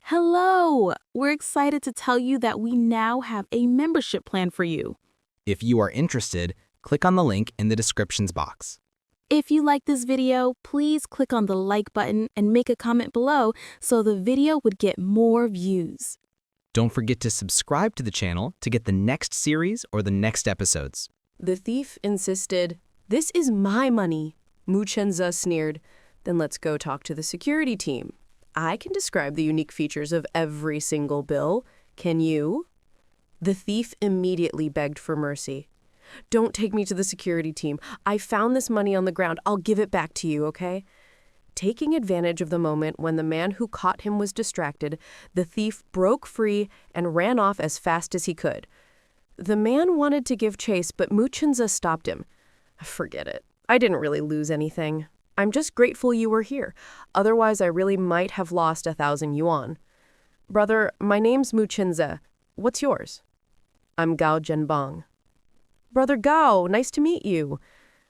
Hello! We're excited to tell you that we now have a membership plan for you. If you are interested, click on the link in the descriptions box. If you like this video, please click on the like button and make a comment below so the video would get more views. Don't forget to subscribe to the channel to get the next series or the next episodes. The thief insisted, "This is my money." Mu Chenze sneered, "Then let's go talk to the security team. I can describe the unique features of every single bill. Can you?" The thief immediately begged for mercy. "Don't take me to the security team. I found this money on the ground. I'll give it back to you, okay?" Taking advantage of the moment when the man who caught him was distracted, the thief broke free and ran off as fast as he could. The man wanted to give chase, but Mu Chenze stopped him. "Forget it. I didn't really lose anything. I'm just grateful you were here. Otherwise, I really might have lost 1,000 yuan. Brother, my name's Mu Chenze. What's yours?" "I'm Gao Zhenbang." "Brother Gao, nice to meet you."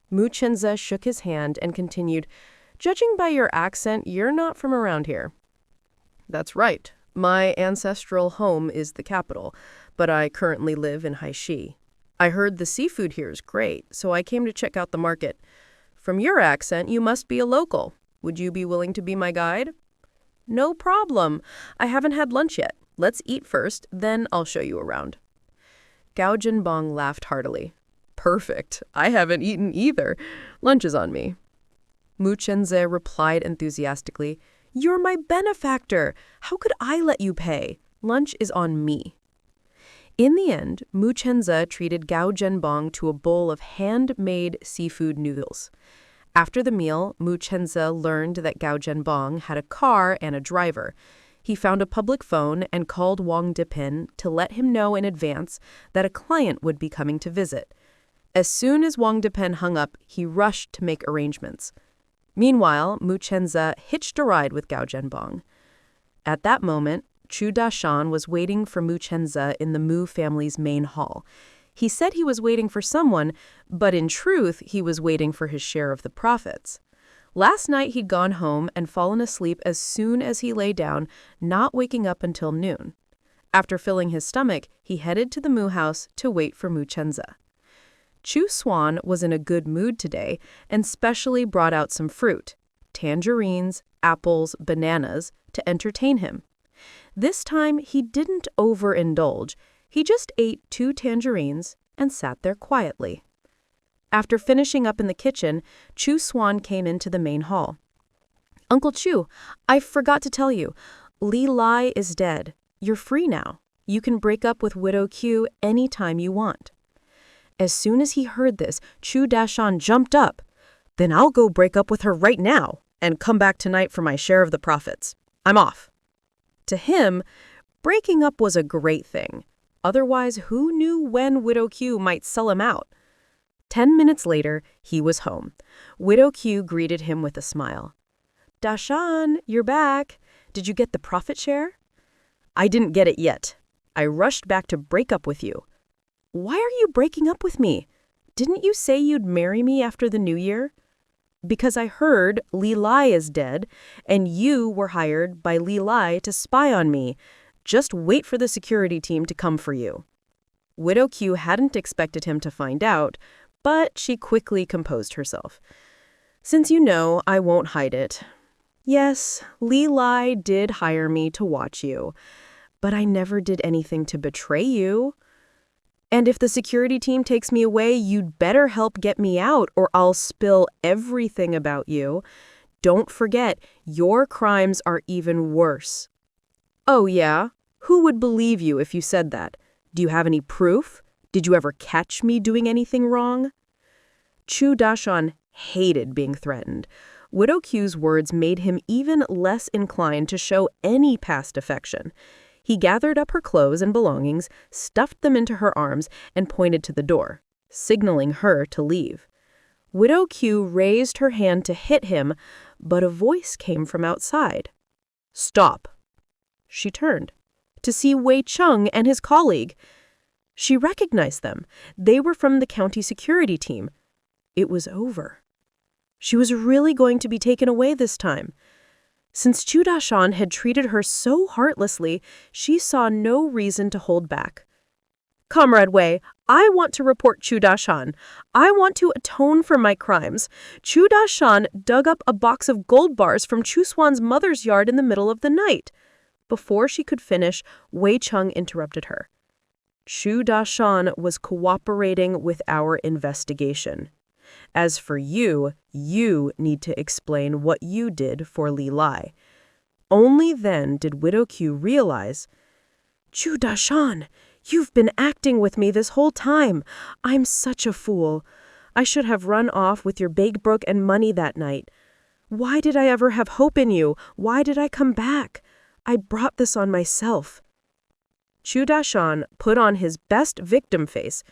Mu Chenze shook his hand and continued, "Judging by your accent, you're not from around here." "That's right. My ancestral home is the capital, but I currently live in Haishi. I heard the seafood here is great, so I came to check out the market. From your accent, you must be a local. Would you be willing to be my guide?" "No problem. I haven't had lunch yet. Let's eat first, then I'll show you around." Gao Zhenbang laughed heartily. "Perfect. I haven't eaten either. Lunch is on me." Mu Chenze replied enthusiastically, "You're my benefactor. How could I let you pay? Lunch is on me." In the end, Mu Chenze treated Gao Zhenbang to a bowl of handmade seafood noodles. After the meal, Mu Chenze learned that Gao Zhenbang had a car and a driver. He found a public phone and called Wang Dipin to let him know in advance that a client would be coming to visit. As soon as Wang Dipin hung up, he rushed to make arrangements. Meanwhile, Mu Chenze hitched a ride with Gao Zhenbang. At that moment, Chu Dashan was waiting for Mu Chenze in the Mu family's main hall. He said he was waiting for someone, but in truth, he was waiting for his share of the profits. Last night, he'd gone home and fallen asleep as soon as he lay down, not waking up until noon. After filling his stomach, he headed to the Mu house to wait for Mu Chenze. Chu Swan was in a good mood today and specially brought out some fruit, tangerines, apples, bananas, to entertain him. This time, he didn't overindulge. He just ate 2 tangerines and sat there quietly. After finishing up in the kitchen, Chu Swan came into the main hall. "Uncle Chu, I forgot to tell you, Li Lai is dead. You're free now. You can break up with Widow Q any time you want." As soon as he heard this, Chu Dashan jumped up. "Then I'll go break up with her right now and come back tonight for my share of the profits. I'm off." To him, breaking up was a great thing. Otherwise, who knew when Widow Q might sell him out? 10 minutes later, he was home. Widow Q greeted him with a smile. "Dashan, you're back. Did you get the profit share?" "I didn't get it yet. I rushed back to break up with you." "Why are you breaking up with me? Didn't you say you'd marry me after the new year?" "Because I heard Li Lai is dead, and you were hired by Li Lai to spy on me. Just wait for the security team to come for you." Widow Q hadn't expected him to find out, but she quickly composed herself. "Since you know, I won't hide it. Yes, Li Lai did hire me to watch you, but I never did anything to betray you. And if the security team takes me away, you'd better help get me out or I'll spill everything about you. Don't forget, your crimes are even worse." "Oh yeah? Who would believe you if you said that? Do you have any proof? Did you ever catch me doing anything wrong?" Chu Dashan hated being threatened. Widow Q's words made him even less inclined to show any past affection. He gathered up her clothes and belongings, stuffed them into her arms, and pointed to the door, signaling her to leave. Widow Q raised her hand to hit him, but a voice came from outside. "Stop." She turned to see Wei Chung and his colleague. She recognized them. They were from the county security team. It was over. She was really going to be taken away this time. Since Chu Dashan had treated her so heartlessly, she saw no reason to hold back. Comrade Wei, I want to report Chu Dashan. I want to atone for my crimes. Chu Dashan dug up a box of gold bars from Chu Swan's mother's yard in the middle of the night. Before she could finish, Wei Cheng interrupted her. Chu Dashan was cooperating with our investigation. As for you, you need to explain what you did for Li Lai. Only then did Widow Q realize, Chu Dashan, you've been acting with me this whole time. I'm such a fool. I should have run off with your Beigbrook and money that night. Why did I ever have hope in you? Why did I come back? I brought this on myself. Chu Dashan put on his best victim face.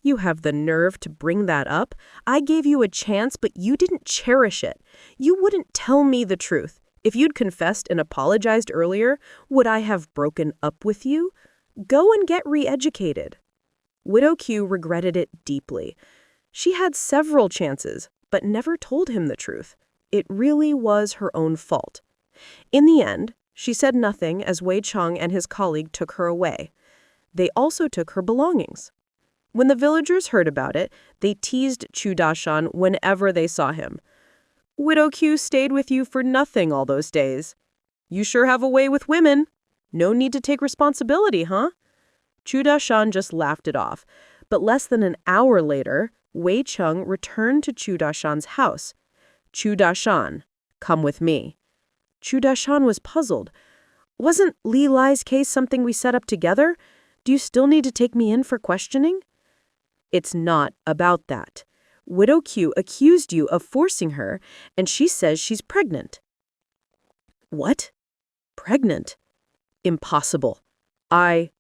You have the nerve to bring that up? I gave you a chance, but you didn't cherish it. You wouldn't tell me the truth. If you'd confessed and apologized earlier, would I have broken up with you? Go and get re-educated. Widow Q regretted it deeply. She had several chances, but never told him the truth. It really was her own fault. In the end, she said nothing as Wei Cheng and his colleague took her away. They also took her belongings. When the villagers heard about it, they teased Chu Dashan whenever they saw him. Widow Q stayed with you for nothing all those days. You sure have a way with women. No need to take responsibility, huh? Chu Dashan just laughed it off. But less than an hour later, Wei Cheng returned to Chu Dashan's house. Chu Dashan, come with me. Chu Dashan was puzzled. Wasn't Li Lai's case something we set up together? Do you still need to take me in for questioning? It's not about that. Widow Q accused you of forcing her, and she says she's pregnant. What? Pregnant? Impossible. At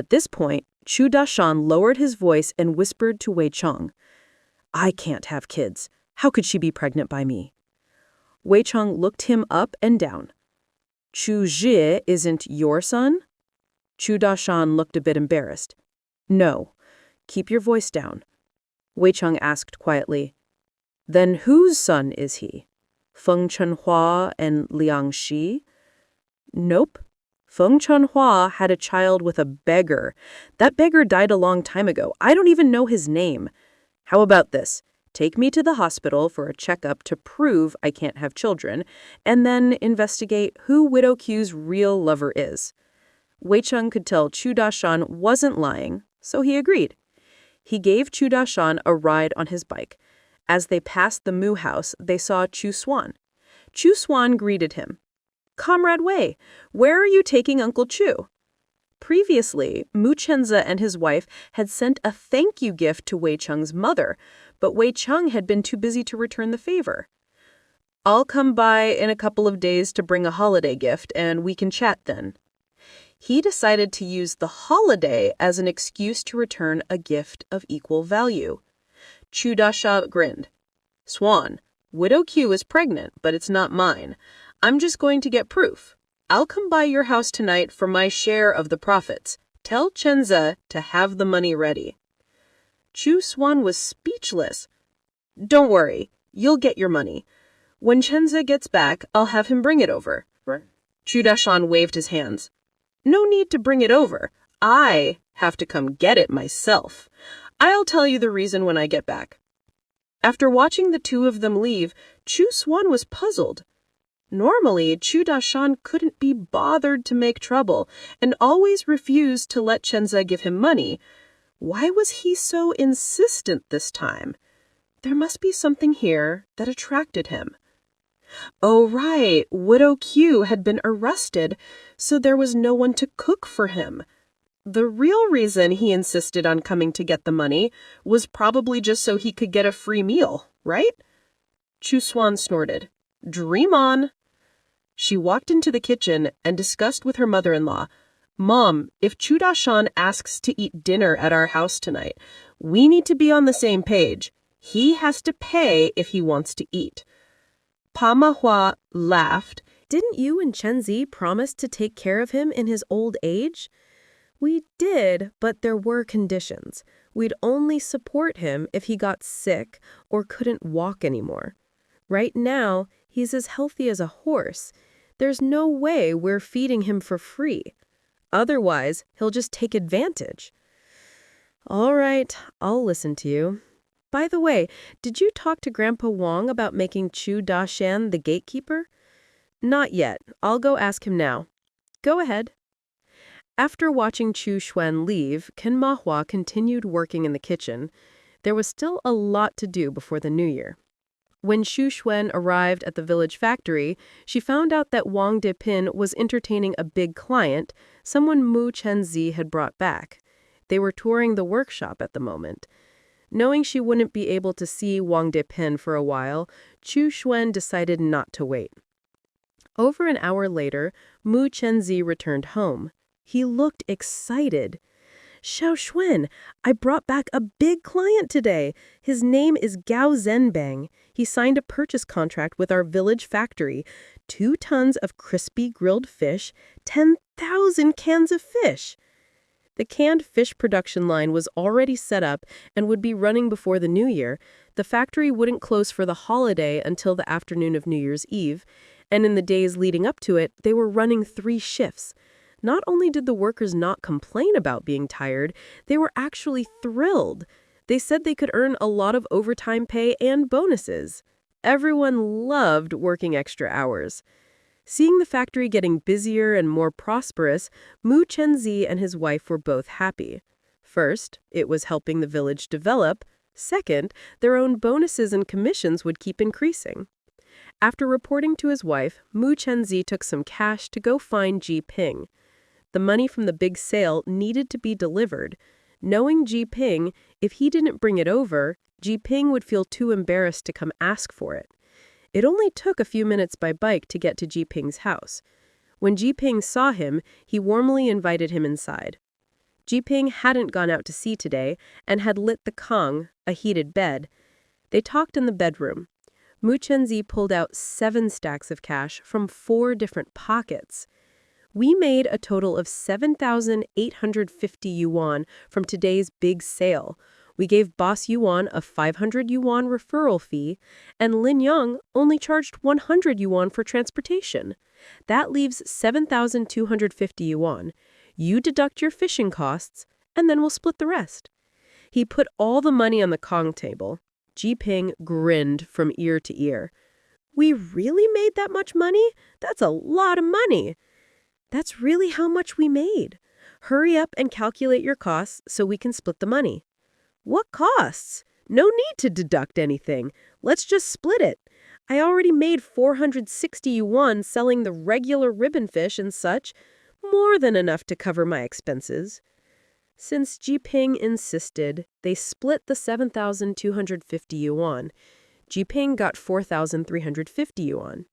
this point, Chu Dashan lowered his voice and whispered to Wei Cheng, I can't have kids. How could she be pregnant by me? Wei Cheng looked him up and down. Chu Zhi isn't your son? Chu Dashan looked a bit embarrassed. No. Keep your voice down. Wei Cheng asked quietly, Then whose son is he? Feng Chenhua and Liang Shi? Nope. Feng Chenhua had a child with a beggar. That beggar died a long time ago. I don't even know his name. How about this? Take me to the hospital for a checkup to prove I can't have children, and then investigate who Widow Q's real lover is. Wei Cheng could tell Chu Dashan wasn't lying, so he agreed. He gave Chu Dashan a ride on his bike. As they passed the Mu house, they saw Chu Swan. Chu Swan greeted him. Comrade Wei, where are you taking Uncle Chu? Previously, Mu Chenza and his wife had sent a thank you gift to Wei Cheng's mother, but Wei Cheng had been too busy to return the favor. I'll come by in a couple of days to bring a holiday gift, and we can chat then. He decided to use the holiday as an excuse to return a gift of equal value. Chu Dasha grinned. Swan, Widow Q is pregnant, but it's not mine. I'm just going to get proof. I'll come by your house tonight for my share of the profits. Tell Chenza to have the money ready. Chu Swan was speechless. Don't worry, you'll get your money. When Chenza gets back, I'll have him bring it over. Chu Dashan waved his hands. No need to bring it over. I have to come get it myself. I'll tell you the reason when I get back. After watching the two of them leave, Chu Swan was puzzled. Normally, Chu Dashan couldn't be bothered to make trouble and always refused to let Chenza give him money. Why was he so insistent this time? There must be something here that attracted him. Oh, right, Widow Q had been arrested, so there was no one to cook for him. The real reason he insisted on coming to get the money was probably just so he could get a free meal, right? Chu Swan snorted. Dream on. She walked into the kitchen and discussed with her mother-in-law, Mom, if Chu Dashan asks to eat dinner at our house tonight, we need to be on the same page. He has to pay if he wants to eat. Pa Mahua laughed. Didn't you and Chenzi promise to take care of him in his old age? We did, but there were conditions. We'd only support him if he got sick or couldn't walk anymore. Right now, He's as healthy as a horse. There's no way we're feeding him for free. Otherwise, he'll just take advantage. All right, I'll listen to you. By the way, did you talk to Grandpa Wang about making Chu Dashan the gatekeeper? Not yet. I'll go ask him now. Go ahead. After watching Chu Xuan leave, Ken Mahua continued working in the kitchen. There was still a lot to do before the new year. When Xu Xuan arrived at the village factory, she found out that Wang Depin was entertaining a big client, someone Mu Chenzi had brought back. They were touring the workshop at the moment. Knowing she wouldn't be able to see Wang Depin for a while, Chu Xuan decided not to wait. Over an hour later, Mu Chenzi returned home. He looked excited. Xiao Xuan, I brought back a big client today. His name is Gao Zhenbang. He signed a purchase contract with our village factory. 2 tons of crispy grilled fish, 10,000 cans of fish. The canned fish production line was already set up and would be running before the new year. The factory wouldn't close for the holiday until the afternoon of New Year's Eve, and in the days leading up to it, they were running 3 shifts. Not only did the workers not complain about being tired, they were actually thrilled. They said they could earn a lot of overtime pay and bonuses. Everyone loved working extra hours. Seeing the factory getting busier and more prosperous, Mu Chenzi and his wife were both happy. First, it was helping the village develop. Second, their own bonuses and commissions would keep increasing. After reporting to his wife, Mu Chenzi took some cash to go find Ji Ping. The money from the big sale needed to be delivered. Knowing Ji Ping, if he didn't bring it over, Ji Ping would feel too embarrassed to come ask for it. It only took a few minutes by bike to get to Ji Ping's house. When Ji Ping saw him, he warmly invited him inside. Ji Ping hadn't gone out to sea today and had lit the kang, a heated bed. They talked in the bedroom. Mu Chenzi pulled out 7 stacks of cash from 4 different pockets. We made a total of 7,850 yuan from today's big sale. We gave Boss Yuan a 500 yuan referral fee, and Lin Yang only charged 100 yuan for transportation. That leaves 7,250 yuan. You deduct your fishing costs, and then we'll split the rest. He put all the money on the kong table. Ji Ping grinned from ear to ear. We really made that much money? That's a lot of money. That's really how much we made. Hurry up and calculate your costs so we can split the money. What costs? No need to deduct anything. Let's just split it. I already made 460 yuan selling the regular ribbon fish and such, more than enough to cover my expenses. Since Ji Ping insisted, they split the 7,250 yuan. Ji Ping got 4,350 yuan.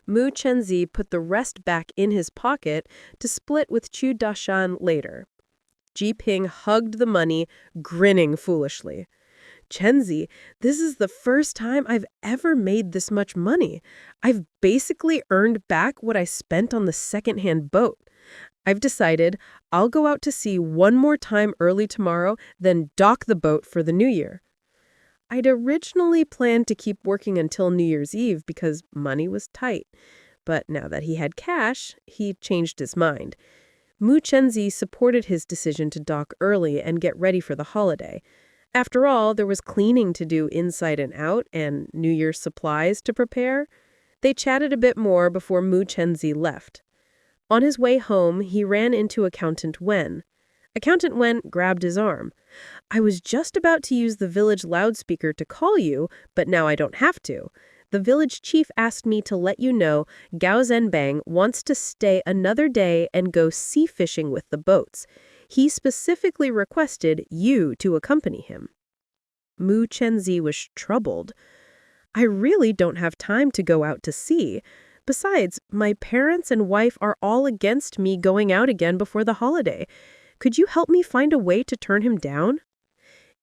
Mu Chenzi put the rest back in his pocket to split with Chu Dashan later. Ji Ping hugged the money, grinning foolishly. Chenzi, this is the first time I've ever made this much money. I've basically earned back what I spent on the second-hand boat. I've decided I'll go out to sea one more time early tomorrow, then dock the boat for the new year. I'd originally planned to keep working until New Year's Eve because money was tight. But now that he had cash, he changed his mind. Mu Chenzi supported his decision to dock early and get ready for the holiday. After all, there was cleaning to do inside and out and New Year's supplies to prepare. They chatted a bit more before Mu Chenzi left. On his way home, he ran into Accountant Wen. Accountant Wen grabbed his arm. I was just about to use the village loudspeaker to call you, but now I don't have to. The village chief asked me to let you know Gao Zhenbang wants to stay another day and go sea fishing with the boats. He specifically requested you to accompany him. Mu Chenzi was troubled. I really don't have time to go out to sea. Besides, my parents and wife are all against me going out again before the holiday. Could you help me find a way to turn him down?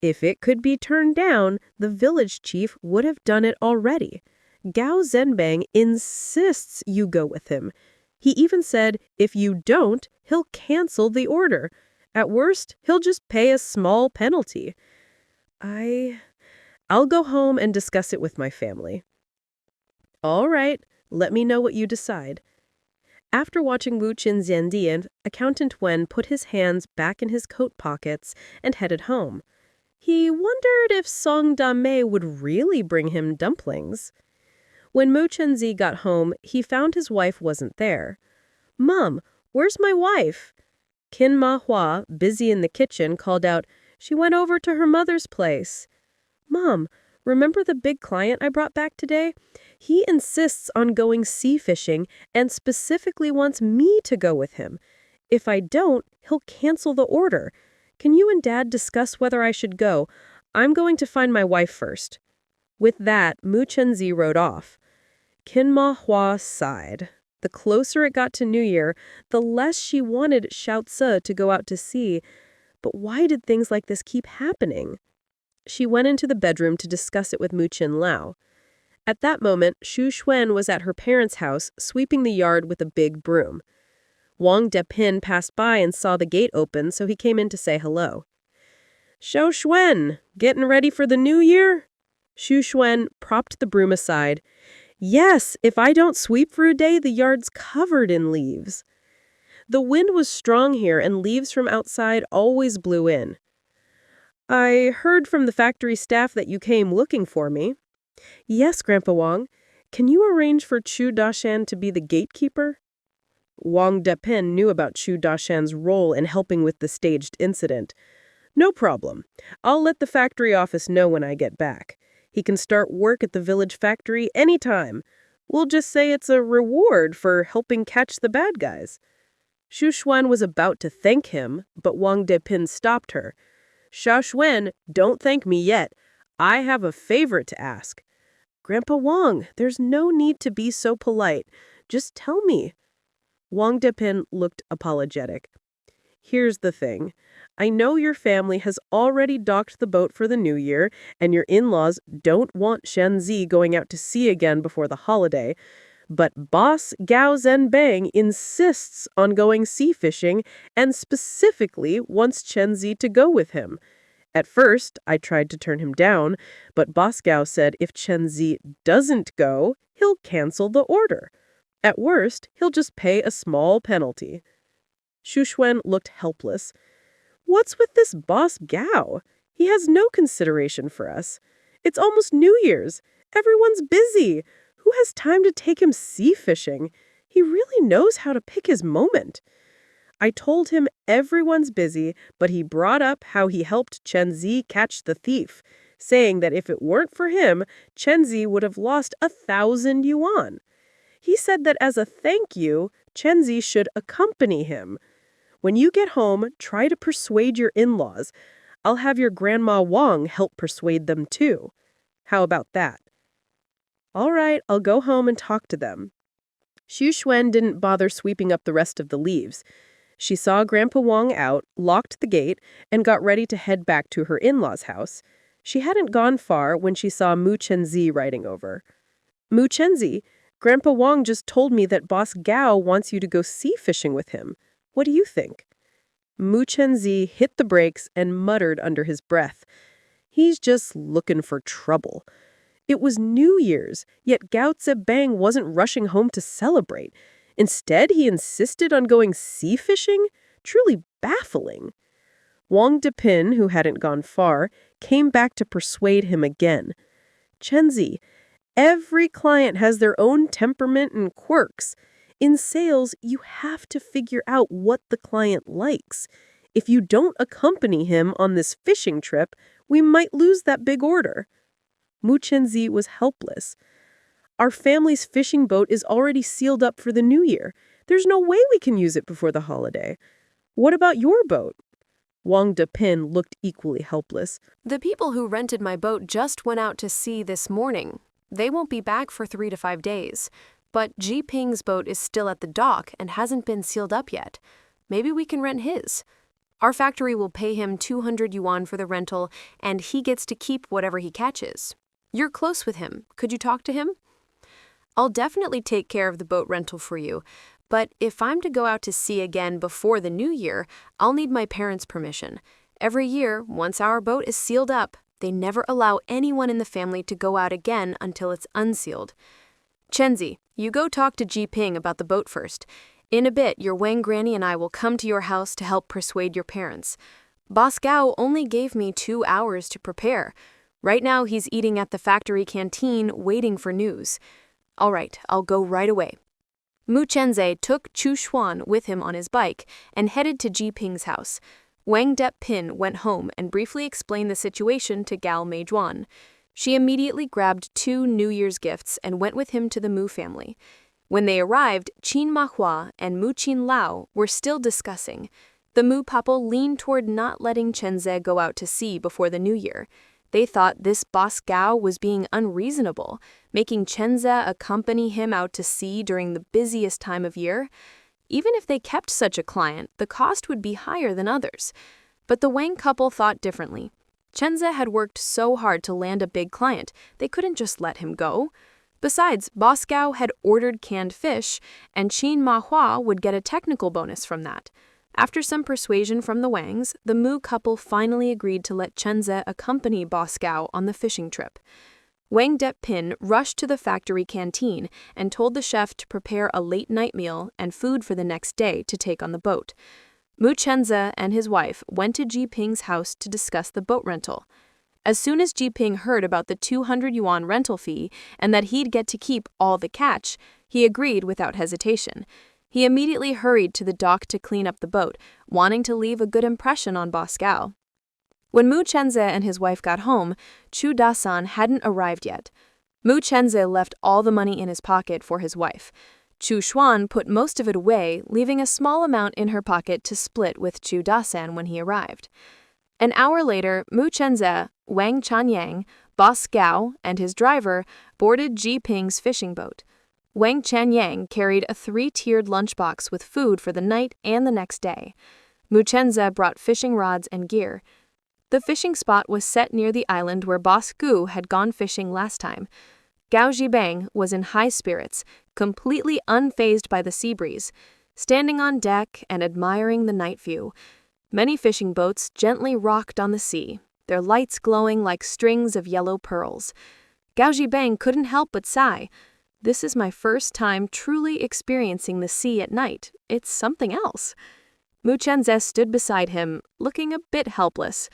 If it could be turned down, the village chief would have done it already. Gao Zhenbang insists you go with him. He even said, if you don't, he'll cancel the order. At worst, he'll just pay a small penalty. I'll go home and discuss it with my family. All right, let me know what you decide. After watching Wu Qinxiandian, Accountant Wen put his hands back in his coat pockets and headed home. He wondered if Song Dame would really bring him dumplings. When Mu Chenzi got home, he found his wife wasn't there. "Mom, where's my wife?" Qin Ma Hua, busy in the kitchen, called out, "She went over to her mother's place." "Mom, remember the big client I brought back today? He insists on going sea fishing and specifically wants me to go with him. If I don't, he'll cancel the order. Can you and Dad discuss whether I should go? I'm going to find my wife first." With that, Mu Chenzi rode off. Qin Ma Hua sighed. The closer it got to New Year, the less she wanted Xiao Tse to go out to sea. But why did things like this keep happening? She went into the bedroom to discuss it with Mu Chin Lao. At that moment, Xu Xuan was at her parents' house, sweeping the yard with a big broom. Wang Depin passed by and saw the gate open, so he came in to say hello. "Xiao Xuan, getting ready for the new year?" Xu Xuan propped the broom aside. "Yes, if I don't sweep for a day, the yard's covered in leaves." The wind was strong here, and leaves from outside always blew in. "I heard from the factory staff that you came looking for me." "Yes, Grandpa Wang. Can you arrange for Chu Dashan to be the gatekeeper?" Wang Depin knew about Chu Dashan's role in helping with the staged incident. "No problem. I'll let the factory office know when I get back. He can start work at the village factory anytime. We'll just say it's a reward for helping catch the bad guys." Xu Xuan was about to thank him, but Wang Depin stopped her. "Xiao Xuan, don't thank me yet. I have a favor to ask." "Grandpa Wang, there's no need to be so polite. Just tell me." Wang Depin looked apologetic. "Here's the thing. I know your family has already docked the boat for the new year, and your in-laws don't want Shenzi going out to sea again before the holiday. But boss Gao Zhenbang insists on going sea fishing and specifically wants Chenzi to go with him. At first, I tried to turn him down, but boss Gao said if Chenzi doesn't go, he'll cancel the order. At worst, he'll just pay a small penalty." Xu Xuan looked helpless. "What's with this boss Gao? He has no consideration for us. It's almost New Year's. Everyone's busy. Who has time to take him sea fishing? He really knows how to pick his moment." I told him everyone's busy, but he brought up how he helped Chenzi catch the thief, saying that if it weren't for him, Chenzi would have lost 1,000 yuan. He said that as a thank you, Chenzi should accompany him. When you get home, try to persuade your in-laws. I'll have your Grandma Wang help persuade them too. How about that? "All right, I'll go home and talk to them." Xu Xuan didn't bother sweeping up the rest of the leaves. She saw Grandpa Wang out, locked the gate, and got ready to head back to her in-laws' house. She hadn't gone far when she saw Mu Chenzi riding over. "Mu Chenzi, Grandpa Wang just told me that boss Gao wants you to go sea fishing with him. What do you think?" Mu Chenzi hit the brakes and muttered under his breath. "He's just looking for trouble." It was New Year's, yet Gao Zebang wasn't rushing home to celebrate. Instead, he insisted on going sea fishing? Truly baffling. Wang Depin, who hadn't gone far, came back to persuade him again. "Chenzi, every client has their own temperament and quirks. In sales, you have to figure out what the client likes. If you don't accompany him on this fishing trip, we might lose that big order." Mu Chenzi was helpless. "Our family's fishing boat is already sealed up for the new year. There's no way we can use it before the holiday. What about your boat?" Wang Depin looked equally helpless. "The people who rented my boat just went out to sea this morning. They won't be back for 3 to 5 days. But Ji Ping's boat is still at the dock and hasn't been sealed up yet. Maybe we can rent his. Our factory will pay him 200 yuan for the rental, and he gets to keep whatever he catches. You're close with him. Could you talk to him?" "I'll definitely take care of the boat rental for you. But if I'm to go out to sea again before the new year, I'll need my parents' permission. Every year, once our boat is sealed up, they never allow anyone in the family to go out again until it's unsealed. Chenzi, you go talk to Ji Ping about the boat first. In a bit, your Wang Granny and I will come to your house to help persuade your parents. Boss Gao only gave me 2 hours to prepare. Right now, he's eating at the factory canteen, waiting for news. All right, I'll go right away. Mu Chenze took Chu Xuan with him on his bike and headed to Ji Ping's house. Wang Dep Pin went home and briefly explained the situation to Gao Meijuan. She immediately grabbed 2 New Year's gifts and went with him to the Mu family. When they arrived, Qin Mahua and Mu Qin Lao were still discussing. The Mu couple leaned toward not letting Chenze go out to sea before the New Year. They thought this boss Gao was being unreasonable, making Chenze accompany him out to sea during the busiest time of year. Even if they kept such a client, the cost would be higher than others. But the Wang couple thought differently. Chenze had worked so hard to land a big client, they couldn't just let him go. Besides, Boss Gao had ordered canned fish, and Qin Mahua would get a technical bonus from that. After some persuasion from the Wangs, the Mu couple finally agreed to let Chenze accompany Boss Gao on the fishing trip. Wang Dep Pin rushed to the factory canteen and told the chef to prepare a late-night meal and food for the next day to take on the boat. Mu Chenze and his wife went to Ji Ping's house to discuss the boat rental. As soon as Ji Ping heard about the 200 yuan rental fee and that he'd get to keep all the catch, he agreed without hesitation. He immediately hurried to the dock to clean up the boat, wanting to leave a good impression on Boss Gao. When Mu Chenze and his wife got home, Chu Dasan hadn't arrived yet. Mu Chenze left all the money in his pocket for his wife. Chu Xuan put most of it away, leaving a small amount in her pocket to split with Chu Dasan when he arrived. An hour later, Mu Chenze, Wang Chanyang, Boss Gao, and his driver boarded Ji Ping's fishing boat. Wang Chanyang carried a 3-tiered lunchbox with food for the night and the next day. Mu Chenze brought fishing rods and gear. The fishing spot was set near the island where Boss Gu had gone fishing last time. Gao Zhibang was in high spirits, completely unfazed by the sea breeze, standing on deck and admiring the night view. Many fishing boats gently rocked on the sea, their lights glowing like strings of yellow pearls. Gao Zhibang couldn't help but sigh. This is my first time truly experiencing the sea at night. It's something else. Mu Chenze stood beside him, looking a bit helpless.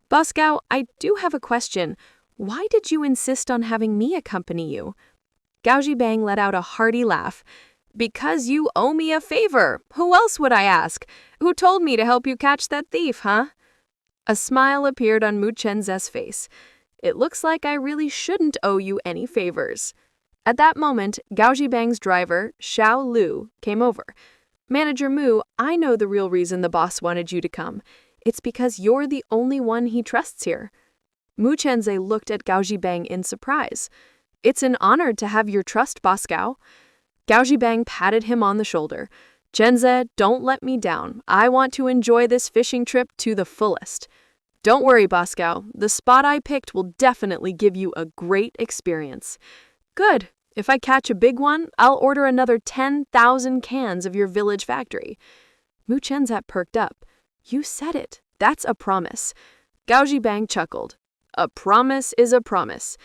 Boss Gao, I do have a question. Why did you insist on having me accompany you? Gao Zhibang let out a hearty laugh. Because you owe me a favor. Who else would I ask? Who told me to help you catch that thief, huh? A smile appeared on Mu Chenze's face. It looks like I really shouldn't owe you any favors. At that moment, Gao Zhibang's driver, Xiao Lu, came over. Manager Mu, I know the real reason the boss wanted you to come. It's because you're the only one he trusts here. Mu Chenze looked at Gao Zhibang in surprise. It's an honor to have your trust, Boss Gao. Gao Zhibang patted him on the shoulder. Chenze, don't let me down. I want to enjoy this fishing trip to the fullest. Don't worry, Boss Gao. The spot I picked will definitely give you a great experience. Good. If I catch a big one, I'll order another 10,000 cans of your village factory. Mu Chenze perked up. You said it. That's a promise. Gao Zhibang chuckled. A promise is a promise.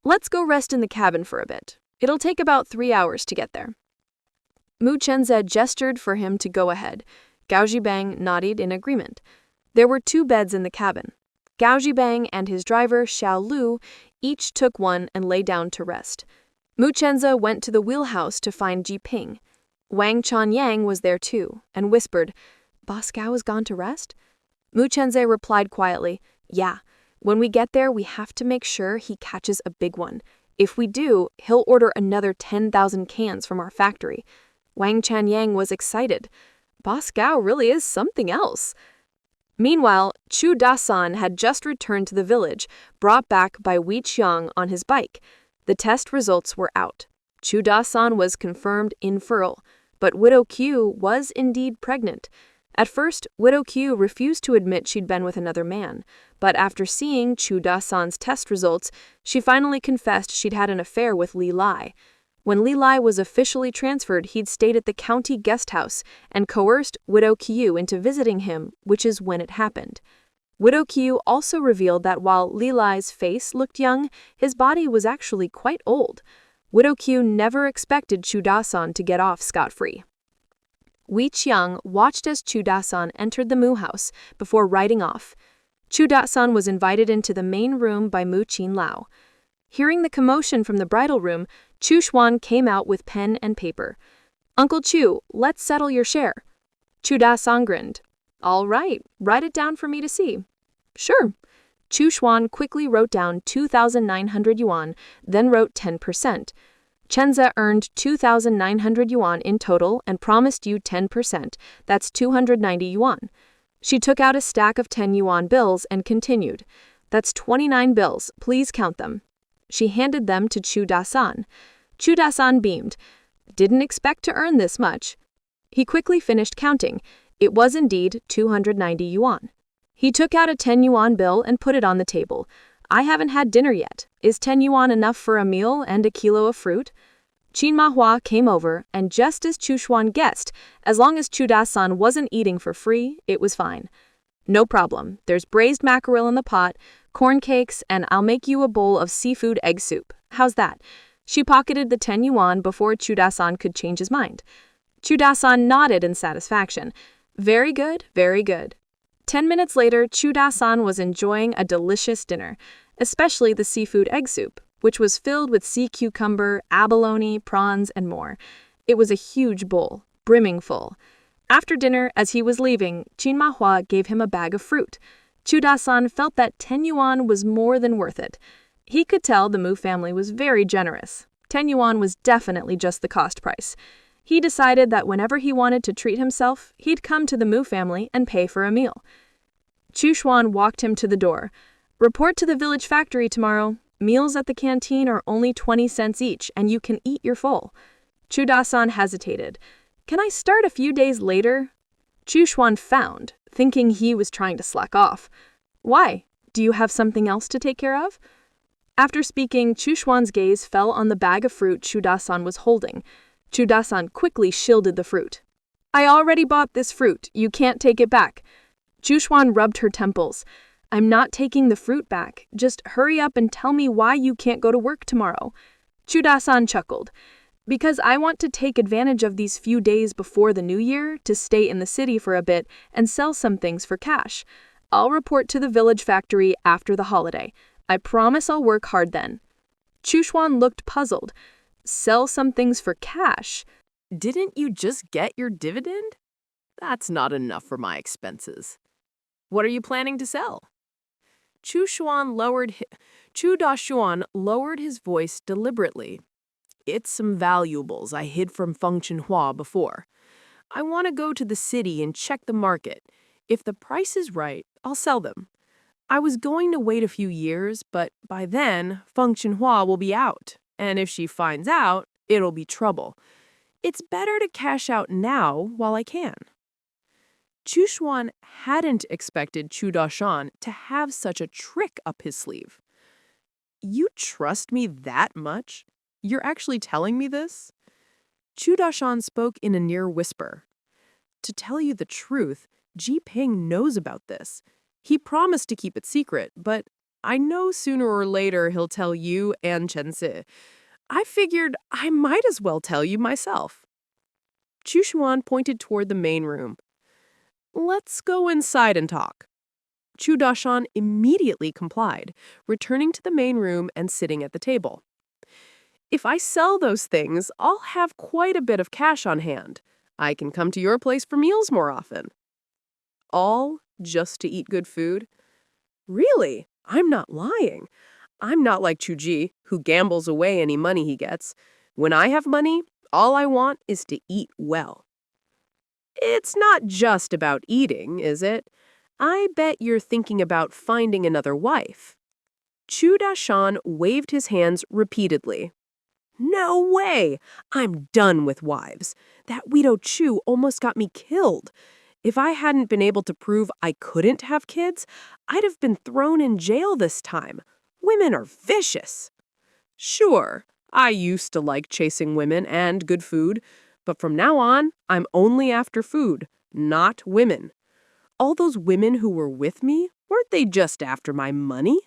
Let's go rest in the cabin for a bit. It'll take about 3 hours to get there. Mu Chenze gestured for him to go ahead. Gao Zhibang nodded in agreement. There were 2 beds in the cabin. Gao Zhibang and his driver, Xiao Lu, each took one and lay down to rest. Mu Chenze went to the wheelhouse to find Ji Ping. Wang Chanyang was there too, and whispered, Boss Gao has gone to rest? Mu Chenze replied quietly, Yeah. When we get there, we have to make sure he catches a big one. If we do, he'll order another 10,000 cans from our factory. Wang Chanyang was excited. Boss Gao really is something else. Meanwhile, Chu Dasan had just returned to the village, brought back by Wei Qiang on his bike. The test results were out. Chu Dasan was confirmed infertile, but Widow Q was indeed pregnant. At first, Widow Q refused to admit she'd been with another man, but after seeing Chu Dasan's test results, she finally confessed she'd had an affair with Li Lai. When Li Lai was officially transferred, he'd stayed at the county guest house and coerced Widow Q into visiting him, which is when it happened. Widow Q also revealed that while Li Lai's face looked young, his body was actually quite old. Widow Q never expected Chu Da-san to get off scot-free. Wei Qiang watched as Chu Da-san entered the Mu house before riding off. Chu Da-san was invited into the main room by Mu Qin-lao. Hearing the commotion from the bridal room, Chu Xuan came out with pen and paper. "Uncle Chu, let's settle your share." Chu Da-san grinned. "All right, write it down for me to see." "Sure." Chu Xuan quickly wrote down 2,900 yuan, then wrote 10%. "Chenza earned 2,900 yuan in total and promised you 10%. That's 290 yuan. She took out a stack of 10 yuan bills and continued. "That's 29 bills, please count them." She handed them to Chu Da-san. Chu Da-san beamed. "Didn't expect to earn this much." He quickly finished counting. It was indeed 290 yuan. He took out a 10 yuan bill and put it on the table. "I haven't had dinner yet. Is 10 yuan enough for a meal and a kilo of fruit?" Qin Mahua came over, and just as Chu Xuan guessed, as long as Chu Da-san wasn't eating for free, it was fine. "No problem. There's braised mackerel in the pot, corn cakes, and I'll make you a bowl of seafood egg soup. How's that?" She pocketed the 10 yuan before Chu Da-san could change his mind. Chu Da-san nodded in satisfaction. "Very good, very good." 10 minutes later, Chu Da-san was enjoying a delicious dinner, especially the seafood egg soup, which was filled with sea cucumber, abalone, prawns, and more. It was a huge bowl, brimming full. After dinner, as he was leaving, Qin Mahua gave him a bag of fruit. Chu Da-san felt that 10 yuan was more than worth it. He could tell the Mu family was very generous. 10 yuan was definitely just the cost price. He decided that whenever he wanted to treat himself, he'd come to the Mu family and pay for a meal. Chu Xuan walked him to the door. "Report to the village factory tomorrow. Meals at the canteen are only 20 cents each, and you can eat your full." Chu Da-san hesitated. "Can I start a few days later?" Chu Xuan frowned, thinking he was trying to slack off. "Why? Do you have something else to take care of?" After speaking, Chu Xuan's gaze fell on the bag of fruit Chu Da-san was holding. Chu Da-san quickly shielded the fruit. "I already bought this fruit. You can't take it back." Chu Xuan rubbed her temples. "I'm not taking the fruit back. Just hurry up and tell me why you can't go to work tomorrow." Chu Da-san chuckled. "Because I want to take advantage of these few days before the new year to stay in the city for a bit and sell some things for cash. I'll report to the village factory after the holiday. I promise I'll work hard then." Chu Xuan looked puzzled. "Sell some things for cash? Didn't you just get your dividend? That's not enough for my expenses. What are you planning to sell?" Chu Da-xuan lowered his voice deliberately. "It's some valuables I hid from Feng Chenhua before. I want to go to the city and check the market. If the price is right, I'll sell them. I was going to wait a few years, but by then, Feng Chenhua will be out, and if she finds out, it'll be trouble. It's better to cash out now while I can." Chu Xuan hadn't expected Chu Da-shan to have such a trick up his sleeve. "You trust me that much? You're actually telling me this?" Chu Da-shan spoke in a near whisper. "To tell you the truth, Ji Ping knows about this. He promised to keep it secret, but I know sooner or later he'll tell you and Chen Si. I figured I might as well tell you myself." Chu Xuan pointed toward the main room. "Let's go inside and talk." Chu Da-shan immediately complied, returning to the main room and sitting at the table. "If I sell those things, I'll have quite a bit of cash on hand. I can come to your place for meals more often." "All just to eat good food?" "Really? I'm not lying. I'm not like Chu Ji, who gambles away any money he gets. When I have money, all I want is to eat well." "It's not just about eating, is it? I bet you're thinking about finding another wife." Chu Da-shan waved his hands repeatedly. "No way! I'm done with wives. That Widow Chu almost got me killed. If I hadn't been able to prove I couldn't have kids, I'd have been thrown in jail this time. Women are vicious." "Sure, I used to like chasing women and good food, but from now on, I'm only after food, not women. All those women who were with me, weren't they just after my money?"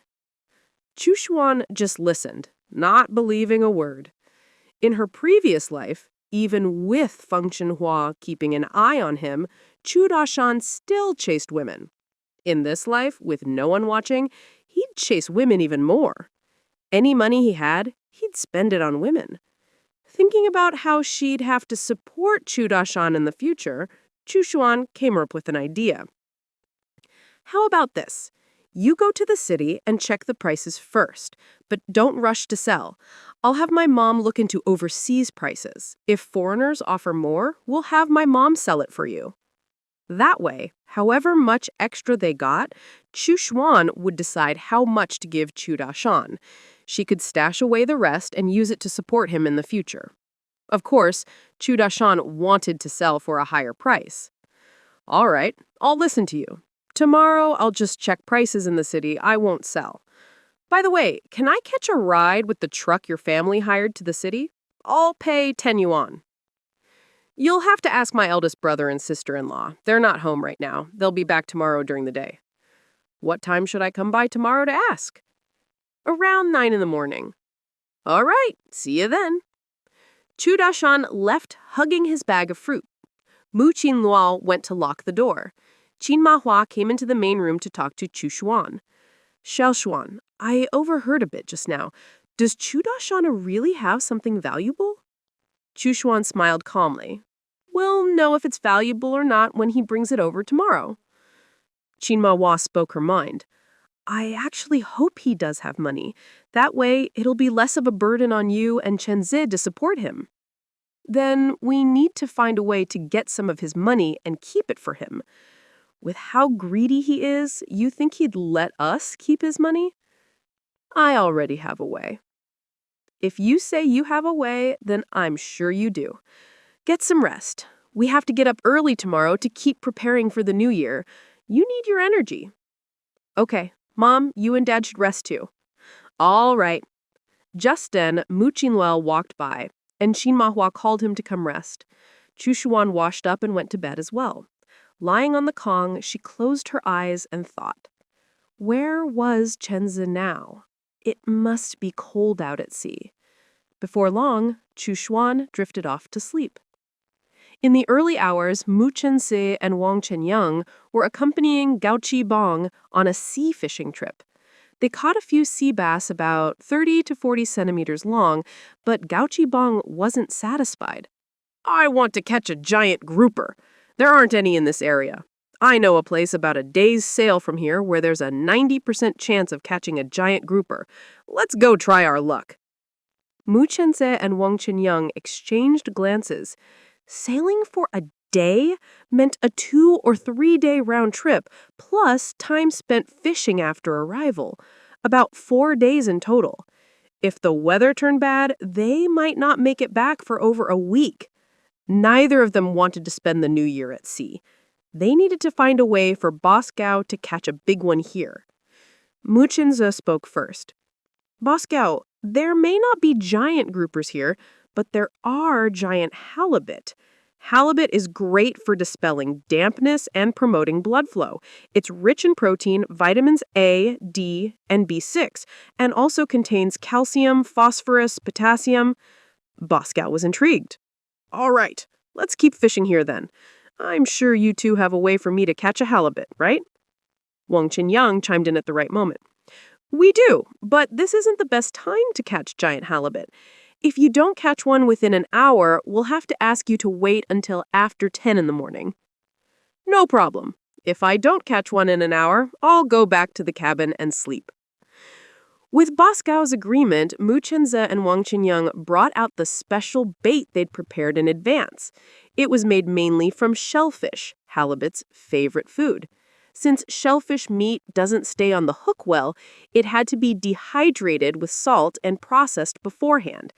Chu Xuan just listened, not believing a word. In her previous life, even with Feng Chenhua keeping an eye on him, Chu Dashan still chased women. In this life, with no one watching, he'd chase women even more. Any money he had, he'd spend it on women. Thinking about how she'd have to support Chu Dashan in the future, Chu Xuan came up with an idea. How about this? You go to the city and check the prices first, but don't rush to sell. I'll have my mom look into overseas prices. If foreigners offer more, we'll have my mom sell it for you. That way, however much extra they got, Chu Xuan would decide how much to give Chu Dashan. She could stash away the rest and use it to support him in the future. Of course, Chu Dashan wanted to sell for a higher price. All right, I'll listen to you. Tomorrow, I'll just check prices in the city. I won't sell. By the way, can I catch a ride with the truck your family hired to the city? I'll pay 10 yuan. You'll have to ask my eldest brother and sister-in-law. They're not home right now. They'll be back tomorrow during the day. What time should I come by tomorrow to ask? Around 9 in the morning. All right, see you then. Chu Dashan left hugging his bag of fruit. Mu Qinluo went to lock the door. Qin Mahua came into the main room to talk to Chu Xuan. Xiao Xuan, I overheard a bit just now. Does Chu Dashan really have something valuable? Chu Xuan smiled calmly. We'll know if it's valuable or not when he brings it over tomorrow. Qin Mahua spoke her mind. I actually hope he does have money. That way, it'll be less of a burden on you and Chen Zi to support him. Then we need to find a way to get some of his money and keep it for him. With how greedy he is, you think he'd let us keep his money? I already have a way. If you say you have a way, then I'm sure you do. Get some rest. We have to get up early tomorrow to keep preparing for the new year. You need your energy. Okay, Mom, you and Dad should rest too. All right. Just then, Mu Qinluo walked by, and Qin Mahua called him to come rest. Chu Xuan washed up and went to bed as well. Lying on the Kong, she closed her eyes and thought. Where was Chen Zi now? It must be cold out at sea. Before long, Chu Xuan drifted off to sleep. In the early hours, Mu Chenzi and Wang Chenyang were accompanying Gao Qibong on a sea fishing trip. They caught a few sea bass about 30 to 40 centimeters long, but Gao Qibong wasn't satisfied. I want to catch a giant grouper. There aren't any in this area. I know a place about a day's sail from here where there's a 90% chance of catching a giant grouper. Let's go try our luck. Mu Chenze and Wang Chenyang exchanged glances. Sailing for a day meant a 2 or 3 day round trip, plus time spent fishing after arrival. About 4 days in total. If the weather turned bad, they might not make it back for over a week. Neither of them wanted to spend the new year at sea. They needed to find a way for Boss Gao to catch a big one here. Mu Chenze spoke first. Boss Gao, there may not be giant groupers here, but there are giant halibut. Halibut is great for dispelling dampness and promoting blood flow. It's rich in protein, vitamins A, D, and B6, and also contains calcium, phosphorus, potassium. Boss Gao was intrigued. All right, let's keep fishing here then. I'm sure you two have a way for me to catch a halibut, right? Wang Qinyang chimed in at the right moment. We do, but this isn't the best time to catch giant halibut. If you don't catch one within an hour, we'll have to ask you to wait until after 10 in the morning. No problem. If I don't catch one in an hour, I'll go back to the cabin and sleep. With Boss Gao's agreement, Mu Chenze and Wang Qinyang brought out the special bait they'd prepared in advance. It was made mainly from shellfish, halibut's favorite food. Since shellfish meat doesn't stay on the hook well, it had to be dehydrated with salt and processed beforehand.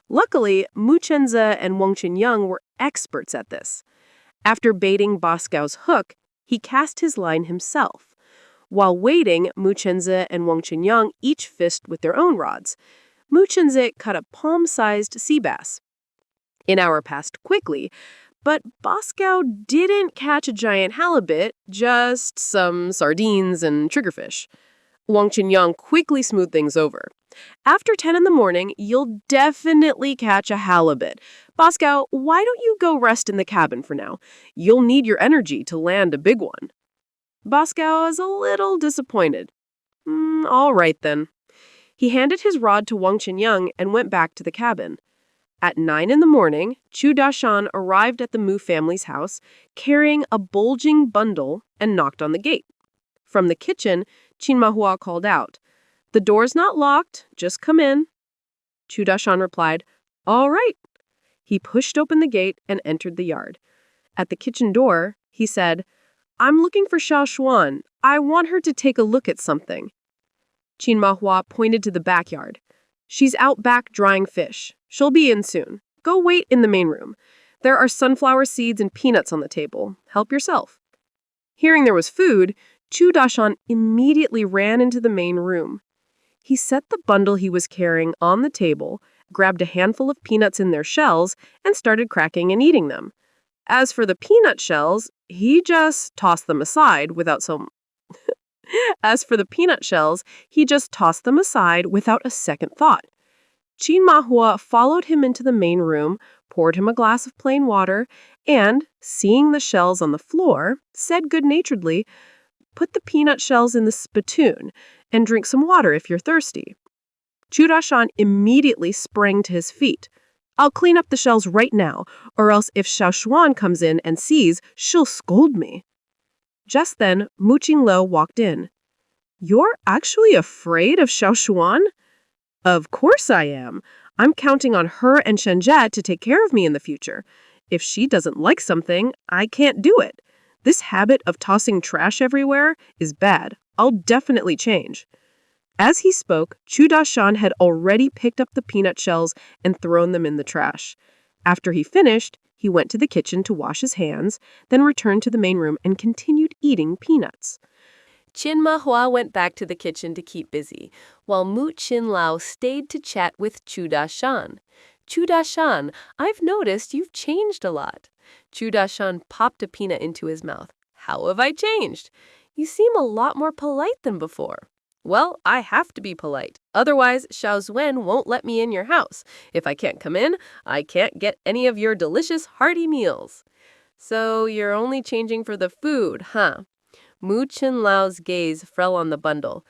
Luckily, Mu Chenze and Wang Qinyang were experts at this. After baiting Boss Gao's hook, he cast his line himself. While waiting, Mu Chenze and Wang Qinyang each fished with their own rods. Mu Chenze caught a palm-sized sea bass. An hour passed quickly, but Boss Gao didn't catch a giant halibut, just some sardines and triggerfish. Wang Qinyang quickly smoothed things over. After 10 in the morning, you'll definitely catch a halibut. Bosco, why don't you go rest in the cabin for now? You'll need your energy to land a big one." Bosco is a little disappointed. All right then." He handed his rod to Wang Qinyang and went back to the cabin. At 9 in the morning, Chu Dashan arrived at the Mu family's house, carrying a bulging bundle, and knocked on the gate. From the kitchen, Qin Mahua called out, "The door's not locked, just come in." Chu Dashan replied, "All right." He pushed open the gate and entered the yard. At the kitchen door, he said, "I'm looking for Xiao Xuan. I want her to take a look at something." Qin Mahua pointed to the backyard. "She's out back drying fish. She'll be in soon. Go wait in the main room. There are sunflower seeds and peanuts on the table. Help yourself." Hearing there was food, Chu Dashan immediately ran into the main room. He set the bundle he was carrying on the table, grabbed a handful of peanuts in their shells, and started cracking and eating them. As for the peanut shells, he just tossed them aside without a second thought. Qin Mahua followed him into the main room, poured him a glass of plain water, and, seeing the shells on the floor, said good-naturedly, "Put the peanut shells in the spittoon and drink some water if you're thirsty." Chu Dashan immediately sprang to his feet. "I'll clean up the shells right now, or else if Xiao Xuan comes in and sees, she'll scold me." Just then, Mu Qinlo walked in. "You're actually afraid of Xiao Xuan?" "Of course I am. I'm counting on her and Shenjie to take care of me in the future. If she doesn't like something, I can't do it. This habit of tossing trash everywhere is bad. I'll definitely change." As he spoke, Chu Dashan had already picked up the peanut shells and thrown them in the trash. After he finished, he went to the kitchen to wash his hands, then returned to the main room and continued eating peanuts. Qin Mahua went back to the kitchen to keep busy, while Mu Qinlao stayed to chat with Chu Dashan. "Chu Dashan, I've noticed you've changed a lot." Chu Dashan popped a peanut into his mouth. "How have I changed?" "You seem a lot more polite than before." "Well, I have to be polite. Otherwise, Xiao Zuen won't let me in your house. If I can't come in, I can't get any of your delicious, hearty meals." "So you're only changing for the food, huh?" Mu Qinlao's gaze fell on the bundle.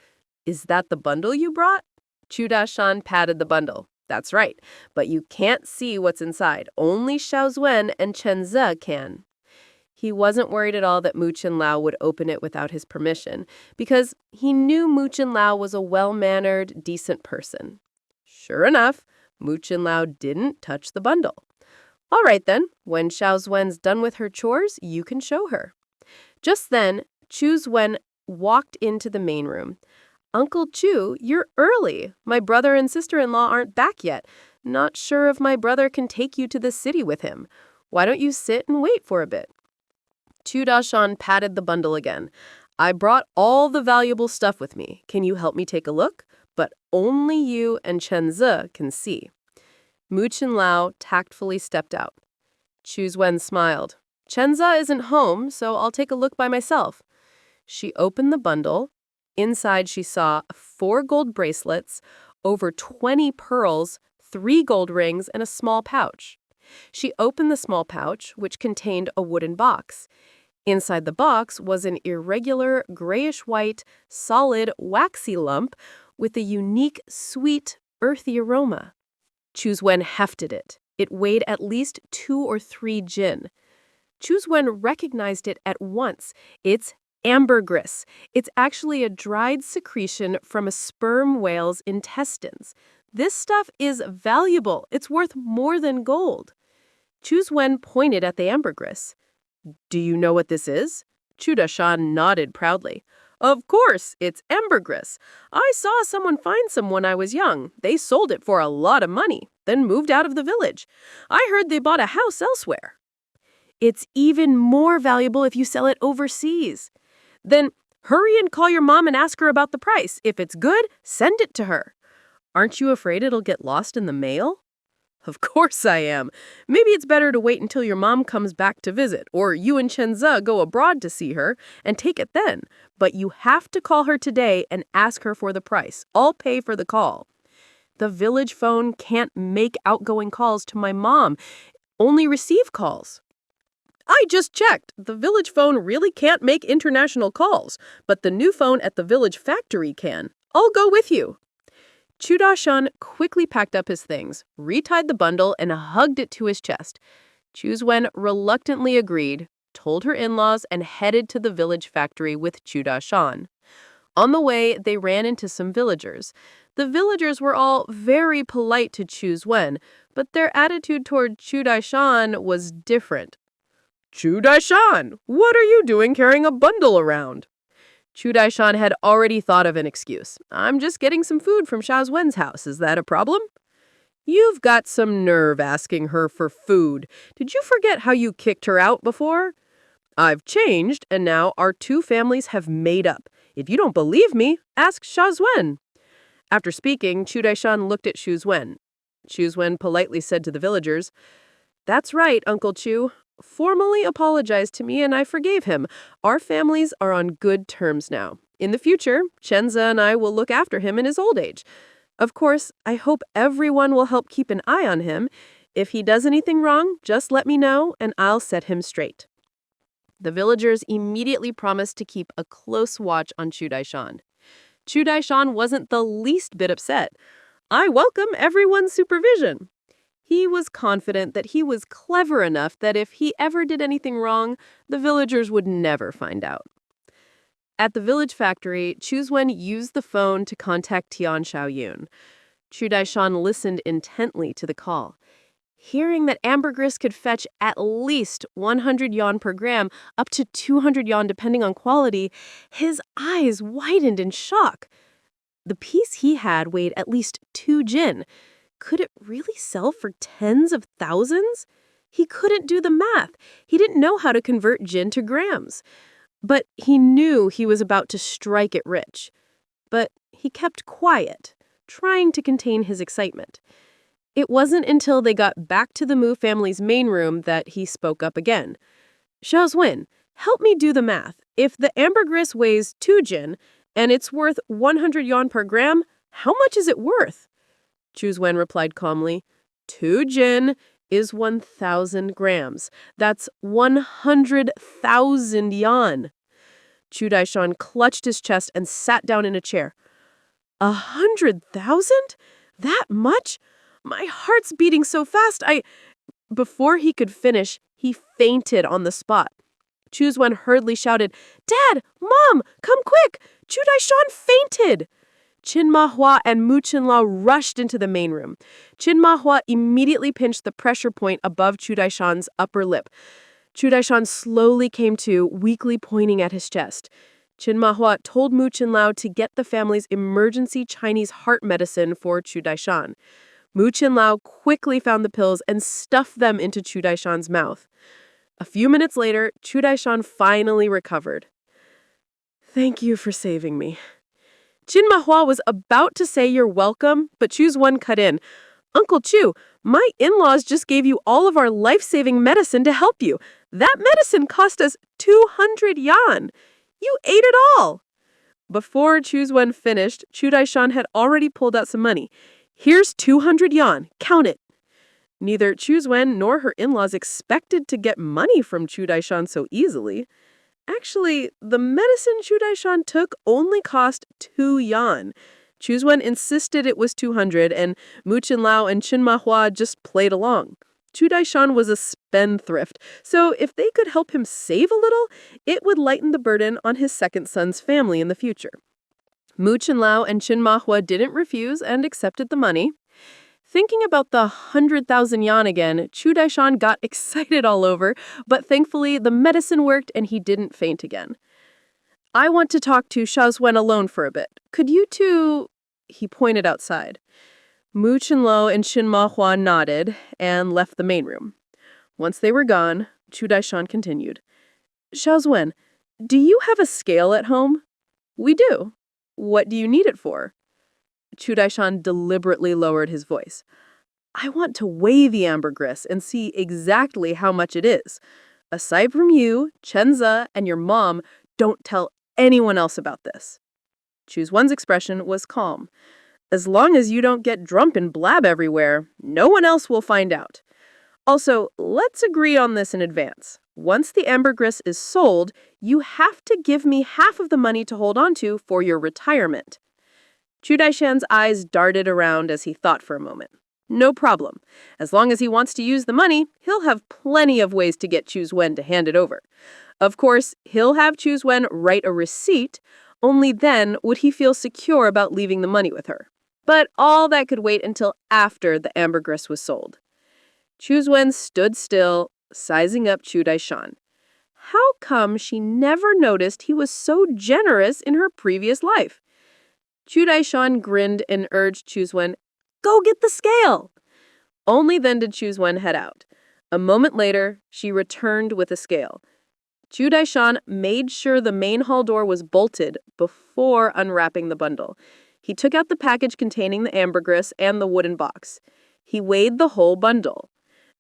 "Is that the bundle you brought?" Chu Dashan patted the bundle. "That's right, but you can't see what's inside. Only Xiao Zuen and Chen Ze can." He wasn't worried at all that Mu Qinlao would open it without his permission, because he knew Mu Qinlao was a well-mannered, decent person. Sure enough, Mu Qinlao didn't touch the bundle. "All right then, when Xiao Zuen's done with her chores, you can show her." Just then, Chu Zuen walked into the main room. "Uncle Chu, you're early. My brother and sister-in-law aren't back yet. Not sure if my brother can take you to the city with him. Why don't you sit and wait for a bit?" Chu Dashan patted the bundle again. "I brought all the valuable stuff with me. Can you help me take a look? But only you and Chen Ze can see." Mu Qinlao tactfully stepped out. Chu Zuen smiled. "Chen Ze isn't home, so I'll take a look by myself." She opened the bundle. Inside she saw 4 gold bracelets, over 20 pearls, 3 gold rings, and a small pouch. She opened the small pouch, which contained a wooden box. Inside the box was an irregular, grayish-white, solid, waxy lump with a unique, sweet, earthy aroma. Chu Zuen hefted it. It weighed at least 2 or 3 jin. Chu Zuen recognized it at once. It's ambergris. It's actually a dried secretion from a sperm whale's intestines. This stuff is valuable. It's worth more than gold. Chu Zuen pointed at the ambergris. "Do you know what this is?" Chu Dashan nodded proudly. "Of course, it's ambergris. I saw someone find some when I was young. They sold it for a lot of money, then moved out of the village. I heard they bought a house elsewhere." "It's even more valuable if you sell it overseas." "Then hurry and call your mom and ask her about the price. If it's good, send it to her." "Aren't you afraid it'll get lost in the mail?" "Of course I am. Maybe it's better to wait until your mom comes back to visit, or you and Chen Ze go abroad to see her, and take it then. But you have to call her today and ask her for the price. I'll pay for the call." The village phone can't make outgoing calls to my mom, only receive calls. I just checked. The village phone really can't make international calls, but the new phone at the village factory can. I'll go with you. Chu Da-shan quickly packed up his things, retied the bundle, and hugged it to his chest. Chu Wen reluctantly agreed, told her in-laws, and headed to the village factory with Chu Da-shan. On the way, they ran into some villagers. The villagers were all very polite to Chu Wen, but their attitude toward Chu Da-shan was different. Chu Da-shan, what are you doing carrying a bundle around? Chu Da-shan had already thought of an excuse. I'm just getting some food from Xiao Wen's house. Is that a problem? You've got some nerve asking her for food. Did you forget how you kicked her out before? I've changed, and now our two families have made up. If you don't believe me, ask Xiao Wen. After speaking, Chu Da-shan looked at Xiu Wen. Xiu Wen politely said to the villagers, That's right, Uncle Chu. Formally apologized to me and I forgave him. Our families are on good terms now. In the future, Chenza and I will look after him in his old age. Of course, I hope everyone will help keep an eye on him. If he does anything wrong, just let me know and I'll set him straight. The villagers immediately promised to keep a close watch on Chu Da-shan. Chu Da-shan wasn't the least bit upset. I welcome everyone's supervision. He was confident that he was clever enough that if he ever did anything wrong, the villagers would never find out. At the village factory, Chu Wen used the phone to contact Tian Xiaoyun. Chu Da-shan listened intently to the call. Hearing that ambergris could fetch at least 100 yuan per gram, up to 200 yuan depending on quality, his eyes widened in shock. The piece he had weighed at least 2 jin. Could it really sell for tens of thousands? He couldn't do the math. He didn't know how to convert jin to grams. But he knew he was about to strike it rich. But he kept quiet, trying to contain his excitement. It wasn't until they got back to the Mu family's main room that he spoke up again. Xiao Wen, help me do the math. If the ambergris weighs 2 jin and it's worth 100 yuan per gram, how much is it worth? Chu Wen replied calmly, 2 jin is 1,000 grams. That's 100,000 yuan. Chu Da-shan clutched his chest and sat down in a chair. 100,000? That much? My heart's beating so fast, Before he could finish, he fainted on the spot. Chu Wen hurriedly shouted, Dad! Mom! Come quick! Chu Da-shan fainted! Qin Mahua and Mu Qinlao rushed into the main room. Qin Mahua immediately pinched the pressure point above Chu Da-shan's upper lip. Chu Da-shan slowly came to, weakly pointing at his chest. Qin Mahua told Mu Qinlao to get the family's emergency Chinese heart medicine for Chu Da-shan. Mu Qinlao quickly found the pills and stuffed them into Chu Da-shan's mouth. A few minutes later, Chu Da-shan finally recovered. Thank you for saving me. Qin Mahua was about to say you're welcome, but Chu's one cut in. Uncle Chu, my in-laws just gave you all of our life-saving medicine to help you. That medicine cost us 200 yuan. You ate it all. Before Chu Wen finished, Chu Da-shan had already pulled out some money. Here's 200 yuan. Count it. Neither Chu Wen nor her in-laws expected to get money from Chu Da-shan so easily. Actually, the medicine Chu Da-shan took only cost 2 yuan. Chu Wen insisted it was 200, and Mu Qinlao and Qin Mahua just played along. Chu Da-shan was a spendthrift, so if they could help him save a little, it would lighten the burden on his second son's family in the future. Mu Qinlao and Qin Mahua didn't refuse and accepted the money. Thinking about the 100,000 yuan again, Chu Da-shan got excited all over, but thankfully the medicine worked and he didn't faint again. I want to talk to Xiao Wen alone for a bit. Could you two... He pointed outside. Mu Qinlao and Qin Mahua nodded and left the main room. Once they were gone, Chu Da-shan continued. Xiao Wen, do you have a scale at home? We do. What do you need it for? Chu Da-shan deliberately lowered his voice. I want to weigh the ambergris and see exactly how much it is. Aside from you, Chenza, and your mom, don't tell anyone else about this. Chu Wen's expression was calm. As long as you don't get drunk and blab everywhere, no one else will find out. Also, let's agree on this in advance. Once the ambergris is sold, you have to give me half of the money to hold on to for your retirement. Chu Daishan's eyes darted around as he thought for a moment. No problem. As long as he wants to use the money, he'll have plenty of ways to get Chu Wen to hand it over. Of course, he'll have Chu Wen write a receipt. Only then would he feel secure about leaving the money with her. But all that could wait until after the ambergris was sold. Chu Wen stood still, sizing up Chu Daishan. How come she never noticed he was so generous in her previous life? Chu Daishan grinned and urged Chu Wen, "Go get the scale!" Only then did Chu Wen head out. A moment later, she returned with a scale. Chu Daishan made sure the main hall door was bolted before unwrapping the bundle. He took out the package containing the ambergris and the wooden box. He weighed the whole bundle.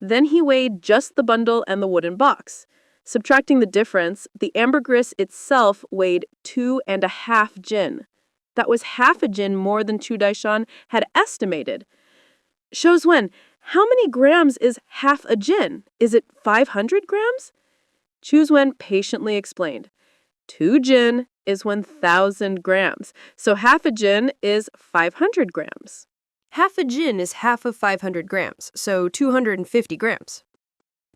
Then he weighed just the bundle and the wooden box. Subtracting the difference, the ambergris itself weighed 2.5 jin. That was half a jin more than Chu Daishan had estimated. Shozwen, how many grams is half a jin? Is it 500 grams? Chu Wen patiently explained. 2 jin is 1,000 grams, so half a jin is 500 grams. Half a jin is half of 500 grams, so 250 grams.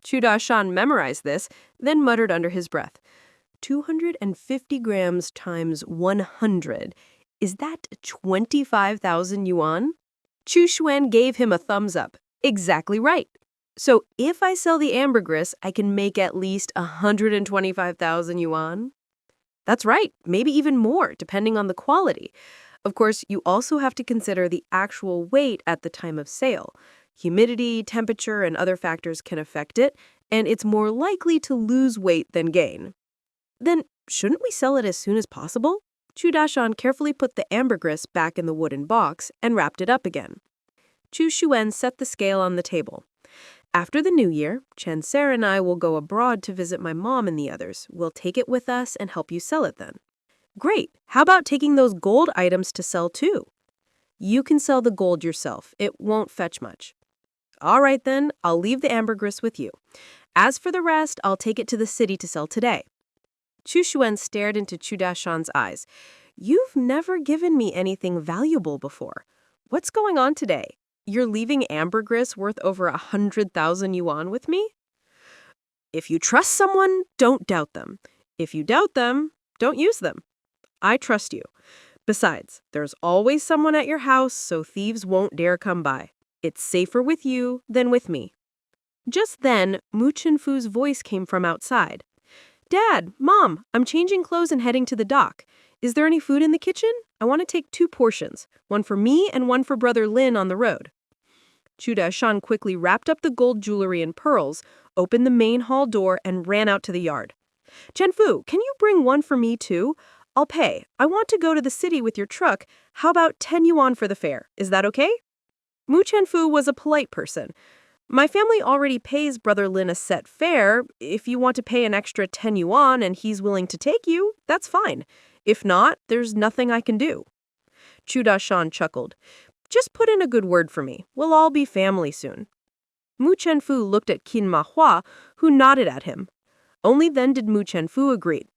Chu Daishan memorized this, then muttered under his breath. 250 grams times 100. Is that 25,000 yuan? Chu Wen gave him a thumbs up. Exactly right. So if I sell the ambergris, I can make at least 125,000 yuan? That's right, maybe even more, depending on the quality. Of course, you also have to consider the actual weight at the time of sale. Humidity, temperature, and other factors can affect it, and it's more likely to lose weight than gain. Then, shouldn't we sell it as soon as possible? Chu Daishan carefully put the ambergris back in the wooden box and wrapped it up again. Chu Wen set the scale on the table. After the new year, Chen Ser and I will go abroad to visit my mom and the others. We'll take it with us and help you sell it then. Great. How about taking those gold items to sell too? You can sell the gold yourself. It won't fetch much. All right then, I'll leave the ambergris with you. As for the rest, I'll take it to the city to sell today. Chu Wen stared into Chu Daishan's eyes. You've never given me anything valuable before. What's going on today? You're leaving ambergris worth over 100,000 yuan with me? If you trust someone, don't doubt them. If you doubt them, don't use them. I trust you. Besides, there's always someone at your house, so thieves won't dare come by. It's safer with you than with me. Just then, Mu Chenfu's voice came from outside. Dad, Mom, I'm changing clothes and heading to the dock. Is there any food in the kitchen? I want to take 2 portions, one for me and one for Brother Lin on the road. Chu Daishan quickly wrapped up the gold jewelry and pearls, opened the main hall door, and ran out to the yard. Chenfu, can you bring one for me too? I'll pay. I want to go to the city with your truck. How about 10 yuan for the fare? Is that okay? Mu Chenfu was a polite person. My family already pays Brother Lin a set fare. If you want to pay an extra 10 yuan and he's willing to take you, that's fine. If not, there's nothing I can do. Chu Daishan chuckled. Just put in a good word for me. We'll all be family soon. Mu Chenfu looked at Qin Ma Hua, who nodded at him. Only then did Mu Chenfu agree.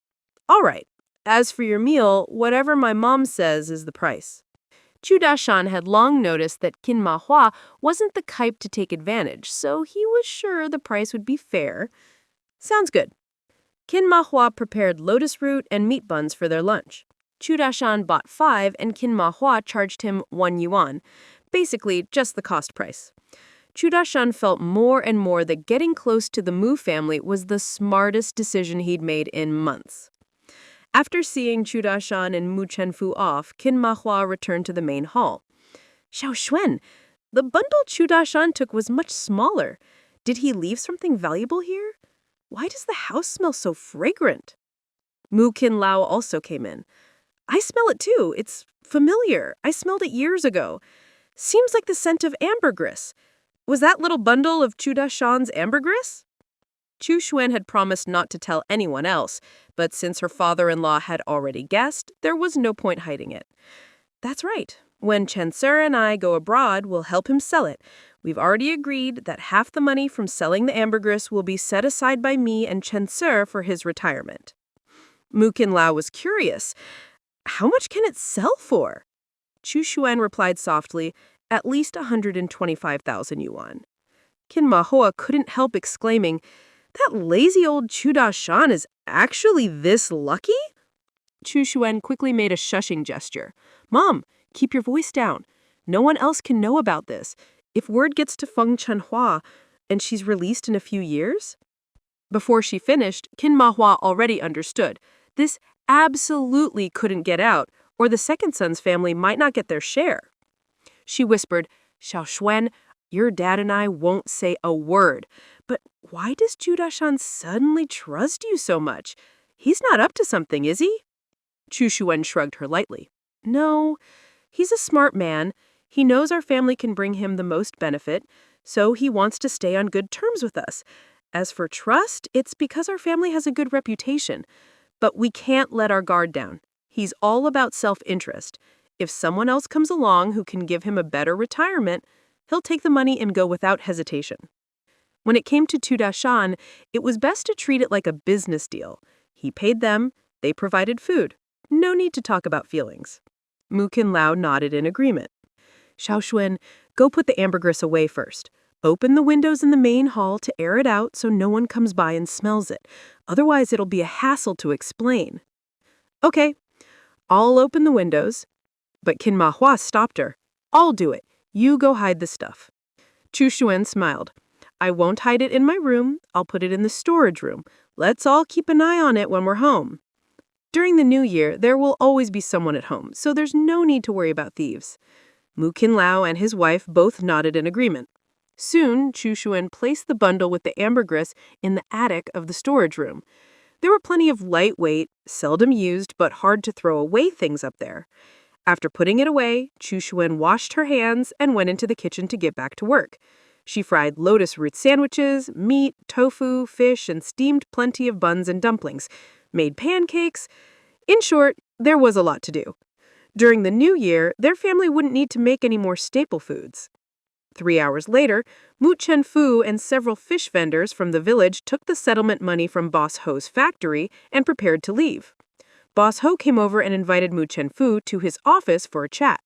All right. As for your meal, whatever my mom says is the price. Chu Daishan had long noticed that Qin Ma Hua wasn't the type to take advantage, so he was sure the price would be fair. Sounds good. Qin Ma Hua prepared lotus root and meat buns for their lunch. Chu Daishan bought 5 and Qin Ma Hua charged him 1 yuan, basically just the cost price. Chu Daishan felt more and more that getting close to the Mu family was the smartest decision he'd made in months. After seeing Chu Daishan and Mu Chenfu off, Qin Ma Hua returned to the main hall. Xiao Xuan, the bundle Chu Daishan took was much smaller. Did he leave something valuable here? Why does the house smell so fragrant? Mu Qin Lao also came in. I smell it too. It's familiar. I smelled it years ago. Seems like the scent of ambergris. Was that little bundle of Chu Daishan's ambergris? Chu Wen had promised not to tell anyone else, but since her father-in-law had already guessed, there was no point hiding it. That's right. When Chen Sir and I go abroad, we'll help him sell it. We've already agreed that half the money from selling the ambergris will be set aside by me and Chen Sir for his retirement. Mu Qinlao was curious. How much can it sell for? Chu Xuan replied softly, at least 125,000 yuan. Qin Ma Hoa couldn't help exclaiming, that lazy old Chu Dashan is actually this lucky? Chu Xuan quickly made a shushing gesture. Mom, keep your voice down. No one else can know about this. If word gets to Feng Chenhua and she's released in a few years? Before she finished, Qin Ma Hua already understood. This absolutely couldn't get out, or the second son's family might not get their share. She whispered, Xiao Xuan, your dad and I won't say a word. But why does Chu Dashan suddenly trust you so much? He's not up to something, is he? Chu Xuan shrugged her lightly. No, he's a smart man. He knows our family can bring him the most benefit, so he wants to stay on good terms with us. As for trust, it's because our family has a good reputation. But we can't let our guard down. He's all about self-interest. If someone else comes along who can give him a better retirement, he'll take the money and go without hesitation. When it came to Chu Dashan, it was best to treat it like a business deal. He paid them, they provided food. No need to talk about feelings. Mu Qinlao nodded in agreement. Xiao Xuan, go put the ambergris away first. Open the windows in the main hall to air it out so no one comes by and smells it. Otherwise, it'll be a hassle to explain. Okay, I'll open the windows. But Qin Ma Hua stopped her. I'll do it. You go hide the stuff. Chu Xuan smiled. I won't hide it in my room. I'll put it in the storage room. Let's all keep an eye on it when we're home. During the new year, there will always be someone at home, so there's no need to worry about thieves. Mu Qinlao and his wife both nodded in agreement. Soon, Chu Xuan placed the bundle with the ambergris in the attic of the storage room. There were plenty of lightweight, seldom used but hard to throw away things up there. After putting it away, Chu Xuan washed her hands and went into the kitchen to get back to work. She fried lotus root sandwiches, meat, tofu, fish, and steamed plenty of buns and dumplings, made pancakes. In short, there was a lot to do. During the new year, their family wouldn't need to make any more staple foods. 3 hours later, Mu Chenfu and several fish vendors from the village took the settlement money from Boss Ho's factory and prepared to leave. Boss Ho came over and invited Mu Chenfu to his office for a chat.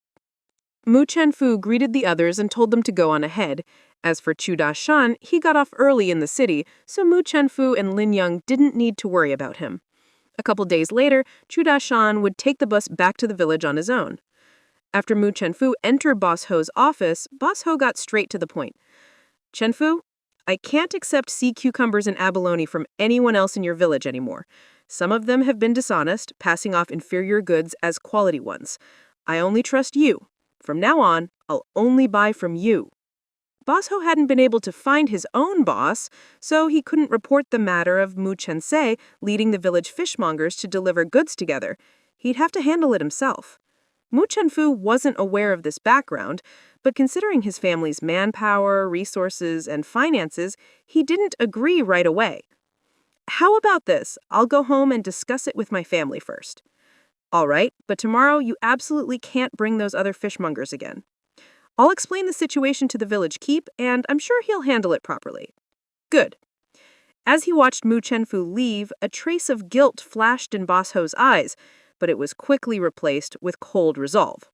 Mu Chenfu greeted the others and told them to go on ahead. As for Chu Dashan, he got off early in the city, so Mu Chenfu and Lin Yang didn't need to worry about him. A couple days later, Chu Dashan would take the bus back to the village on his own. After Mu Chenfu entered Boss Ho's office, Boss Ho got straight to the point. Chenfu, I can't accept sea cucumbers and abalone from anyone else in your village anymore. Some of them have been dishonest, passing off inferior goods as quality ones. I only trust you. From now on, I'll only buy from you. Boss Ho hadn't been able to find his own boss, so he couldn't report the matter of Mu Chense leading the village fishmongers to deliver goods together. He'd have to handle it himself. Mu Chenfu wasn't aware of this background, but considering his family's manpower, resources, and finances, he didn't agree right away. How about this? I'll go home and discuss it with my family first. All right, but tomorrow you absolutely can't bring those other fishmongers again. I'll explain the situation to the village keep, and I'm sure he'll handle it properly. Good. As he watched Mu Chenfu leave, a trace of guilt flashed in Boss Ho's eyes, but it was quickly replaced with cold resolve.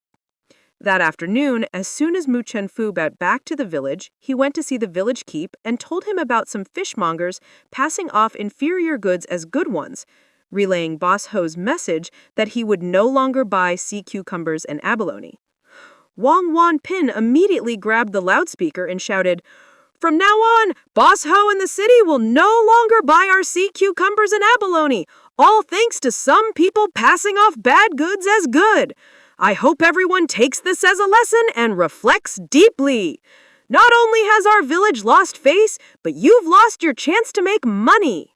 That afternoon, as soon as Mu Chenfu got back to the village, he went to see the village keep and told him about some fishmongers passing off inferior goods as good ones, relaying Boss Ho's message that he would no longer buy sea cucumbers and abalone. Wang Wanpin immediately grabbed the loudspeaker and shouted, "From now on, Boss Ho and the city will no longer buy our sea cucumbers and abalone, all thanks to some people passing off bad goods as good. I hope everyone takes this as a lesson and reflects deeply. Not only has our village lost face, but you've lost your chance to make money."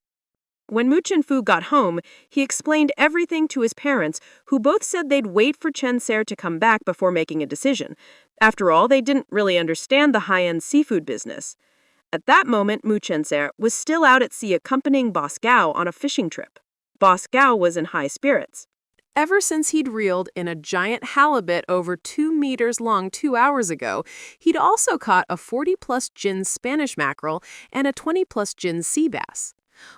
When Mu Chenfu got home, he explained everything to his parents, who both said they'd wait for Chen Ser to come back before making a decision. After all, they didn't really understand the high-end seafood business. At that moment, Mu Chen Ser was still out at sea accompanying Boss Gao on a fishing trip. Boss Gao was in high spirits. Ever since he'd reeled in a giant halibut over 2 meters long 2 hours ago, he'd also caught a 40-plus gin Spanish mackerel and a 20-plus gin sea bass.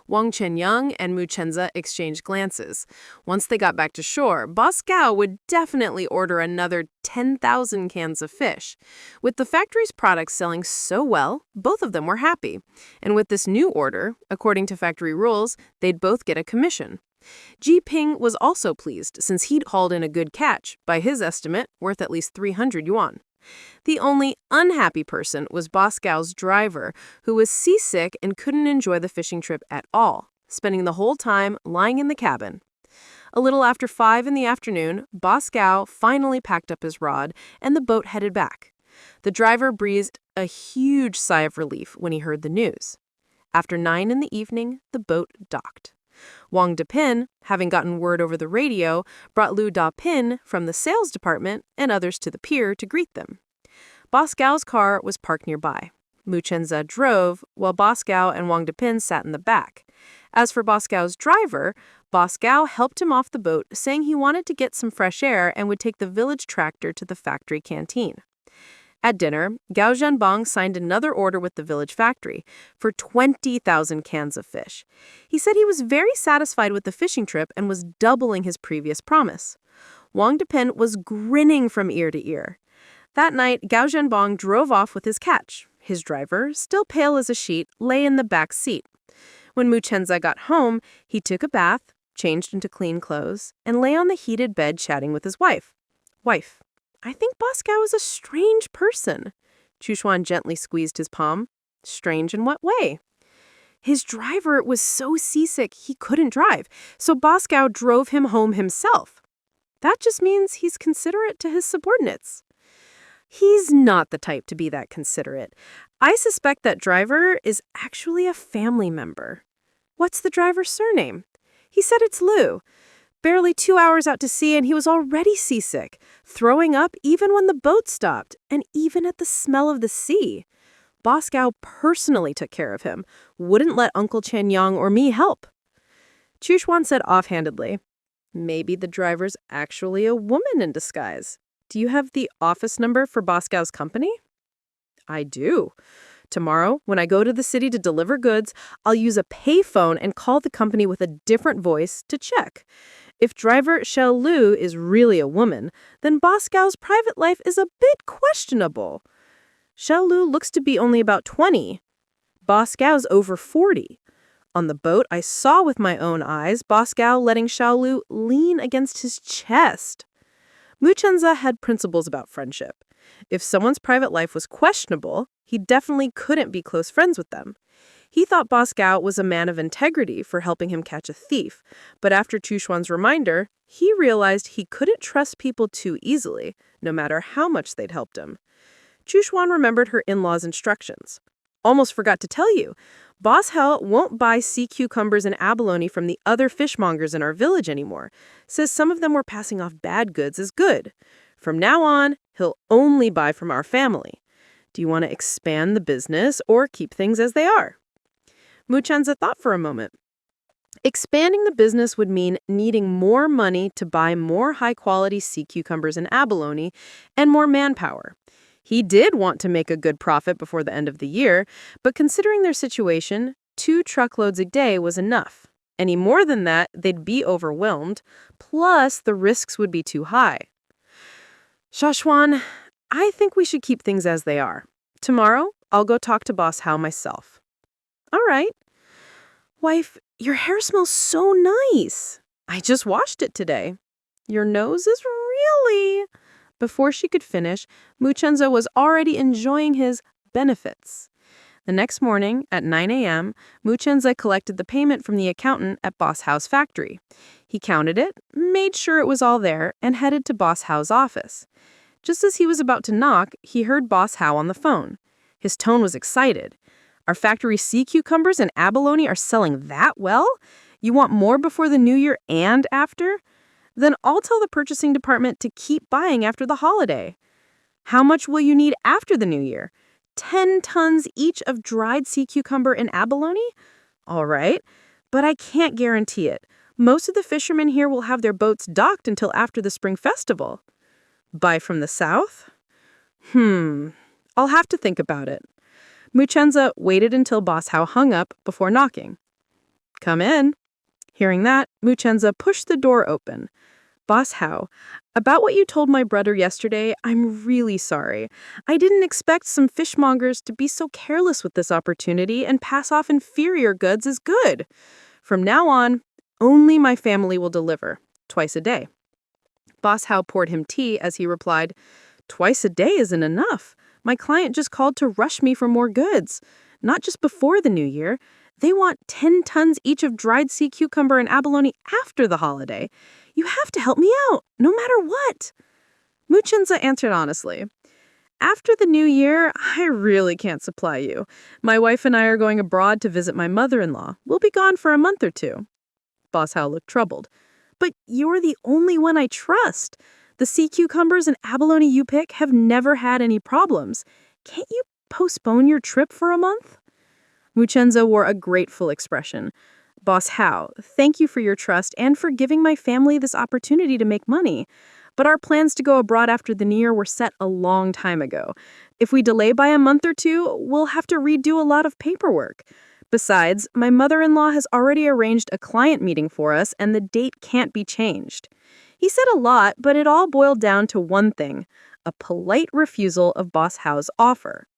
Wang Chenyang and Mu Chenza exchanged glances. Once they got back to shore, Boss Gao would definitely order another 10,000 cans of fish. With the factory's products selling so well, both of them were happy. And with this new order, according to factory rules, they'd both get a commission. Ji Ping was also pleased since he'd hauled in a good catch, by his estimate, worth at least 300 yuan. The only unhappy person was Boss Gao's driver, who was seasick and couldn't enjoy the fishing trip at all, spending the whole time lying in the cabin. A little after 5 in the afternoon, Boss Gao finally packed up his rod, and the boat headed back. The driver breathed a huge sigh of relief when he heard the news. After 9 in the evening, the boat docked. Wang Depin, having gotten word over the radio, brought Lu Dapin from the sales department and others to the pier to greet them. Boss Gao's car was parked nearby. Mu Chenza drove, while Boss Gao and Wang Depin sat in the back. As for Boss Gao's driver, Boss Gao helped him off the boat, saying he wanted to get some fresh air and would take the village tractor to the factory canteen. At dinner, Gao Zhenbang signed another order with the village factory for 20,000 cans of fish. He said he was very satisfied with the fishing trip and was doubling his previous promise. Wang Depin was grinning from ear to ear. That night, Gao Zhenbang drove off with his catch. His driver, still pale as a sheet, lay in the back seat. When Mu Chenza got home, he took a bath, changed into clean clothes, and lay on the heated bed chatting with his wife. Wife, I think Boss Gao is a strange person. Chushuan gently squeezed his palm. Strange in what way? His driver was so seasick he couldn't drive, so Boss Gao drove him home himself. That just means he's considerate to his subordinates. He's not the type to be that considerate. I suspect that driver is actually a family member. What's the driver's surname? He said it's Lu. Barely 2 hours out to sea and he was already seasick, throwing up even when the boat stopped, and even at the smell of the sea. Boss Gao personally took care of him, wouldn't let Uncle Chenyang or me help. Chushuan said offhandedly, maybe the driver's actually a woman in disguise. Do you have the office number for Boss Gao's company? I do. Tomorrow, when I go to the city to deliver goods, I'll use a payphone and call the company with a different voice to check. If driver Xiao Lu is really a woman, then Boss Gao's private life is a bit questionable. Xiao Lu looks to be only about 20. Boss Gao's over 40. On the boat, I saw with my own eyes Boss Gao letting Xiao Lu lean against his chest. Mu Chenza had principles about friendship. If someone's private life was questionable, he definitely couldn't be close friends with them. He thought Boss Gao was a man of integrity for helping him catch a thief, but after Chushuan's reminder, he realized he couldn't trust people too easily, no matter how much they'd helped him. Chushuan remembered her in-laws' instructions. Almost forgot to tell you, Boss Hell won't buy sea cucumbers and abalone from the other fishmongers in our village anymore. Says some of them were passing off bad goods as good. From now on, he'll only buy from our family. Do you want to expand the business or keep things as they are? Mu Chenza thought for a moment. Expanding the business would mean needing more money to buy more high-quality sea cucumbers and abalone and more manpower. He did want to make a good profit before the end of the year, but considering their situation, 2 truckloads a day was enough. Any more than that, they'd be overwhelmed, plus the risks would be too high. Shashuan, I think we should keep things as they are. Tomorrow, I'll go talk to Boss Hao myself. All right. Wife, your hair smells so nice. I just washed it today. Your nose is really... Before she could finish, Mu Chenza was already enjoying his benefits. The next morning, at 9 a.m., Mu Chenza collected the payment from the accountant at Boss Hao's factory. He counted it, made sure it was all there, and headed to Boss Hao's office. Just as he was about to knock, he heard Boss Hao on the phone. His tone was excited. Our factory sea cucumbers and abalone are selling that well? You want more before the new year and after? Then I'll tell the purchasing department to keep buying after the holiday. How much will you need after the new year? 10 tons each of dried sea cucumber and abalone? All right, but I can't guarantee it. Most of the fishermen here will have their boats docked until after the spring festival. Buy from the south? I'll have to think about it. Muchenza waited until Boss Hao hung up before knocking. Come in. Hearing that, Muchenza pushed the door open. Boss Hao, about what you told my brother yesterday, I'm really sorry. I didn't expect some fishmongers to be so careless with this opportunity and pass off inferior goods as good. From now on, only my family will deliver, twice a day. Boss Hao poured him tea as he replied, Twice a day isn't enough. My client just called to rush me for more goods. Not just before the new year. They want 10 tons each of dried sea cucumber and abalone after the holiday. You have to help me out, no matter what. Muchenza answered honestly. After the new year, I really can't supply you. My wife and I are going abroad to visit my mother-in-law. We'll be gone for a month or two. Boss Hao looked troubled. But you're the only one I trust. The sea cucumbers and abalone you pick have never had any problems. Can't you postpone your trip for a month? Muchenza wore a grateful expression. Boss Hao, thank you for your trust and for giving my family this opportunity to make money. But our plans to go abroad after the new year were set a long time ago. If we delay by a month or two, we'll have to redo a lot of paperwork. Besides, my mother-in-law has already arranged a client meeting for us and the date can't be changed. He said a lot, but it all boiled down to one thing, a polite refusal of Boss Hao's offer.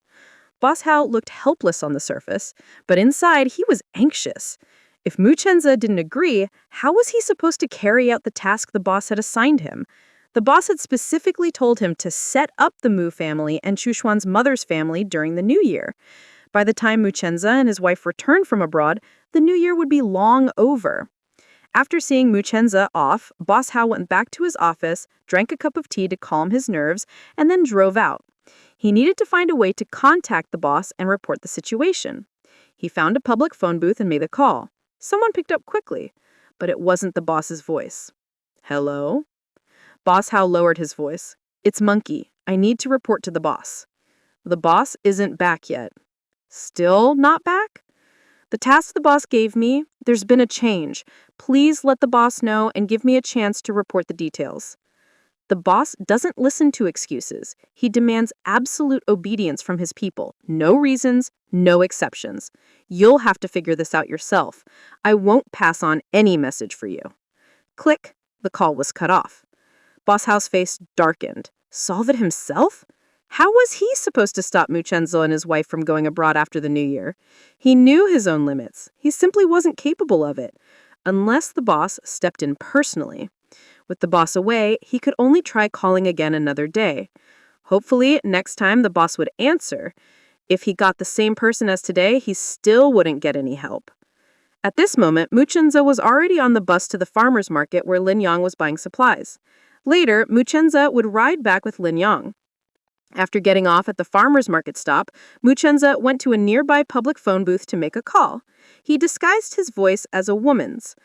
Boss Hao looked helpless on the surface, but inside he was anxious. If Muchenza didn't agree, how was he supposed to carry out the task the boss had assigned him? The boss had specifically told him to set up the Mu family and Chushuan's mother's family during the new year. By the time Muchenza and his wife returned from abroad, the new year would be long over. After seeing Muchenza off, Boss Hao went back to his office, drank a cup of tea to calm his nerves, and then drove out. He needed to find a way to contact the boss and report the situation. He found a public phone booth and made the call. Someone picked up quickly, but it wasn't the boss's voice. Hello? Boss Hao lowered his voice. It's Monkey. I need to report to the boss. The boss isn't back yet. Still not back? The task the boss gave me, there's been a change. Please let the boss know and give me a chance to report the details. The boss doesn't listen to excuses. He demands absolute obedience from his people. No reasons, no exceptions. You'll have to figure this out yourself. I won't pass on any message for you. Click. The call was cut off. Boss Hao's face darkened. Solve it himself? How was he supposed to stop Muchenza and his wife from going abroad after the new year? He knew his own limits. He simply wasn't capable of it, unless the boss stepped in personally. With the boss away, he could only try calling again another day. Hopefully, next time the boss would answer. If he got the same person as today, he still wouldn't get any help. At this moment, Muchenza was already on the bus to the farmer's market where Lin Yang was buying supplies. Later, Muchenza would ride back with Lin Yang. After getting off at the farmer's market stop, Muchenza went to a nearby public phone booth to make a call. He disguised his voice as a woman's.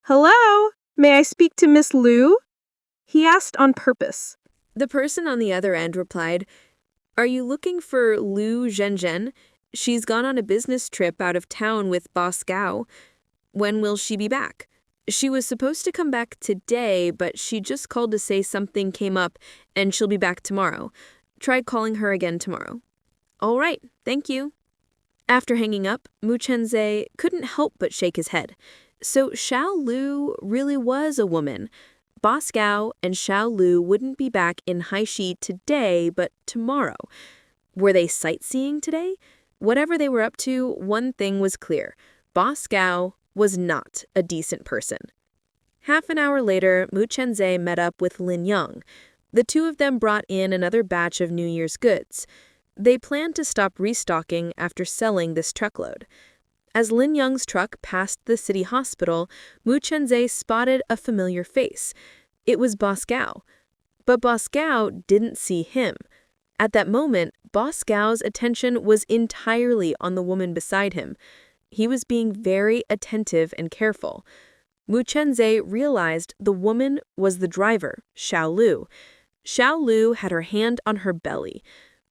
Hello? May I speak to Miss Liu? He asked on purpose. The person on the other end replied, Are you looking for Liu Zhenzhen? She's gone on a business trip out of town with Boss Gao. When will she be back? She was supposed to come back today, but she just called to say something came up and she'll be back tomorrow. Try calling her again tomorrow. All right, thank you. After hanging up, Muchenza couldn't help but shake his head. So Xiao Lu really was a woman. Boss Gao and Xiao Lu wouldn't be back in Haishi today, but tomorrow. Were they sightseeing today? Whatever they were up to, one thing was clear. Boss Gao was not a decent person. Half an hour later, Muchenza met up with Lin Yang. The two of them brought in another batch of New Year's goods. They planned to stop restocking after selling this truckload. As Lin Yang's truck passed the city hospital, Muchenza spotted a familiar face. It was Boss Gao. But Boss Gao didn't see him. At that moment, Boss Gao's attention was entirely on the woman beside him. He was being very attentive and careful. Muchenza realized the woman was the driver, Xiao Lu. Xiao Lu had her hand on her belly.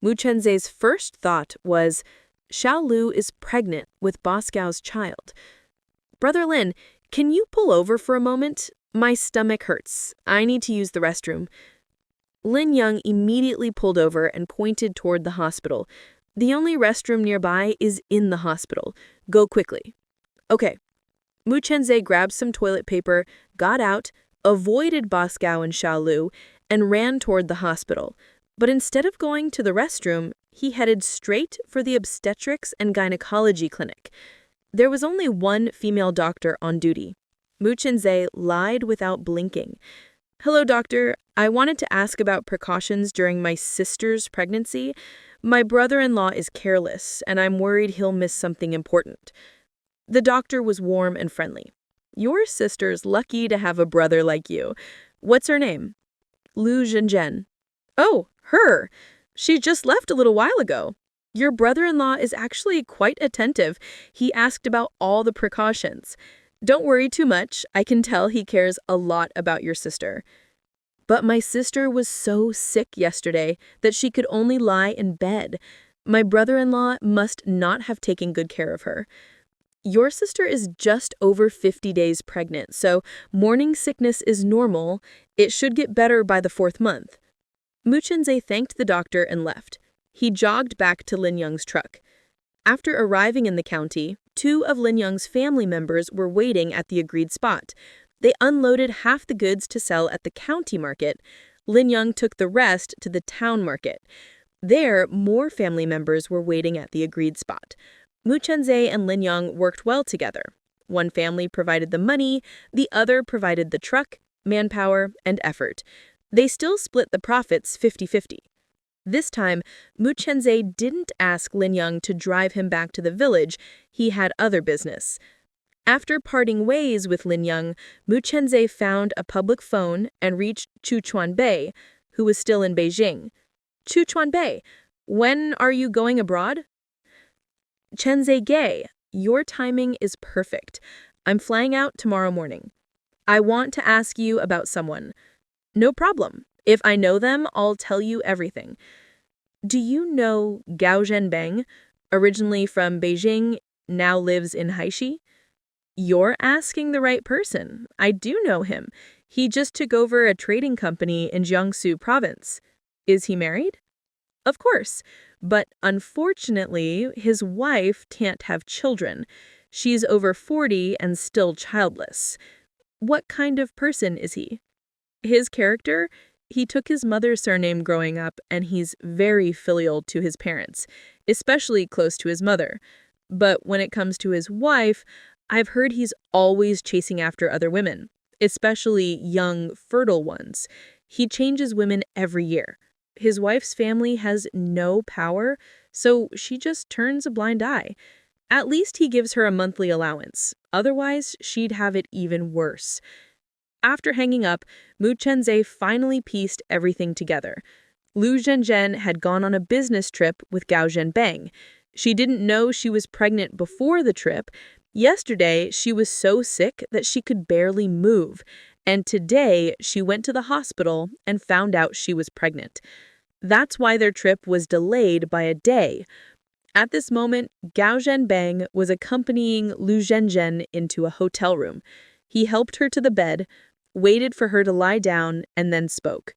Muchenza's first thought was, Xiao Lu is pregnant with Boss Gao's child. Brother Lin, Can you pull over for a moment? My stomach hurts. I need to use the restroom. Lin Young immediately pulled over and pointed toward the hospital. The only restroom nearby is in the hospital. Go quickly. Okay. Mu Chenze grabbed some toilet paper, got out, avoided Boss Gao and Xiao Lu, and ran toward the hospital. But instead of going to the restroom, he headed straight for the obstetrics and gynecology clinic. There was only one female doctor on duty. Mu Chenze lied without blinking. "Hello, doctor. I wanted to ask about precautions during my sister's pregnancy. My brother-in-law is careless, and I'm worried he'll miss something important." The doctor was warm and friendly. "Your sister's lucky to have a brother like you. What's her name?" "Lu Zhenzhen." "Oh, her. She just left a little while ago. Your brother-in-law is actually quite attentive. He asked about all the precautions. Don't worry too much. I can tell he cares a lot about your sister." "But my sister was so sick yesterday that she could only lie in bed. My brother-in-law must not have taken good care of her." "Your sister is just over 50 days pregnant, so morning sickness is normal. It should get better by the 4th month." Mu Chenze thanked the doctor and left. He jogged back to Lin Young's truck. After arriving in the county, 2 of Lin Young's family members were waiting at the agreed spot. They unloaded half the goods to sell at the county market. Lin Young took the rest to the town market. There, more family members were waiting at the agreed spot. Mu Chenze and Lin Young worked well together. One family provided the money, the other provided the truck, manpower, and effort. They still split the profits 50-50. This time, Mu Chenze didn't ask Lin Young to drive him back to the village. He had other business. After parting ways with Lin Young, Mu Chenze found a public phone and reached Chu Chuanbei, who was still in Beijing. "Chu Chuanbei, when are you going abroad?" "Chenze Gay, your timing is perfect. I'm flying out tomorrow morning. I want to ask you about someone." "No problem. If I know them, I'll tell you everything." "Do you know Gao Zhenbang, originally from Beijing, now lives in Haishi?" "You're asking the right person. I do know him. He just took over a trading company in Jiangsu province." "Is he married?" "Of course, but unfortunately, his wife can't have children. She's over 40 and still childless." "What kind of person is he?" "His character? He took his mother's surname growing up, and he's very filial to his parents, especially close to his mother. But when it comes to his wife, I've heard he's always chasing after other women, especially young, fertile ones. He changes women every year. His wife's family has no power, so she just turns a blind eye. At least he gives her a monthly allowance. Otherwise, she'd have it even worse." After hanging up, Mu Chenze finally pieced everything together. Lu Zhenzhen had gone on a business trip with Gao Zhenbang. She didn't know she was pregnant before the trip. Yesterday, she was so sick that she could barely move. And today, she went to the hospital and found out she was pregnant. That's why their trip was delayed by a day. At this moment, Gao Zhenbang was accompanying Lu Zhenzhen into a hotel room. He helped her to the bed, waited for her to lie down, and then spoke.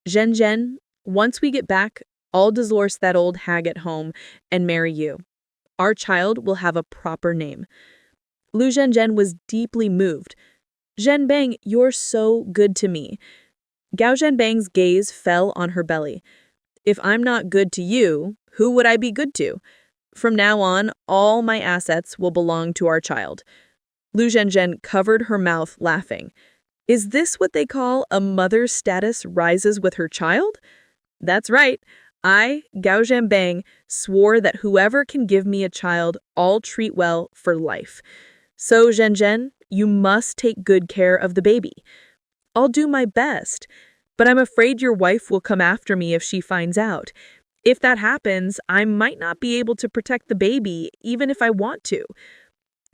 "Zhenzhen, once we get back, I'll divorce that old hag at home and marry you. Our child will have a proper name." Lu Zhenzhen was deeply moved. "Zhenbang, you're so good to me." Gao Zhenbang's gaze fell on her belly. "If I'm not good to you, who would I be good to? From now on, all my assets will belong to our child." Lu Zhenzhen covered her mouth, laughing. "Is this what they call a mother's status rises with her child?" "That's right. I, Gao Zhenbang, swore that whoever can give me a child, I'll treat well for life. So, Zhenzhen, you must take good care of the baby." "I'll do my best, but I'm afraid your wife will come after me if she finds out. If that happens, I might not be able to protect the baby, even if I want to.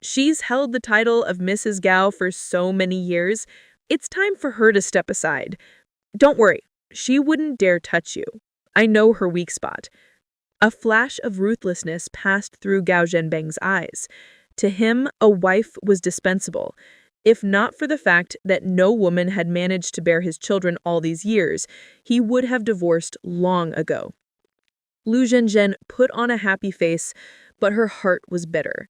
She's held the title of Mrs. Gao for so many years. It's time for her to step aside. Don't worry, she wouldn't dare touch you. I know her weak spot." A flash of ruthlessness passed through Gao Zhenbang's eyes. To him, a wife was dispensable. If not for the fact that no woman had managed to bear his children all these years, he would have divorced long ago. Lu Zhenzhen put on a happy face, but her heart was bitter.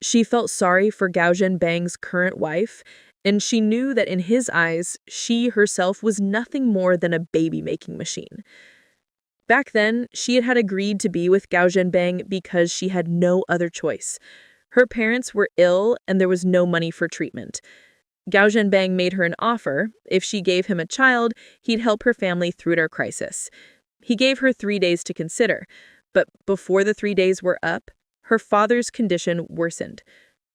She felt sorry for Gao Zhenbang's current wife, and she knew that in his eyes, she herself was nothing more than a baby-making machine. Back then, she had agreed to be with Gao Zhenbang because she had no other choice. Her parents were ill and there was no money for treatment. Gao Zhenbang made her an offer. If she gave him a child, he'd help her family through their crisis. He gave her 3 days to consider, but before the 3 days were up, her father's condition worsened.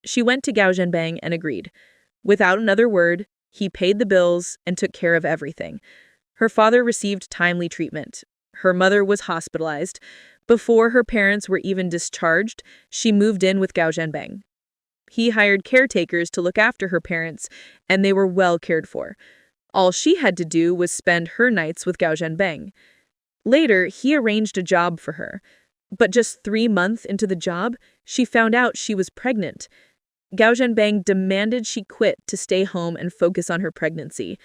She went to Gao Zhenbang and agreed. Without another word, he paid the bills and took care of everything. Her father received timely treatment. Her mother was hospitalized. Before her parents were even discharged, she moved in with Gao Zhenbang. He hired caretakers to look after her parents, and they were well cared for. All she had to do was spend her nights with Gao Zhenbang. Later, he arranged a job for her. But just 3 months into the job, she found out she was pregnant. Gao Zhenbang demanded she quit to stay home and focus on her pregnancy.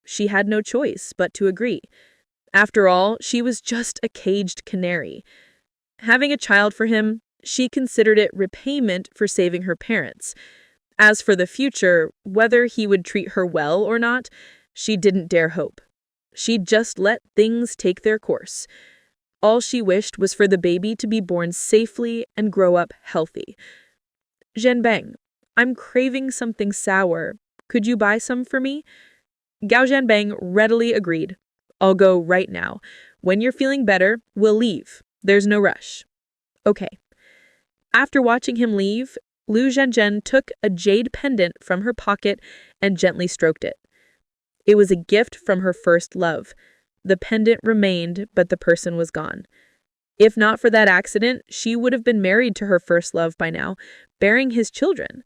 She had no choice but to agree. After all, she was just a caged canary. Having a child for him, she considered it repayment for saving her parents. As for the future, whether he would treat her well or not, she didn't dare hope. She'd just let things take their course. All she wished was for the baby to be born safely and grow up healthy. "Zhenbang, I'm craving something sour. Could you buy some for me?" Gao Zhenbang readily agreed. "I'll go right now. When you're feeling better, we'll leave. There's no rush." Okay. After watching him leave, Lu Zhenzhen took a jade pendant from her pocket and gently stroked it. It was a gift from her first love. The pendant remained, but the person was gone. If not for that accident, she would have been married to her first love by now, bearing his children.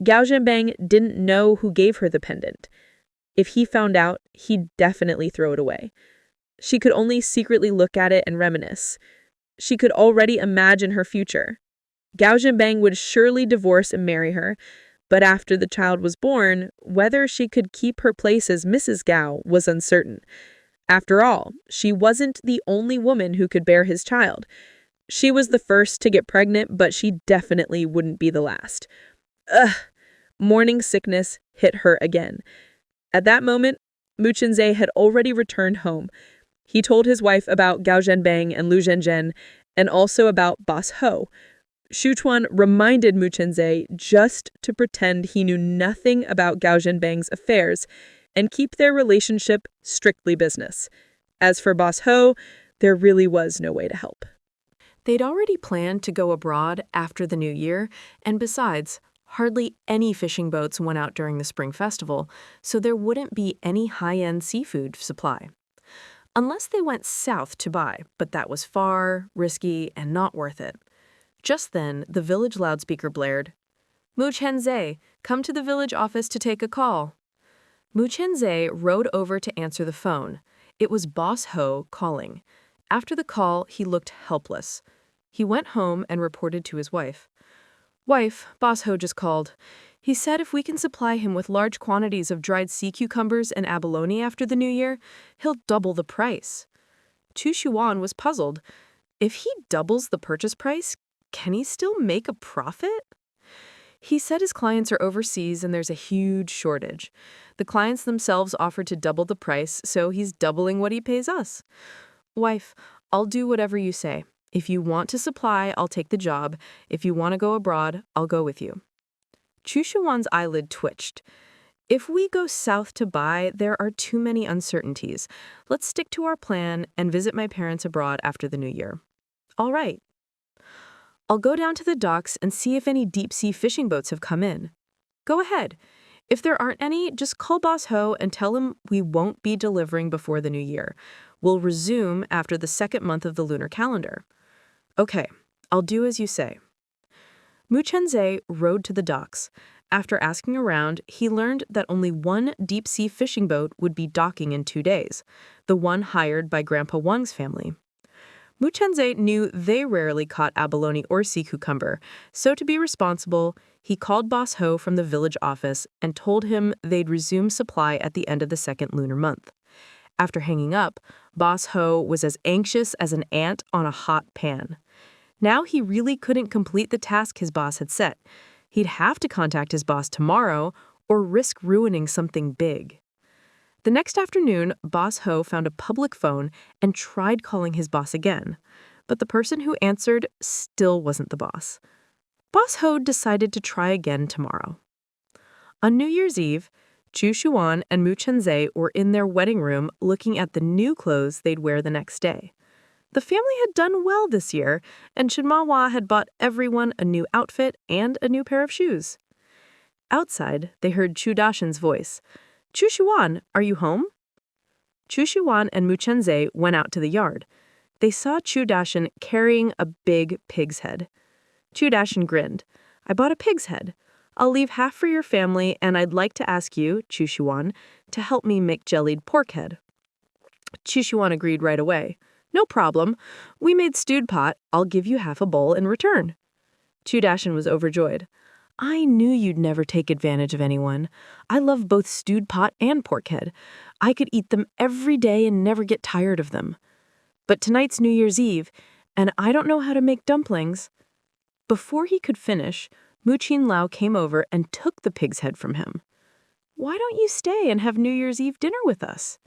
Gao Zhenbang didn't know who gave her the pendant. If he found out, he'd definitely throw it away. She could only secretly look at it and reminisce. She could already imagine her future. Gao Zhenbang would surely divorce and marry her, but after the child was born, whether she could keep her place as Mrs. Gao was uncertain. After all, she wasn't the only woman who could bear his child. She was the first to get pregnant, but she definitely wouldn't be the last. Ugh! Morning sickness hit her again. At that moment, Mu Chenzhe had already returned home. He told his wife about Gao Zhenbang and Lu Zhenzhen, and also about Boss Ho. Xu Chuan reminded Mu Chenzhe just to pretend he knew nothing about Gao Zhenbang's affairs and keep their relationship strictly business. As for Boss Ho, there really was no way to help. They'd already planned to go abroad after the new year, and besides, hardly any fishing boats went out during the Spring Festival, so there wouldn't be any high-end seafood supply. Unless they went south to buy, but that was far, risky, and not worth it. Just then, the village loudspeaker blared. "Mu Chenzhe, come to the village office to take a call." Mu Chenzhe rode over to answer the phone. It was Boss Ho calling. After the call, he looked helpless. He went home and reported to his wife. "Wife, Boss Ho just called. He said if we can supply him with large quantities of dried sea cucumbers and abalone after the new year, he'll double the price." Chu Shuan was puzzled. If he doubles the purchase price, can he still make a profit? He said his clients are overseas and there's a huge shortage. The clients themselves offered to double the price, so he's doubling what he pays us. "Wife, I'll do whatever you say. If you want to supply, I'll take the job. If you want to go abroad, I'll go with you." Chu Shuan's eyelid twitched. "If we go south to buy, there are too many uncertainties. Let's stick to our plan and visit my parents abroad after the new year." "All right. I'll go down to the docks and see if any deep-sea fishing boats have come in." "Go ahead. If there aren't any, just call Boss Ho and tell him we won't be delivering before the new year. We'll resume after the second month of the lunar calendar." "Okay, I'll do as you say." Mu Chenzhe rode to the docks. After asking around, he learned that only one deep-sea fishing boat would be docking in 2 days, the one hired by Grandpa Wang's family. Mu Chenzhe knew they rarely caught abalone or sea cucumber, so to be responsible, He called Boss Ho from the village office and told him they'd resume supply at the end of the second lunar month. After hanging up, Boss Ho was as anxious as an ant on a hot pan. Now he really couldn't complete the task his boss had set. He'd have to contact his boss tomorrow or risk ruining something big. The next afternoon, Boss Ho found a public phone and tried calling his boss again, but the person who answered still wasn't the boss. Boss Ho decided to try again tomorrow. On New Year's Eve, Chu Shuan and Mu Chenzhe were in their wedding room looking at the new clothes they'd wear the next day. The family had done well this year, and Chen Mahua had bought everyone a new outfit and a new pair of shoes. Outside, they heard Chu Dashan's voice. "Chu Shuan, are you home?" Chu Shuan and Mu Chenzhe went out to the yard. They saw Chu Dashan carrying a big pig's head. Chu Dashan grinned. "I bought a pig's head. I'll leave half for your family, and I'd like to ask you, Chu Shuan, to help me make jellied pork head." Chu Shuan agreed right away. "No problem. We made stewed pot. I'll give you half a bowl in return." Chu Dashan was overjoyed. "I knew you'd never take advantage of anyone. I love both stewed pot and pork head. I could eat them every day and never get tired of them. But tonight's New Year's Eve, and I don't know how to make dumplings." Before he could finish, Mu Qin Lao came over and took the pig's head from him. "Why don't you stay and have New Year's Eve dinner with us?"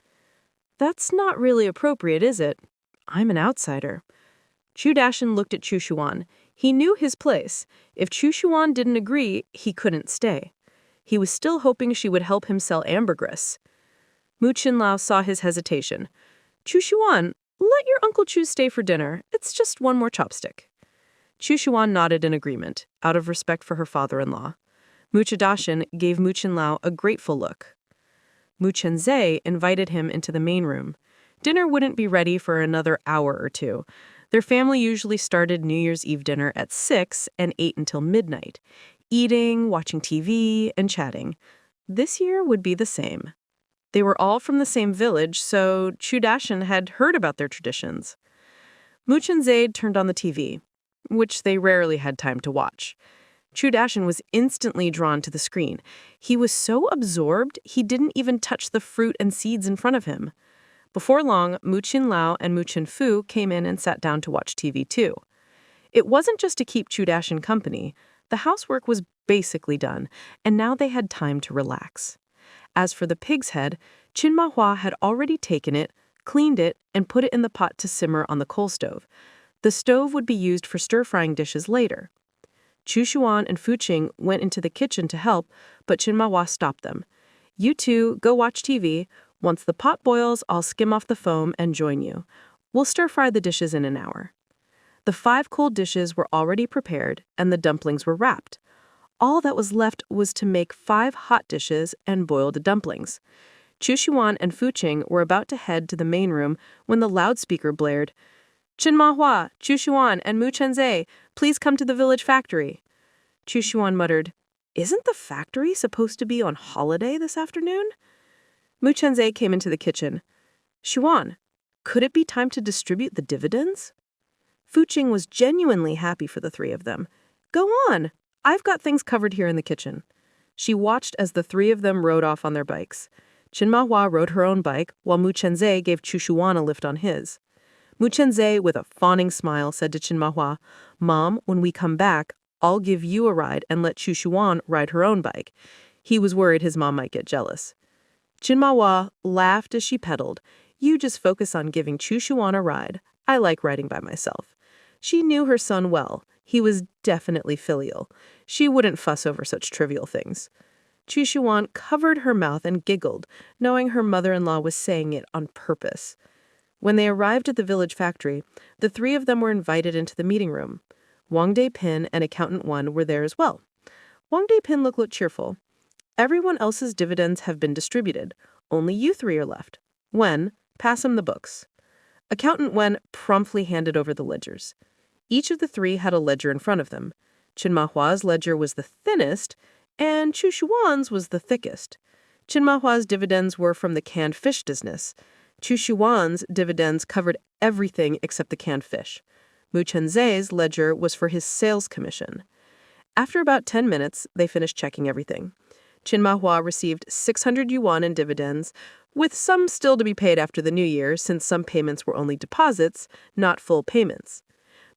"That's not really appropriate, is it? I'm an outsider." Chu Dashan looked at Chu Shuan. He knew his place. If Chu Shuan didn't agree, he couldn't stay. He was still hoping she would help him sell ambergris. Mu Qin Lao saw his hesitation. "Chu Shuan, let your Uncle Chu stay for dinner. It's just one more chopstick." Chu Shuan nodded in agreement, out of respect for her father-in-law. Mu Chadashan gave Mu Qin Lao a grateful look. Mu Chenzhe invited him into the main room. Dinner wouldn't be ready for another hour or two. Their family usually started New Year's Eve dinner at 6 and ate until midnight, eating, watching TV, and chatting. This year would be the same. They were all from the same village, so Chu Dashan had heard about their traditions. Mu Chenzhe turned on the TV, which they rarely had time to watch. Chu Dashan was instantly drawn to the screen. He was so absorbed, he didn't even touch the fruit and seeds in front of him. Before long, Mu Qin Lao and Mu Qin Fu came in and sat down to watch TV too. It wasn't just to keep Chu Dashan company. The housework was basically done, and now they had time to relax. As for the pig's head, Qin Mahua had already taken it, cleaned it, and put it in the pot to simmer on the coal stove. The stove would be used for stir-frying dishes later. Chu Shuan and Fu Qing went into the kitchen to help, but Qin Mahua stopped them. "You two go watch TV. Once the pot boils, I'll skim off the foam and join you. We'll stir-fry the dishes in an hour." The 5 cold dishes were already prepared, and the dumplings were wrapped. All that was left was to make 5 hot dishes and boil the dumplings. Chu Shuan and Fu Qing were about to head to the main room when the loudspeaker blared, "Qin Mahua, Chu Shuan, and Mu Chenzhe, please come to the village factory." Chu Shuan muttered, "Isn't the factory supposed to be on holiday this afternoon?" Mu Chenzhe came into the kitchen. "Shuan, could it be time to distribute the dividends?" Fu Qing was genuinely happy for the 3 of them. "Go on. I've got things covered here in the kitchen." She watched as the 3 of them rode off on their bikes. Qin Mahua rode her own bike, while Mu Chenzhe gave Chu Shuan a lift on his. Mu Chenzhe, with a fawning smile, said to Qin Mahua, "Mom, when we come back, I'll give you a ride and let Chu Shuan ride her own bike." He was worried his mom might get jealous. Qin Mahua laughed as she pedaled. "You just focus on giving Chu Shuan a ride. I like riding by myself." She knew her son well. He was definitely filial. She wouldn't fuss over such trivial things. Chu Shuan covered her mouth and giggled, knowing her mother-in-law was saying it on purpose. When they arrived at the village factory, the 3 of them were invited into the meeting room. Wang Depin and Accountant 1 were there as well. Wang Depin looked cheerful. "Everyone else's dividends have been distributed. Only you 3 are left. Wen, pass him the books." Accountant Wen promptly handed over the ledgers. Each of the 3 had a ledger in front of them. Qin Mahua's ledger was the thinnest, and Chu Shuan's was the thickest. Qin Mahua's dividends were from the canned fish business. Chu Shuan's dividends covered everything except the canned fish. Mu Chenzhe's ledger was for his sales commission. After about 10 minutes, they finished checking everything. Qin Mahua received 600 yuan in dividends, with some still to be paid after the new year since some payments were only deposits, not full payments.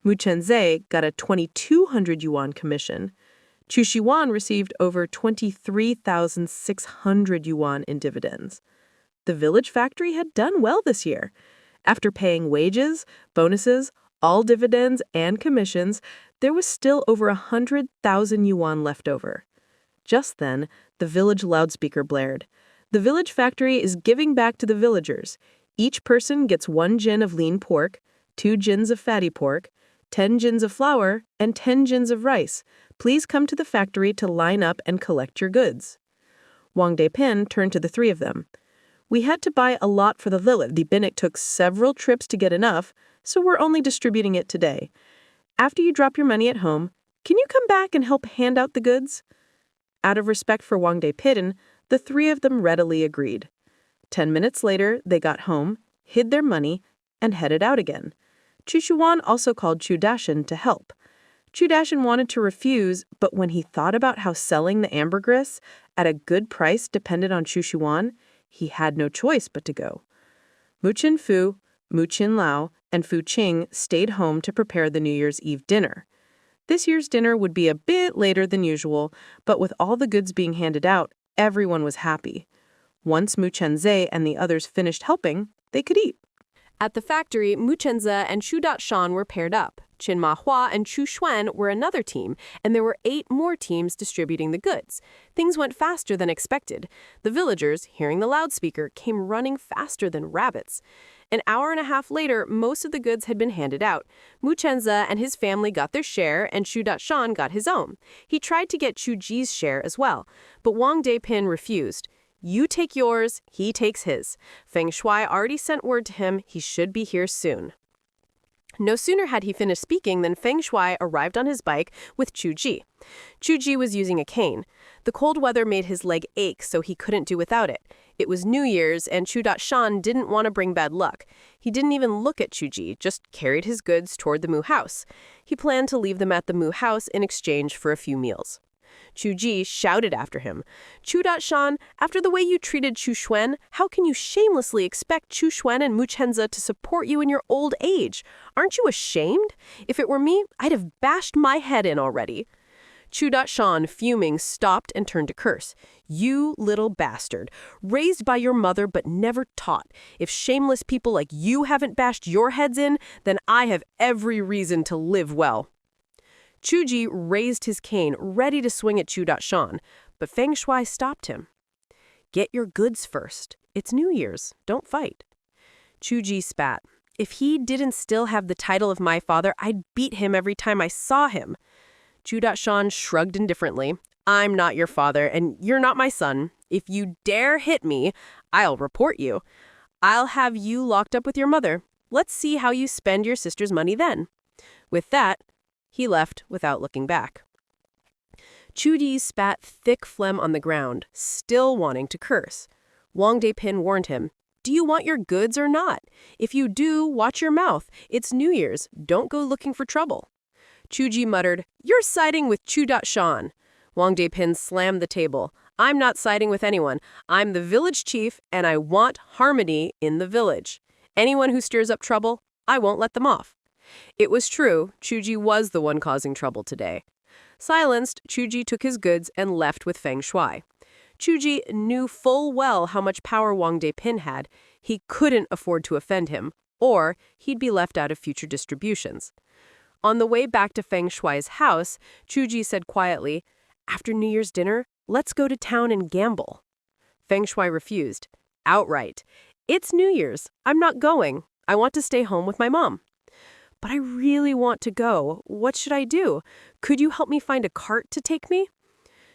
Mu Chenzhe got a 2,200 yuan commission. Chu Shiwan received over 23,600 yuan in dividends. The village factory had done well this year. After paying wages, bonuses, all dividends, and commissions, there was still over 100,000 yuan left over. Just then, the village loudspeaker blared. The village factory is giving back to the villagers. Each person gets 1 jin of lean pork, 2 jins of fatty pork, 10 jins of flour, and 10 jins of rice. Please come to the factory to line up and collect your goods. Wang Depin turned to the 3 of them. We had to buy a lot for the village. The binnock took several trips to get enough, so we're only distributing it today. After you drop your money at home, can you come back and help hand out the goods? Out of respect for Wang Depin, the 3 of them readily agreed. 10 minutes later, they got home, hid their money, and headed out again. Chu Shuan also called Chu Dashin to help. Chu Dashin wanted to refuse, but when he thought about how selling the ambergris at a good price depended on Chu Shuan, he had no choice but to go. Mu Chin Fu, Mu Chin Lao, and Fu Qing stayed home to prepare the New Year's Eve dinner. This year's dinner would be a bit later than usual, but with all the goods being handed out, everyone was happy. Once Mu Chenzhe and the others finished helping, they could eat. At the factory, Mu Chenzhe and Chu Shan were paired up. Qin Mahua and Chu Xuan were another team, and there were 8 more teams distributing the goods. Things went faster than expected. The villagers, hearing the loudspeaker, came running faster than rabbits. An hour and a half later, most of the goods had been handed out. Mu Chenzhe and his family got their share, and Chu Shan got his own. He tried to get Chu Ji's share as well, but Wang Depin refused. You take yours, he takes his. Feng Shui already sent word to him he should be here soon. No sooner had he finished speaking than Feng Shui arrived on his bike with Chu Ji. Chu Ji was using a cane. The cold weather made his leg ache, so he couldn't do without it. It was New Year's, and Chu Shan didn't want to bring bad luck. He didn't even look at Chu Ji, just carried his goods toward the Mu house. He planned to leave them at the Mu house in exchange for a few meals. Chu Ji shouted after him, Chu Shan, after the way you treated Chu Xuan, how can you shamelessly expect Chu Xuan and Mu Chenze to support you in your old age? Aren't you ashamed? If it were me, I'd have bashed my head in already. Chu Shan, fuming, stopped and turned to curse. You little bastard, raised by your mother but never taught. If shameless people like you haven't bashed your heads in, then I have every reason to live well. Chu Ji raised his cane, ready to swing at Chu Shan, but Feng Shui stopped him. Get your goods first. It's New Year's. Don't fight. Chu Ji spat. If he didn't still have the title of my father, I'd beat him every time I saw him. Chu Shan shrugged indifferently. I'm not your father, and you're not my son. If you dare hit me, I'll report you. I'll have you locked up with your mother. Let's see how you spend your sister's money then. With that, he left without looking back. Chu Ji spat thick phlegm on the ground, still wanting to curse. Wang Depin warned him, do you want your goods or not? If you do, watch your mouth. It's New Year's. Don't go looking for trouble. Chu Ji muttered, you're siding with Chu Shan. Wang Depin slammed the table. I'm not siding with anyone. I'm the village chief, and I want harmony in the village. Anyone who stirs up trouble, I won't let them off. It was true, Chu Ji was the one causing trouble today. Silenced, Chu Ji took his goods and left with Feng Shui. Chu Ji knew full well how much power Wang Depin had. He couldn't afford to offend him, or he'd be left out of future distributions. On the way back to Feng Shui's house, Chu Ji said quietly, after New Year's dinner, let's go to town and gamble. Feng Shui refused, outright. It's New Year's. I'm not going. I want to stay home with my mom. But I really want to go. What should I do? Could you help me find a cart to take me?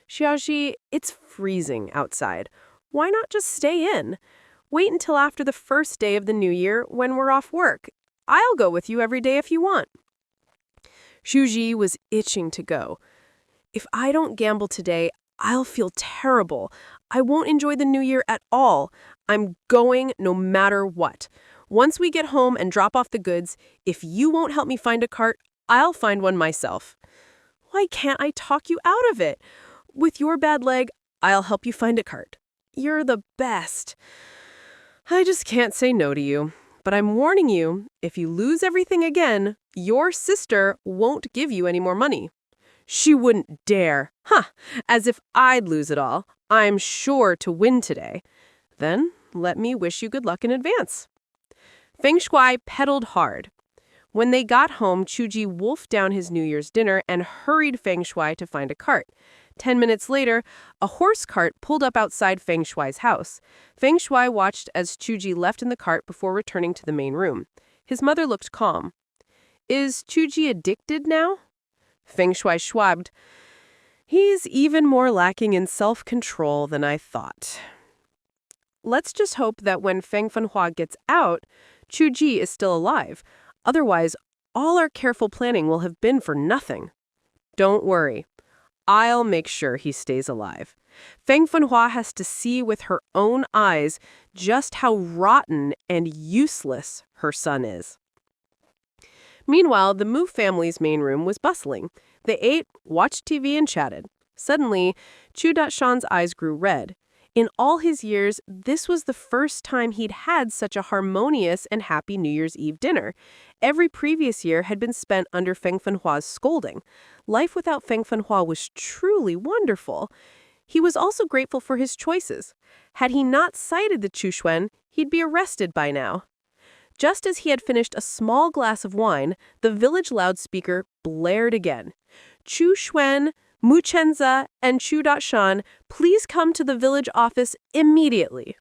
Xiaoxi, it's freezing outside. Why not just stay in? Wait until after the first day of the new year when we're off work. I'll go with you every day if you want. Xu Ji was itching to go. If I don't gamble today, I'll feel terrible. I won't enjoy the new year at all. I'm going no matter what. Once we get home and drop off the goods, if you won't help me find a cart, I'll find one myself. Why can't I talk you out of it? With your bad leg, I'll help you find a cart. You're the best. I just can't say no to you. But I'm warning you, if you lose everything again, your sister won't give you any more money. She wouldn't dare. Huh, as if I'd lose it all. I'm sure to win today. Then let me wish you good luck in advance. Feng Shui pedaled hard. When they got home, Chuji wolfed down his New Year's dinner and hurried Feng Shui to find a cart. 10 minutes later, a horse cart pulled up outside Feng Shui's house. Feng Shui watched as Chuji left in the cart before returning to the main room. His mother looked calm. Is Chuji addicted now? Feng Shui shrugged. He's even more lacking in self-control than I thought. Let's just hope that when Feng Fanhua gets out, Chuji is still alive. Otherwise, all our careful planning will have been for nothing. Don't worry. I'll make sure he stays alive. Feng Fanhua has to see with her own eyes just how rotten and useless her son is. Meanwhile, the Mu family's main room was bustling. They ate, watched TV, and chatted. Suddenly, Chu Dat-shan's eyes grew red. In all his years, this was the first time he'd had such a harmonious and happy New Year's Eve dinner. Every previous year had been spent under Feng Fanhua's scolding. Life without Feng Fanhua was truly wonderful. He was also grateful for his choices. Had he not sighted the Chu Xuan, he'd be arrested by now. Just as he had finished a small glass of wine, the village loudspeaker blared again. Chu Xuan, Mu Chenza, and Chu Dat-shan, please come to the village office immediately.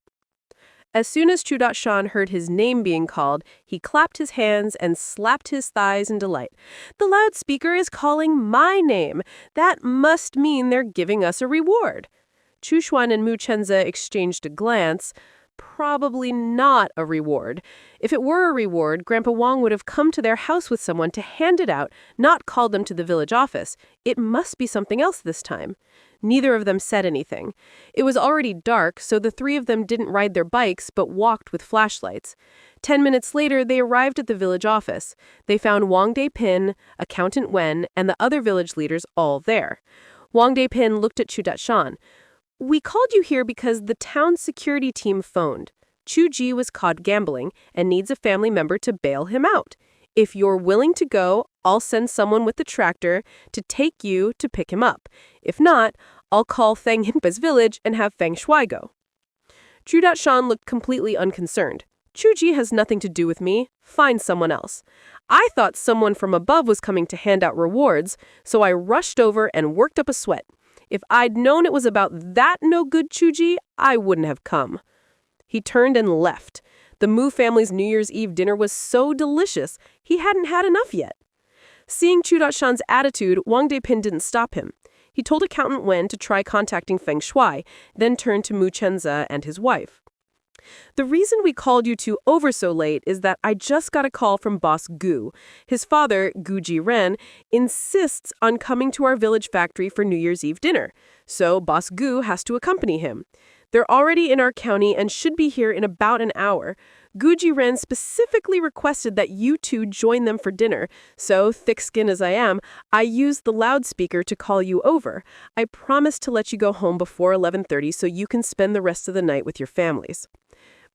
As soon as Chu Dat-shan heard his name being called, he clapped his hands and slapped his thighs in delight. The loudspeaker is calling my name. That must mean they're giving us a reward. Chu Xuan and Mu Chenza exchanged a glance. Probably not a reward. If it were a reward, Grandpa Wang would have come to their house with someone to hand it out, not called them to the village office. It must be something else this time. Neither of them said anything. It was already dark, so the three of them didn't ride their bikes, but walked with flashlights. 10 minutes later, they arrived at the village office. They found Wang Depin, Accountant Wen, and the other village leaders all there. Wang Depin looked at Chu Dat-shan. We called you here because the town's security team phoned. Chu Ji was caught gambling and needs a family member to bail him out. If you're willing to go, I'll send someone with the tractor to take you to pick him up. If not, I'll call Feng Hinpa's village and have Feng Shui go. Chu Dat-shan looked completely unconcerned. Chu Ji has nothing to do with me. Find someone else. I thought someone from above was coming to hand out rewards, so I rushed over and worked up a sweat. If I'd known it was about that no-good Chuji, I wouldn't have come. He turned and left. The Mu family's New Year's Eve dinner was so delicious, he hadn't had enough yet. Seeing Chu Dat-shan's attitude, Wang Depin didn't stop him. He told Accountant Wen to try contacting Feng Shui, then turned to Mu Chenza and his wife. The reason we called you two over so late is that I just got a call from Boss Gu. His father, Gu Ji-ren, insists on coming to our village factory for New Year's Eve dinner, so Boss Gu has to accompany him. They're already in our county and should be here in about an hour. Gu Ji-ren specifically requested that you two join them for dinner, so, thick-skinned as I am, I used the loudspeaker to call you over. I promised to let you go home before 11:30 so you can spend the rest of the night with your families.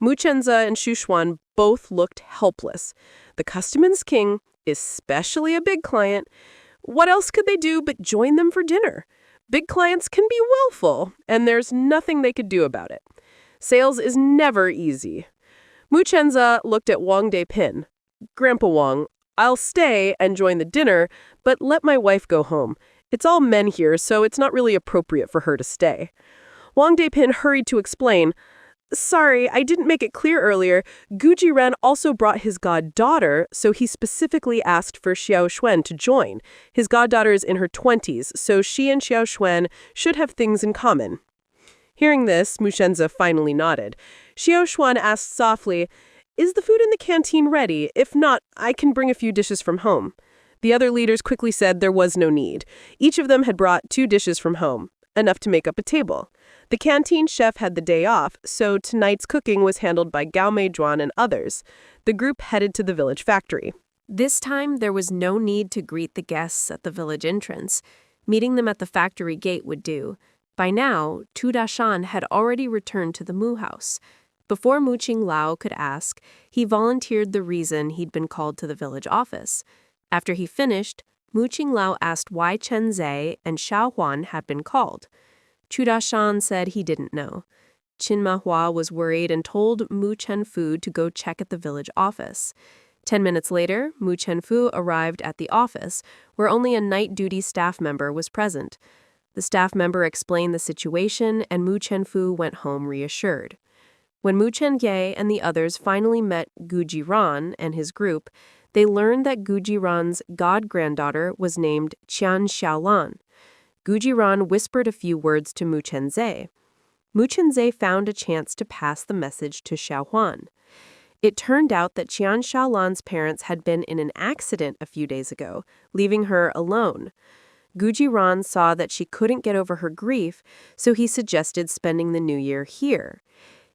Mu Chenza and Xu Xuan both looked helpless. The customer's king, especially a big client. What else could they do but join them for dinner? Big clients can be willful, and there's nothing they could do about it. Sales is never easy. Mu Chenza looked at Wang Depin. Grandpa Wang, I'll stay and join the dinner, but let my wife go home. It's all men here, so it's not really appropriate for her to stay. Wang Depin hurried to explain, Sorry, I didn't make it clear earlier. Gu Ji-ren also brought his goddaughter, so he specifically asked for Xiao Xuan to join. His goddaughter is in her 20s, so she and Xiao Xuan should have things in common. Hearing this, Mu Chenza finally nodded. Xiao Xuan asked softly, Is the food in the canteen ready? If not, I can bring a few dishes from home. The other leaders quickly said there was no need. Each of them had brought 2 dishes from home, enough to make up a table. The canteen chef had the day off, so tonight's cooking was handled by Gao Meizhuan and others. The group headed to the village factory. This time, there was no need to greet the guests at the village entrance. Meeting them at the factory gate would do. By now, Tu Dashan had already returned to the Mu house. Before Mu Qinglao could ask, he volunteered the reason he'd been called to the village office. After he finished, Mu Qinglao asked why Chen Zhe and Xiao Huan had been called. Tu Dashan said he didn't know. Qin Mahua was worried and told Mu Chenfu to go check at the village office. 10 minutes later, Mu Chenfu arrived at the office, where only a night duty staff member was present. The staff member explained the situation, and Mu Chenfu went home reassured. When Mu Chenye and the others finally met Gu Jiran and his group, they learned that Gu Jiran's god-granddaughter was named Qian Xiaolan. Gu Jiran whispered a few words to Mu Chenze. Mu Chenze found a chance to pass the message to Xiao Huan. It turned out that Qian Xiaolan's parents had been in an accident a few days ago, leaving her alone. Gu Jiran saw that she couldn't get over her grief, so he suggested spending the new year here.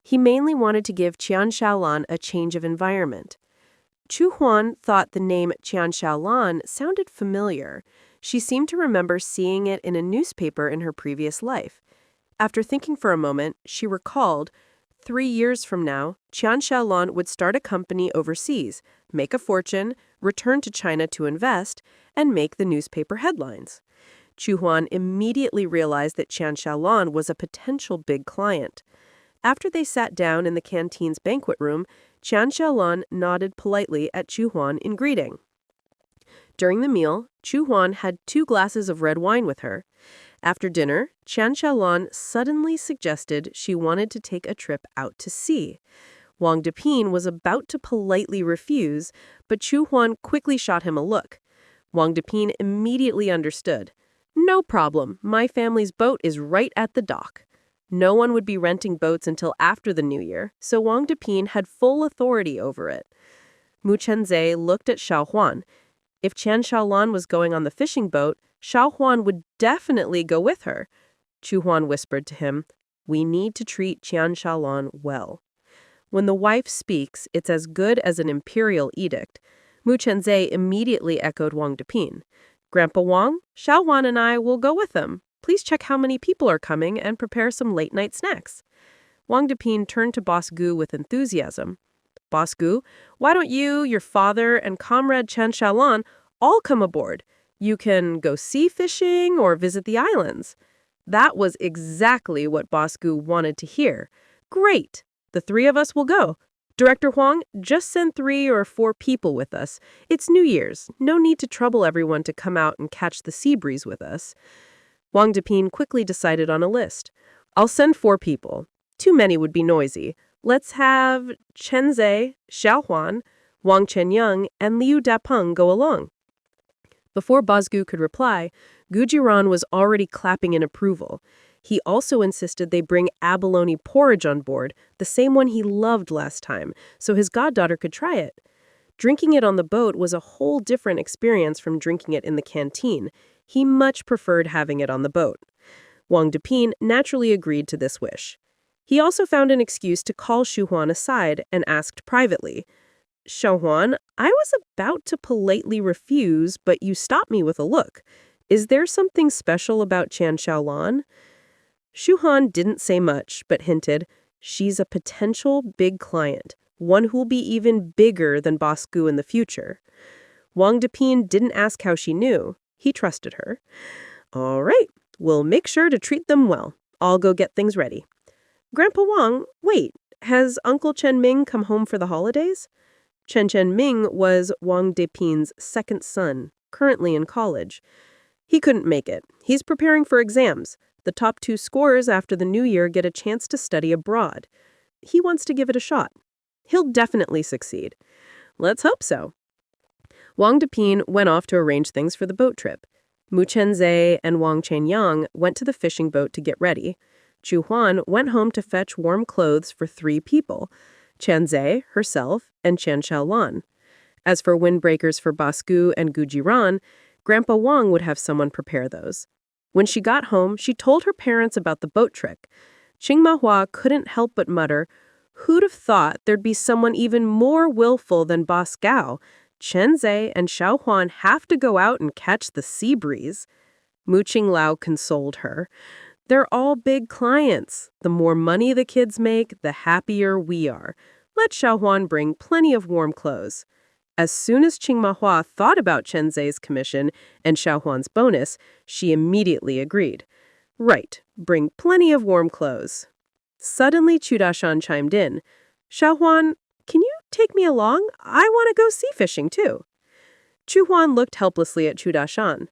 He mainly wanted to give Qian Xiaolan a change of environment. Chu Huan thought the name Qian Xiaolan sounded familiar. She seemed to remember seeing it in a newspaper in her previous life. After thinking for a moment, she recalled 3 years from now, Qian Xiaolan would start a company overseas, make a fortune, return to China to invest, and make the newspaper headlines. Chu Huan immediately realized that Qian Xiaolan was a potential big client. After they sat down in the canteen's banquet room, Qian Xiaolan nodded politely at Chu Huan in greeting. During the meal, Chu Huan had 2 glasses of red wine with her. After dinner, Qian Xiaolan suddenly suggested she wanted to take a trip out to sea. Wang Depin was about to politely refuse, but Chu Huan quickly shot him a look. Wang Depin immediately understood. No problem, my family's boat is right at the dock. No one would be renting boats until after the new year, so Wang Depin had full authority over it. Mu Chenze looked at Xiao Huan. If Qian Xiaolan was going on the fishing boat, Xiao Huan would definitely go with her. Chu Huan whispered to him, "We need to treat Qian Xiaolan well. When the wife speaks, it's as good as an imperial edict." Mu Chenze immediately echoed Wang Depin. "Grandpa Wang, Xiao Huan and I will go with them. Please check how many people are coming and prepare some late-night snacks." Wang Depin turned to Boss Gu with enthusiasm. "Boss Gu, why don't you, your father, and comrade Qian Xiaolan all come aboard? You can go sea fishing or visit the islands." That was exactly what Boss Gu wanted to hear. "Great! The 3 of us will go. Director Huang, just send 3 or 4 people with us. It's New Year's. No need to trouble everyone to come out and catch the sea breeze with us." Wang Depin quickly decided on a list. "I'll send 4 people. Too many would be noisy. Let's have Chen Zhe, Xiao Huan, Wang Chenyang, and Liu Dapeng go along." Before Bozgu could reply, Gu Jiran was already clapping in approval. He also insisted they bring abalone porridge on board, the same one he loved last time, so his goddaughter could try it. Drinking it on the boat was a whole different experience from drinking it in the canteen. He much preferred having it on the boat. Wang Depin naturally agreed to this wish. He also found an excuse to call Xu Huan aside and asked privately, "Xiao Huan, I was about to politely refuse, but you stopped me with a look. Is there something special about Qian Xiaolan?" Xu Huan didn't say much, but hinted, "She's a potential big client, one who'll be even bigger than Boss Gu in the future." Wang Depin didn't ask how she knew. He trusted her. "All right, we'll make sure to treat them well. I'll go get things ready." "Grandpa Wang, wait, has Uncle Chen Ming come home for the holidays?" Chen Ming was Wang Depin's 2nd son, currently in college. He couldn't make it. He's preparing for exams. The top 2 scorers after the new year get a chance to study abroad. He wants to give it a shot. He'll definitely succeed. Let's hope so. Wang Depin went off to arrange things for the boat trip. Mu Chenze and Wang Chenyang went to the fishing boat to get ready. Chu Huan went home to fetch warm clothes for 3 people, Chenze, herself, and Qian Xiaolan. As for windbreakers for Basgu and Gu Jiran, Grandpa Wang would have someone prepare those. When she got home, she told her parents about the boat trick. Qing Mahua couldn't help but mutter, "Who'd have thought there'd be someone even more willful than Boss Gao? Chenzhe and Xiao Huan have to go out and catch the sea breeze. Mu Qinglao consoled her. They're all big clients. The more money the kids make, the happier we are. Let Xiao Huan bring plenty of warm clothes. As soon as Qingmahua thought about Chenzhe's commission and Xiao Huan's bonus, she immediately agreed. Right, bring plenty of warm clothes. Suddenly, Chudashan chimed in. Xiao Huan, can you take me along? I want to go sea fishing, too. Chu Huan looked helplessly at Chudashan.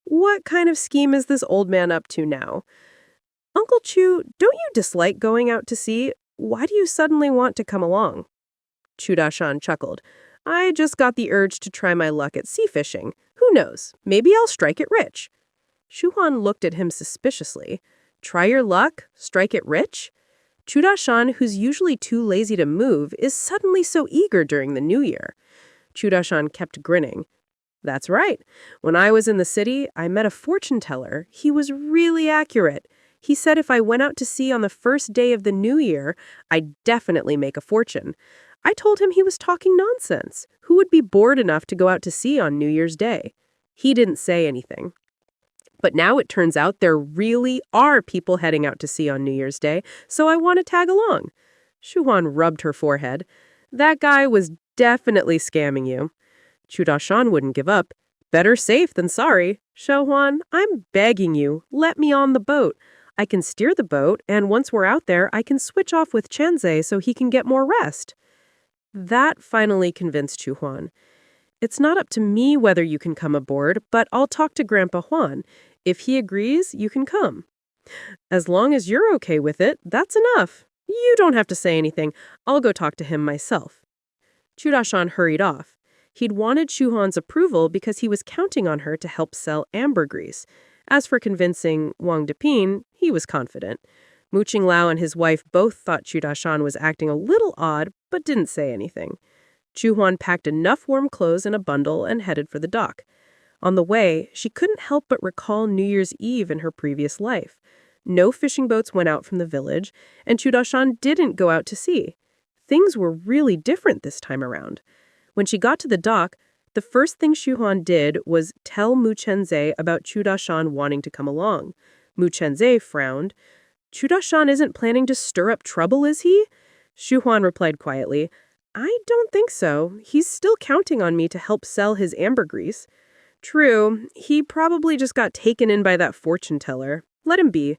What kind of scheme is this old man up to now? Uncle Chu, don't you dislike going out to sea? Why do you suddenly want to come along? Chudashan chuckled. I just got the urge to try my luck at sea fishing. Who knows? Maybe I'll strike it rich. Shu Huan looked at him suspiciously. Try your luck? Strike it rich? Chudashan, who's usually too lazy to move, is suddenly so eager during the new year. Chudashan kept grinning. That's right. When I was in the city, I met a fortune teller. He was really accurate. He said if I went out to sea on the first day of the new year, I'd definitely make a fortune. I told him he was talking nonsense. Who would be bored enough to go out to sea on New Year's Day? He didn't say anything. But now it turns out there really are people heading out to sea on New Year's Day, so I want to tag along. Shu Huan rubbed her forehead. That guy was definitely scamming you. Chudashan wouldn't give up. Better safe than sorry. Xiao Huan, I'm begging you, let me on the boat. I can steer the boat, and once we're out there, I can switch off with Chenzhe so he can get more rest. That finally convinced Chu Huan. It's not up to me whether you can come aboard, but I'll talk to Grandpa Huan. If he agrees, you can come. As long as you're okay with it, that's enough. You don't have to say anything. I'll go talk to him myself. Chudashan hurried off. He'd wanted Chu Huan's approval because he was counting on her to help sell ambergris. As for convincing Wang Depin, he was confident. Mu Qinglao and his wife both thought Chudashan was acting a little odd, but didn't say anything. Chu Huan packed enough warm clothes in a bundle and headed for the dock. On the way, she couldn't help but recall New Year's Eve in her previous life. No fishing boats went out from the village, and Chudashan didn't go out to sea. Things were really different this time around. When she got to the dock, the first thing Shu Huan did was tell Mu Chenzhe about Chudashan wanting to come along. Mu Chenzhe frowned. Chudashan isn't planning to stir up trouble, is he? Shu Huan replied quietly, I don't think so. He's still counting on me to help sell his ambergris. True, he probably just got taken in by that fortune teller. Let him be.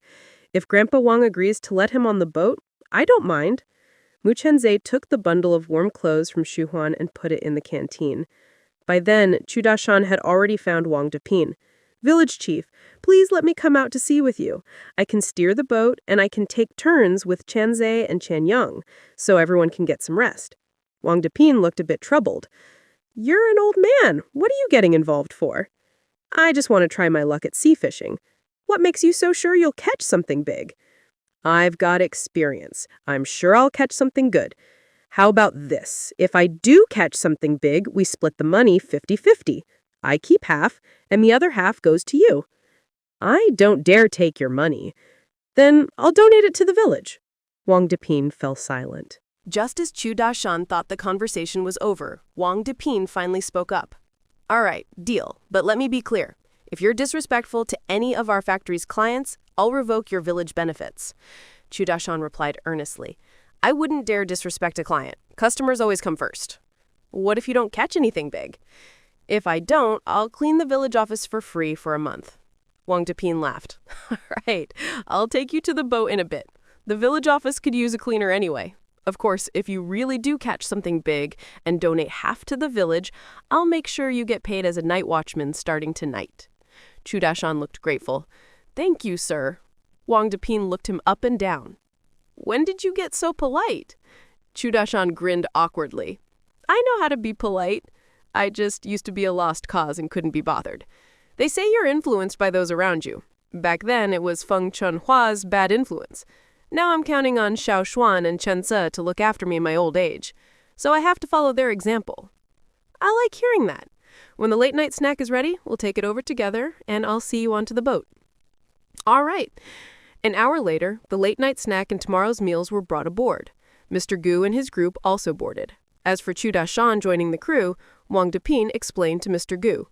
If Grandpa Wang agrees to let him on the boat, I don't mind. Mu Chenzhe took the bundle of warm clothes from Shu Huan and put it in the canteen. By then, Chudashan had already found Wang Depin. Village chief, please let me come out to sea with you. I can steer the boat, and I can take turns with Chenzhe and Chanyang, so everyone can get some rest. Wang Depin looked a bit troubled. You're an old man. What are you getting involved for? I just want to try my luck at sea fishing. What makes you so sure you'll catch something big? I've got experience. I'm sure I'll catch something good. How about this? If I do catch something big, we split the money 50-50. I keep half, and the other half goes to you. I don't dare take your money. Then I'll donate it to the village. Wang Depin fell silent. Just as Chudashan thought the conversation was over, Wang Depin finally spoke up. All right, deal, but let me be clear. If you're disrespectful to any of our factory's clients, I'll revoke your village benefits. Chudashan replied earnestly. I wouldn't dare disrespect a client. Customers always come first. What if you don't catch anything big? If I don't, I'll clean the village office for free for a month. Wang Depin laughed. All right, I'll take you to the boat in a bit. The village office could use a cleaner anyway. Of course, if you really do catch something big and donate half to the village, I'll make sure you get paid as a night watchman starting tonight. Chudashan looked grateful. Thank you, sir. Wang Depin looked him up and down. When did you get so polite? Chudashan grinned awkwardly. I know how to be polite. I just used to be a lost cause and couldn't be bothered. They say you're influenced by those around you. Back then, it was Feng Chunhua's bad influence. Now I'm counting on Xiao Xuan and Chen Ce to look after me in my old age. So I have to follow their example. I like hearing that. When the late-night snack is ready, we'll take it over together, and I'll see you onto the boat. All right. An hour later, the late-night snack and tomorrow's meals were brought aboard. Mr. Gu and his group also boarded. As for Chu Da-shan joining the crew, Wang Deping explained to Mr. Gu,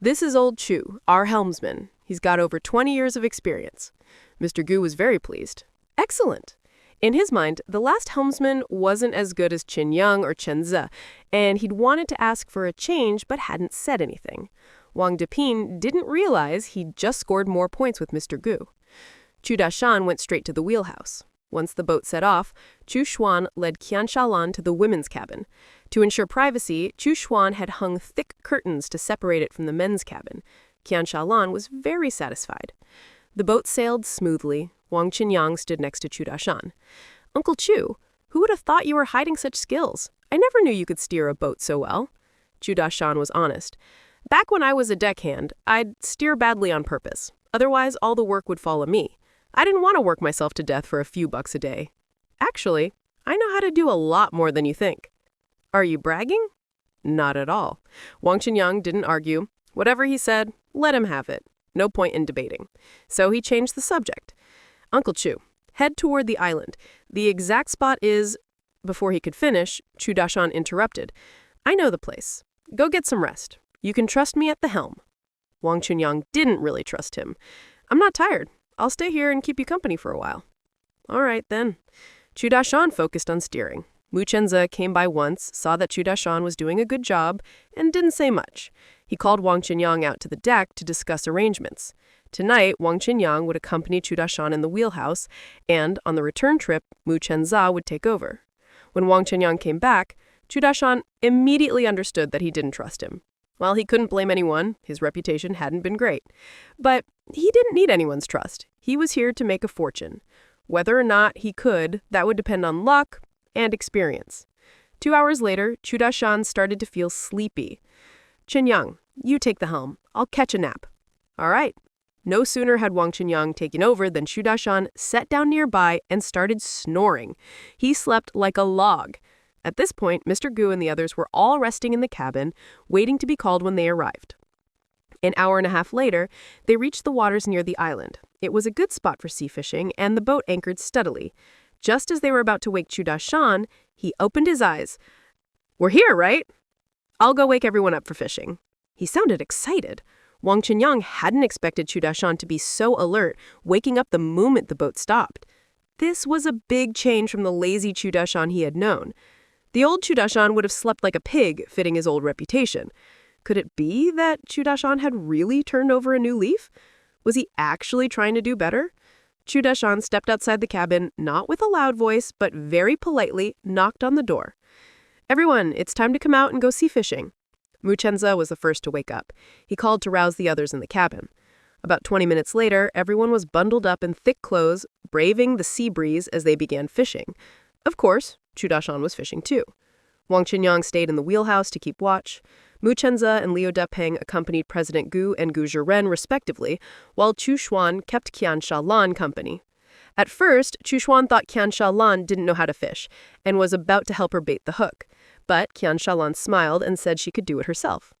"This is old Chu, our helmsman. He's got over 20 years of experience." Mr. Gu was very pleased. Excellent. In his mind, the last helmsman wasn't as good as Qin Yang or Chen Ze, and he'd wanted to ask for a change but hadn't said anything. Wang Deping didn't realize he'd just scored more points with Mr. Gu. Chu Da-shan went straight to the wheelhouse. Once the boat set off, Chu Xuan led Qian Shalan to the women's cabin. To ensure privacy, Chu Xuan had hung thick curtains to separate it from the men's cabin. Qian Shalan was very satisfied. The boat sailed smoothly. Wang Qinyang stood next to Chu Da-shan. "Uncle Chu, who would have thought you were hiding such skills? I never knew you could steer a boat so well." Chu Da-shan was honest. "Back when I was a deckhand, I'd steer badly on purpose. Otherwise, all the work would fall on me. I didn't want to work myself to death for a few bucks a day. Actually, I know how to do a lot more than you think." "Are you bragging?" "Not at all." Wang Qinyang didn't argue. Whatever he said, let him have it. No point in debating. So he changed the subject. "Uncle Chu, head toward the island. The exact spot is—" Before he could finish, Chu Da-shan interrupted. "I know the place. Go get some rest. You can trust me at the helm." Wang Qinyang didn't really trust him. "I'm not tired. I'll stay here and keep you company for a while." "All right, then." Chu Da-shan focused on steering. Mu Chenze came by once, saw that Chu Da-shan was doing a good job, and didn't say much. He called Wang Qinyang out to the deck to discuss arrangements. Tonight, Wang Qinyang would accompany Chu Da-shan in the wheelhouse, and on the return trip, Mu Chenze would take over. When Wang Qinyang came back, Chu Da-shan immediately understood that he didn't trust him. While he couldn't blame anyone, his reputation hadn't been great. But he didn't need anyone's trust. He was here to make a fortune. Whether or not he could, that would depend on luck and experience. 2 hours later, Chu Da-shan started to feel sleepy. "Qin Yang, you take the helm. I'll catch a nap." "All right." No sooner had Wang Qinyang taken over than Chu Da-shan sat down nearby and started snoring. He slept like a log. At this point, Mr. Gu and the others were all resting in the cabin, waiting to be called when they arrived. An hour and a half later, they reached the waters near the island. It was a good spot for sea fishing, and the boat anchored steadily. Just as they were about to wake Chu Da-shan, he opened his eyes. "We're here, right? I'll go wake everyone up for fishing." He sounded excited. Wang Qinyang hadn't expected Chu Da-shan to be so alert, waking up the moment the boat stopped. This was a big change from the lazy Chu Da-shan he had known. The old Chu Da-shan would have slept like a pig, fitting his old reputation. Could it be that Chu Da-shan had really turned over a new leaf? Was he actually trying to do better? Chu Da-shan stepped outside the cabin, not with a loud voice, but very politely knocked on the door. "Everyone, it's time to come out and go sea fishing." Mu Chenze was the first to wake up. He called to rouse the others in the cabin. About 20 minutes later, everyone was bundled up in thick clothes, braving the sea breeze as they began fishing. Of course, Chu Da-shan was fishing too. Wang Qinyang stayed in the wheelhouse to keep watch. Mu Chenze and Liu Depeng accompanied President Gu and Gu Zhiren respectively, while Chu Xuan kept Qian Shalan company. At first, Chu Xuan thought Qian Shalan didn't know how to fish and was about to help her bait the hook. But Qian Shalan smiled and said she could do it herself.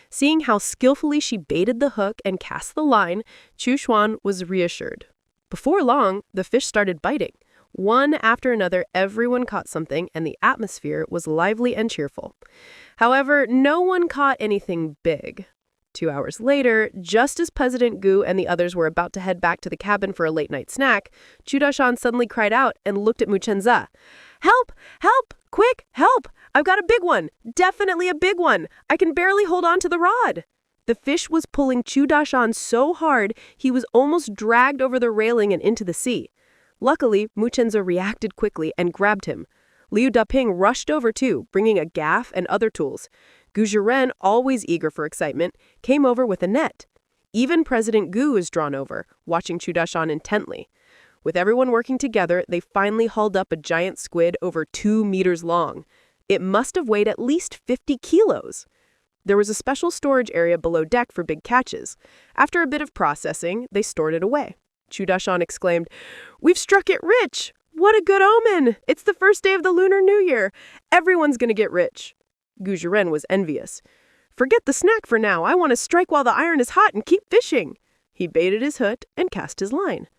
Seeing how skillfully she baited the hook and cast the line, Chu Xuan was reassured. Before long, the fish started biting. One after another, everyone caught something, and the atmosphere was lively and cheerful. However, no one caught anything big. 2 hours later, just as President Gu and the others were about to head back to the cabin for a late-night snack, Chu Da-shan suddenly cried out and looked at Mu Chenze. "Help! Help! Quick, help! I've got a big one! Definitely a big one! I can barely hold on to the rod!" The fish was pulling Chu Da-shan so hard, he was almost dragged over the railing and into the sea. Luckily, Mu Chenze reacted quickly and grabbed him. Liu Depeng rushed over too, bringing a gaff and other tools. Gu Zhiren, always eager for excitement, came over with a net. Even President Gu was drawn over, watching Chu Da-shan intently. With everyone working together, they finally hauled up a giant squid over 2 meters long. It must have weighed at least 50 kilos. There was a special storage area below deck for big catches. After a bit of processing, they stored it away. Chu Da-shan exclaimed, "We've struck it rich! What a good omen! It's the first day of the Lunar New Year! Everyone's gonna get rich!" Gu Zhiren was envious. "Forget the snack for now. I want to strike while the iron is hot and keep fishing." He baited his hook and cast his line.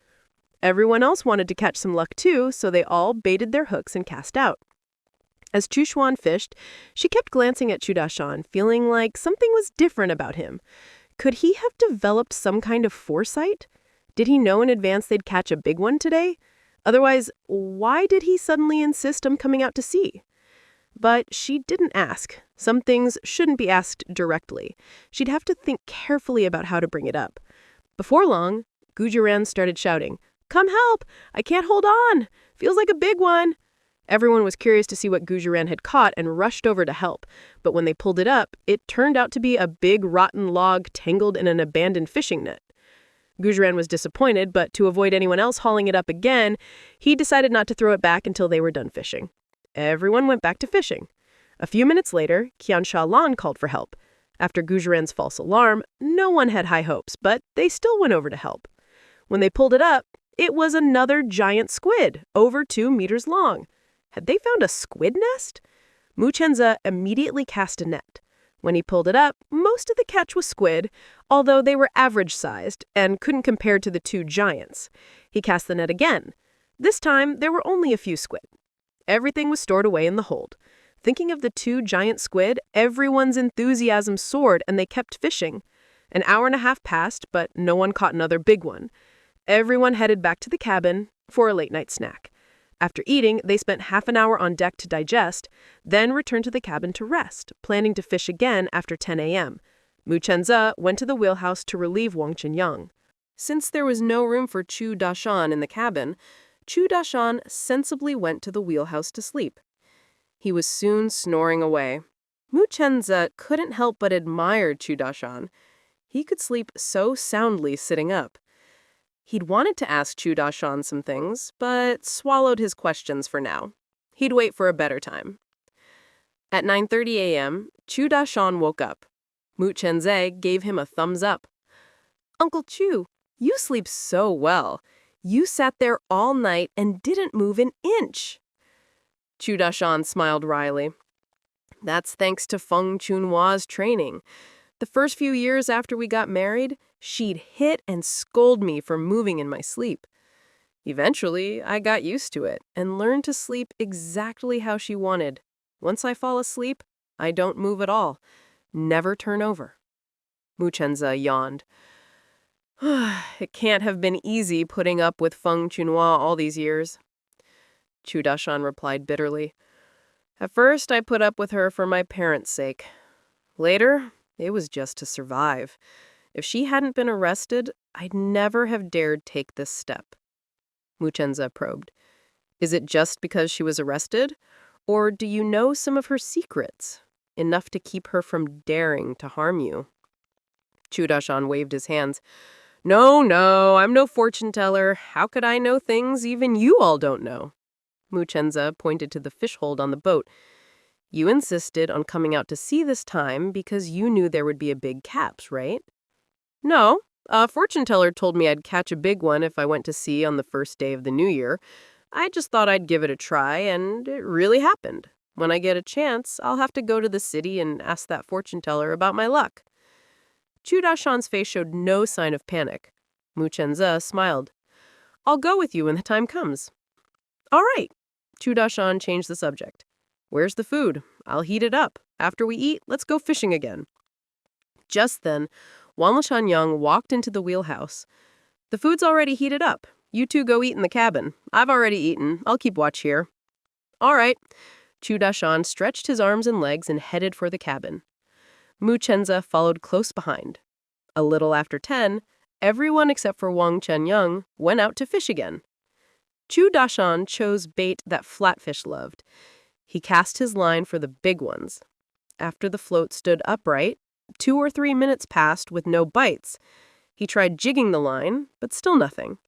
Everyone else wanted to catch some luck too, so they all baited their hooks and cast out. As Chu Xuan fished, she kept glancing at Chu Dashan, feeling like something was different about him. Could he have developed some kind of foresight? Did he know in advance they'd catch a big one today? Otherwise, why did he suddenly insist on coming out to sea? But she didn't ask. Some things shouldn't be asked directly. She'd have to think carefully about how to bring it up. Before long, Gujuran started shouting, "Come help! I can't hold on! Feels like a big one!" Everyone was curious to see what Gujuran had caught and rushed over to help. But when they pulled it up, it turned out to be a big rotten log tangled in an abandoned fishing net. Gujuran was disappointed, but to avoid anyone else hauling it up again, he decided not to throw it back until they were done fishing. Everyone went back to fishing. A few minutes later, Qian Shalan called for help. After Gujuran's false alarm, no one had high hopes, but they still went over to help. When they pulled it up, it was another giant squid, over 2 meters long. Had they found a squid nest? Mu Chenza immediately cast a net. When he pulled it up, most of the catch was squid, although they were average-sized and couldn't compare to the 2 giants. He cast the net again. This time, there were only a few squid. Everything was stored away in the hold. Thinking of the 2 giant squid, everyone's enthusiasm soared and they kept fishing. An hour and a half passed, but no one caught another big one. Everyone headed back to the cabin for a late-night snack. After eating, they spent half an hour on deck to digest, then returned to the cabin to rest, planning to fish again after 10 a.m. Mu Chenza went to the wheelhouse to relieve Wang Qinyang. Since there was no room for Chu Dashan in the cabin, Chu Dashan sensibly went to the wheelhouse to sleep. He was soon snoring away. Mu Chenza couldn't help but admire Chu Dashan. He could sleep so soundly sitting up. He'd wanted to ask Chu Dashan some things, but swallowed his questions for now. He'd wait for a better time. At 9:30 a.m., Chu Dashan woke up. Mu Chenze gave him a thumbs up. "Uncle Chu, you sleep so well. You sat there all night and didn't move an inch." Chu Dashan smiled wryly. "That's thanks to Feng Chunhua's training. The first few years after we got married, she'd hit and scold me for moving in my sleep. Eventually, I got used to it and learned to sleep exactly how she wanted. Once I fall asleep, I don't move at all. Never turn over." Mu Chenza yawned. "It can't have been easy putting up with Feng Chunhua all these years." Chu Dashan replied bitterly. "At first, I put up with her for my parents' sake. Later, it was just to survive. If she hadn't been arrested, I'd never have dared take this step." Mu Chenza probed. "Is it just because she was arrested? Or do you know some of her secrets? Enough to keep her from daring to harm you?" Chu Dashan waved his hands. No, I'm no fortune teller. How could I know things even you all don't know?" Mu Chenza pointed to the fish hold on the boat. "You insisted on coming out to sea this time because you knew there would be a big catch, right?" "No, a fortune teller told me I'd catch a big one if I went to sea on the first day of the new year. I just thought I'd give it a try, and it really happened. When I get a chance, I'll have to go to the city and ask that fortune teller about my luck." Chu Dashan's face showed no sign of panic. Mu Chenza smiled. "I'll go with you when the time comes." "All right." Chu Dashan changed the subject. "Where's the food? I'll heat it up. After we eat, let's go fishing again." Just then, Wang Shanyang walked into the wheelhouse. "The food's already heated up. You two go eat in the cabin. I've already eaten. I'll keep watch here." "All right." Chu Dashan stretched his arms and legs and headed for the cabin. Mu Chenza followed close behind. A little after 10, everyone except for Wang Chenyang went out to fish again. Chu Dashan chose bait that Flatfish loved. He cast his line for the big ones. After the float stood upright, 2 or 3 minutes passed with no bites. He tried jigging the line, but still nothing.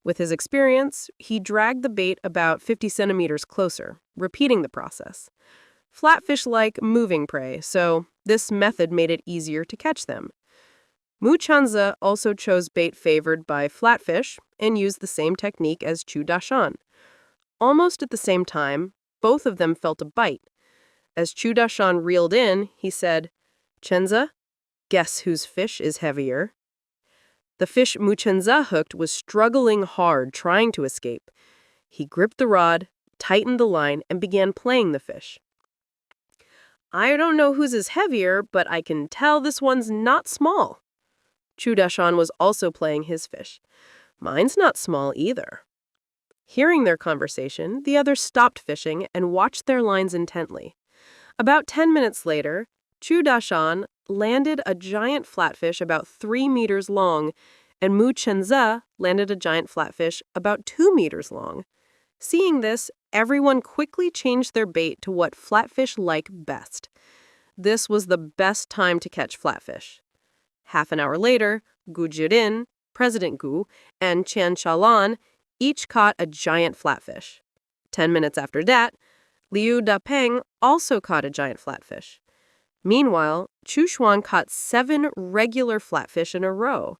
With his experience, he dragged the bait about 50 centimeters closer, repeating the process. Flatfish like moving prey, so this method made it easier to catch them. Mu Chenza also chose bait favored by flatfish and used the same technique as Chu Dashan. Almost at the same time, both of them felt a bite. As Chu Dashan reeled in, he said, "Chenza, guess whose fish is heavier?" The fish Mu Chenza hooked was struggling hard, trying to escape. He gripped the rod, tightened the line, and began playing the fish. I don't know whose is heavier, but I can tell this one's not small. Chu Dashan was also playing his fish. Mine's not small either. Hearing their conversation, the others stopped fishing and watched their lines intently. About 10 minutes later, Chu Dashan landed a giant flatfish about 3 meters long, and Mu Chenze landed a giant flatfish about 2 meters long. Seeing this, everyone quickly changed their bait to what flatfish like best. This was the best time to catch flatfish. Half an hour later, Gu Jirin, President Gu, and Qian Shaolan each caught a giant flatfish. 10 minutes after that, Liu Dapeng also caught a giant flatfish. Meanwhile, Chu Xuan caught 7 regular flatfish in a row.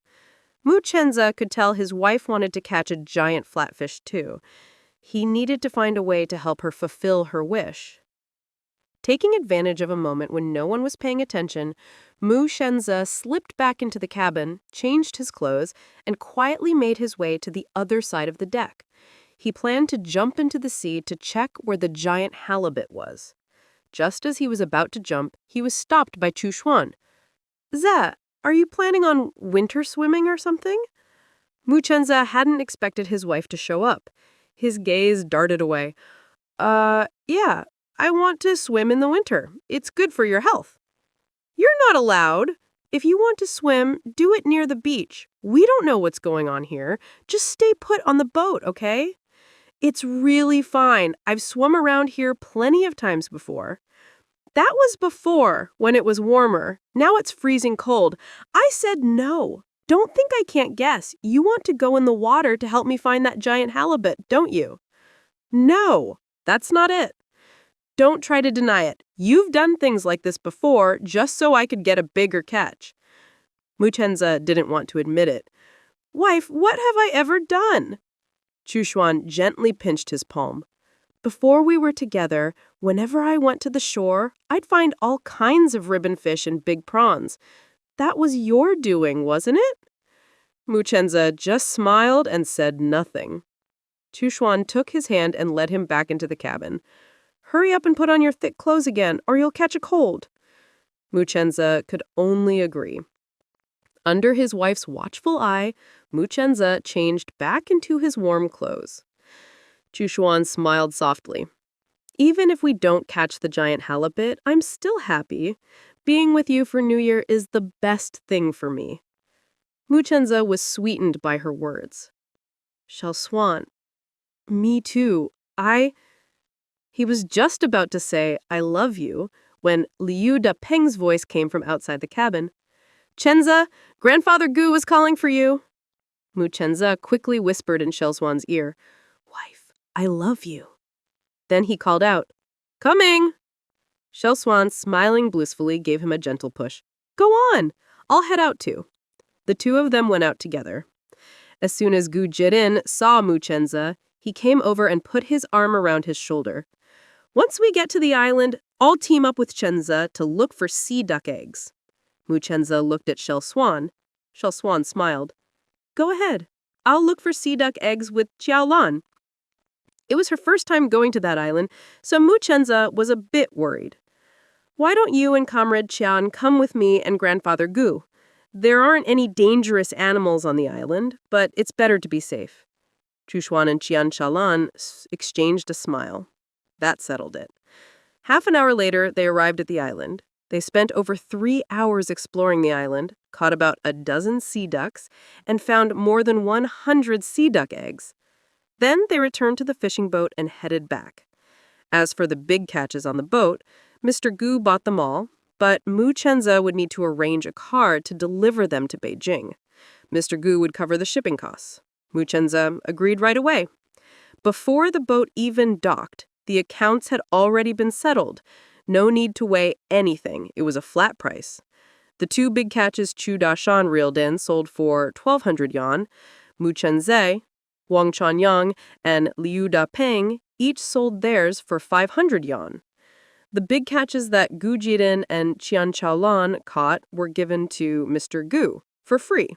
Mu Chenze could tell his wife wanted to catch a giant flatfish too. He needed to find a way to help her fulfill her wish. Taking advantage of a moment when no one was paying attention, Mu Chenze slipped back into the cabin, changed his clothes, and quietly made his way to the other side of the deck. He planned to jump into the sea to check where the giant halibut was. Just as he was about to jump, he was stopped by Chu Xuan. "Zhe, are you planning on winter swimming or something?" Mu Chenze hadn't expected his wife to show up. His gaze darted away. Yeah, I want to swim in the winter. It's good for your health." "You're not allowed. If you want to swim, do it near the beach. We don't know what's going on here. Just stay put on the boat, okay?" "It's really fine. I've swum around here plenty of times before." "That was before, when it was warmer. Now it's freezing cold. I said no. Don't think I can't guess. You want to go in the water to help me find that giant halibut, don't you?" "No, that's not it. Don't try to deny it. You've done things like this before just so I could get a bigger catch." Mu Chenze didn't want to admit it. "Wife, what have I ever done?" Chu Xuan gently pinched his palm. "Before we were together, whenever I went to the shore, I'd find all kinds of ribbon fish and big prawns. That was your doing, wasn't it?" Mu Chenze just smiled and said nothing. Chu Xuan took his hand and led him back into the cabin. "Hurry up and put on your thick clothes again, or you'll catch a cold." Mu Chenze could only agree. Under his wife's watchful eye, Mu Chenze changed back into his warm clothes. Chu Xuan smiled softly. "Even if we don't catch the giant halibut, I'm still happy. Being with you for New Year is the best thing for me." Mu Chenze was sweetened by her words. "Shao Xuan, me too. He was just about to say, "I love you," when Liu Dapeng's voice came from outside the cabin. "Chenze, Grandfather Gu was calling for you." Mu Chenze quickly whispered in Shao Xuan's ear, "Wife, I love you." Then he called out, "Coming!" Shao Xuan, smiling blissfully, gave him a gentle push. "Go on, I'll head out too." The two of them went out together. As soon as Gu Jirin saw Mu Chenze, he came over and put his arm around his shoulder. "Once we get to the island, I'll team up with Chenze to look for sea duck eggs." Mu Chenze looked at Shao Xuan. Shao Xuan smiled. "Go ahead. I'll look for sea duck eggs with Qiao Lan." It was her first time going to that island, so Mu Chenze was a bit worried. "Why don't you and Comrade Qian come with me and Grandfather Gu? There aren't any dangerous animals on the island, but it's better to be safe." Chu Xuan and Qian Shaolan exchanged a smile. That settled it. Half an hour later, they arrived at the island. They spent over 3 hours exploring the island, caught about a dozen sea ducks, and found more than 100 sea duck eggs. Then they returned to the fishing boat and headed back. As for the big catches on the boat, Mr. Gu bought them all, but Mu Chenze would need to arrange a car to deliver them to Beijing. Mr. Gu would cover the shipping costs. Mu Chenze agreed right away. Before the boat even docked, the accounts had already been settled. No need to weigh anything. It was a flat price. The 2 big catches Chu Dashan reeled in sold for 1,200 yuan. Mu Chenze, Wang Chanyang, and Liu Dapeng each sold theirs for 500 yuan. The big catches that Gu Jirin and Qian Chaolan caught were given to Mr. Gu for free.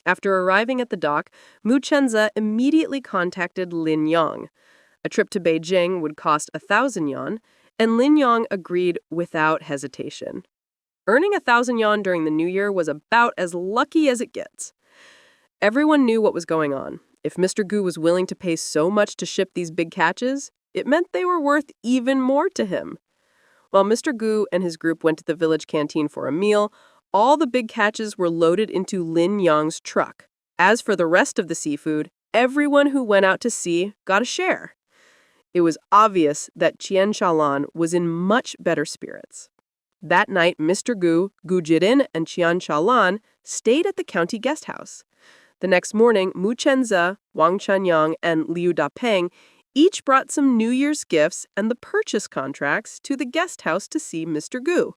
After arriving at the dock, Mu Chenze immediately contacted Lin Yang. A trip to Beijing would cost 1,000 yuan, and Lin Yong agreed without hesitation. Earning 1,000 yuan during the New Year was about as lucky as it gets. Everyone knew what was going on. If Mr. Gu was willing to pay so much to ship these big catches, it meant they were worth even more to him. While Mr. Gu and his group went to the village canteen for a meal, all the big catches were loaded into Lin Yong's truck. As for the rest of the seafood, everyone who went out to sea got a share. It was obvious that Qian Shalan was in much better spirits. That night, Mr. Gu, Gu Jirin, and Qian Shalan stayed at the county guest house. The next morning, Mu Chenze, Wang Chunyang, and Liu Dapeng each brought some New Year's gifts and the purchase contracts to the guest house to see Mr. Gu.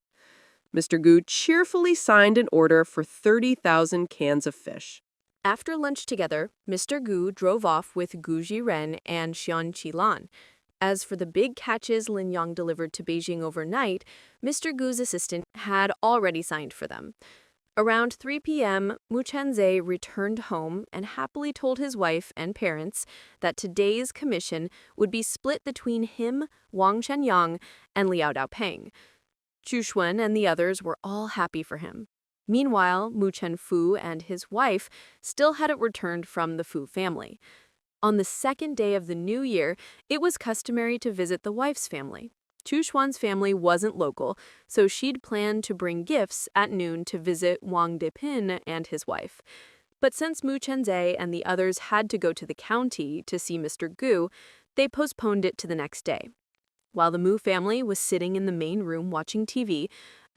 Mr. Gu cheerfully signed an order for 30,000 cans of fish. After lunch together, Mr. Gu drove off with Gu Jiren and Xian Qilan. As for the big catches Lin Yong delivered to Beijing overnight, Mr. Gu's assistant had already signed for them. Around 3 p.m., Mu Chenze returned home and happily told his wife and parents that today's commission would be split between him, Wang Shenyang, and Liao Daopeng. Chu Xuan and the others were all happy for him. Meanwhile, Mu Chenfu and his wife still hadn't returned from the Fu family. On the second day of the new year, it was customary to visit the wife's family. Chu Xuan's family wasn't local, so she'd planned to bring gifts at noon to visit Wang Depin and his wife. But since Mu Chenze and the others had to go to the county to see Mr. Gu, they postponed it to the next day. While the Mu family was sitting in the main room watching TV,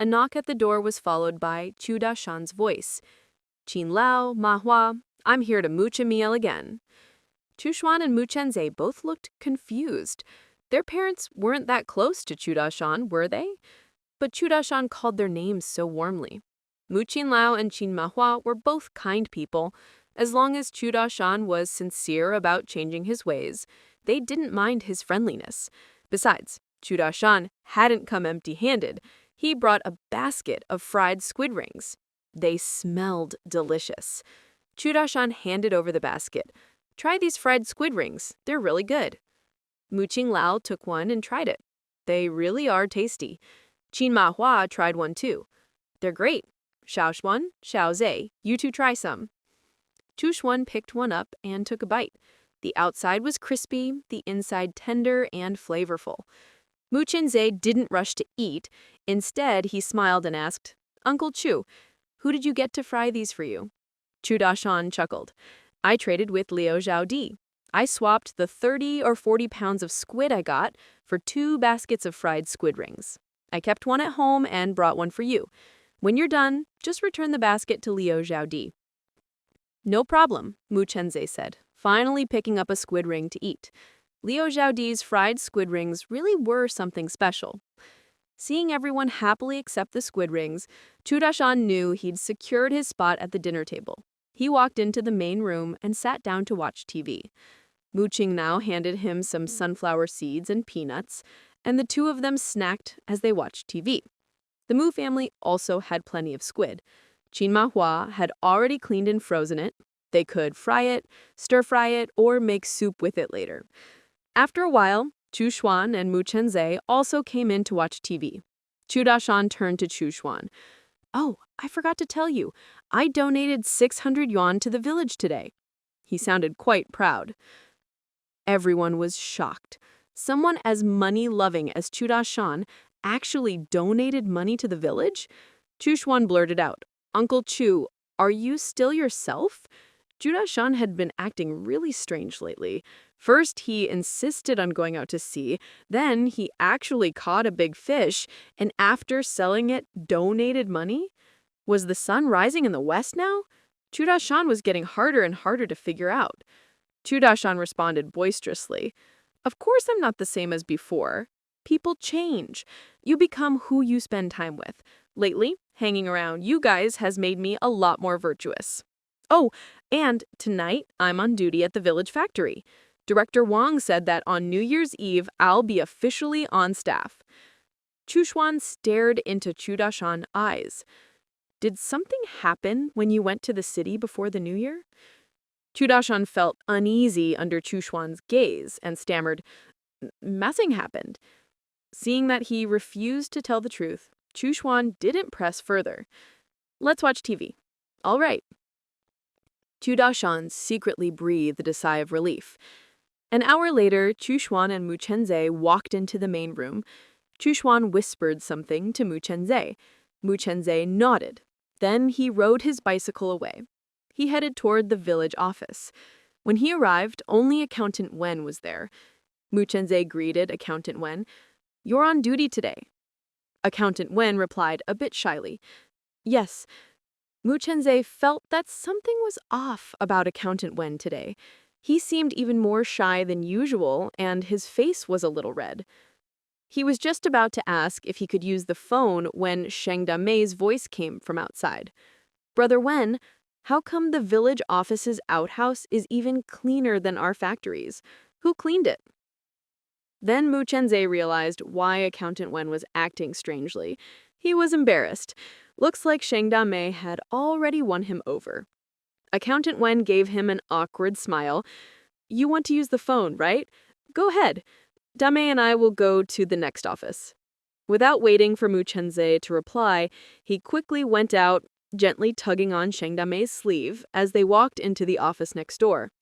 a knock at the door was followed by Chu Dashan's voice. "Qin Lao, Ma Hua, I'm here to mooch a meal again." Chu Xuan and Mu Chenze both looked confused. Their parents weren't that close to Chu Dashan, were they? But Chu Dashan called their names so warmly. Mu Qin Lao and Qin Ma Hua were both kind people. As long as Chu Dashan was sincere about changing his ways, they didn't mind his friendliness. Besides, Chu Dashan hadn't come empty-handed. He brought a basket of fried squid rings. They smelled delicious. Chu Dashan handed over the basket. "Try these fried squid rings. They're really good." Mu Qing Lao took one and tried it. "They really are tasty." Qin Ma Hua tried one too. "They're great. Xiao Xuan, Xiao Zhe, you two try some." Chu Xuan picked one up and took a bite. The outside was crispy, the inside tender and flavorful. Mu Chenze didn't rush to eat. Instead, he smiled and asked, "Uncle Chu, who did you get to fry these for you?" Chu Dashan chuckled. "I traded with Liu Zhaodi. I swapped the 30 or 40 pounds of squid I got for 2 baskets of fried squid rings. I kept one at home and brought one for you. When you're done, just return the basket to Liu Zhaodi." "No problem," Mu Chenze said, finally picking up a squid ring to eat. Liu Zhaodi's fried squid rings really were something special. Seeing everyone happily accept the squid rings, Chu Dashan knew he'd secured his spot at the dinner table. He walked into the main room and sat down to watch TV. Mu Qing now handed him some sunflower seeds and peanuts, and the two of them snacked as they watched TV. The Mu family also had plenty of squid. Qin Ma Hua had already cleaned and frozen it. They could fry it, stir-fry it, or make soup with it later. After a while, Chu Xuan and Mu Chenze also came in to watch TV. Chu Dashan turned to Chu Xuan. "Oh, I forgot to tell you, I donated 600 yuan to the village today." He sounded quite proud. Everyone was shocked. Someone as money-loving as Chu Dashan actually donated money to the village? Chu Xuan blurted out, "Uncle Chu, are you still yourself?" Chu Dashan had been acting really strange lately. First, he insisted on going out to sea, then he actually caught a big fish, and after selling it, donated money? Was the sun rising in the west now? Chu Dashan was getting harder and harder to figure out. Chu Dashan responded boisterously, "Of course I'm not the same as before. People change. You become who you spend time with. Lately, hanging around you guys has made me a lot more virtuous. Oh, and tonight I'm on duty at the village factory. Director Wang said that on New Year's Eve, I'll be officially on staff." Chu Xuan stared into Chu Dashan's eyes. "Did something happen when you went to the city before the New Year?" Chu Dashan felt uneasy under Chu Xuan's gaze and stammered, "Messing happened." Seeing that he refused to tell the truth, Chu Xuan didn't press further. "Let's watch TV." "All right." Chu Dashan secretly breathed a sigh of relief. An hour later, Chu Xuan and Mu Chenze walked into the main room. Chu Xuan whispered something to Mu Chenze. Mu Chenze nodded. Then he rode his bicycle away. He headed toward the village office. When he arrived, only Accountant Wen was there. Mu Chenze greeted Accountant Wen. "You're on duty today." Accountant Wen replied a bit shyly, "Yes." Mu Chenze felt that something was off about Accountant Wen today. He seemed even more shy than usual, and his face was a little red. He was just about to ask if he could use the phone when Sheng Damei's voice came from outside. "Brother Wen, how come the village office's outhouse is even cleaner than our factories? Who cleaned it?" Then Mu Chenze realized why Accountant Wen was acting strangely. He was embarrassed. Looks like Sheng Damei had already won him over. Accountant Wen gave him an awkward smile. "You want to use the phone, right? Go ahead. Damei and I will go to the next office." Without waiting for Mu Chenze to reply, he quickly went out, gently tugging on Sheng Damei's sleeve as they walked into the office next door.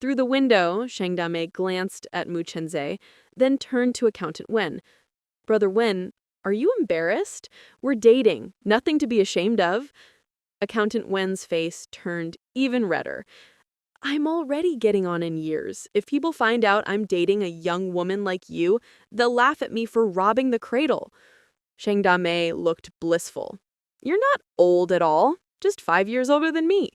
Through the window, Sheng Damei glanced at Mu Chenze, then turned to Accountant Wen. "Brother Wen, are you embarrassed? We're dating, nothing to be ashamed of." Accountant Wen's face turned even redder. "I'm already getting on in years. If people find out I'm dating a young woman like you, they'll laugh at me for robbing the cradle." Sheng Damei looked blissful. "You're not old at all, just 5 years older than me."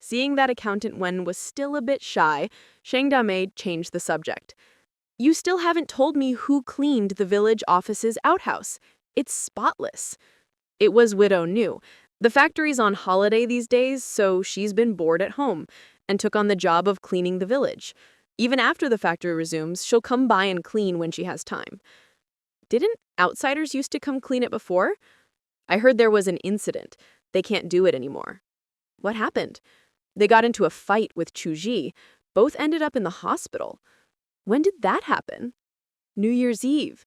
Seeing that Accountant Wen was still a bit shy, Sheng Damei changed the subject. "You still haven't told me who cleaned the village office's outhouse. It's spotless." It was Widow Nu. The factory's on holiday these days, so she's been bored at home and took on the job of cleaning the village. Even after the factory resumes, she'll come by and clean when she has time. "Didn't outsiders used to come clean it before? I heard there was an incident. They can't do it anymore." "What happened?" "They got into a fight with Chu Ji. Both ended up in the hospital." "When did that happen?" "New Year's Eve.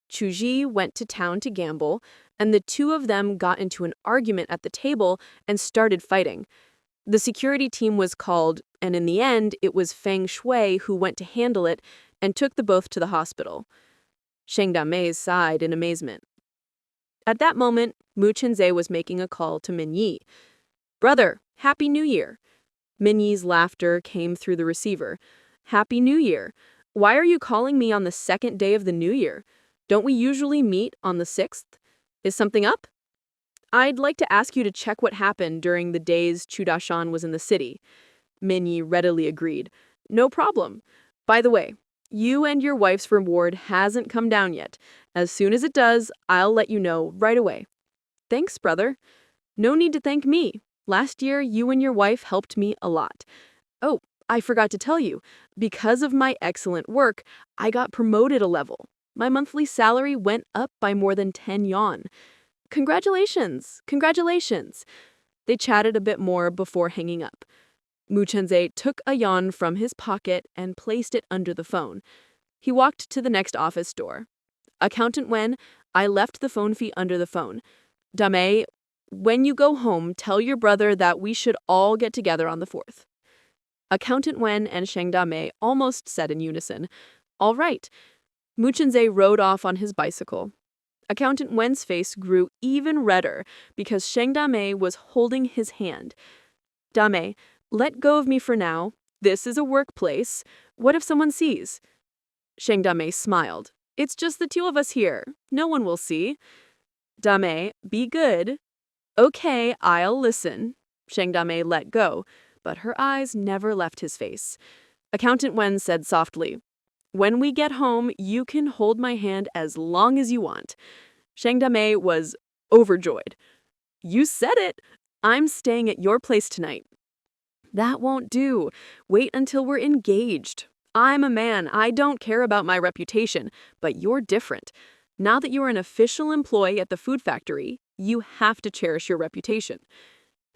Chu Ji went to town to gamble, and the two of them got into an argument at the table and started fighting. The security team was called, and in the end, it was Feng Shui who went to handle it and took the both to the hospital." Sheng Damei sighed in amazement. At that moment, Mu Chenze was making a call to Min Yi. "Brother, Happy New Year." Min Yi's laughter came through the receiver. "Happy New Year. Why are you calling me on the second day of the New Year? Don't we usually meet on the 6th? Is something up?" "I'd like to ask you to check what happened during the days Chu Dashan was in the city." Min Yi readily agreed. "No problem. By the way, you and your wife's reward hasn't come down yet. As soon as it does, I'll let you know right away." "Thanks, brother." "No need to thank me. Last year, you and your wife helped me a lot. Oh, I forgot to tell you. Because of my excellent work, I got promoted a level. My monthly salary went up by more than 10 yuan. Congratulations! Congratulations!" They chatted a bit more before hanging up. Mu Chenze took a yuan from his pocket and placed it under the phone. He walked to the next office door. "Accountant Wen, I left the phone fee under the phone. Damei, when you go home, tell your brother that we should all get together on the 4th. Accountant Wen and Sheng Damei almost said in unison, "All right." Mu Chenze rode off on his bicycle. Accountant Wen's face grew even redder because Sheng Damei was holding his hand. "Damei, let go of me for now. This is a workplace. What if someone sees?" Sheng Damei smiled. "It's just the two of us here. No one will see." "Damei, be good." "Okay, I'll listen." Sheng Damei let go, but her eyes never left his face. Accountant Wen said softly, "When we get home, you can hold my hand as long as you want." Sheng Damei was overjoyed. "You said it! I'm staying at your place tonight." "That won't do. Wait until we're engaged. I'm a man. I don't care about my reputation, but you're different. Now that you're an official employee at the food factory, you have to cherish your reputation."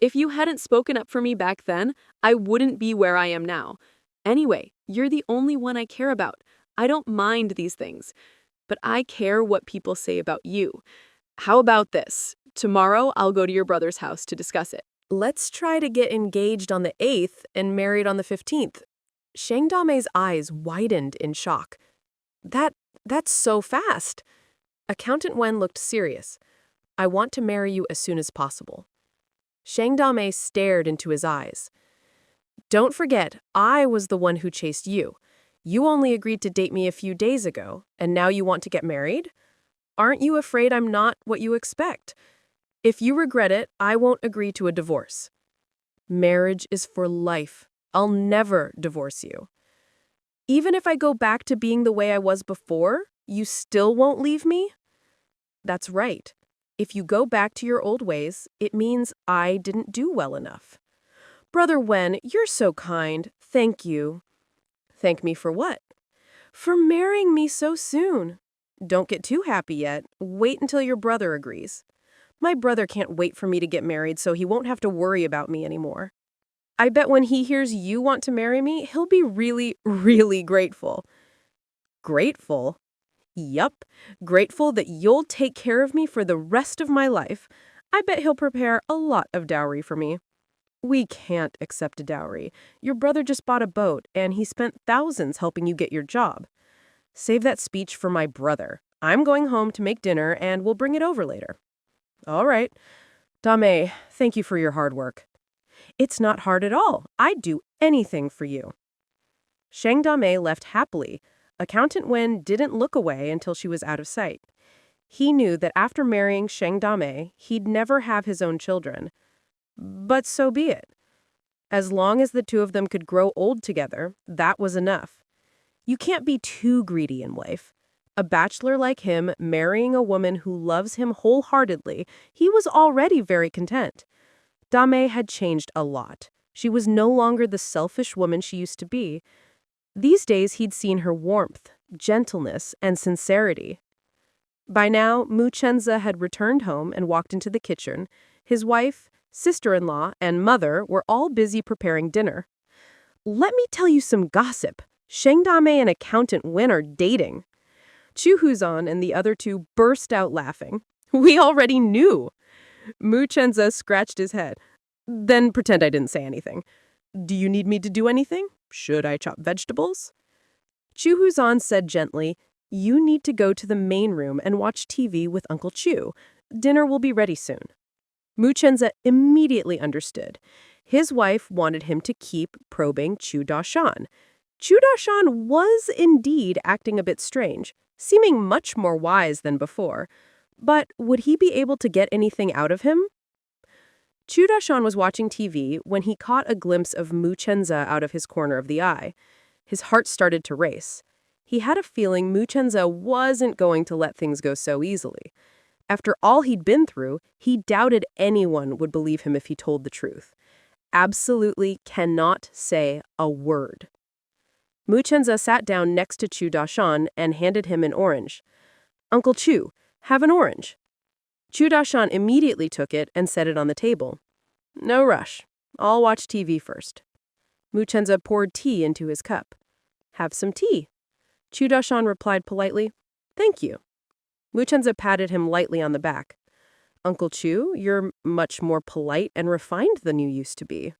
If you hadn't spoken up for me back then, I wouldn't be where I am now. Anyway, you're the only one I care about. I don't mind these things, but I care what people say about you. How about this? Tomorrow, I'll go to your brother's house to discuss it. Let's try to get engaged on the 8th and married on the 15th. Shang Dame's eyes widened in shock. That's so fast. Accountant Wen looked serious. I want to marry you as soon as possible. Shang Dame stared into his eyes. Don't forget, I was the one who chased you. You only agreed to date me a few days ago, and now you want to get married? Aren't you afraid I'm not what you expect? If you regret it, I won't agree to a divorce. Marriage is for life. I'll never divorce you. Even if I go back to being the way I was before, you still won't leave me? That's right. If you go back to your old ways, it means I didn't do well enough. Brother Wen, you're so kind. Thank you. Thank me for what? For marrying me so soon. Don't get too happy yet. Wait until your brother agrees. My brother can't wait for me to get married, so he won't have to worry about me anymore. I bet when he hears you want to marry me, he'll be really, really grateful. Grateful? Yup, grateful that you'll take care of me for the rest of my life. I bet he'll prepare a lot of dowry for me. We can't accept a dowry. Your brother just bought a boat, and he spent thousands helping you get your job. Save that speech for my brother. I'm going home to make dinner, and we'll bring it over later. All right. Dame, thank you for your hard work. It's not hard at all. I'd do anything for you. Shang Dame left happily. Accountant Wen didn't look away until she was out of sight. He knew that after marrying Shang Dame, he'd never have his own children. But so be it. As long as the two of them could grow old together, that was enough. You can't be too greedy in life. A bachelor like him marrying a woman who loves him wholeheartedly, he was already very content. Dame had changed a lot. She was no longer the selfish woman she used to be. These days he'd seen her warmth, gentleness, and sincerity. By now, Mu Chenza had returned home and walked into the kitchen. His wife, sister-in-law, and mother were all busy preparing dinner. Let me tell you some gossip. Shang Dame and Accountant Wen are dating. Chu Huzan and the other two burst out laughing. We already knew. Mu Chenza scratched his head. Then pretend I didn't say anything. Do you need me to do anything? Should I chop vegetables? Chu Huzan said gently, You need to go to the main room and watch TV with Uncle Chu. Dinner will be ready soon. Mu Chenza immediately understood. His wife wanted him to keep probing Chu Dashan. Chu Dashan was indeed acting a bit strange, seeming much more wise than before. But would he be able to get anything out of him? Chu Dashan was watching TV when he caught a glimpse of Mu Chenza out of his corner of the eye. His heart started to race. He had a feeling Mu Chenza wasn't going to let things go so easily. After all he'd been through, he doubted anyone would believe him if he told the truth. Absolutely cannot say a word. Mu Chenza sat down next to Chu Dashan and handed him an orange. Uncle Chu, have an orange. Chu Dashan immediately took it and set it on the table. No rush. I'll watch TV first. Mu Chenza poured tea into his cup. Have some tea. Chu Dashan replied politely, Thank you. Mu Chenza patted him lightly on the back. Uncle Chu, you're much more polite and refined than you used to be.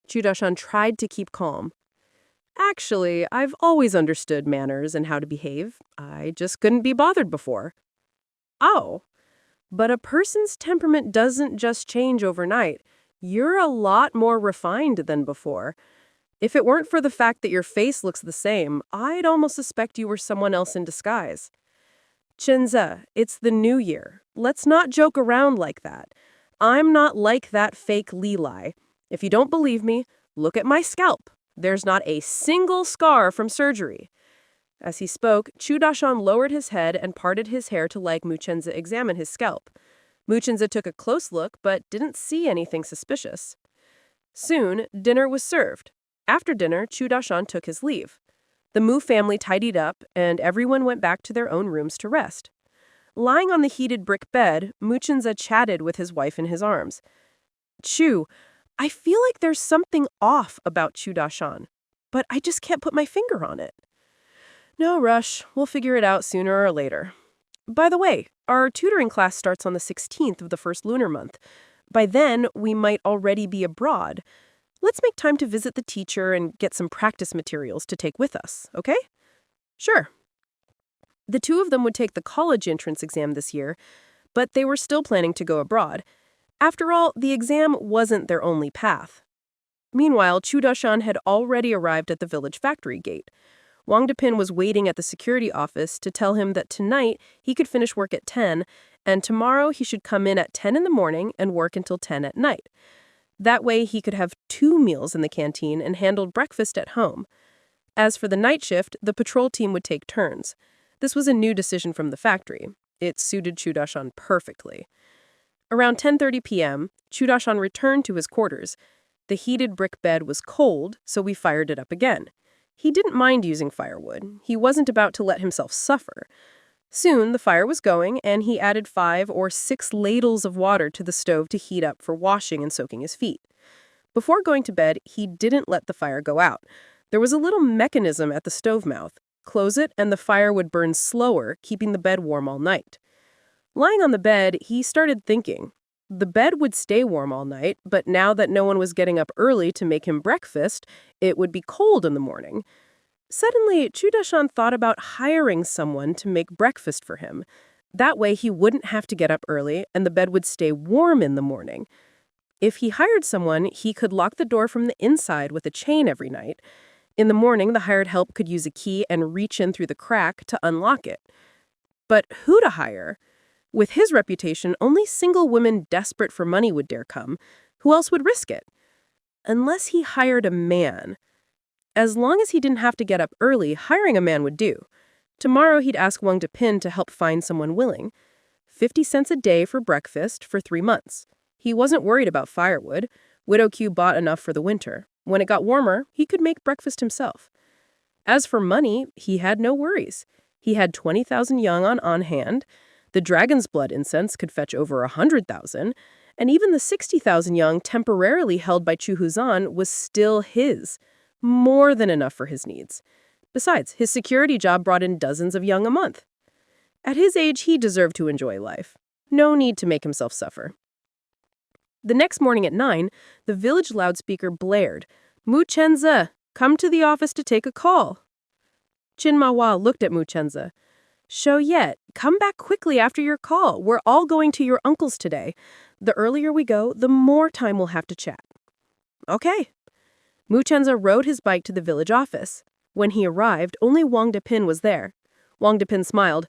Chu Dashan tried to keep calm. Actually, I've always understood manners and how to behave. I just couldn't be bothered before. Oh, but a person's temperament doesn't just change overnight. You're a lot more refined than before. If it weren't for the fact that your face looks the same, I'd almost suspect you were someone else in disguise. Chenza, it's the new year. Let's not joke around like that. I'm not like that fake Li. If you don't believe me, look at my scalp. There's not a single scar from surgery. As he spoke, Chu Dashan lowered his head and parted his hair to let Mu Chenza examine his scalp. Mu Chenza took a close look but didn't see anything suspicious. Soon, dinner was served. After dinner, Chu Dashan took his leave. The Mu family tidied up, and everyone went back to their own rooms to rest. Lying on the heated brick bed, Mu Chenza chatted with his wife in his arms. Chu, I feel like there's something off about Chu Dashan, but I just can't put my finger on it. No rush, we'll figure it out sooner or later. By the way, our tutoring class starts on the 16th of the first lunar month. By then, we might already be abroad. Let's make time to visit the teacher and get some practice materials to take with us, okay? Sure. The two of them would take the college entrance exam this year, but they were still planning to go abroad. After all, the exam wasn't their only path. Meanwhile, Chu Dashan had already arrived at the village factory gate. Wang Depin was waiting at the security office to tell him that tonight he could finish work at 10, and tomorrow he should come in at 10 in the morning and work until 10 at night. That way he could have 2 meals in the canteen and handle breakfast at home. As for the night shift, the patrol team would take turns. This was a new decision from the factory. It suited Chu Dashan perfectly. Around 10:30 p.m., Chu Dashan returned to his quarters. The heated brick bed was cold, so we fired it up again. He didn't mind using firewood. He wasn't about to let himself suffer. Soon, the fire was going, and he added 5 or 6 ladles of water to the stove to heat up for washing and soaking his feet. Before going to bed, he didn't let the fire go out. There was a little mechanism at the stove mouth. Close it, and the fire would burn slower, keeping the bed warm all night. Lying on the bed, he started thinking. The bed would stay warm all night, but now that no one was getting up early to make him breakfast, it would be cold in the morning. Suddenly, Chu Dashan thought about hiring someone to make breakfast for him. That way he wouldn't have to get up early, and the bed would stay warm in the morning. If he hired someone, he could lock the door from the inside with a chain every night. In the morning, the hired help could use a key and reach in through the crack to unlock it. But who to hire? With his reputation, only single women desperate for money would dare come. Who else would risk it? Unless he hired a man. As long as he didn't have to get up early, hiring a man would do. Tomorrow he'd ask Wang Depin to help find someone willing. 50 cents a day for breakfast for 3 months. He wasn't worried about firewood. Widow Q bought enough for the winter. When it got warmer, he could make breakfast himself. As for money, he had no worries. He had 20,000 yuan on hand. The dragon's blood incense could fetch over 100,000, and even the 60,000 yuan temporarily held by Chu Huzan was still his. More than enough for his needs. Besides, his security job brought in dozens of yuan a month. At his age, he deserved to enjoy life. No need to make himself suffer. The next morning at 9, the village loudspeaker blared, "Mu Chenze, come to the office to take a call." Qin Mahua looked at Mu Chenze. "Shou Yet, come back quickly after your call. We're all going to your uncle's today. The earlier we go, the more time we'll have to chat." Okay. Mu Chenze rode his bike to the village office. When he arrived, only Wang Depin was there. Wang Depin smiled.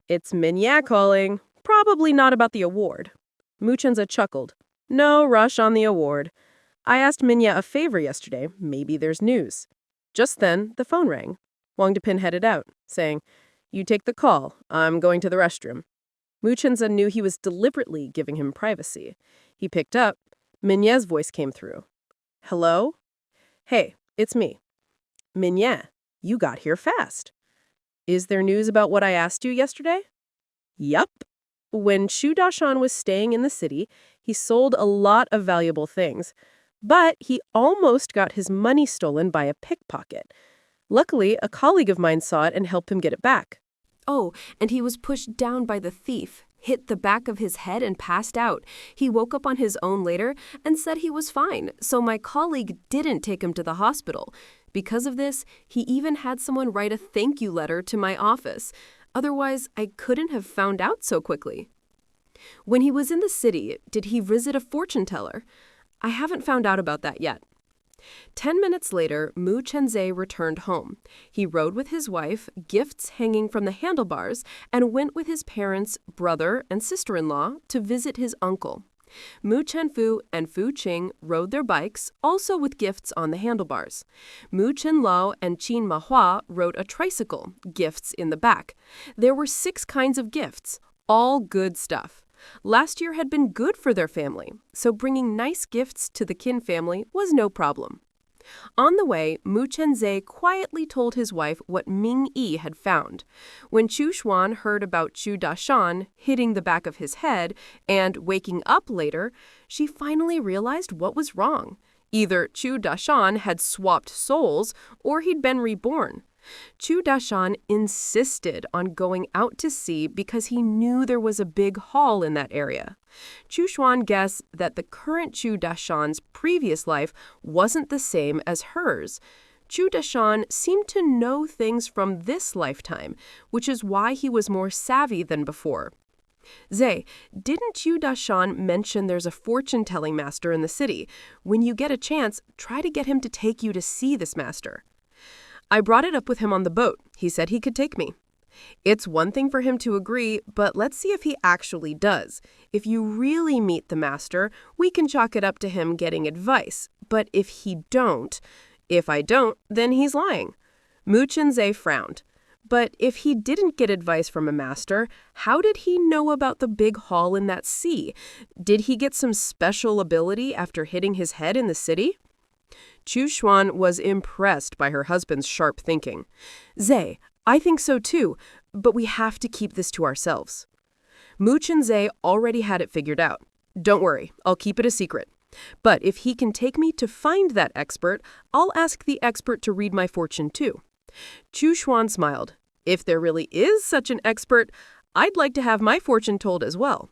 "It's Minya calling. Probably not about the award." Mu Chenze chuckled. "No rush on the award. I asked Minya a favor yesterday. Maybe there's news." Just then, the phone rang. Wang Depin headed out, saying, "You take the call. I'm going to the restroom." Mu Chenze knew he was deliberately giving him privacy. He picked up. Minya's voice came through. "Hello? Hey, it's me." "Minya, you got here fast." "Is there news about what I asked you yesterday?" "Yup." When Chu Dashan was staying in the city, he sold a lot of valuable things. But he almost got his money stolen by a pickpocket. Luckily, a colleague of mine saw it and helped him get it back. Oh, and he was pushed down by the thief, hit the back of his head and passed out. He woke up on his own later and said he was fine, so my colleague didn't take him to the hospital. Because of this, he even had someone write a thank you letter to my office. Otherwise, I couldn't have found out so quickly. When he was in the city, did he visit a fortune teller? I haven't found out about that yet. 10 minutes later, Mu Chenze returned home. He rode with his wife, gifts hanging from the handlebars, and went with his parents, brother, and sister-in-law to visit his uncle. Mu Chenfu and Fu Qing rode their bikes, also with gifts on the handlebars. Mu Chenlao and Qin Mahua rode a tricycle, gifts in the back. There were 6 kinds of gifts, all good stuff. Last year had been good for their family, so bringing nice gifts to the Qin family was no problem. On the way, Mu Chenzhe quietly told his wife what Ming Yi had found. When Chu Xuan heard about Chu Dashan hitting the back of his head and waking up later, she finally realized what was wrong. Either Chu Dashan had swapped souls or he'd been reborn. Chu Dashan insisted on going out to sea because he knew there was a big hall in that area. Chu Xuan guessed that the current Chu Dashan's previous life wasn't the same as hers. Chu Dashan seemed to know things from this lifetime, which is why he was more savvy than before. Zay, didn't Chu Dashan mention there's a fortune-telling master in the city? When you get a chance, try to get him to take you to see this master. I brought it up with him on the boat. He said he could take me. It's one thing for him to agree, but let's see if he actually does. If you really meet the master, we can chalk it up to him getting advice. But if I don't, then he's lying. Mu Chenzhe frowned. But if he didn't get advice from a master, how did he know about the big hall in that sea? Did he get some special ability after hitting his head in the city? Chu Xuan was impressed by her husband's sharp thinking. Zay, I think so too, but we have to keep this to ourselves. Mu Chenzhe already had it figured out. Don't worry, I'll keep it a secret. But if he can take me to find that expert, I'll ask the expert to read my fortune too. Chu Xuan smiled. If there really is such an expert, I'd like to have my fortune told as well.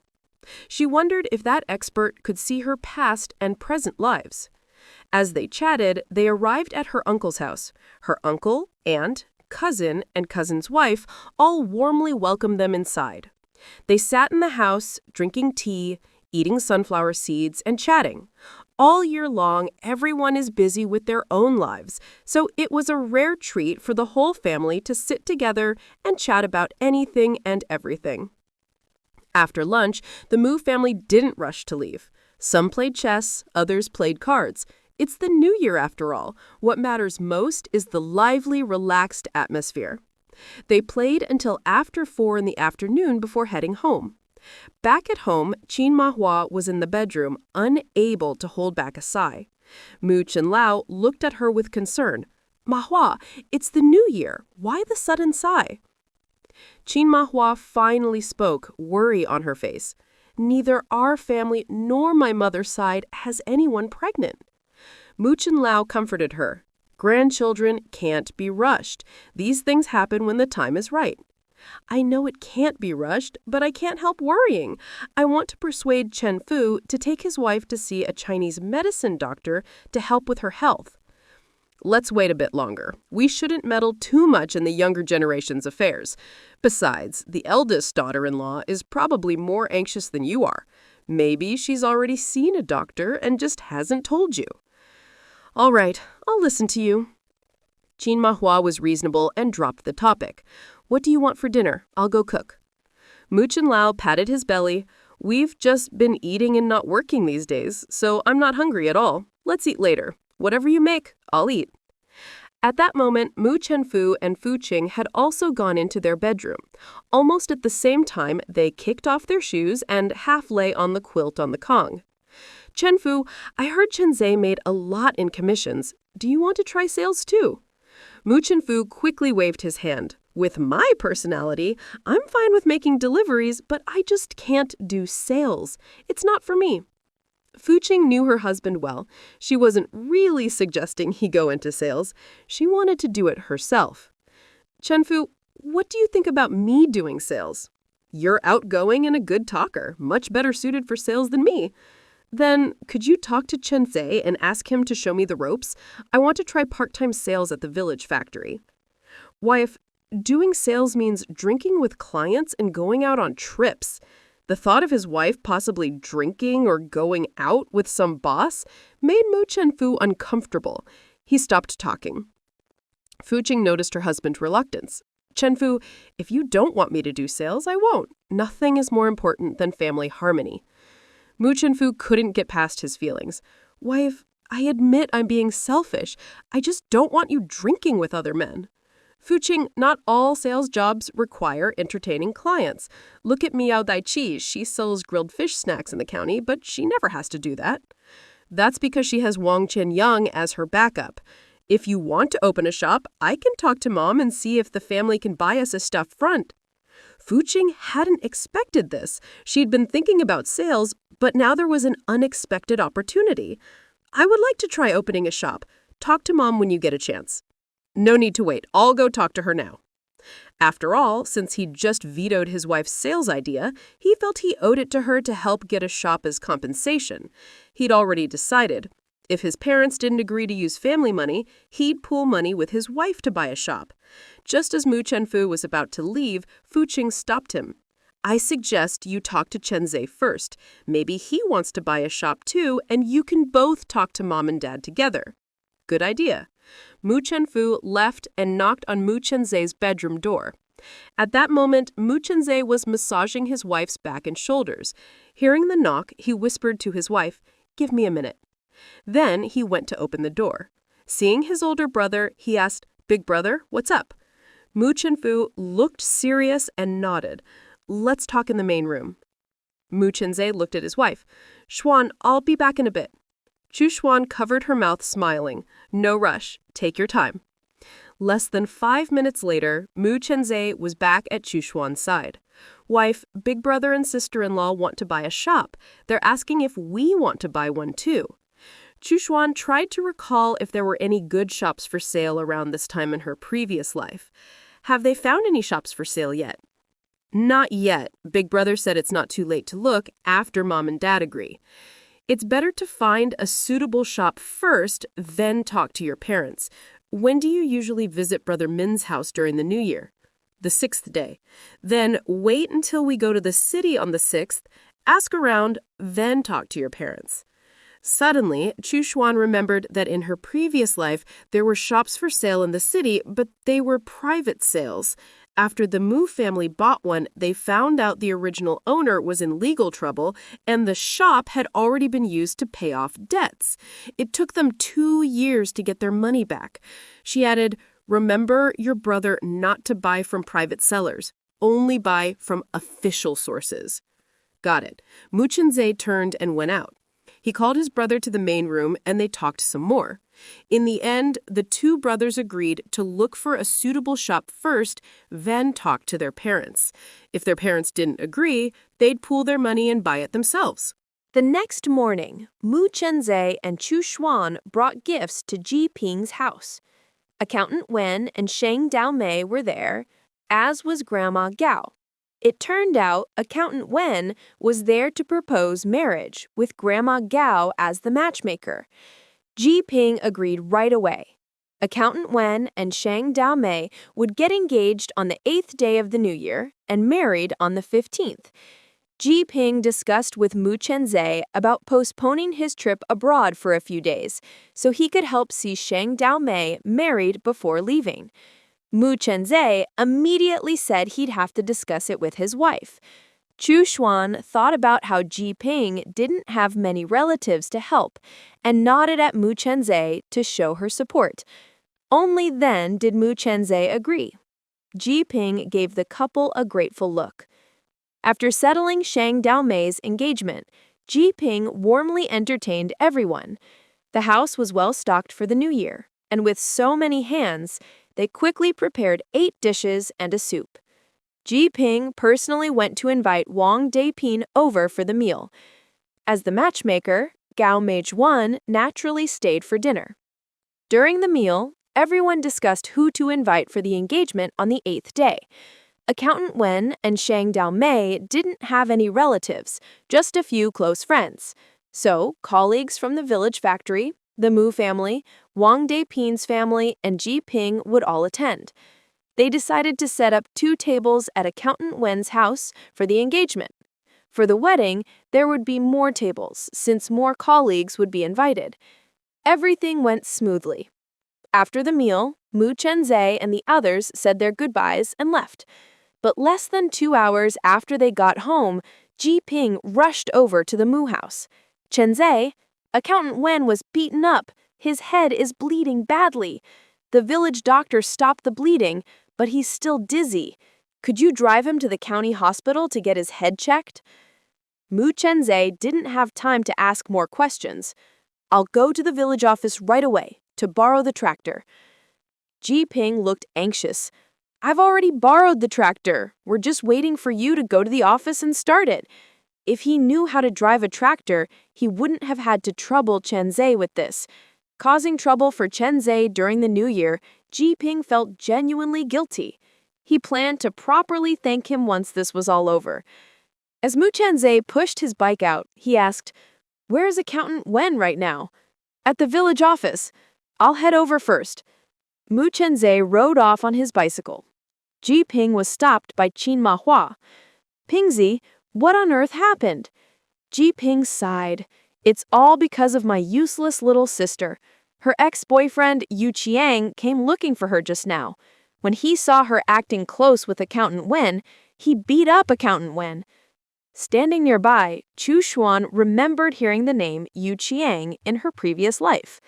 She wondered if that expert could see her past and present lives. As they chatted, they arrived at her uncle's house. Her uncle, aunt, cousin, and cousin's wife all warmly welcomed them inside. They sat in the house, drinking tea, eating sunflower seeds, and chatting. All year long, everyone is busy with their own lives, so it was a rare treat for the whole family to sit together and chat about anything and everything. After lunch, the Mu family didn't rush to leave. Some played chess, others played cards. It's the new year after all. What matters most is the lively, relaxed atmosphere. They played until after 4 in the afternoon before heading home. Back at home, Qin Mahua was in the bedroom, unable to hold back a sigh. Mu Chenlao looked at her with concern. Mahua, it's the new year. Why the sudden sigh? Qin Mahua finally spoke, worry on her face. Neither our family nor my mother's side has anyone pregnant. Mu Chenlao comforted her. Grandchildren can't be rushed. These things happen when the time is right. I know it can't be rushed, but I can't help worrying. I want to persuade Chen Fu to take his wife to see a Chinese medicine doctor to help with her health. Let's wait a bit longer. We shouldn't meddle too much in the younger generation's affairs. Besides, the eldest daughter-in-law is probably more anxious than you are. Maybe she's already seen a doctor and just hasn't told you. All right, I'll listen to you. Qin Mahua was reasonable and dropped the topic. What do you want for dinner? I'll go cook. Mu Chenlao patted his belly. We've just been eating and not working these days, so I'm not hungry at all. Let's eat later. Whatever you make, I'll eat. At that moment, Mu Chenfu and Fu Qing had also gone into their bedroom. Almost at the same time, they kicked off their shoes and half lay on the quilt on the Kong. Chenfu, I heard Chenzhe made a lot in commissions. Do you want to try sales too? Mu Chenfu quickly waved his hand. With my personality, I'm fine with making deliveries, but I just can't do sales. It's not for me. Fu Qing knew her husband well. She wasn't really suggesting he go into sales. She wanted to do it herself. Chenfu, what do you think about me doing sales? You're outgoing and a good talker, much better suited for sales than me. Then, could you talk to Chenzhe and ask him to show me the ropes? I want to try part-time sales at the village factory. Why, if doing sales means drinking with clients and going out on trips. The thought of his wife possibly drinking or going out with some boss made Mu Chenfu uncomfortable. He stopped talking. Fu Qing noticed her husband's reluctance. Chenfu, if you don't want me to do sales, I won't. Nothing is more important than family harmony. Mu Chenfu couldn't get past his feelings. Wife, I admit I'm being selfish. I just don't want you drinking with other men. Fu Qing, not all sales jobs require entertaining clients. Look at Miao Daiqi. She sells grilled fish snacks in the county, but she never has to do that. That's because she has Wang Qianyang as her backup. If you want to open a shop, I can talk to Mom and see if the family can buy us a stuffed front. Fuqing hadn't expected this. She'd been thinking about sales, but now there was an unexpected opportunity. I would like to try opening a shop. Talk to Mom when you get a chance. No need to wait. I'll go talk to her now. After all, since he'd just vetoed his wife's sales idea, he felt he owed it to her to help get a shop as compensation. He'd already decided. If his parents didn't agree to use family money, he'd pool money with his wife to buy a shop. Just as Mu Chenfu was about to leave, Fuqing stopped him. I suggest you talk to Chenzhe first. Maybe he wants to buy a shop too, and you can both talk to Mom and Dad together. Good idea. Mu Chenfu left and knocked on Mu Chenzhe's bedroom door. At that moment, Mu Chenzhe was massaging his wife's back and shoulders. Hearing the knock, he whispered to his wife, "Give me a minute." Then he went to open the door. Seeing his older brother, he asked, "Big brother, what's up?" Mu Chenfu looked serious and nodded. "Let's talk in the main room." Mu Chenzhe looked at his wife. "Xuan, I'll be back in a bit." Chu Xuan covered her mouth, smiling. "No rush. Take your time." Less than 5 minutes later, Mu Chenzhe was back at Chu Xuan's side. "Wife, big brother and sister-in-law want to buy a shop. They're asking if we want to buy one too." Chu Xuan tried to recall if there were any good shops for sale around this time in her previous life. "Have they found any shops for sale yet?" "Not yet. Big brother said it's not too late to look after Mom and Dad agree. It's better to find a suitable shop first, then talk to your parents. When do you usually visit Brother Min's house during the New Year?" "The 6th day. Then wait until we go to the city on the 6th, ask around, then talk to your parents." Suddenly, Chu Xuan remembered that in her previous life, there were shops for sale in the city, but they were private sales. After the Mu family bought one, they found out the original owner was in legal trouble, and the shop had already been used to pay off debts. It took them 2 years to get their money back. She added, "Remember your brother not to buy from private sellers, only buy from official sources." Got it. Mu Chenzhe turned and went out. He called his brother to the main room, and they talked some more. In the end, the two brothers agreed to look for a suitable shop first, then talk to their parents. If their parents didn't agree, they'd pool their money and buy it themselves. The next morning, Mu Chenzhe and Chu Xuan brought gifts to Ji Ping's house. Accountant Wen and Sheng Daomei were there, as was Grandma Gao. It turned out Accountant Wen was there to propose marriage, with Grandma Gao as the matchmaker. Ji Ping agreed right away. Accountant Wen and Sheng Daomei would get engaged on the 8th day of the New Year and married on the 15th. Ji Ping discussed with Mu Chenzhe about postponing his trip abroad for a few days so he could help see Sheng Daomei married before leaving. Mu Chenzhe immediately said he'd have to discuss it with his wife. Chu Xuan thought about how Ji Ping didn't have many relatives to help and nodded at Mu Chenzhe to show her support. Only then did Mu Chenzhe agree. Ji Ping gave the couple a grateful look. After settling Sheng Daomei's engagement, Ji Ping warmly entertained everyone. The house was well stocked for the New Year, and with so many hands, they quickly prepared 8 dishes and a soup. Ji Ping personally went to invite Wang Deipin over for the meal. As the matchmaker, Gao Meizhuan naturally stayed for dinner. During the meal, everyone discussed who to invite for the engagement on the 8th day. Accountant Wen and Sheng Daomei didn't have any relatives, just a few close friends. So, colleagues from the village factory, the Mu family, Wang Deipin's family, and Ji Ping would all attend. They decided to set up 2 tables at Accountant Wen's house for the engagement. For the wedding, there would be more tables, since more colleagues would be invited. Everything went smoothly. After the meal, Mu Chenzhe and the others said their goodbyes and left. But less than 2 hours after they got home, Ji Ping rushed over to the Mu house. "Chenzhe, Accountant Wen was beaten up. His head is bleeding badly. The village doctor stopped the bleeding, but he's still dizzy. Could you drive him to the county hospital to get his head checked?" Mu Chenzhe didn't have time to ask more questions. I'll go to the village office right away to borrow the tractor. Ji Ping looked anxious. I've already borrowed the tractor. We're just waiting for you to go to the office and start it. If he knew how to drive a tractor, he wouldn't have had to trouble Chen Zhe with this. Causing trouble for Chen Zhe during the new year, Ji Ping felt genuinely guilty. He planned to properly thank him once this was all over. As Mu Chen Zhe pushed his bike out, he asked, "Where's Accountant Wen right now?" "At the village office. I'll head over first." Mu Chen Zhe rode off on his bicycle. Ji Ping was stopped by Qin Ma Hua. "Pingzi, what on earth happened?" Ji Ping sighed. "It's all because of my useless little sister. Her ex-boyfriend, Yu Qiang, came looking for her just now. When he saw her acting close with Accountant Wen, he beat up Accountant Wen." Standing nearby, Chu Xuan remembered hearing the name Yu Qiang in her previous life.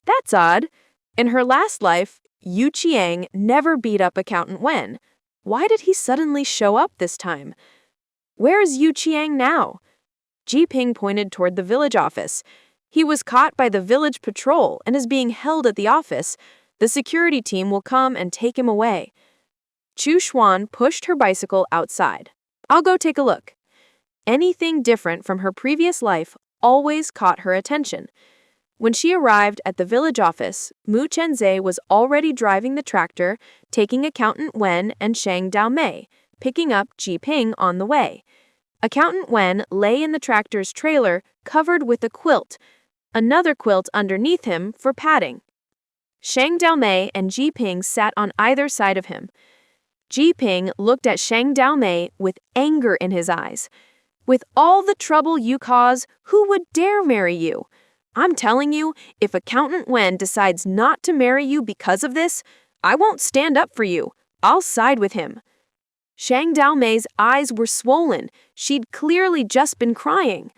That's odd. In her last life, Yu Qiang never beat up Accountant Wen. Why did he suddenly show up this time? Where is Yu Qiang now? Ji Ping pointed toward the village office. He was caught by the village patrol and is being held at the office. The security team will come and take him away. Chu Xuan pushed her bicycle outside. "I'll go take a look." Anything different from her previous life always caught her attention. When she arrived at the village office, Mu Chen Zhe was already driving the tractor, taking Accountant Wen and Shang Daomei, picking up Ji Ping on the way. Accountant Wen lay in the tractor's trailer, covered with a quilt, another quilt underneath him for padding. Shang Daomei and Ji Ping sat on either side of him. Ji Ping looked at Shang Daomei with anger in his eyes. "With all the trouble you cause, who would dare marry you? I'm telling you, if Accountant Wen decides not to marry you because of this, I won't stand up for you. I'll side with him." Shang Daomei's eyes were swollen. She'd clearly just been crying.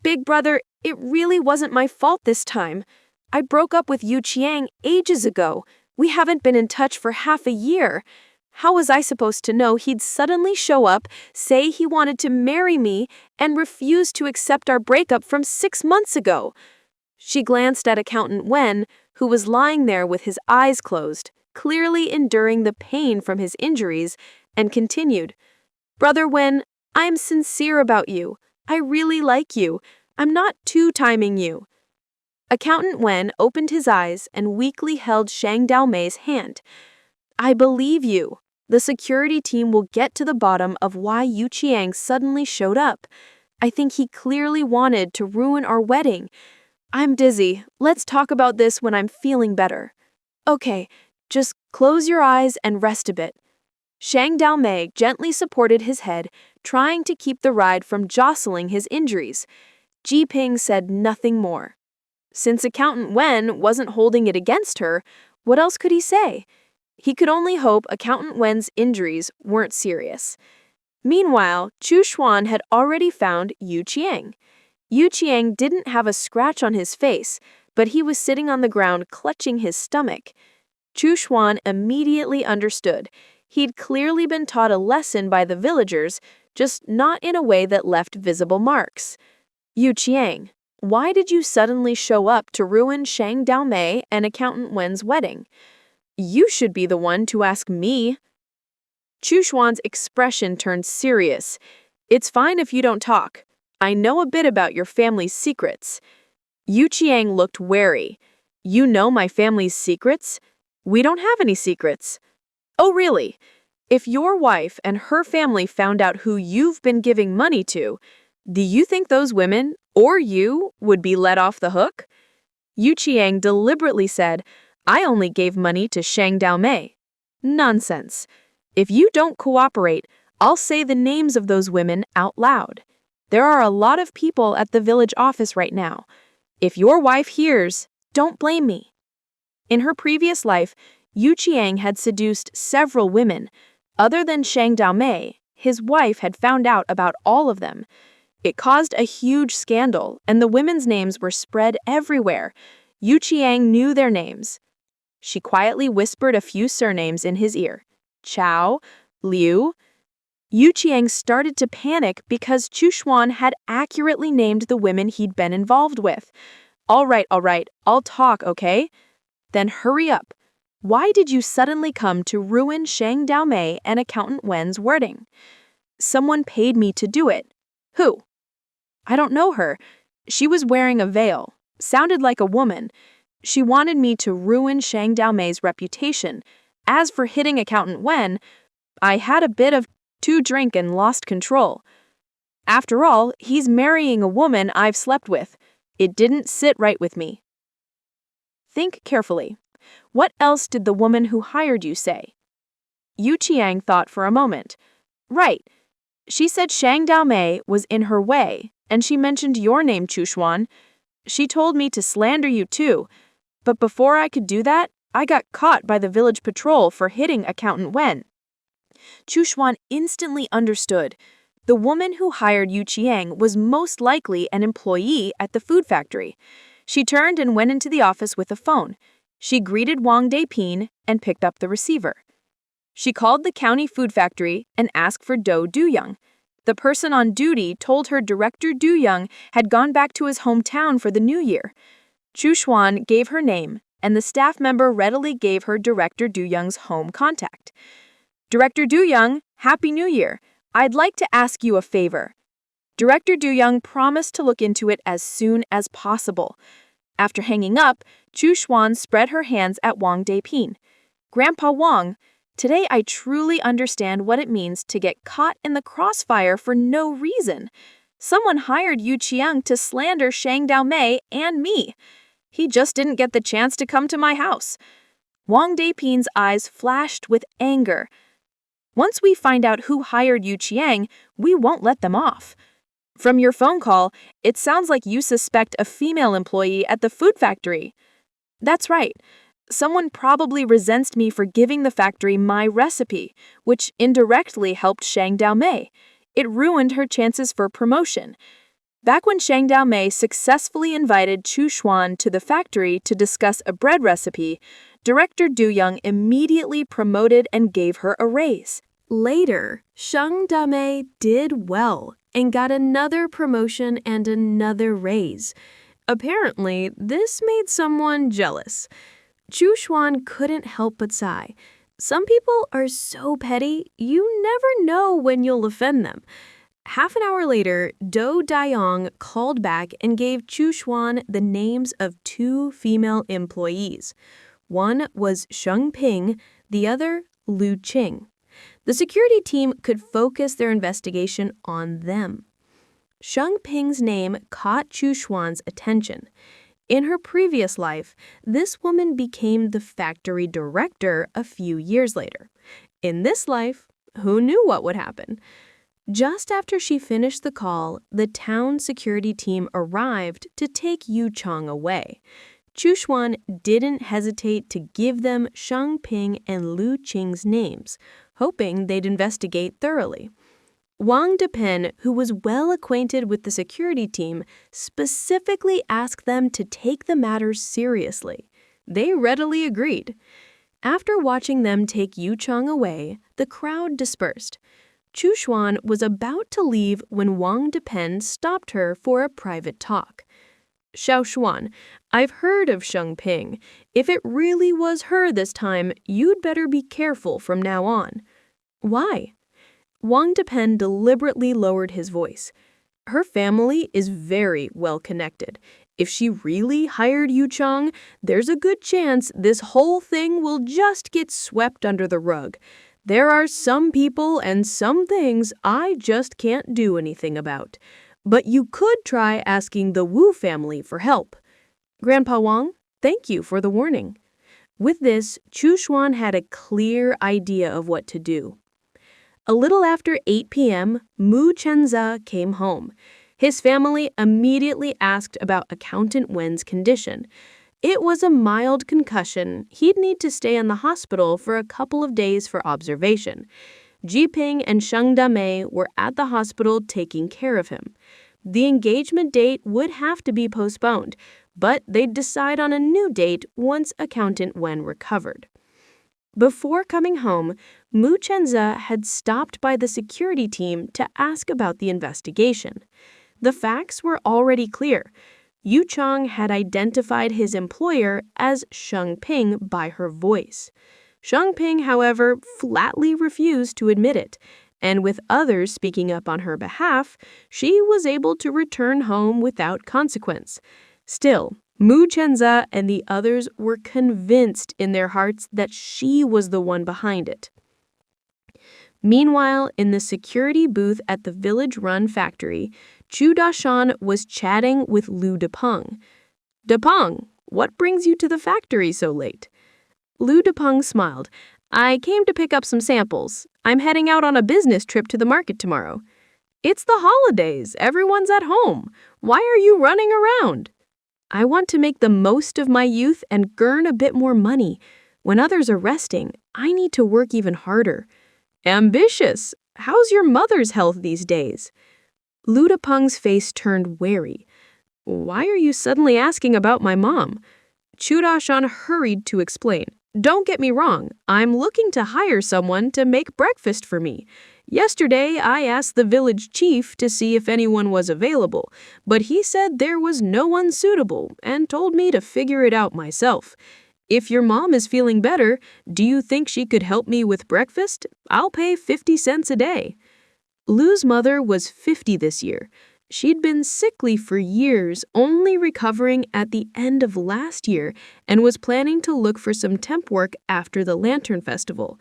"Big brother, it really wasn't my fault this time. I broke up with Yu Qiang ages ago. We haven't been in touch for half a year. How was I supposed to know he'd suddenly show up, say he wanted to marry me, and refuse to accept our breakup from 6 months ago?" She glanced at Accountant Wen, who was lying there with his eyes closed, clearly enduring the pain from his injuries, and continued, "Brother Wen, I'm sincere about you. I really like you. I'm not two-timing you." Accountant Wen opened his eyes and weakly held Shang Daomei's hand. "I believe you. The security team will get to the bottom of why Yu Qiang suddenly showed up. I think he clearly wanted to ruin our wedding. I'm dizzy. Let's talk about this when I'm feeling better." "Okay, just close your eyes and rest a bit." Shang Daomei gently supported his head, trying to keep the ride from jostling his injuries. Ji Ping said nothing more. Since Accountant Wen wasn't holding it against her, what else could he say? He could only hope Accountant Wen's injuries weren't serious. Meanwhile, Chu Xuan had already found Yu Qiang. Yu Qiang didn't have a scratch on his face, but he was sitting on the ground clutching his stomach. Chu Xuan immediately understood. He'd clearly been taught a lesson by the villagers, just not in a way that left visible marks. "Yu Qiang, why did you suddenly show up to ruin Shang Daomei and Accountant Wen's wedding?" "You should be the one to ask me." Chu Xuan's expression turned serious. "It's fine if you don't talk. I know a bit about your family's secrets." Yu Qiang looked wary. "You know my family's secrets? We don't have any secrets." "Oh, really? If your wife and her family found out who you've been giving money to, do you think those women, or you, would be let off the hook?" Yu Qiang deliberately said, "I only gave money to Shang Daomei." "Nonsense. If you don't cooperate, I'll say the names of those women out loud. There are a lot of people at the village office right now. If your wife hears, don't blame me." In her previous life, Yu Qiang had seduced several women. Other than Shang Daomei, his wife had found out about all of them. It caused a huge scandal, and the women's names were spread everywhere. Yu Qiang knew their names. She quietly whispered a few surnames in his ear. Chao, Liu. Yu Qiang started to panic because Chu Xuan had accurately named the women he'd been involved with. All right, I'll talk, okay? Then hurry up. Why did you suddenly come to ruin Shang Daomei and Accountant Wen's wedding? Someone paid me to do it. Who? I don't know her. She was wearing a veil. Sounded like a woman. She wanted me to ruin Shang Daomei's reputation. As for hitting Accountant Wen, I had a bit of too drink and lost control. After all, he's marrying a woman I've slept with. It didn't sit right with me. Think carefully. What else did the woman who hired you say? Yu Qiang thought for a moment. Right. She said Shang Daomei was in her way, and she mentioned your name, Chu Xuan. She told me to slander you too, but before I could do that, I got caught by the village patrol for hitting Accountant Wen. Chu Xuan instantly understood. The woman who hired Yu Qiang was most likely an employee at the food factory. She turned and went into the office with a phone. She greeted Wang Depin and picked up the receiver. She called the county food factory and asked for Do Duyang. The person on duty told her Director Duyang had gone back to his hometown for the new year. Chu Xuan gave her name, and the staff member readily gave her Director Duyang's home contact. Director Duyang, Happy New Year. I'd like to ask you a favor. Director Duyang promised to look into it as soon as possible. After hanging up, Chu Xuan spread her hands at Wang Depin. Grandpa Wang, today I truly understand what it means to get caught in the crossfire for no reason. Someone hired Yu Qiang to slander Shang Daomei and me. He just didn't get the chance to come to my house. Wang Depin's eyes flashed with anger. Once we find out who hired Yu Qiang, we won't let them off. From your phone call, it sounds like you suspect a female employee at the food factory. That's right. Someone probably resents me for giving the factory my recipe, which indirectly helped Shang Daomei. It ruined her chances for promotion. Back when Shang Daomei successfully invited Chu Xuan to the factory to discuss a bread recipe, Director Duyang immediately promoted and gave her a raise. Later, Shang Daomei did well and got another promotion and another raise. Apparently, this made someone jealous. Chu Xuan couldn't help but sigh. Some people are so petty, you never know when you'll offend them. Half an hour later, Do Dayong called back and gave Chu Xuan the names of 2 female employees. One was Sheng Ping, the other Lu Qing. The security team could focus their investigation on them. Sheng Ping's name caught Chu Xuan's attention. In her previous life, this woman became the factory director a few years later. In this life, who knew what would happen? Just after she finished the call, the town security team arrived to take Yu Chong away. Chu Xuan didn't hesitate to give them Sheng Ping and Lu Qing's names, hoping they'd investigate thoroughly. Wang Depin, who was well acquainted with the security team, specifically asked them to take the matter seriously. They readily agreed. After watching them take Yu Chong away, the crowd dispersed. Chu Xuan was about to leave when Wang Depin stopped her for a private talk. Xiao Xuan, I've heard of Sheng Ping. If it really was her this time, you'd better be careful from now on. Why? Wang Depin deliberately lowered his voice. Her family is very well connected. If she really hired Yu Chong, there's a good chance this whole thing will just get swept under the rug. There are some people and some things I just can't do anything about. But you could try asking the Wu family for help. Grandpa Wang, thank you for the warning. With this, Chu Xuan had a clear idea of what to do. A little after 8 p.m., Mu Chenza came home. His family immediately asked about Accountant Wen's condition. It was a mild concussion. He'd need to stay in the hospital for a couple of days for observation. Jiping and Sheng Daomei were at the hospital taking care of him. The engagement date would have to be postponed, but they'd decide on a new date once Accountant Wen recovered. Before coming home, Mu Chenza had stopped by the security team to ask about the investigation. The facts were already clear. Yu Chang had identified his employer as Sheng Ping by her voice. Sheng Ping, however, flatly refused to admit it, and with others speaking up on her behalf, she was able to return home without consequence. Still, Mu Chenze and the others were convinced in their hearts that she was the one behind it. Meanwhile, in the security booth at the village-run factory, Chu Dashan was chatting with Lu Depeng. "Depeng, what brings you to the factory so late?" Lu Depeng smiled. "I came to pick up some samples. I'm heading out on a business trip to the market tomorrow." "It's the holidays. Everyone's at home. Why are you running around?" "I want to make the most of my youth and earn a bit more money. When others are resting, I need to work even harder." "Ambitious. How's your mother's health these days?" Lu Depeng's face turned wary. "Why are you suddenly asking about my mom?" Chu Dashan hurried to explain. "Don't get me wrong. I'm looking to hire someone to make breakfast for me. Yesterday, I asked the village chief to see if anyone was available, but he said there was no one suitable and told me to figure it out myself. If your mom is feeling better, do you think she could help me with breakfast? I'll pay 50 cents a day." Lu's mother was 50 this year. She'd been sickly for years, only recovering at the end of last year, and was planning to look for some temp work after the Lantern Festival.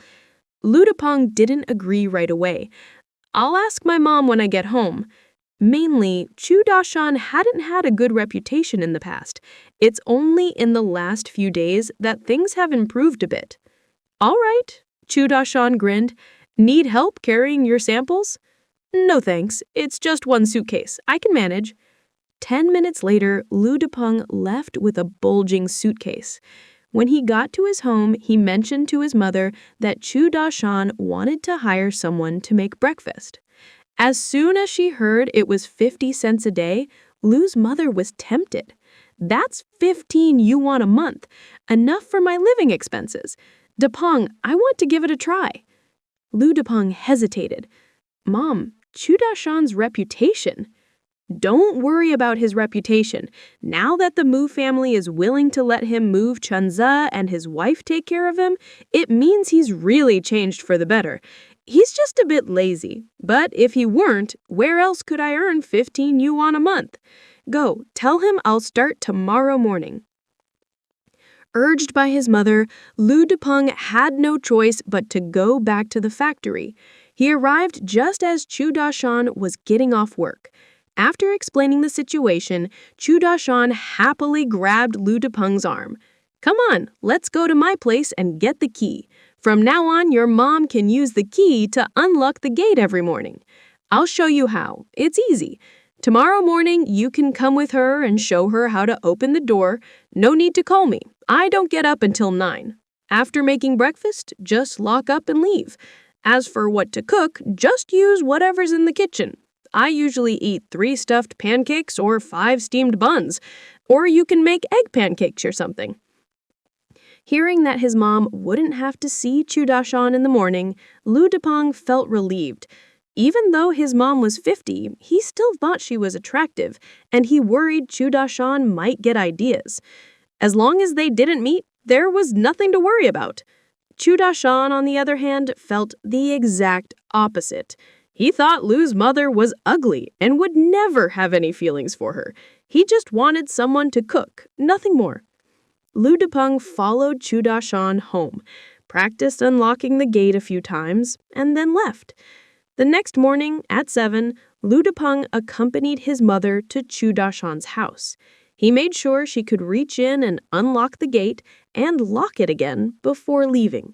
Lu Depeng didn't agree right away. "I'll ask my mom when I get home." Mainly, Chu Dashan hadn't had a good reputation in the past. It's only in the last few days that things have improved a bit. "All right," Chu Dashan grinned. "Need help carrying your samples?" "No thanks, it's just one suitcase. I can manage." 10 minutes later, Lu Depeng left with a bulging suitcase. When he got to his home, he mentioned to his mother that Chu Dashan wanted to hire someone to make breakfast. As soon as she heard it was 50 cents a day, Lu's mother was tempted. "That's 15 yuan a month, enough for my living expenses. Depeng, I want to give it a try." Lu Depeng hesitated. "Mom, Chu Dashan's reputation." "Don't worry about his reputation. Now that the Mu family is willing to let him move Chenze and his wife take care of him, it means he's really changed for the better. He's just a bit lazy. But if he weren't, where else could I earn 15 yuan a month? Go, tell him I'll start tomorrow morning." Urged by his mother, Lu Depeng had no choice but to go back to the factory. He arrived just as Chu Dashan was getting off work. After explaining the situation, Chu Dashan happily grabbed Lu Depeng's arm. "Come on, let's go to my place and get the key. From now on, your mom can use the key to unlock the gate every morning. I'll show you how. It's easy. Tomorrow morning, you can come with her and show her how to open the door. No need to call me. I don't get up until 9. After making breakfast, just lock up and leave. As for what to cook, just use whatever's in the kitchen. I usually eat 3 stuffed pancakes or 5 steamed buns, or you can make egg pancakes or something." Hearing that his mom wouldn't have to see Chu Dashan in the morning, Lu Depeng felt relieved. Even though his mom was 50, he still thought she was attractive, and he worried Chu Dashan might get ideas. As long as they didn't meet, there was nothing to worry about. Chu Dashan, on the other hand, felt the exact opposite. He thought Lu's mother was ugly and would never have any feelings for her. He just wanted someone to cook, nothing more. Lu Depeng followed Chu Dashan home, practiced unlocking the gate a few times, and then left. The next morning, at 7, Lu Depeng accompanied his mother to Chu Dashan's house. He made sure she could reach in and unlock the gate and lock it again before leaving.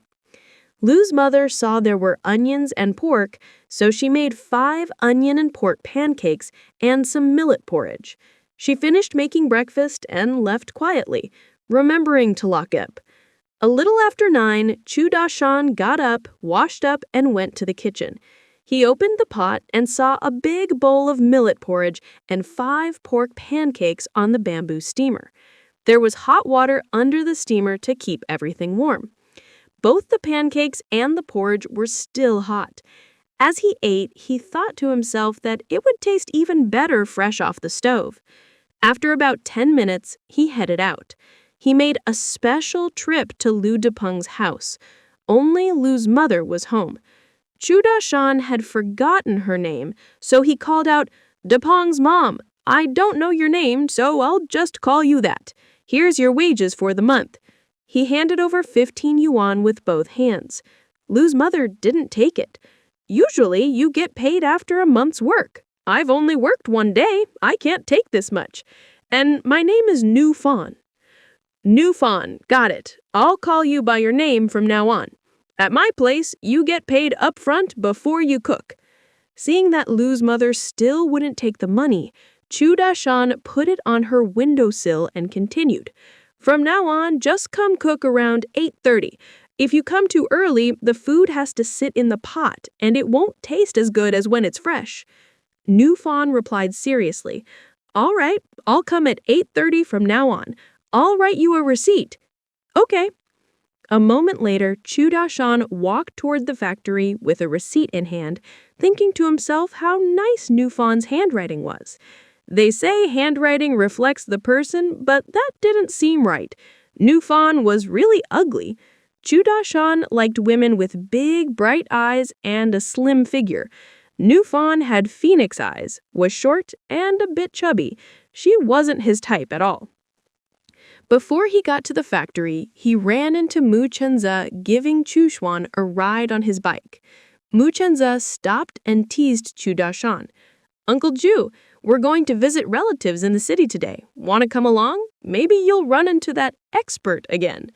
Lu's mother saw there were onions and pork, so she made 5 onion and pork pancakes and some millet porridge. She finished making breakfast and left quietly, remembering to lock up. A little after 9, Chu Dashan got up, washed up, and went to the kitchen. He opened the pot and saw a big bowl of millet porridge and 5 pork pancakes on the bamboo steamer. There was hot water under the steamer to keep everything warm. Both the pancakes and the porridge were still hot. As he ate, he thought to himself that it would taste even better fresh off the stove. After about 10 minutes, he headed out. He made a special trip to Lu Depeng's house. Only Lu's mother was home. Chu Dashan had forgotten her name, so he called out, "Depeng's mom, I don't know your name, so I'll just call you that. Here's your wages for the month." He handed over 15 yuan with both hands. Lu's mother didn't take it. "Usually, you get paid after a month's work. I've only worked 1 day. I can't take this much. And my name is Nu Fan." "Nu Fan, got it. I'll call you by your name from now on. At my place, you get paid up front before you cook." Seeing that Lu's mother still wouldn't take the money, Chu Dashan put it on her windowsill and continued. "From now on, just come cook around 8:30. If you come too early, the food has to sit in the pot, and it won't taste as good as when it's fresh." Nu Fan replied seriously, "All right, I'll come at 8:30 from now on. I'll write you a receipt." "Okay." A moment later, Chu Dashan walked toward the factory with a receipt in hand, thinking to himself how nice Nu Fan's handwriting was. They say handwriting reflects the person, but that didn't seem right. Nu Fan was really ugly. Chu Dashan liked women with big, bright eyes and a slim figure. Nu Fan had phoenix eyes, was short, and a bit chubby. She wasn't his type at all. Before he got to the factory, he ran into Mu Chenze giving Chu Xuan a ride on his bike. Mu Chenze stopped and teased Chu Dashan. "Uncle Ju, we're going to visit relatives in the city today. Want to come along? Maybe you'll run into that expert again."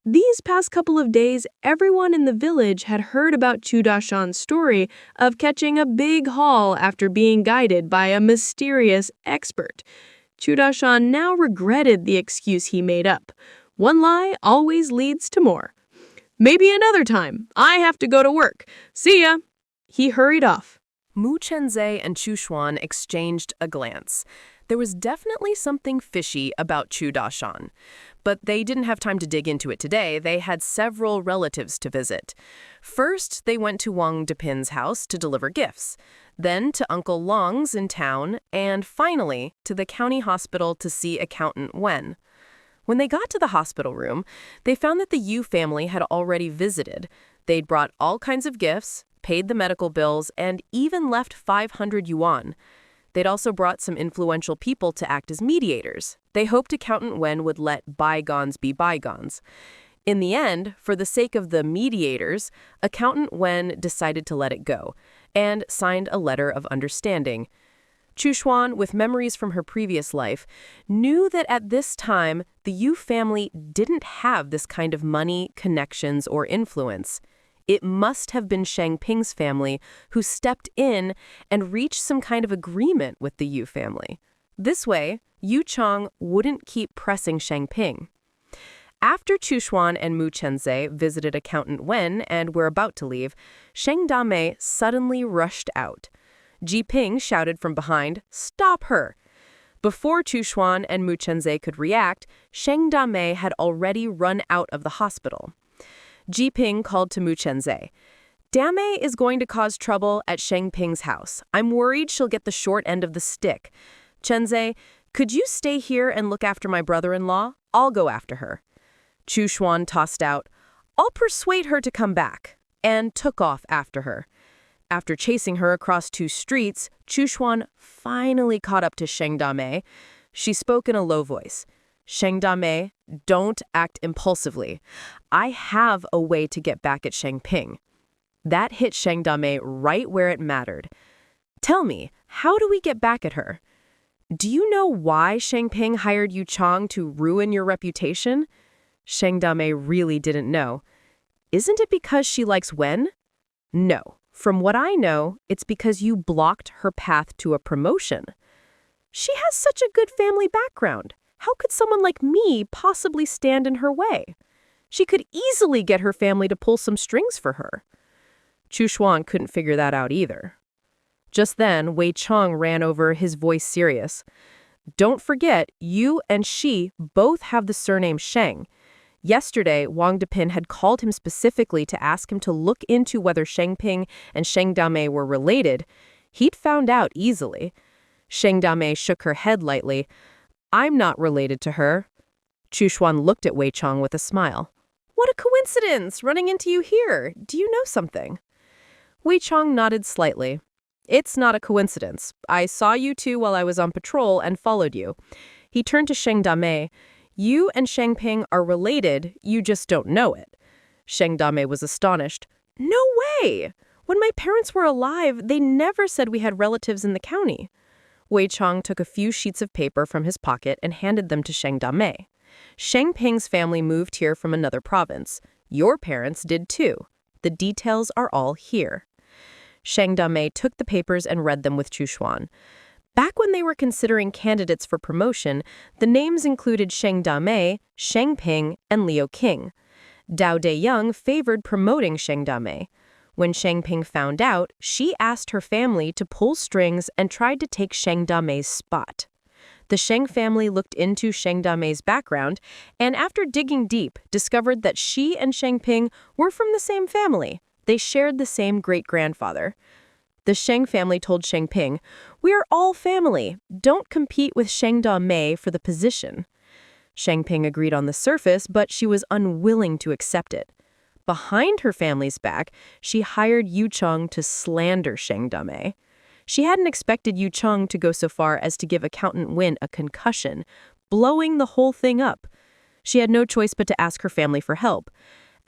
These past couple of days, everyone in the village had heard about Chu Dashan's story of catching a big haul after being guided by a mysterious expert. Chu Dashan now regretted the excuse he made up. One lie always leads to more. "Maybe another time. I have to go to work. See ya." He hurried off. Mu Chenze and Chu Xuan exchanged a glance. There was definitely something fishy about Chu Dashan. But they didn't have time to dig into it today. They had several relatives to visit. First, they went to Wang Depin's house to deliver gifts. Then to Uncle Long's in town. And finally, to the county hospital to see Accountant Wen. When they got to the hospital room, they found that the Yu family had already visited. They'd brought all kinds of gifts, paid the medical bills, and even left 500 yuan. They'd also brought some influential people to act as mediators. They hoped Accountant Wen would let bygones be bygones. In the end, for the sake of the mediators, Accountant Wen decided to let it go and signed a letter of understanding. Chu Xuan, with memories from her previous life, knew that at this time, the Yu family didn't have this kind of money, connections, or influence. It must have been Shang Ping's family who stepped in and reached some kind of agreement with the Yu family. This way, Yu Chang wouldn't keep pressing Shang Ping. After Chu Xuan and Mu Chenze visited Accountant Wen and were about to leave, Sheng Dame suddenly rushed out. Ji Ping shouted from behind, "Stop her!" Before Chu Xuan and Mu Chenze could react, Sheng Dame had already run out of the hospital. Ji Ping called to Mu Chenze. "Dame is going to cause trouble at Sheng Ping's house. I'm worried she'll get the short end of the stick. Chenze, could you stay here and look after my brother-in-law? I'll go after her." Chu Xuan tossed out, "I'll persuade her to come back," and took off after her. After chasing her across 2 streets, Chu Xuan finally caught up to Sheng Dame. She spoke in a low voice. "Sheng Dame, don't act impulsively. I have a way to get back at Sheng Ping." That hit Sheng Dame right where it mattered. "Tell me, how do we get back at her?" "Do you know why Sheng Ping hired Yu Chang to ruin your reputation?" Sheng Dame really didn't know. "Isn't it because she likes Wen?" "No. From what I know, it's because you blocked her path to a promotion." "She has such a good family background. How could someone like me possibly stand in her way? She could easily get her family to pull some strings for her." Chu Xuan couldn't figure that out either. Just then, Wei Chong ran over, his voice serious. "Don't forget, you and she both have the surname Sheng. Yesterday, Wang Depin had called him specifically to ask him to look into whether Sheng Ping and Sheng Dame were related. He'd found out easily." Sheng Dame shook her head lightly. I'm not related to her. Chushuan looked at Wei Chong with a smile. What a coincidence, running into you here. Do you know something? Wei Chong nodded slightly. It's not a coincidence. I saw you two while I was on patrol and followed you. He turned to Sheng Dame. You and Sheng Ping are related, you just don't know it. Sheng Dame was astonished. No way! When my parents were alive, they never said we had relatives in the county. Wei Chong took a few sheets of paper from his pocket and handed them to Sheng Dame. Sheng Ping's family moved here from another province. Your parents did too. The details are all here. Sheng Dame took the papers and read them with Chushuan. Back when they were considering candidates for promotion, the names included Sheng Dame, Sheng Ping, and Liu King. Dao Deyoung favored promoting Sheng Dame. When Sheng Ping found out, she asked her family to pull strings and tried to take Sheng Dame's spot. The Sheng family looked into Sheng Dame's background and, after digging deep, discovered that she and Sheng Ping were from the same family. They shared the same great-grandfather. The Sheng family told Sheng Ping, "We are all family. Don't compete with Sheng Dame for the position." Sheng Ping agreed on the surface, but she was unwilling to accept it. Behind her family's back, she hired Yu Cheng to slander Sheng Dame. She hadn't expected Yu Cheng to go so far as to give Accountant Win a concussion, blowing the whole thing up. She had no choice but to ask her family for help.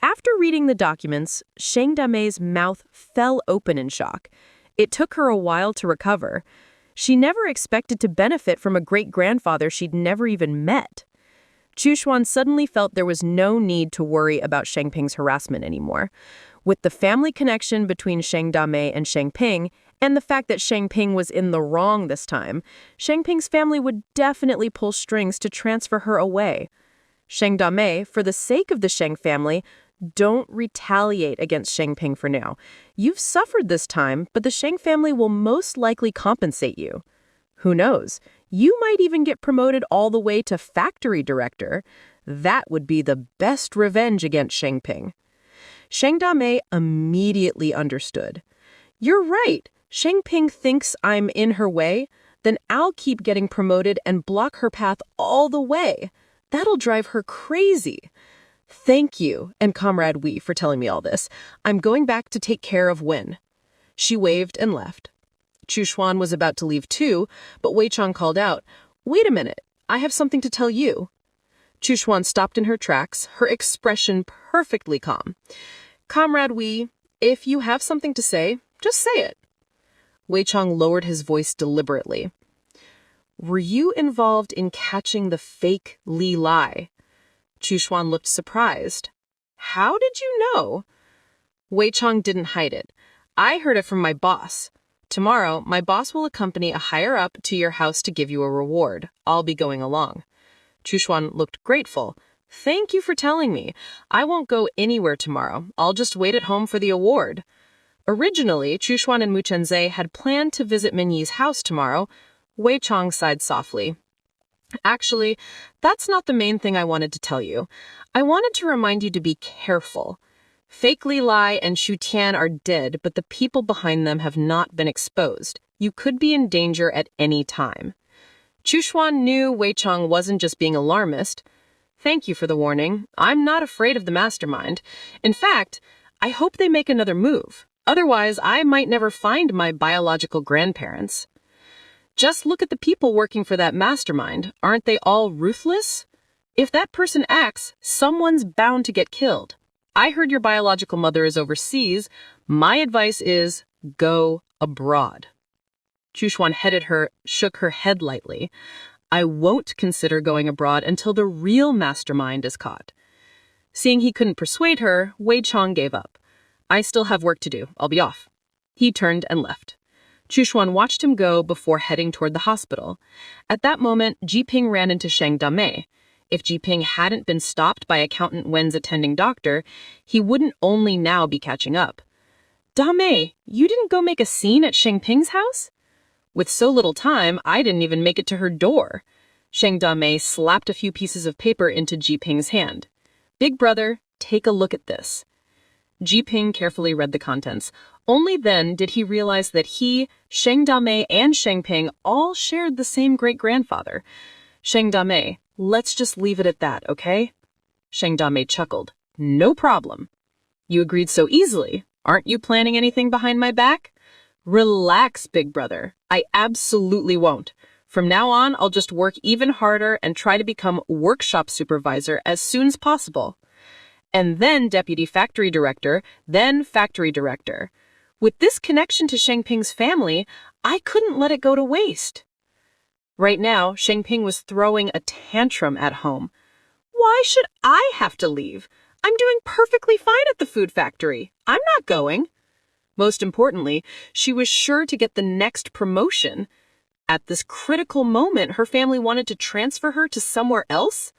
After reading the documents, Sheng Dame's mouth fell open in shock. It took her a while to recover. She never expected to benefit from a great-grandfather she'd never even met. Chushuan suddenly felt there was no need to worry about Sheng Ping's harassment anymore. With the family connection between Sheng Dame and Sheng Ping, and the fact that Sheng Ping was in the wrong this time, Sheng Ping's family would definitely pull strings to transfer her away. Sheng Dame, for the sake of the Sheng family, don't retaliate against Sheng Ping for now. You've suffered this time, but the Sheng family will most likely compensate you. Who knows? You might even get promoted all the way to factory director. That would be the best revenge against Sheng Ping. Sheng Dame immediately understood. You're right. Sheng Ping thinks I'm in her way. Then I'll keep getting promoted and block her path all the way. That'll drive her crazy. Thank you, and Comrade Wee, for telling me all this. I'm going back to take care of Win. She waved and left. Chushuan was about to leave too, but Wei Chong called out, Wait a minute, I have something to tell you. Chushuan stopped in her tracks, her expression perfectly calm. Comrade Wee, if you have something to say, just say it. Wei Chong lowered his voice deliberately. Were you involved in catching the fake Li Lai? Chushuan looked surprised. How did you know? Wei Chong didn't hide it. I heard it from my boss. Tomorrow, my boss will accompany a higher-up to your house to give you a reward. I'll be going along. Chushuan looked grateful. Thank you for telling me. I won't go anywhere tomorrow. I'll just wait at home for the award. Originally, Chushuan and Mu Chenzhe had planned to visit Minyi's house tomorrow. Wei Chong sighed softly. Actually, that's not the main thing I wanted to tell you. I wanted to remind you to be careful. Fake Li Lai and Shu Tian are dead, but the people behind them have not been exposed. You could be in danger at any time. Chushuan knew Wei Chong wasn't just being alarmist. Thank you for the warning. I'm not afraid of the mastermind. In fact, I hope they make another move. Otherwise, I might never find my biological grandparents. Just look at the people working for that mastermind. Aren't they all ruthless? If that person acts, someone's bound to get killed. I heard your biological mother is overseas. My advice is go abroad. Chushuan shook her head lightly. I won't consider going abroad until the real mastermind is caught. Seeing he couldn't persuade her, Wei Chong gave up. I still have work to do. I'll be off. He turned and left. Chushuan watched him go before heading toward the hospital. At that moment, Ji Ping ran into Sheng Dame. If Ji Ping hadn't been stopped by Accountant Wen's attending doctor, he wouldn't only now be catching up. Dame, you didn't go make a scene at Sheng Ping's house? With so little time, I didn't even make it to her door. Sheng Dame slapped a few pieces of paper into Ji Ping's hand. Big brother, take a look at this. Ji Ping carefully read the contents. Only then did he realize that he, Sheng Dame, and Sheng Ping all shared the same great-grandfather. Sheng Dame, let's just leave it at that, okay? Sheng Dame chuckled. No problem. You agreed so easily. Aren't you planning anything behind my back? Relax, big brother. I absolutely won't. From now on, I'll just work even harder and try to become workshop supervisor as soon as possible. And then deputy factory director, then factory director. With this connection to Shengping's family, I couldn't let it go to waste. Right now, Shengping was throwing a tantrum at home. Why should I have to leave? I'm doing perfectly fine at the food factory. I'm not going. Most importantly, she was sure to get the next promotion. At this critical moment, her family wanted to transfer her to somewhere else?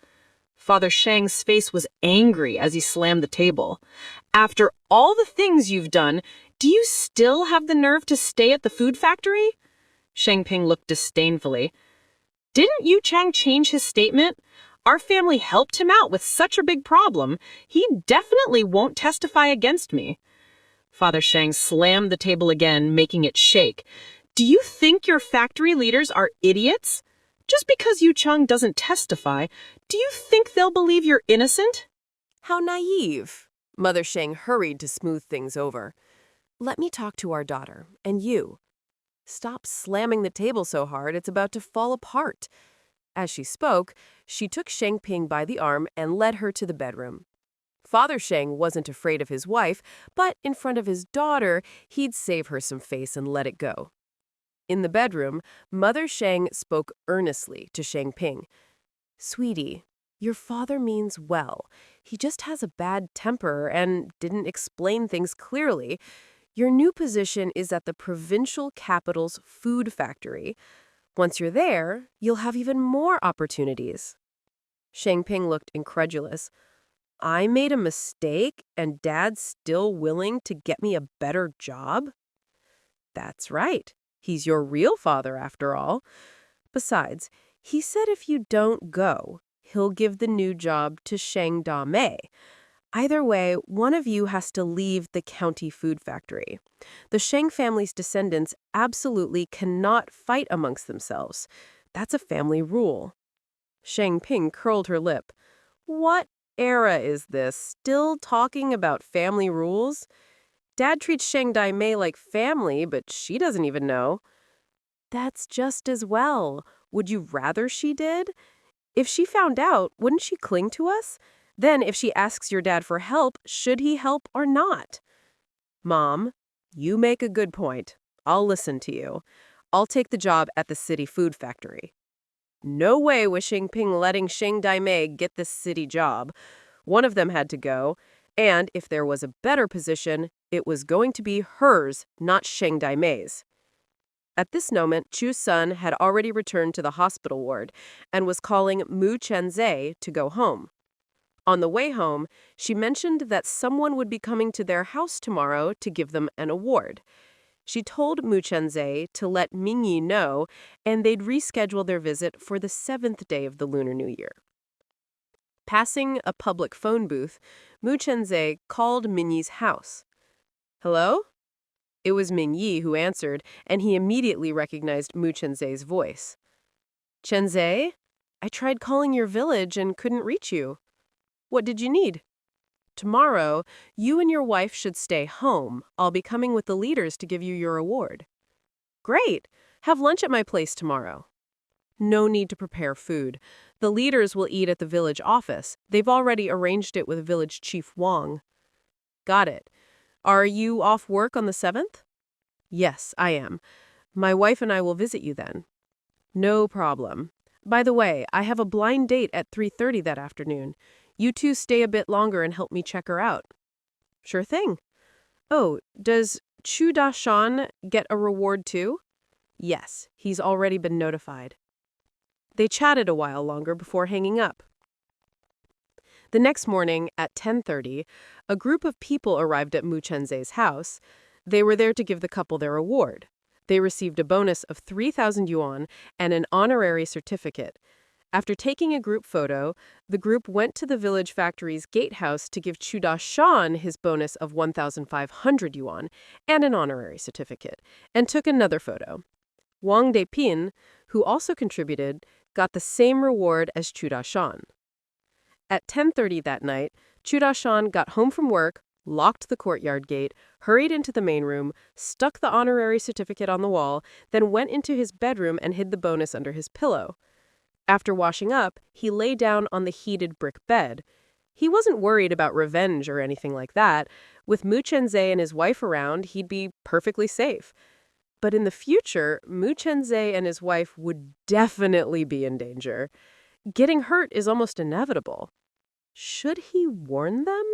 Father Shang's face was angry as he slammed the table. After all the things you've done, do you still have the nerve to stay at the food factory? Shengping looked disdainfully. Didn't Yu Chang change his statement? Our family helped him out with such a big problem. He definitely won't testify against me. Father Shang slammed the table again, making it shake. Do you think your factory leaders are idiots? Just because Yu Chang doesn't testify, do you think they'll believe you're innocent? How naive. Mother Shang hurried to smooth things over. Let me talk to our daughter, and you. Stop slamming the table so hard, it's about to fall apart. As she spoke, she took Shengping by the arm and led her to the bedroom. Father Shang wasn't afraid of his wife, but in front of his daughter, he'd save her some face and let it go. In the bedroom, Mother Shang spoke earnestly to Shengping. Sweetie, your father means well. He just has a bad temper and didn't explain things clearly. Your new position is at the provincial capital's food factory. Once you're there, you'll have even more opportunities. Shengping looked incredulous. I made a mistake and Dad's still willing to get me a better job? That's right. He's your real father, after all. Besides, he said if you don't go, he'll give the new job to Sheng Dame. Either way, one of you has to leave the county food factory. The Sheng family's descendants absolutely cannot fight amongst themselves. That's a family rule. Sheng Ping curled her lip. What era is this? Still talking about family rules? Dad treats Sheng Daimei like family, but she doesn't even know. That's just as well. Would you rather she did? If she found out, wouldn't she cling to us? Then if she asks your dad for help, should he help or not? Mom, you make a good point. I'll listen to you. I'll take the job at the city food factory. No way was Shengping letting Sheng Daimei get this city job. One of them had to go, and if there was a better position, it was going to be hers, not Sheng Daimei's. At this moment, Chu's son had already returned to the hospital ward and was calling Mu Chenzei to go home. On the way home, she mentioned that someone would be coming to their house tomorrow to give them an award. She told Mu Chenzei to let Mingyi know, and they'd reschedule their visit for the 7th day of the Lunar New Year. Passing a public phone booth, Mu Chenzei called Mingyi's house. Hello? It was Mingyi who answered, and he immediately recognized Mu Chenzei's voice. Chenzei? I tried calling your village and couldn't reach you. What did you need? Tomorrow, you and your wife should stay home. I'll be coming with the leaders to give you your award. Great. Have lunch at my place tomorrow. No need to prepare food. The leaders will eat at the village office. They've already arranged it with Village Chief Wang. Got it. Are you off work on the 7th? Yes, I am. My wife and I will visit you then. No problem. By the way, I have a blind date at 3:30 that afternoon. You two stay a bit longer and help me check her out. Sure thing. Oh, does Chu Da-shan get a reward too? Yes, he's already been notified. They chatted a while longer before hanging up. The next morning at 10:30, a group of people arrived at Mu Chenzei's house. They were there to give the couple their award. They received a bonus of 3,000 yuan and an honorary certificate. After taking a group photo, the group went to the village factory's gatehouse to give Chu Da-shan his bonus of 1,500 yuan and an honorary certificate, and took another photo. Wang Depin, who also contributed, got the same reward as Chu Da-shan. At 10:30 that night, Chu Da-shan got home from work, locked the courtyard gate, hurried into the main room, stuck the honorary certificate on the wall, then went into his bedroom and hid the bonus under his pillow. After washing up, he lay down on the heated brick bed. He wasn't worried about revenge or anything like that. With Mu Chenzhe and his wife around, he'd be perfectly safe. But in the future, Mu Chenzhe and his wife would definitely be in danger. Getting hurt is almost inevitable. Should he warn them?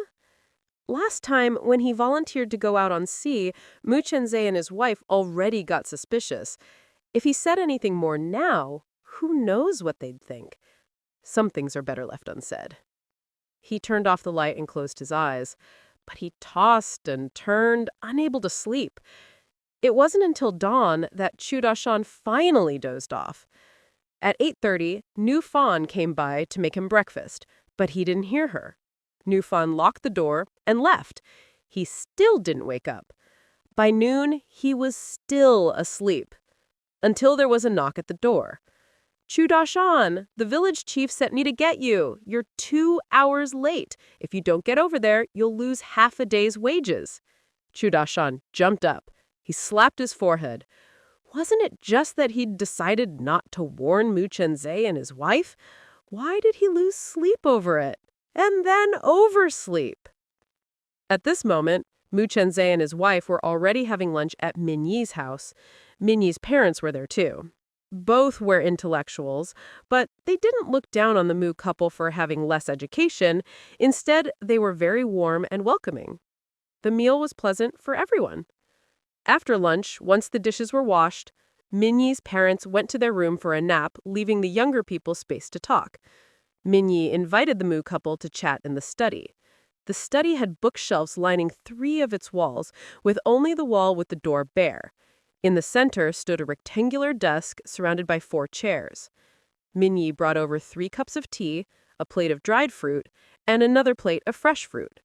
Last time, when he volunteered to go out on sea, Mu Chenzhe and his wife already got suspicious. If he said anything more now, who knows what they'd think? Some things are better left unsaid. He turned off the light and closed his eyes, but he tossed and turned, unable to sleep. It wasn't until dawn that Chu Da-shan finally dozed off. At 8:30, Nu Fan came by to make him breakfast, but he didn't hear her. Nu Fan locked the door and left. He still didn't wake up. By noon, he was still asleep. Until there was a knock at the door. Chu Da-shan, the village chief sent me to get you. You're 2 hours late. If you don't get over there, you'll lose half a day's wages. Chu Da-shan jumped up. He slapped his forehead. Wasn't it just that he'd decided not to warn Mu Chenzhe and his wife? Why did he lose sleep over it? And then oversleep. At this moment, Mu Chenzhe and his wife were already having lunch at Minyi's house. Minyi's parents were there too. Both were intellectuals, but they didn't look down on the Mu couple for having less education. Instead, they were very warm and welcoming. The meal was pleasant for everyone. After lunch, once the dishes were washed, Minyi's parents went to their room for a nap, leaving the younger people space to talk. Minyi invited the Mu couple to chat in the study. The study had bookshelves lining 3 of its walls, with only the wall with the door bare. In the center stood a rectangular desk surrounded by 4 chairs. Minyi brought over 3 cups of tea, a plate of dried fruit, and another plate of fresh fruit.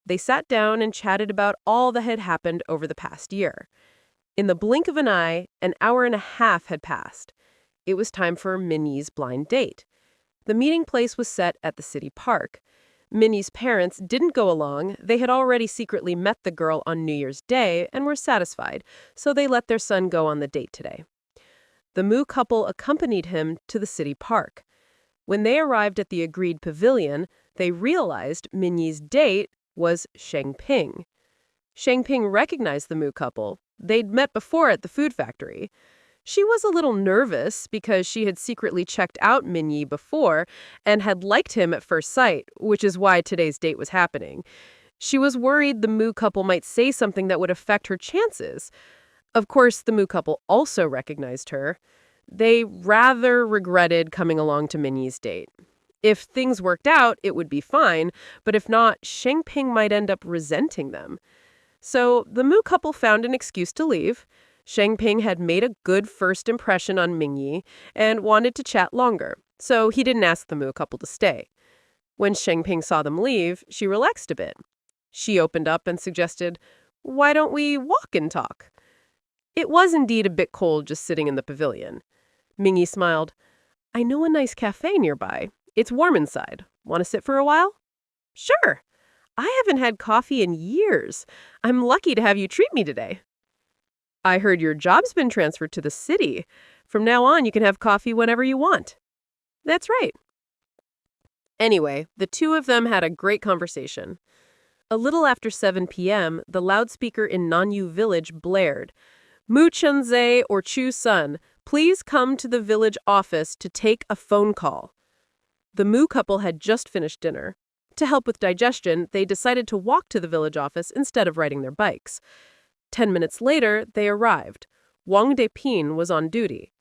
They sat down and chatted about all that had happened over the past year. In the blink of an eye, an hour and a half had passed. It was time for Minyi's blind date. The meeting place was set at the city park. Minyi's parents didn't go along. They had already secretly met the girl on New Year's Day and were satisfied, so they let their son go on the date today. The Mu couple accompanied him to the city park. When they arrived at the agreed pavilion, they realized Minyi's date was Sheng Ping. Sheng Ping recognized the Mu couple. They'd met before at the food factory. She was a little nervous because she had secretly checked out Minyi before and had liked him at first sight, which is why today's date was happening. She was worried the Mu couple might say something that would affect her chances. Of course, the Mu couple also recognized her. They rather regretted coming along to Minyi's date. If things worked out, it would be fine, but if not, Sheng Ping might end up resenting them. So the Mu couple found an excuse to leave. Sheng Ping had made a good first impression on Minyi and wanted to chat longer, so he didn't ask the Mu couple to stay. When Sheng Ping saw them leave, she relaxed a bit. She opened up and suggested, "Why don't we walk and talk?" It was indeed a bit cold just sitting in the pavilion. Minyi smiled. "I know a nice cafe nearby. It's warm inside. Want to sit for a while?" "Sure. I haven't had coffee in years. I'm lucky to have you treat me today." "I heard your job's been transferred to the city. From now on, you can have coffee whenever you want." "That's right." Anyway, the 2 of them had a great conversation. A little after 7 p.m., the loudspeaker in Nanyu village blared. "Mu Chenzhe or Chu Sun, please come to the village office to take a phone call." The Mu couple had just finished dinner. To help with digestion, they decided to walk to the village office instead of riding their bikes. 10 minutes later, they arrived. Wang Depin was on duty.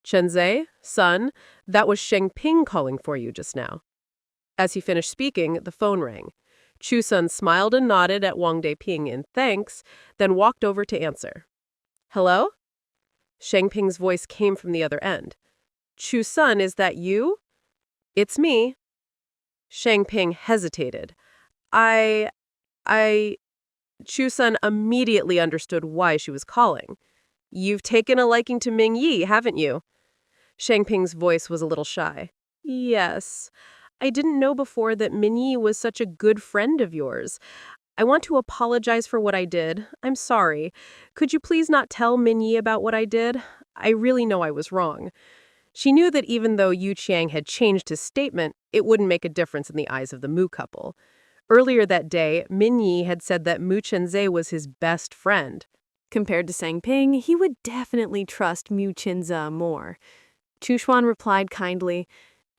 "Chenzhe, son, that was Sheng Ping calling for you just now." As he finished speaking, the phone rang. Chu Sun smiled and nodded at Wang Deping in thanks, then walked over to answer. "Hello?" Sheng Ping's voice came from the other end. "Chu Sun, is that you?" "It's me." Sheng Ping hesitated. I... Chu Sun immediately understood why she was calling. "You've taken a liking to Ming Yi, haven't you?" Shangping's voice was a little shy. Yes. I didn't know before that Minyi was such a good friend of yours. I want to apologize for what I did. I'm sorry. Could you please not tell Minyi about what I did? I really know I was wrong. She knew that even though Yu Qiang had changed his statement, it wouldn't make a difference in the eyes of the Mu couple. Earlier that day, Minyi had said that Mu Chenze was his best friend. Compared to Sang Ping, he would definitely trust Mu Chinza more. Chu Xuan replied kindly,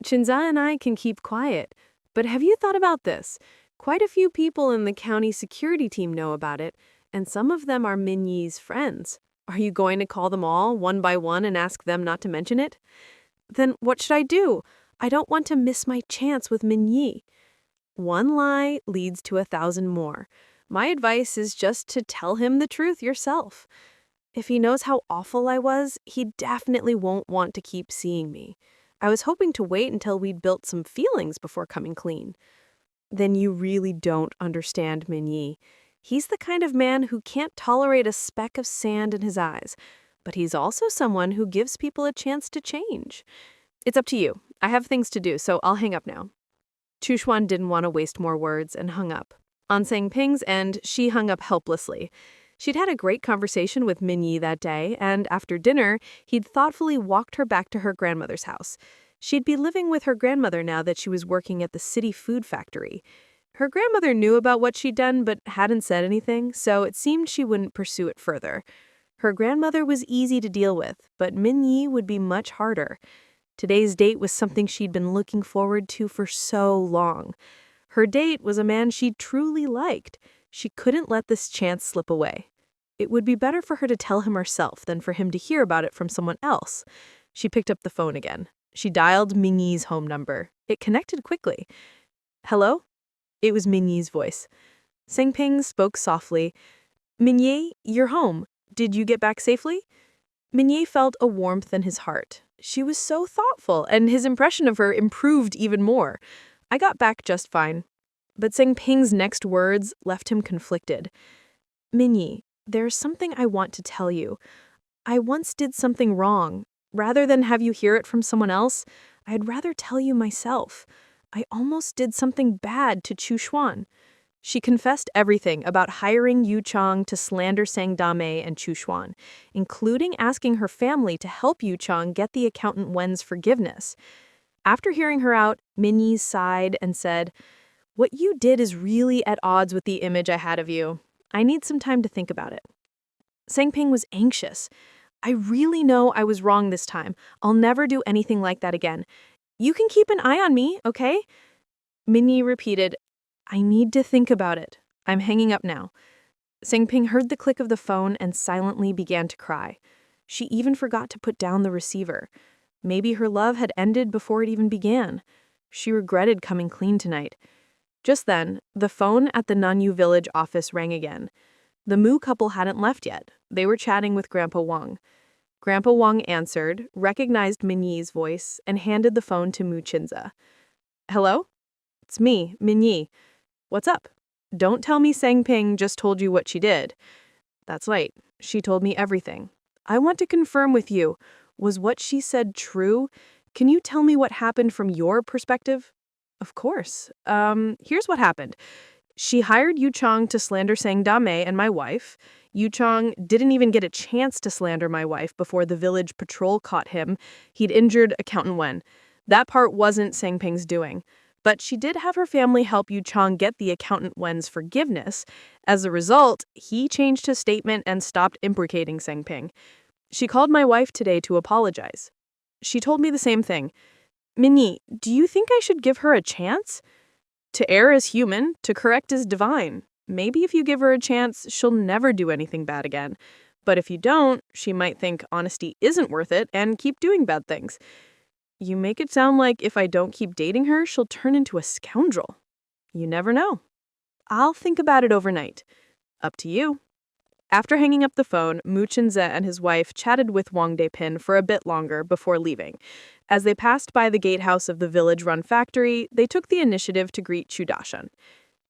Chinza and I can keep quiet, but have you thought about this? Quite a few people in the county security team know about it, and some of them are Minyi's friends. Are you going to call them all, one by one, and ask them not to mention it? Then what should I do? I don't want to miss my chance with Minyi. One lie leads to 1,000 more. My advice is just to tell him the truth yourself. If he knows how awful I was, he definitely won't want to keep seeing me. I was hoping to wait until we'd built some feelings before coming clean. Then you really don't understand Minyi. He's the kind of man who can't tolerate a speck of sand in his eyes, but he's also someone who gives people a chance to change. It's up to you. I have things to do, so I'll hang up now. Chu Xuan didn't want to waste more words and hung up. On Sang Ping's end, she hung up helplessly. She'd had a great conversation with Minyi that day, and after dinner, he'd thoughtfully walked her back to her grandmother's house. She'd be living with her grandmother now that she was working at the city food factory. Her grandmother knew about what she'd done but hadn't said anything, so it seemed she wouldn't pursue it further. Her grandmother was easy to deal with, but Minyi would be much harder. Today's date was something she'd been looking forward to for so long. Her date was a man she truly liked. She couldn't let this chance slip away. It would be better for her to tell him herself than for him to hear about it from someone else. She picked up the phone again. She dialed Minyi's home number. It connected quickly. Hello? It was Minyi's voice. Sang Ping spoke softly. Minyi, you're home. Did you get back safely? Minyi felt a warmth in his heart. She was so thoughtful, and his impression of her improved even more. I got back just fine. But Sang Ping's next words left him conflicted. Minyi, there's something I want to tell you. I once did something wrong. Rather than have you hear it from someone else, I'd rather tell you myself. I almost did something bad to Chu Xuan. She confessed everything about hiring Yu Chang to slander Sang Dame and Chu Xuan, including asking her family to help Yu Chang get the accountant Wen's forgiveness. After hearing her out, Minyi sighed and said, What you did is really at odds with the image I had of you. I need some time to think about it. Sang Ping was anxious. I really know I was wrong this time. I'll never do anything like that again. You can keep an eye on me, okay? Minyi repeated, I need to think about it. I'm hanging up now. Sang Ping heard the click of the phone and silently began to cry. She even forgot to put down the receiver. Maybe her love had ended before it even began. She regretted coming clean tonight. Just then, the phone at the Nanyu village office rang again. The Mu couple hadn't left yet. They were chatting with Grandpa Wang. Grandpa Wang answered, recognized Minyi's voice, and handed the phone to Mu Chinza. Hello? It's me, Minyi. What's up? Don't tell me Sang Ping just told you what she did. That's right. She told me everything. I want to confirm with you. Was what she said true? Can you tell me what happened from your perspective? Of course. Here's what happened. She hired Yu Chang to slander Sang Dame and my wife. Yu Chang didn't even get a chance to slander my wife before the village patrol caught him. He'd injured Accountant Wen. That part wasn't Sang Ping's doing. But she did have her family help Yu Chang get the Accountant Wen's forgiveness. As a result, he changed his statement and stopped implicating Sang Ping. She called my wife today to apologize. She told me the same thing. Minyi, do you think I should give her a chance? To err is human, to correct is divine. Maybe if you give her a chance, she'll never do anything bad again. But if you don't, she might think honesty isn't worth it and keep doing bad things. You make it sound like if I don't keep dating her, she'll turn into a scoundrel. You never know. I'll think about it overnight. Up to you. After hanging up the phone, Mu Chinze and his wife chatted with Wang Depin for a bit longer before leaving. As they passed by the gatehouse of the village-run factory, they took the initiative to greet Chu Dashan.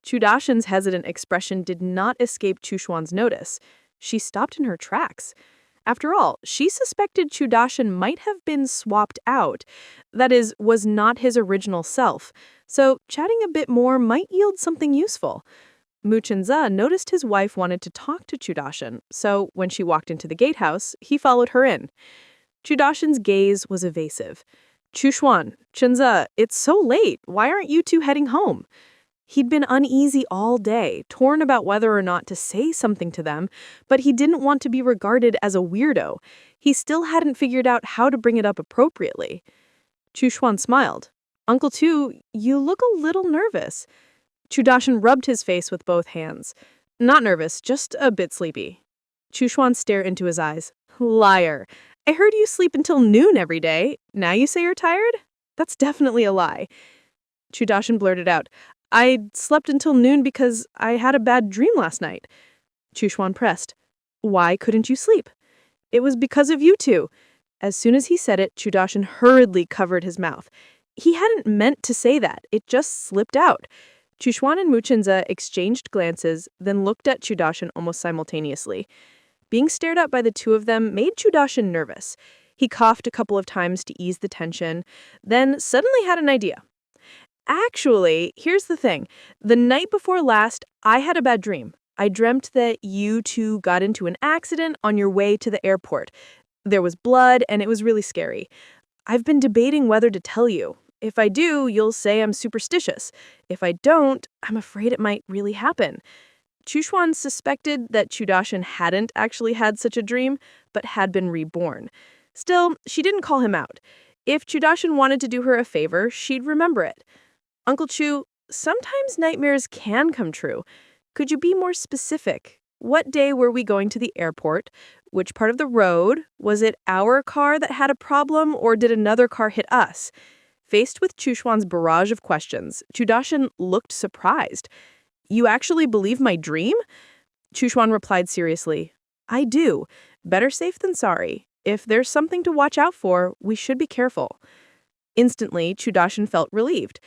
Chu Dashan's hesitant expression did not escape Chu Xuan's notice. She stopped in her tracks. After all, she suspected Chudashan might have been swapped out. That is, was not his original self. So chatting a bit more might yield something useful. Muchenza noticed his wife wanted to talk to Chudashan, so when she walked into the gatehouse, he followed her in. Chudashan's gaze was evasive. Chuxuan, Chenza, it's so late. Why aren't you two heading home? He'd been uneasy all day, torn about whether or not to say something to them, but he didn't want to be regarded as a weirdo. He still hadn't figured out how to bring it up appropriately. Chuxuan smiled. Uncle Tu, you look a little nervous. Chudashan rubbed his face with both hands. Not nervous, just a bit sleepy. Chuxuan stared into his eyes. Liar. I heard you sleep until noon every day. Now you say you're tired? That's definitely a lie. Chudashan blurted out, I slept until noon because I had a bad dream last night. Chuxuan pressed. Why couldn't you sleep? It was because of you two. As soon as he said it, Chudashan hurriedly covered his mouth. He hadn't meant to say that. It just slipped out. Chuxuan and Muchenza exchanged glances, then looked at Chudashan almost simultaneously. Being stared at by the two of them made Chudashan nervous. He coughed a couple of times to ease the tension, then suddenly had an idea. Actually, here's the thing. The night before last, I had a bad dream. I dreamt that you two got into an accident on your way to the airport. There was blood, and it was really scary. I've been debating whether to tell you. If I do, you'll say I'm superstitious. If I don't, I'm afraid it might really happen. Chuxuan suspected that Chudashan hadn't actually had such a dream, but had been reborn. Still, she didn't call him out. If Chudashan wanted to do her a favor, she'd remember it. Uncle Chu, sometimes nightmares can come true. Could you be more specific? What day were we going to the airport? Which part of the road? Was it our car that had a problem, or did another car hit us? Faced with Chuxuan's barrage of questions, Chudashan looked surprised. You actually believe my dream? Chuxuan replied seriously. I do. Better safe than sorry. If there's something to watch out for, we should be careful. Instantly, Chudashan felt relieved.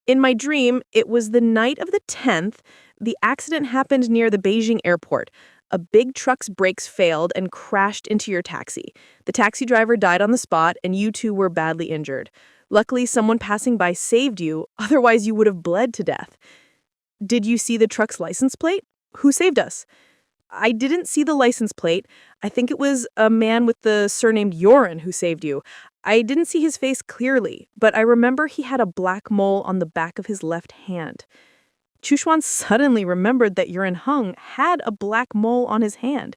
In my dream, it was the night of the 10th. The accident happened near the Beijing airport. A big truck's brakes failed and crashed into your taxi. The taxi driver died on the spot, and you two were badly injured. Luckily, someone passing by saved you, otherwise you would have bled to death. Did you see the truck's license plate? Who saved us? I didn't see the license plate. I think it was a man with the surname Yoren who saved you. I didn't see his face clearly, but I remember he had a black mole on the back of his left hand. Chuxuan suddenly remembered that Yuren Hung had a black mole on his hand.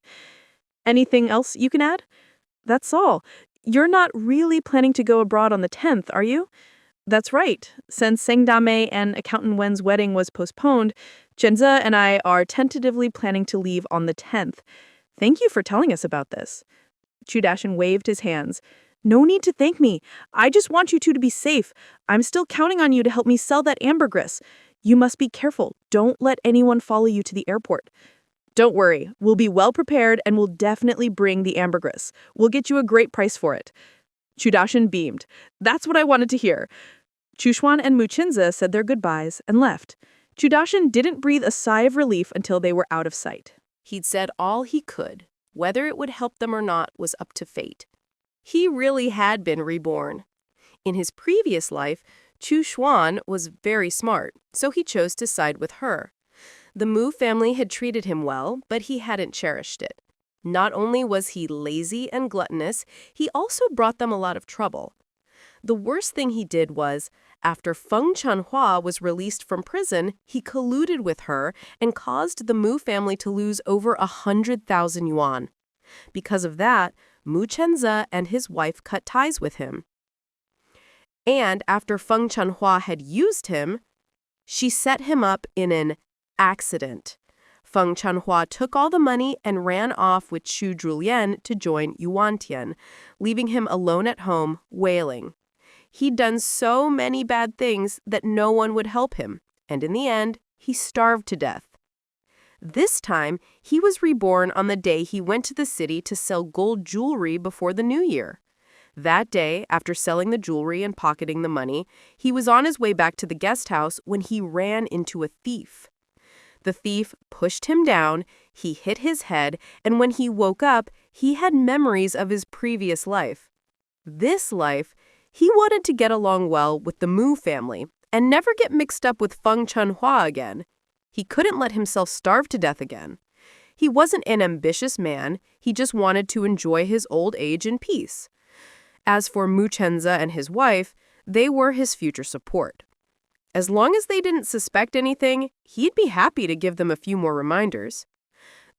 Anything else you can add? That's all. You're not really planning to go abroad on the 10th, are you? That's right. Since Sengdame and Accountant Wen's wedding was postponed, Chenza and I are tentatively planning to leave on the 10th. Thank you for telling us about this. Chudashan waved his hands. No need to thank me. I just want you two to be safe. I'm still counting on you to help me sell that ambergris. You must be careful. Don't let anyone follow you to the airport. Don't worry. We'll be well prepared and we'll definitely bring the ambergris. We'll get you a great price for it. Chudashan beamed. That's what I wanted to hear. Chuxuan and Muchenza said their goodbyes and left. Chudashan didn't breathe a sigh of relief until they were out of sight. He'd said all he could. Whether it would help them or not was up to fate. He really had been reborn. In his previous life, Chuxuan was very smart, so he chose to side with her. The Mu family had treated him well, but he hadn't cherished it. Not only was he lazy and gluttonous, he also brought them a lot of trouble. The worst thing he did was, after Feng Chanhua was released from prison, he colluded with her and caused the Mu family to lose over 100,000 yuan. Because of that, Mu Chenza and his wife cut ties with him. And after Feng Chanhua had used him, she set him up in an accident. Feng Chanhua took all the money and ran off with Xu Zhulian to join Yuantian, leaving him alone at home, wailing. He'd done so many bad things that no one would help him, and in the end, he starved to death. This time, he was reborn on the day he went to the city to sell gold jewelry before the new year. That day, after selling the jewelry and pocketing the money, he was on his way back to the guest house when he ran into a thief. The thief pushed him down, he hit his head, and when he woke up, He had memories of his previous life. This life, he wanted to get along well with the Mu family and never get mixed up with Feng Chunhua again. He couldn't let himself starve to death again. He wasn't an ambitious man, he just wanted to enjoy his old age in peace. As for Mu Chenze and his wife, they were his future support. As long as they didn't suspect anything, he'd be happy to give them a few more reminders.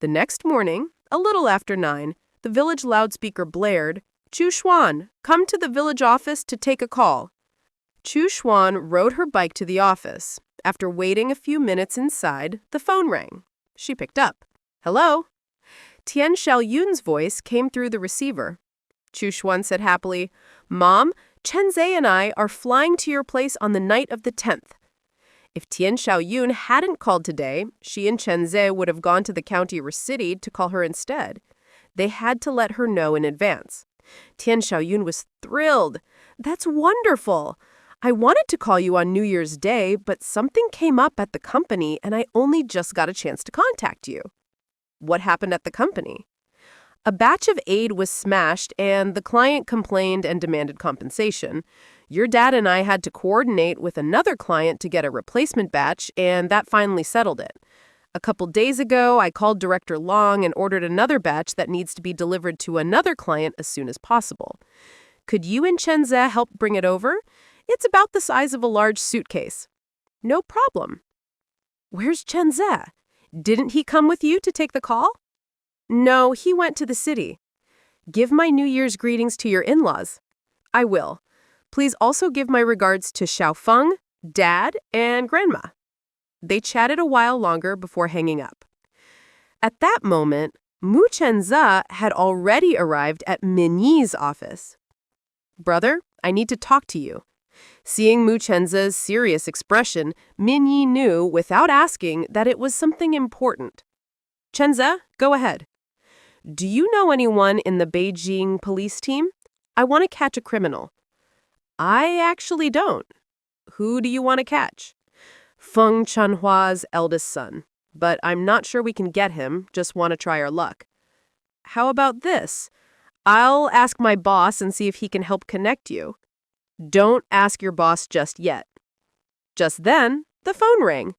The next morning, a little after 9, the village loudspeaker blared, "Chu Xuan, come to the village office to take a call." Chu Xuan rode her bike to the office. After waiting a few minutes inside, the phone rang. She picked up. "Hello?" Tian Xiaoyun's voice came through the receiver. Chu Xuan said happily, "Mom, Chen Zhe and I are flying to your place on the night of the 10th. If Tian Xiaoyun hadn't called today, she and Chen Zhe would have gone to the county or city to call her instead. They had to let her know in advance. Tian Xiaoyun was thrilled. "That's wonderful. I wanted to call you on New Year's Day, but something came up at the company and I only just got a chance to contact you." "What happened at the company?" "A batch of aid was smashed and the client complained and demanded compensation. Your dad and I had to coordinate with another client to get a replacement batch, and that finally settled it. A couple days ago, I called Director Long and ordered another batch that needs to be delivered to another client as soon as possible. Could you and Chen Zhe help bring it over? It's about the size of a large suitcase." "No problem." "Where's Chen Zhe? Didn't he come with you to take the call?" "No, he went to the city." "Give my New Year's greetings to your in-laws." "I will. Please also give my regards to Xiaofeng, Dad, and Grandma." They chatted a while longer before hanging up. At that moment, Mu Chenze had already arrived at Minyi's office. "Brother, I need to talk to you." Seeing Mu Chenze's serious expression, Minyi knew, without asking, that it was something important. "Chenze, go ahead." "Do you know anyone in the Beijing police team? I want to catch a criminal." "I actually don't." "Who do you want to catch?" "Feng Chanhua's eldest son. But I'm not sure we can get him, just want to try our luck." "How about this? I'll ask my boss and see if he can help connect you." "Don't ask your boss just yet." Just then, the phone rang.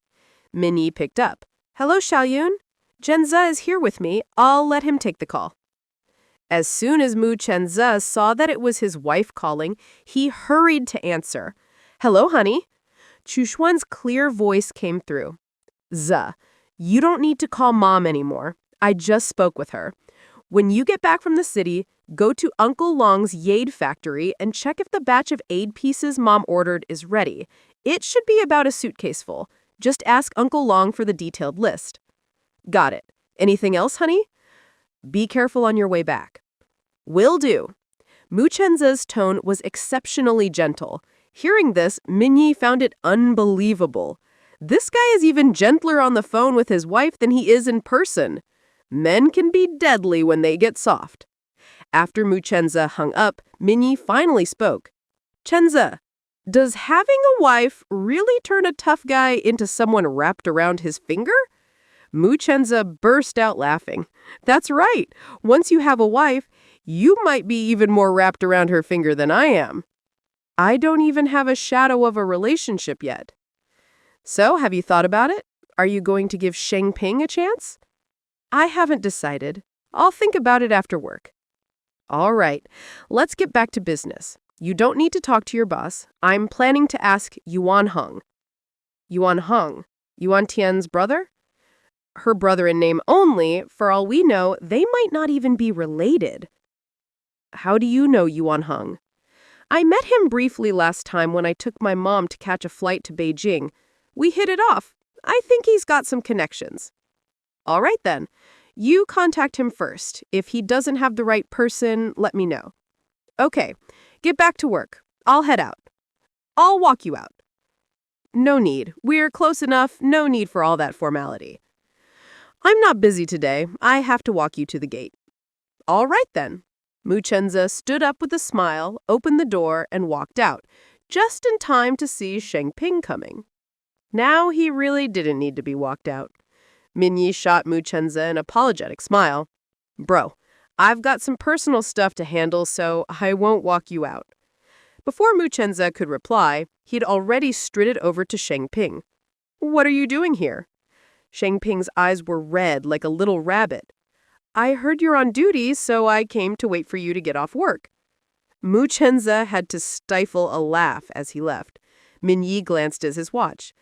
Minyi picked up. "Hello, Xiaoyun. Chenze is here with me. I'll let him take the call." As soon as Mu Chenze saw that it was his wife calling, he hurried to answer. "Hello, honey." Chu Xuan's clear voice came through. "Ze, you don't need to call Mom anymore. I just spoke with her. When you get back from the city, go to Uncle Long's Yade factory and check if the batch of aid pieces Mom ordered is ready. It should be about a suitcase full. Just ask Uncle Long for the detailed list." "Got it. Anything else, honey?" "Be careful on your way back." "Will do." Mu Chenze's tone was exceptionally gentle. Hearing this, Minyi found it unbelievable. This guy is even gentler on the phone with his wife than he is in person. Men can be deadly when they get soft. After Mu Chenze hung up, Minyi finally spoke. "Chenze, does having a wife really turn a tough guy into someone wrapped around his finger?" Mu Chenze burst out laughing. "That's right. Once you have a wife, you might be even more wrapped around her finger than I am. I don't even have a shadow of a relationship yet." "So, have you thought about it? Are you going to give Sheng Ping a chance?" "I haven't decided. I'll think about it after work." "All right. Let's get back to business. You don't need to talk to your boss. I'm planning to ask Yuan Heng." "Yuan Heng? Yuan Tian's brother?" "Her brother in name only. For all we know, they might not even be related." "How do you know Yuan Heng?" "I met him briefly last time when I took my mom to catch a flight to Beijing. We hit it off. I think he's got some connections." "All right, then. You contact him first. If he doesn't have the right person, let me know." "Okay. Get back to work. I'll head out." "I'll walk you out." "No need. We're close enough. No need for all that formality." "I'm not busy today. I have to walk you to the gate." "All right, then." Mu Chenze stood up with a smile, opened the door, and walked out, just in time to see Sheng Ping coming. Now he really didn't need to be walked out. Minyi shot Mu Chenze an apologetic smile. "Bro, I've got some personal stuff to handle, so I won't walk you out. Before Mu Chenze could reply, he'd already strided over to Sheng Ping. What are you doing here? Sheng Ping's eyes were red like a little rabbit. I heard you're on duty, so I came to wait for you to get off work. Mu Chenze had to stifle a laugh as he left. Minyi glanced at his watch.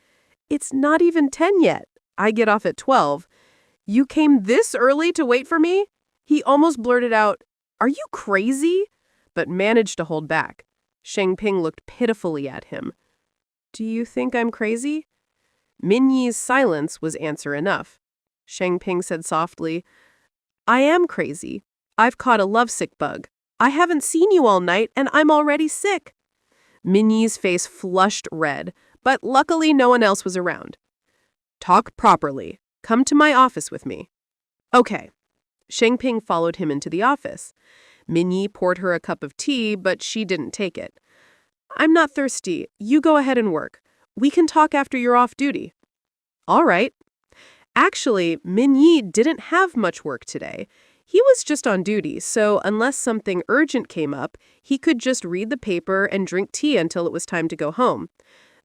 It's not even 10 yet. I get off at 12. You came this early to wait for me? He almost blurted out, Are you crazy? But managed to hold back. Sheng Ping looked pitifully at him. Do you think I'm crazy? Minyi's silence was answer enough. Sheng Ping said softly, I am crazy. I've caught a lovesick bug. I haven't seen you all night, and I'm already sick. Minyi's face flushed red, but luckily no one else was around. Talk properly. Come to my office with me. Okay. Sheng Ping followed him into the office. Minyi poured her a cup of tea, but she didn't take it. I'm not thirsty. You go ahead and work. We can talk after you're off duty. All right. Actually, Minyi didn't have much work today. He was just on duty, so unless something urgent came up, he could just read the paper and drink tea until it was time to go home.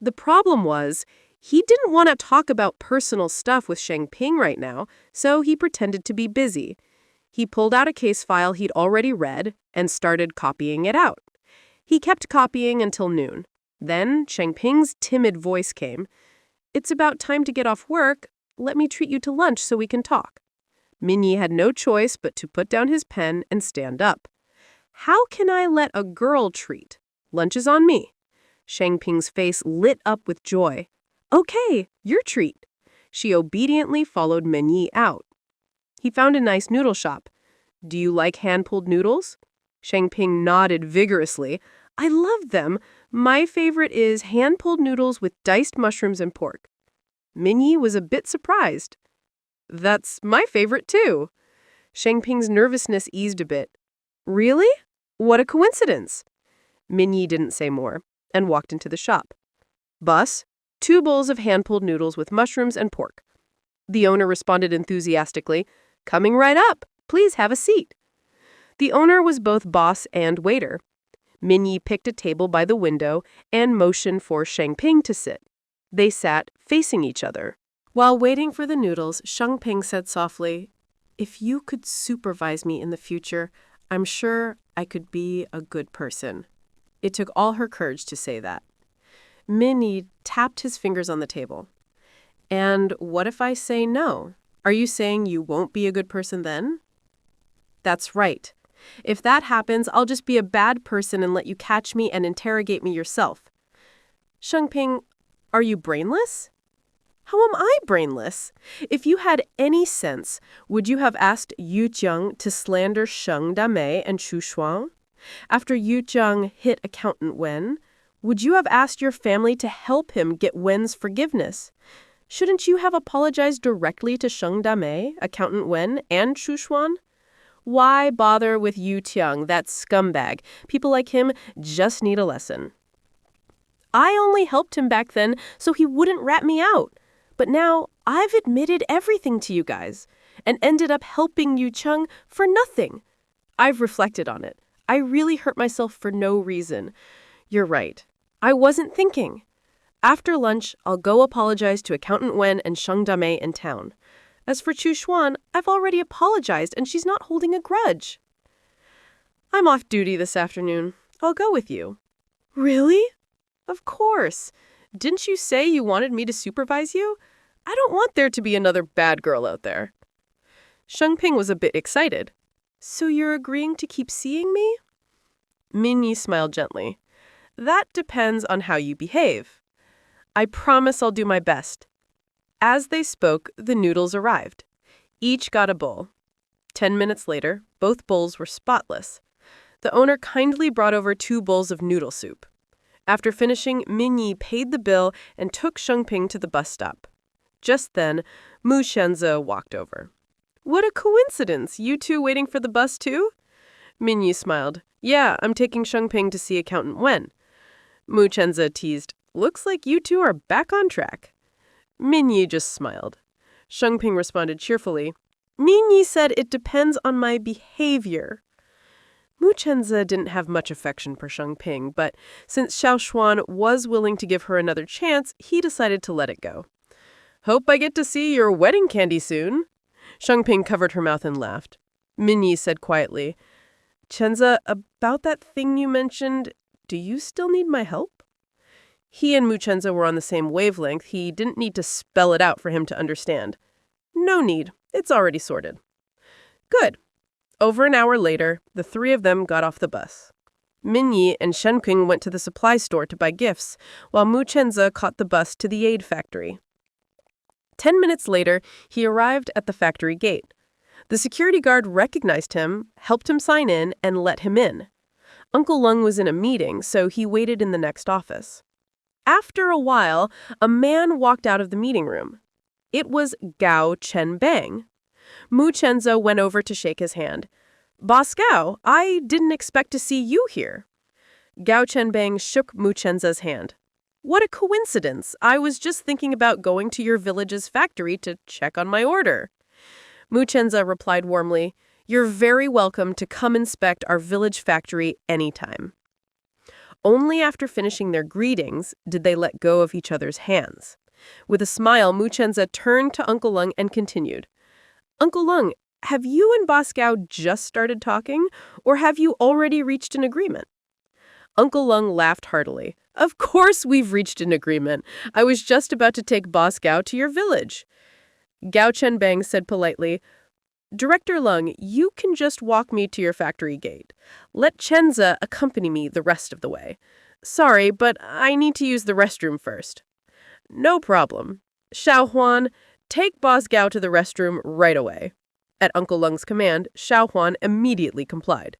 The problem was, he didn't want to talk about personal stuff with Sheng Ping right now, so he pretended to be busy. He pulled out a case file he'd already read and started copying it out. He kept copying until noon. Then Sheng Ping's timid voice came. It's about time to get off work. Let me treat you to lunch so we can talk. Minyi had no choice but to put down his pen and stand up. How can I let a girl treat? Lunch is on me. Sheng Ping's face lit up with joy. Okay, your treat. She obediently followed Minyi out. He found a nice noodle shop. Do you like hand-pulled noodles? Sheng Ping nodded vigorously. I love them. My favorite is hand-pulled noodles with diced mushrooms and pork. Minyi was a bit surprised. That's my favorite too. Sheng Ping's nervousness eased a bit. Really? What a coincidence. Minyi didn't say more and walked into the shop. Bus, 2 bowls of hand-pulled noodles with mushrooms and pork. The owner responded enthusiastically, Coming right up. Please have a seat. The owner was both boss and waiter. Minyi picked a table by the window and motioned for Sheng Ping to sit. They sat facing each other. While waiting for the noodles, Sheng Ping said softly, If you could supervise me in the future, I'm sure I could be a good person. It took all her courage to say that. Minyi tapped his fingers on the table. And what if I say no? Are you saying you won't be a good person then? That's right. If that happens, I'll just be a bad person and let you catch me and interrogate me yourself. Sheng Ping, are you brainless? How am I brainless? If you had any sense, would you have asked Yu Jiang to slander Sheng Damei and Chu Shuang? After Yu Jiang hit Accountant Wen, would you have asked your family to help him get Wen's forgiveness? Shouldn't you have apologized directly to Sheng Damei, Accountant Wen, and Chu Shuang? Why bother with Yu Tiang, that scumbag? People like him just need a lesson. I only helped him back then so he wouldn't rat me out. But now I've admitted everything to you guys and ended up helping Yu Cheng for nothing. I've reflected on it. I really hurt myself for no reason. You're right. I wasn't thinking. After lunch, I'll go apologize to Accountant Wen and Sheng Damei in town. As for Chu Xuan, I've already apologized and she's not holding a grudge. I'm off duty this afternoon. I'll go with you. Really? Of course. Didn't you say you wanted me to supervise you? I don't want there to be another bad girl out there. Sheng Ping was a bit excited. So you're agreeing to keep seeing me? Minyi smiled gently. That depends on how you behave. I promise I'll do my best. As they spoke, the noodles arrived. Each got a bowl. 10 minutes later, both bowls were spotless. The owner kindly brought over 2 bowls of noodle soup. After finishing, Minyi paid the bill and took Sheng Ping to the bus stop. Just then, Mu Shenze walked over. What a coincidence! You two waiting for the bus too? Minyi smiled. Yeah, I'm taking Sheng Ping to see Accountant Wen. Mu Shenze teased. Looks like you two are back on track. Minyi just smiled. Sheng Ping responded cheerfully. Minyi said it depends on my behavior. Mu Chenze didn't have much affection for Sheng Ping, but since Xiao Xuan was willing to give her another chance, he decided to let it go. Hope I get to see your wedding candy soon. Sheng Ping covered her mouth and laughed. Minyi said quietly, Chenze, about that thing you mentioned, do you still need my help? He and Mu Chenze were on the same wavelength. He didn't need to spell it out for him to understand. No need. It's already sorted. Good. Over an hour later, the three of them got off the bus. Minyi and Shenqing went to the supply store to buy gifts, while Mu Chenze caught the bus to the aid factory. 10 minutes later, he arrived at the factory gate. The security guard recognized him, helped him sign in, and let him in. Uncle Lung was in a meeting, so he waited in the next office. After a while, a man walked out of the meeting room. It was Gao Chenbang. Mu Chenze went over to shake his hand. Boss Gao, I didn't expect to see you here. Gao Chenbang shook Mu Chenze's hand. What a coincidence. I was just thinking about going to your village's factory to check on my order. Mu Chenze replied warmly, You're very welcome to come inspect our village factory anytime. Only after finishing their greetings did they let go of each other's hands. With a smile, Mu Chenze turned to Uncle Lung and continued, Uncle Lung, have you and Boss Gao just started talking, or have you already reached an agreement? Uncle Lung laughed heartily. Of course we've reached an agreement. I was just about to take Boss Gao to your village. Gao Chenbang said politely, Director Lung, you can just walk me to your factory gate. Let Chenze accompany me the rest of the way. Sorry, but I need to use the restroom first. No problem. Xiao Huan, take Boss Gao to the restroom right away. At Uncle Lung's command, Xiao Huan immediately complied.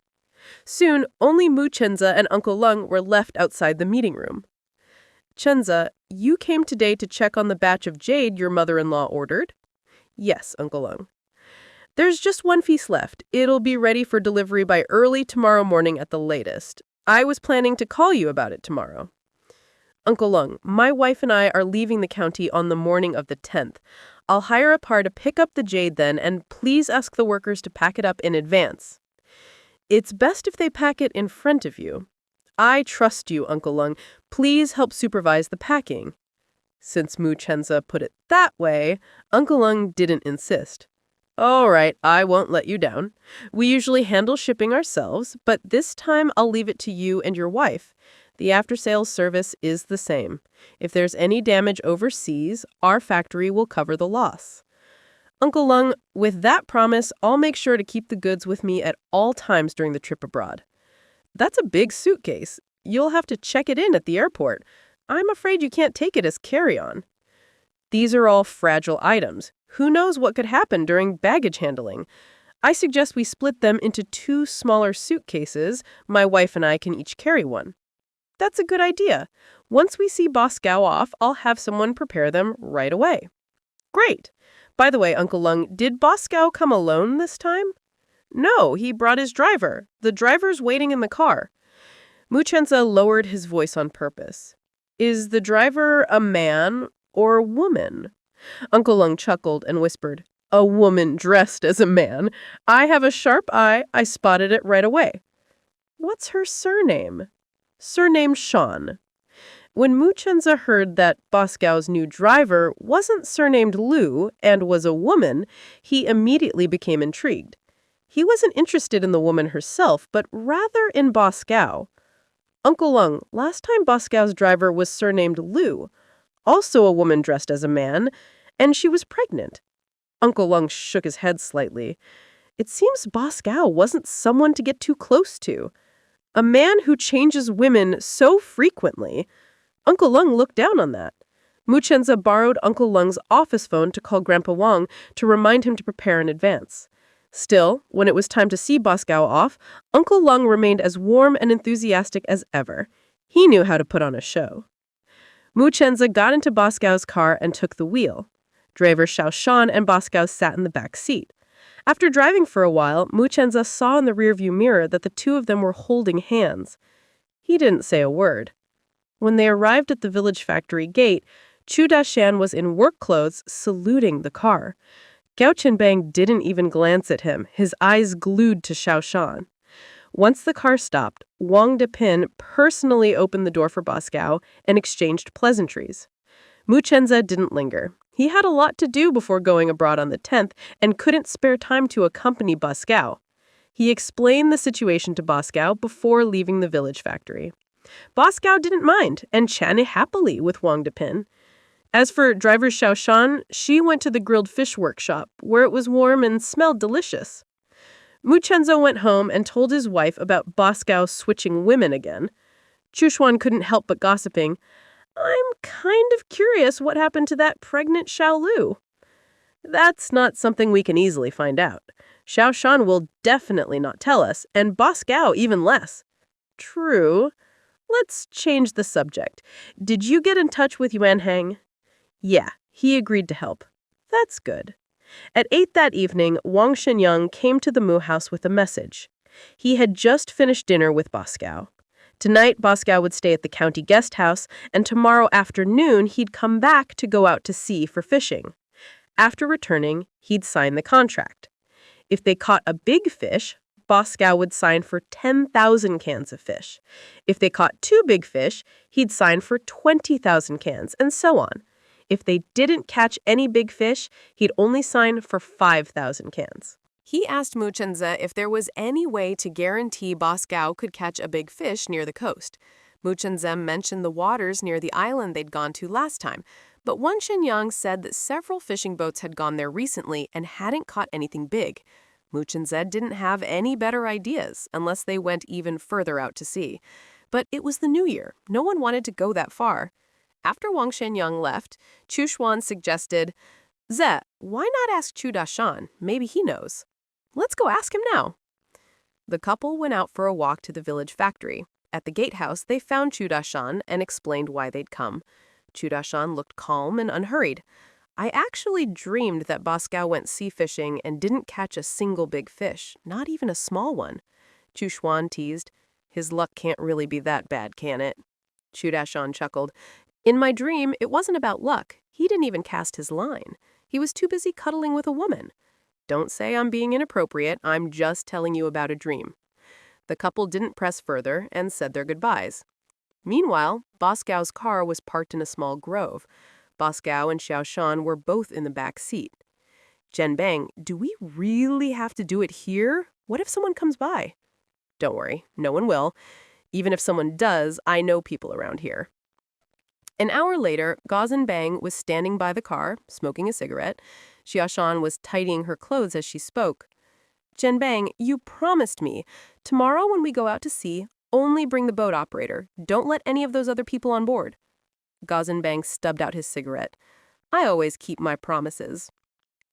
Soon, only Mu Chenze and Uncle Lung were left outside the meeting room. Chenze, you came today to check on the batch of jade your mother-in-law ordered? Yes, Uncle Lung. There's just one piece left. It'll be ready for delivery by early tomorrow morning at the latest. I was planning to call you about it tomorrow. Uncle Lung, my wife and I are leaving the county on the morning of the 10th. I'll hire a car to pick up the jade then, and please ask the workers to pack it up in advance. It's best if they pack it in front of you. I trust you, Uncle Lung. Please help supervise the packing. Since Mu Chenze put it that way, Uncle Lung didn't insist. All right, I won't let you down. We usually handle shipping ourselves, but this time I'll leave it to you and your wife. The after-sales service is the same. If there's any damage overseas, our factory will cover the loss. Uncle Lung, with that promise, I'll make sure to keep the goods with me at all times during the trip abroad. That's a big suitcase. You'll have to check it in at the airport. I'm afraid you can't take it as carry-on. These are all fragile items. Who knows what could happen during baggage handling? I suggest we split them into 2 smaller suitcases. My wife and I can each carry one. That's a good idea. Once we see Boss Gao off, I'll have someone prepare them right away. Great. By the way, Uncle Lung, did Boss Gao come alone this time? No, he brought his driver. The driver's waiting in the car. Mu Chenze lowered his voice on purpose. Is the driver a man or woman? Uncle Lung chuckled and whispered, A woman dressed as a man. I have a sharp eye. I spotted it right away. What's her surname? Surname Sean. When Mu Chenze heard that Boss Gao's new driver wasn't surnamed Liu and was a woman, he immediately became intrigued. He wasn't interested in the woman herself, but rather in Boss Gao. Uncle Lung, last time Boss Gao's driver was surnamed Liu, also a woman dressed as a man, and she was pregnant. Uncle Lung shook his head slightly. It seems Boss Gao wasn't someone to get too close to. A man who changes women so frequently. Uncle Lung looked down on that. Mu Chenze borrowed Uncle Lung's office phone to call Grandpa Wang to remind him to prepare in advance. Still, when it was time to see Boss Gao off, Uncle Lung remained as warm and enthusiastic as ever. He knew how to put on a show. Mu Chenze got into Boss Gao's car and took the wheel. Driver Xiao Shan and Boss Gao sat in the back seat. After driving for a while, Mu Chenze saw in the rearview mirror that the two of them were holding hands. He didn't say a word. When they arrived at the village factory gate, Chu Dashan was in work clothes saluting the car. Gao Chenbang didn't even glance at him, his eyes glued to Xiao Shan. Once the car stopped, Wang Depin personally opened the door for Boss Gao and exchanged pleasantries. Mu Chenza didn't linger. He had a lot to do before going abroad on the 10th and couldn't spare time to accompany Boss Gao. He explained the situation to Boss Gao before leaving the village factory. Boss Gao didn't mind and chatted happily with Wang Depin. As for driver Xiao Shan, she went to the grilled fish workshop, where it was warm and smelled delicious. Mu Chenzo went home and told his wife about Boss Gao switching women again. Chushuan couldn't help but gossiping. I'm kind of curious what happened to that pregnant Xiao Lu. That's not something we can easily find out. Xiao Shan will definitely not tell us, and Boss Gao even less. True. Let's change the subject. Did you get in touch with Yuan Heng? Yeah, he agreed to help. That's good. At 8 that evening, Wang Shenyang came to the Mu house with a message. He had just finished dinner with Boss Gao. Tonight, Boss Gao would stay at the county guest house, and tomorrow afternoon he'd come back to go out to sea for fishing. After returning, he'd sign the contract. If they caught a big fish, Boss Gao would sign for 10,000 cans of fish. If they caught 2 big fish, he'd sign for 20,000 cans, and so on. If they didn't catch any big fish, he'd only sign for 5,000 cans. He asked Mu Chenze if there was any way to guarantee Boss Gao could catch a big fish near the coast. Mu Chenze mentioned the waters near the island they'd gone to last time, but Wang Shenyang said that several fishing boats had gone there recently and hadn't caught anything big. Mu Chenze didn't have any better ideas unless they went even further out to sea. But it was the new year. No one wanted to go that far. After Wang Shenyang left, Chu Xuan suggested, Ze, why not ask Chu Dashan? Maybe he knows. Let's go ask him now. The couple went out for a walk to the village factory. At the gatehouse, they found Chu Dashan and explained why they'd come. Chu Dashan looked calm and unhurried. I actually dreamed that Boss Gao went sea fishing and didn't catch a single big fish, not even a small one. Chu Xuan teased. His luck can't really be that bad, can it? Chu Dashan chuckled. In my dream, it wasn't about luck. He didn't even cast his line. He was too busy cuddling with a woman. Don't say I'm being inappropriate. I'm just telling you about a dream. The couple didn't press further and said their goodbyes. Meanwhile, Boss Gao's car was parked in a small grove. Boss Gao and Xiao Shan were both in the back seat. Jen Bang, do we really have to do it here? What if someone comes by? Don't worry, no one will. Even if someone does, I know people around here. An hour later, Gauzen Bang was standing by the car, smoking a cigarette. Xiao Shan was tidying her clothes as she spoke. Jen Bang, you promised me. Tomorrow when we go out to sea, only bring the boat operator. Don't let any of those other people on board. Gauzen Bang stubbed out his cigarette. I always keep my promises.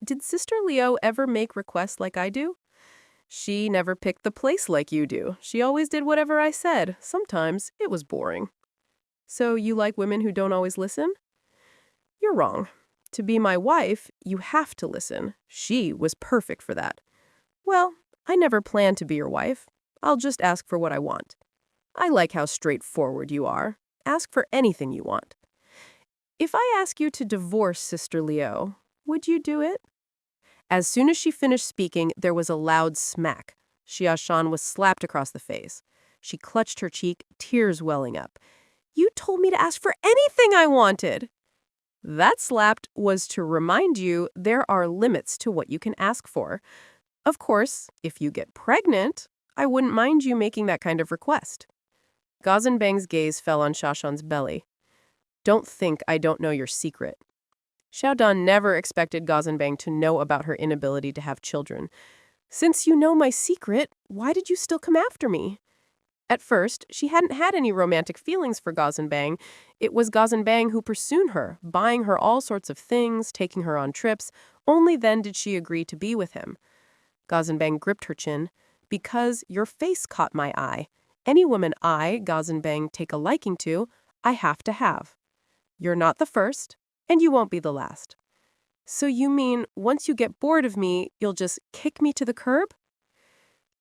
Did Sister Leo ever make requests like I do? She never picked the place like you do. She always did whatever I said. Sometimes it was boring. So you like women who don't always listen? You're wrong. To be my wife, you have to listen. She was perfect for that. Well, I never planned to be your wife. I'll just ask for what I want. I like how straightforward you are. Ask for anything you want. If I ask you to divorce Sister Leo, would you do it? As soon as she finished speaking, there was a loud smack. Xia Shan was slapped across the face. She clutched her cheek, tears welling up. You told me to ask for anything I wanted. That slapped was to remind you there are limits to what you can ask for. Of course, if you get pregnant, I wouldn't mind you making that kind of request. Gauzen Bang's gaze fell on Shashan's belly. Don't think I don't know your secret. Xiao Dan never expected Gauzen Bang to know about her inability to have children. Since you know my secret, why did you still come after me? At first, she hadn't had any romantic feelings for Gauzen Bang. It was Gauzen Bang who pursued her, buying her all sorts of things, taking her on trips. Only then did she agree to be with him. Gauzen Bang gripped her chin. Because your face caught my eye. Any woman I, Gauzen Bang, take a liking to, I have to have. You're not the first, and you won't be the last. So you mean, once you get bored of me, you'll just kick me to the curb?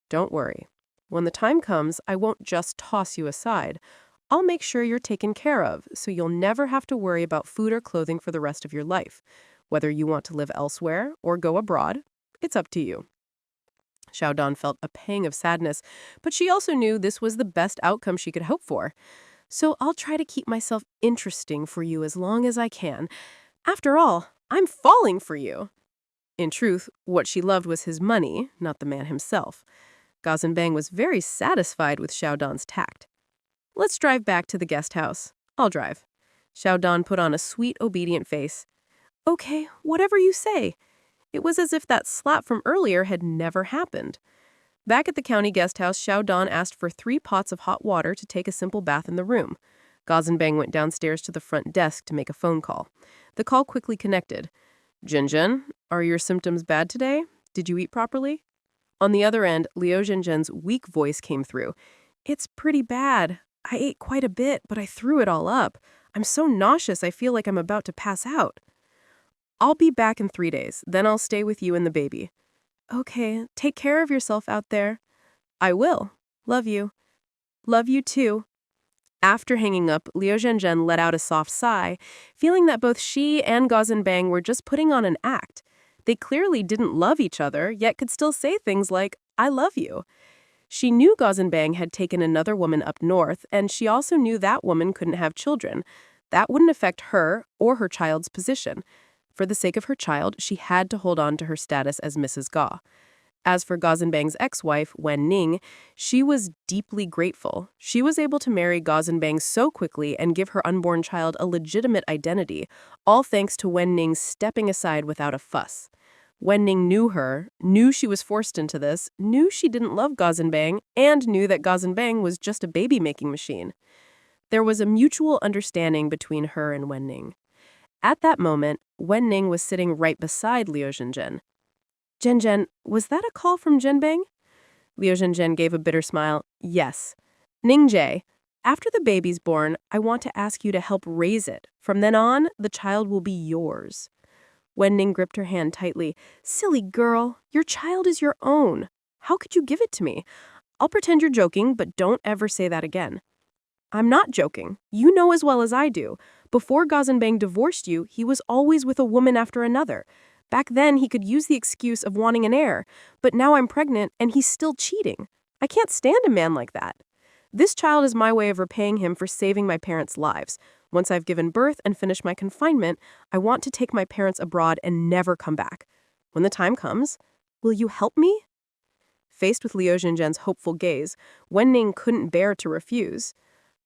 Don't worry. When the time comes, I won't just toss you aside. I'll make sure you're taken care of, so you'll never have to worry about food or clothing for the rest of your life. Whether you want to live elsewhere or go abroad, it's up to you. Xiao Dan felt a pang of sadness, but she also knew this was the best outcome she could hope for. So I'll try to keep myself interesting for you as long as I can. After all, I'm falling for you. In truth, what she loved was his money, not the man himself. Gazenbang was very satisfied with Xiao Dan's tact. Let's drive back to the guest house. I'll drive. Xiao Dan put on a sweet, obedient face. Okay, whatever you say. It was as if that slap from earlier had never happened. Back at the county guest house, Xiao Dan asked for 3 pots of hot water to take a simple bath in the room. Gazenbang went downstairs to the front desk to make a phone call. The call quickly connected. Jinjin, are your symptoms bad today? Did you eat properly? On the other end, Liu Jinjin's weak voice came through. It's pretty bad. I ate quite a bit, but I threw it all up. I'm so nauseous I feel like I'm about to pass out. I'll be back in 3 days. Then I'll stay with you and the baby. Okay, take care of yourself out there. I will. Love you. Love you too. After hanging up, Liu Zhenzhen let out a soft sigh, feeling that both she and Gazenbang were just putting on an act. They clearly didn't love each other, yet could still say things like, I love you. She knew Gazenbang had taken another woman up north, and she also knew that woman couldn't have children. That wouldn't affect her or her child's position. For the sake of her child, she had to hold on to her status as Mrs. Ga. As for Gazenbang's ex-wife, Wen Ning, she was deeply grateful. She was able to marry Gazenbang so quickly and give her unborn child a legitimate identity, all thanks to Wen Ning stepping aside without a fuss. Wen Ning knew her, knew she was forced into this, knew she didn't love Gazenbang, and knew that Gazenbang was just a baby-making machine. There was a mutual understanding between her and Wen Ning. At that moment, Wen Ning was sitting right beside Liu Zhenzhen. Zhenzhen, was that a call from Zhenbang? Liu Zhenzhen gave a bitter smile. Yes. Ningjie, after the baby's born, I want to ask you to help raise it. From then on, the child will be yours. Wen Ning gripped her hand tightly. Silly girl, your child is your own. How could you give it to me? I'll pretend you're joking, but don't ever say that again. I'm not joking. You know as well as I do. Before Gazenbang divorced you, he was always with a woman after another. Back then, he could use the excuse of wanting an heir, but now I'm pregnant and he's still cheating. I can't stand a man like that. This child is my way of repaying him for saving my parents' lives. Once I've given birth and finished my confinement, I want to take my parents abroad and never come back. When the time comes, will you help me? Faced with Liu Zhenzhen's hopeful gaze, Wen Ning couldn't bear to refuse.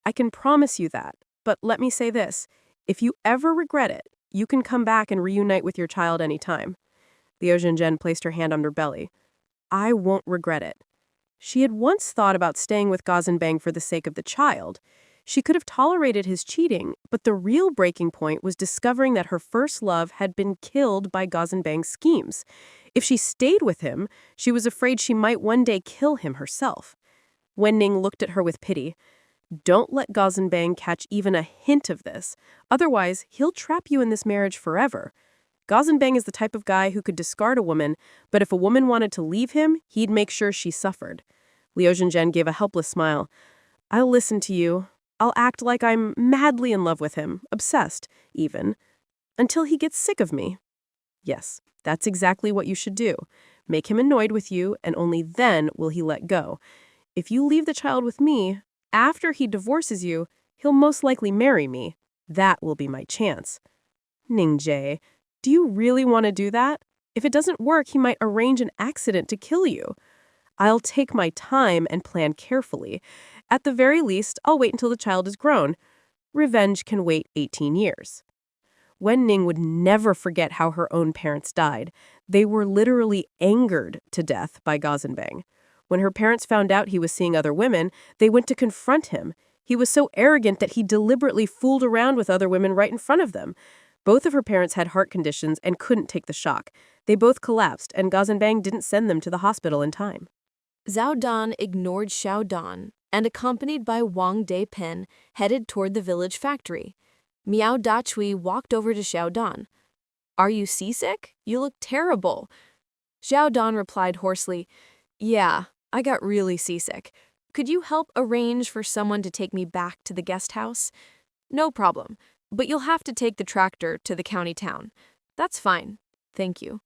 I can promise you that, but let me say this. If you ever regret it, you can come back and reunite with your child anytime. Liu Zhenzhen placed her hand on her belly. I won't regret it. She had once thought about staying with Gazenbang for the sake of the child. She could have tolerated his cheating, but the real breaking point was discovering that her first love had been killed by Gazenbang's schemes. If she stayed with him, she was afraid she might one day kill him herself. Wen Ning looked at her with pity. Don't let Gazenbang catch even a hint of this. Otherwise, he'll trap you in this marriage forever. Gazenbang is the type of guy who could discard a woman, but if a woman wanted to leave him, he'd make sure she suffered. Liu Zhenzhen gave a helpless smile. I'll listen to you. I'll act like I'm madly in love with him, obsessed, even, until he gets sick of me. Yes, that's exactly what you should do. Make him annoyed with you, and only then will he let go. If you leave the child with me, after he divorces you, he'll most likely marry me. That will be my chance. Ningjie, do you really want to do that? If it doesn't work, he might arrange an accident to kill you. I'll take my time and plan carefully. At the very least, I'll wait until the child is grown. Revenge can wait 18 years. Wen Ning would never forget how her own parents died. They were literally angered to death by Gazenbang. When her parents found out he was seeing other women, they went to confront him. He was so arrogant that he deliberately fooled around with other women right in front of them. Both of her parents had heart conditions and couldn't take the shock. They both collapsed, and Gazenbang didn't send them to the hospital in time. Zhao Dan ignored Xiao Dan and, accompanied by Wang Depin, headed toward the village factory. Miao Dachui walked over to Xiao Dan. Are you seasick? You look terrible. Xiao Dan replied hoarsely, Yeah, I got really seasick. Could you help arrange for someone to take me back to the guest house? No problem, but you'll have to take the tractor to the county town. That's fine. Thank you.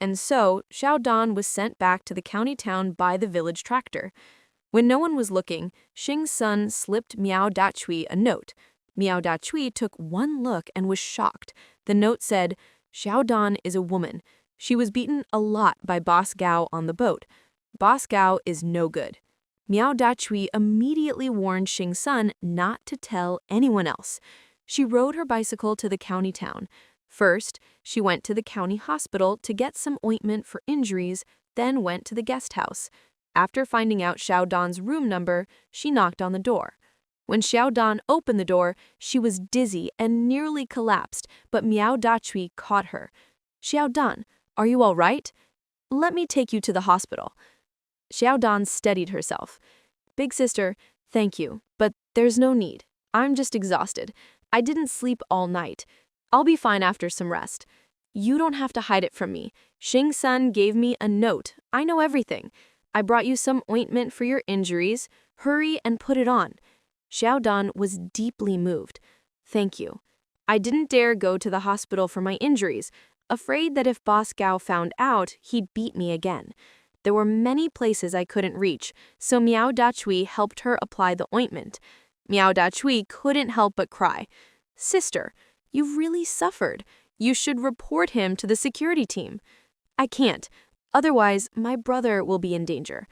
And so, Xiao Dan was sent back to the county town by the village tractor. When no one was looking, Xing's son slipped Miao Dachui a note. Miao Dachui took one look and was shocked. The note said, Xiao Dan is a woman. She was beaten a lot by Boss Gao on the boat. Boss Gao is no good. Miao Dachui immediately warned Xing's son not to tell anyone else. She rode her bicycle to the county town. First, she went to the county hospital to get some ointment for injuries, then went to the guest house. After finding out Xiao Dan's room number, she knocked on the door. When Xiao Dan opened the door, she was dizzy and nearly collapsed, but Miao Dachui caught her. Xiao Dan, are you all right? Let me take you to the hospital. Xiao Dan steadied herself. Big sister, thank you, but there's no need. I'm just exhausted. I didn't sleep all night. I'll be fine after some rest. You don't have to hide it from me. Xing's son gave me a note. I know everything. I brought you some ointment for your injuries. Hurry and put it on. Xiao Dan was deeply moved. Thank you. I didn't dare go to the hospital for my injuries, afraid that if Boss Gao found out, he'd beat me again. There were many places I couldn't reach, so Miao Dachui helped her apply the ointment. Miao Dachui couldn't help but cry. Sister, you've really suffered. You should report him to the security team. I can't. Otherwise, my brother will be in danger.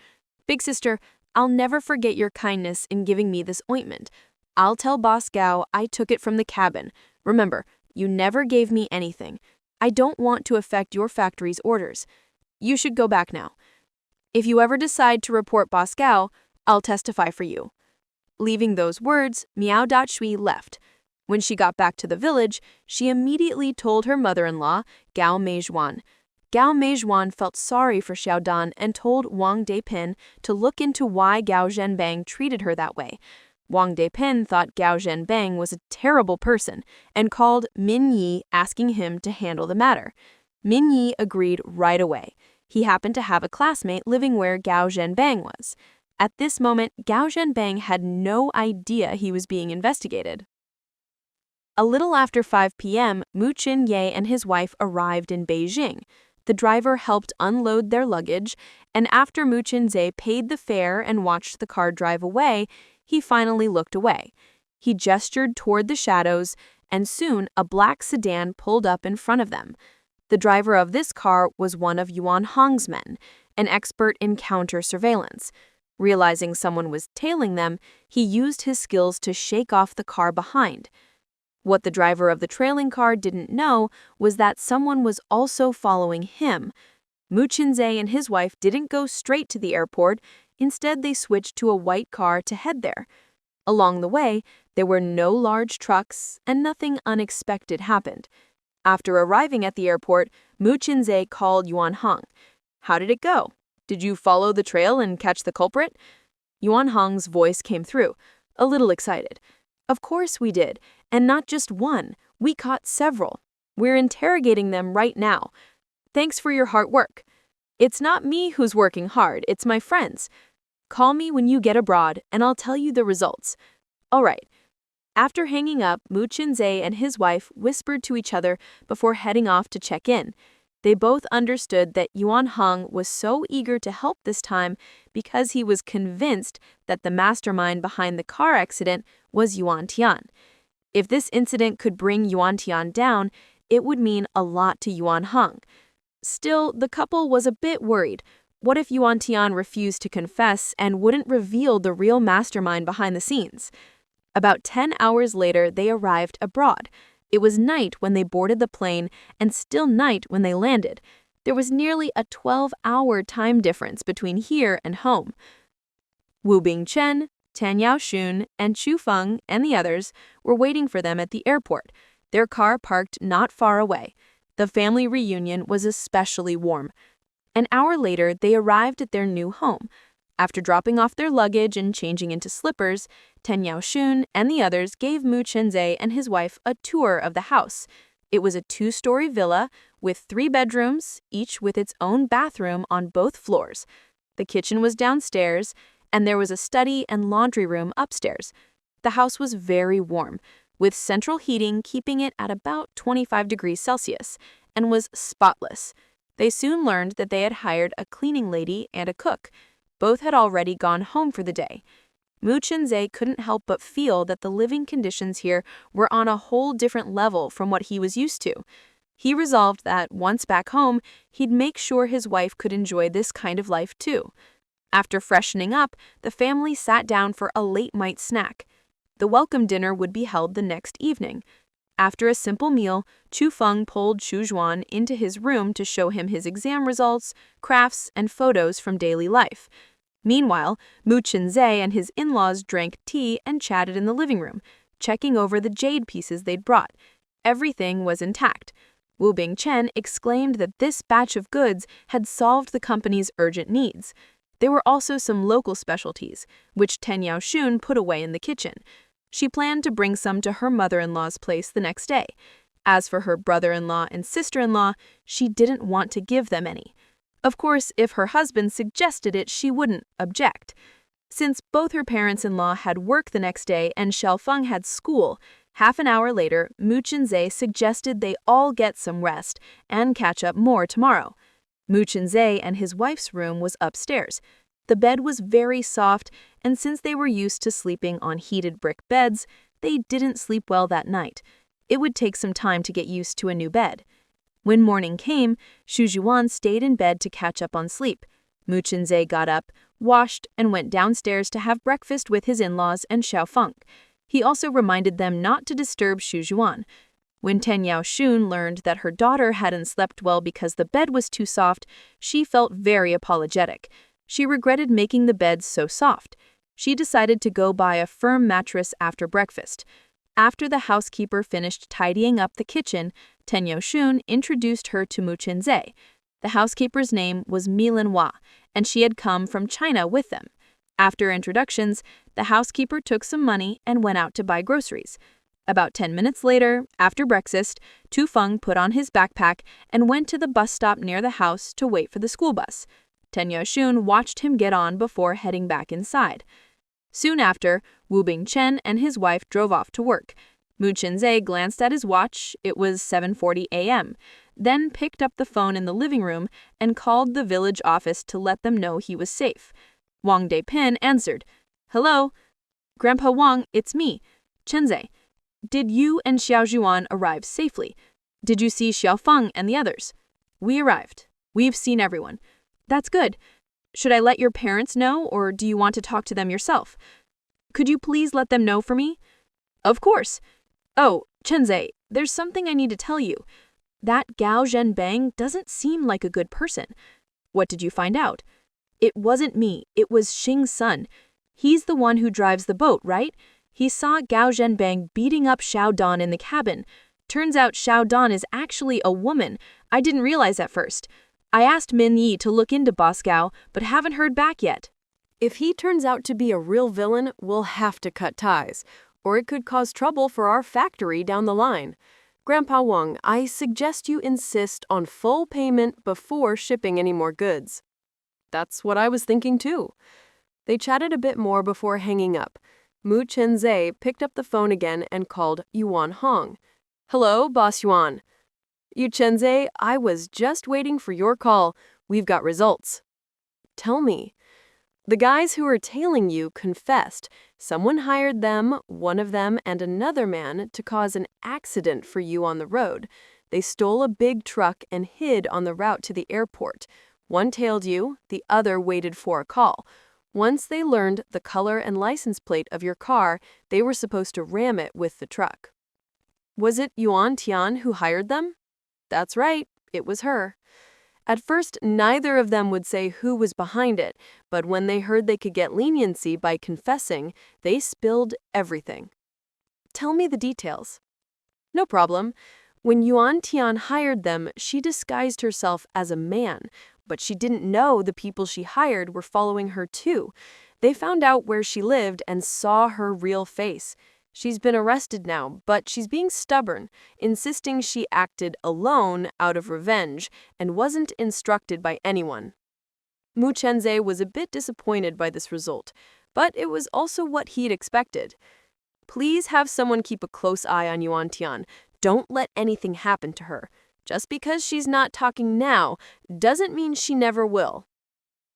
Big sister, I'll never forget your kindness in giving me this ointment. I'll tell Boss Gao I took it from the cabin. Remember, you never gave me anything. I don't want to affect your factory's orders. You should go back now. If you ever decide to report Boss Gao, I'll testify for you. Leaving those words, Miao Dachui left. When she got back to the village, she immediately told her mother-in-law, Gao Meizhuan. Gao Meizhuan felt sorry for Xiao Dan and told Wang Depin to look into why Gao Zhenbang treated her that way. Wang Depin thought Gao Zhenbang was a terrible person and called Min Yi asking him to handle the matter. Min Yi agreed right away. He happened to have a classmate living where Gao Zhenbang was. At this moment, Gao Zhenbang had no idea he was being investigated. A little after 5 p.m., Mu Qinye and his wife arrived in Beijing. The driver helped unload their luggage, and after Mu Qinze paid the fare and watched the car drive away, he finally looked away. He gestured toward the shadows, and soon a black sedan pulled up in front of them. The driver of this car was one of Yuan Hong's men, an expert in counter-surveillance. Realizing someone was tailing them, he used his skills to shake off the car behind. What the driver of the trailing car didn't know was that someone was also following him. Mu Qinze and his wife didn't go straight to the airport. Instead, they switched to a white car to head there. Along the way, there were no large trucks, and nothing unexpected happened. After arriving at the airport, Mu Qinze called Yuan Hong. How did it go? Did you follow the trail and catch the culprit? Yuan Hong's voice came through, a little excited. Of course we did, and not just one. We caught several. We're interrogating them right now. Thanks for your hard work. It's not me who's working hard, it's my friends. Call me when you get abroad, and I'll tell you the results. All right. After hanging up, Mu Qinze and his wife whispered to each other before heading off to check in. They both understood that Yuan Hong was so eager to help this time because he was convinced that the mastermind behind the car accident was Yuan Tian. If this incident could bring Yuan Tian down, it would mean a lot to Yuan Hong. Still, the couple was a bit worried. What if Yuan Tian refused to confess and wouldn't reveal the real mastermind behind the scenes? About 10 hours later, they arrived abroad. It was night when they boarded the plane and still night when they landed. There was nearly a 12-hour time difference between here and home. Wu Bingchen, Tan Yaoxun, and Chu Feng and the others were waiting for them at the airport, their car parked not far away. The family reunion was especially warm. An hour later, they arrived at their new home. After dropping off their luggage and changing into slippers, Tan Yaoxun and the others gave Mu Qinze and his wife a tour of the house. It was a 2-story villa with 3 bedrooms, each with its own bathroom on both floors. The kitchen was downstairs, and there was a study and laundry room upstairs. The house was very warm, with central heating keeping it at about 25 degrees Celsius, and was spotless. They soon learned that they had hired a cleaning lady and a cook. Both had already gone home for the day. Mu Chenzhe couldn't help but feel that the living conditions here were on a whole different level from what he was used to. He resolved that, once back home, he'd make sure his wife could enjoy this kind of life too. After freshening up, the family sat down for a late-night snack. The welcome dinner would be held the next evening. After a simple meal, Chu Feng pulled Xu Zhuan into his room to show him his exam results, crafts, and photos from daily life. Meanwhile, Mu Chenzhe and his in-laws drank tea and chatted in the living room, checking over the jade pieces they'd brought. Everything was intact. Wu Bingchen exclaimed that this batch of goods had solved the company's urgent needs. There were also some local specialties, which Ten Yaoshun put away in the kitchen. She planned to bring some to her mother-in-law's place the next day. As for her brother-in-law and sister-in-law, she didn't want to give them any. Of course, if her husband suggested it, she wouldn't object. Since both her parents-in-law had work the next day and Xiaofeng had school, half an hour later, Mu Chenzhe suggested they all get some rest and catch up more tomorrow. Mu Chenzhe and his wife's room was upstairs. The bed was very soft, and since they were used to sleeping on heated brick beds, they didn't sleep well that night. It would take some time to get used to a new bed. When morning came, Xu Zhuan stayed in bed to catch up on sleep. Mu Chenzhe got up, washed, and went downstairs to have breakfast with his in-laws and Xiaofeng. He also reminded them not to disturb Xu Zhuan. When Ten Yaoshun learned that her daughter hadn't slept well because the bed was too soft, she felt very apologetic. She regretted making the bed so soft. She decided to go buy a firm mattress after breakfast. After the housekeeper finished tidying up the kitchen, Ten Yaoshun introduced her to Mu Chenzhe. The housekeeper's name was Milin Hua, and she had come from China with them. After introductions, the housekeeper took some money and went out to buy groceries. About 10 minutes later, after breakfast, Tu Feng put on his backpack and went to the bus stop near the house to wait for the school bus. Ten Yaoshun watched him get on before heading back inside. Soon after, Wu Bingchen and his wife drove off to work. Mu Chenzhe glanced at his watch. It was 7:40 a.m., then picked up the phone in the living room and called the village office to let them know he was safe. Wang Depin answered. "Hello? Grandpa Wang, it's me, Chenzhe. Did you and Xiao Zhuan arrive safely? Did you see Xiaofeng and the others?" "We arrived. We've seen everyone." "That's good. Should I let your parents know, or do you want to talk to them yourself? Could you please let them know for me?" "Of course. Oh, Chenzhe, there's something I need to tell you. That Gao Zhenbang doesn't seem like a good person." "What did you find out?" "It wasn't me. It was Xing's son. He's the one who drives the boat, right? He saw Gao Zhenbang beating up Xiao Dan in the cabin. Turns out Xiao Dan is actually a woman. I didn't realize at first. I asked Min Yi to look into Boss Gao, but haven't heard back yet." If he turns out to be a real villain, we'll have to cut ties, or it could cause trouble for our factory down the line. Grandpa Wang, I suggest you insist on full payment before shipping any more goods. That's what I was thinking too. They chatted a bit more before hanging up. Mu Chenzhe picked up the phone again and called Yuan Hong. "Hello, Boss Yuan." "Yu Chenzhe, I was just waiting for your call. We've got results." "Tell me." "The guys who were tailing you confessed. Someone hired them, one of them and another man, to cause an accident for you on the road. They stole a big truck and hid on the route to the airport. One tailed you, the other waited for a call. Once they learned the color and license plate of your car, they were supposed to ram it with the truck." "Was it Yuan Tian who hired them?" "That's right, it was her." At first, neither of them would say who was behind it, but when they heard they could get leniency by confessing, they spilled everything. "Tell me the details." "No problem. When Yuan Tian hired them, she disguised herself as a man, but she didn't know the people she hired were following her too. They found out where she lived and saw her real face. She's been arrested now, but she's being stubborn, insisting she acted alone out of revenge and wasn't instructed by anyone." Mu Chenzhe was a bit disappointed by this result, but it was also what he'd expected. "Please have someone keep a close eye on Yuan Tian. Don't let anything happen to her. Just because she's not talking now doesn't mean she never will.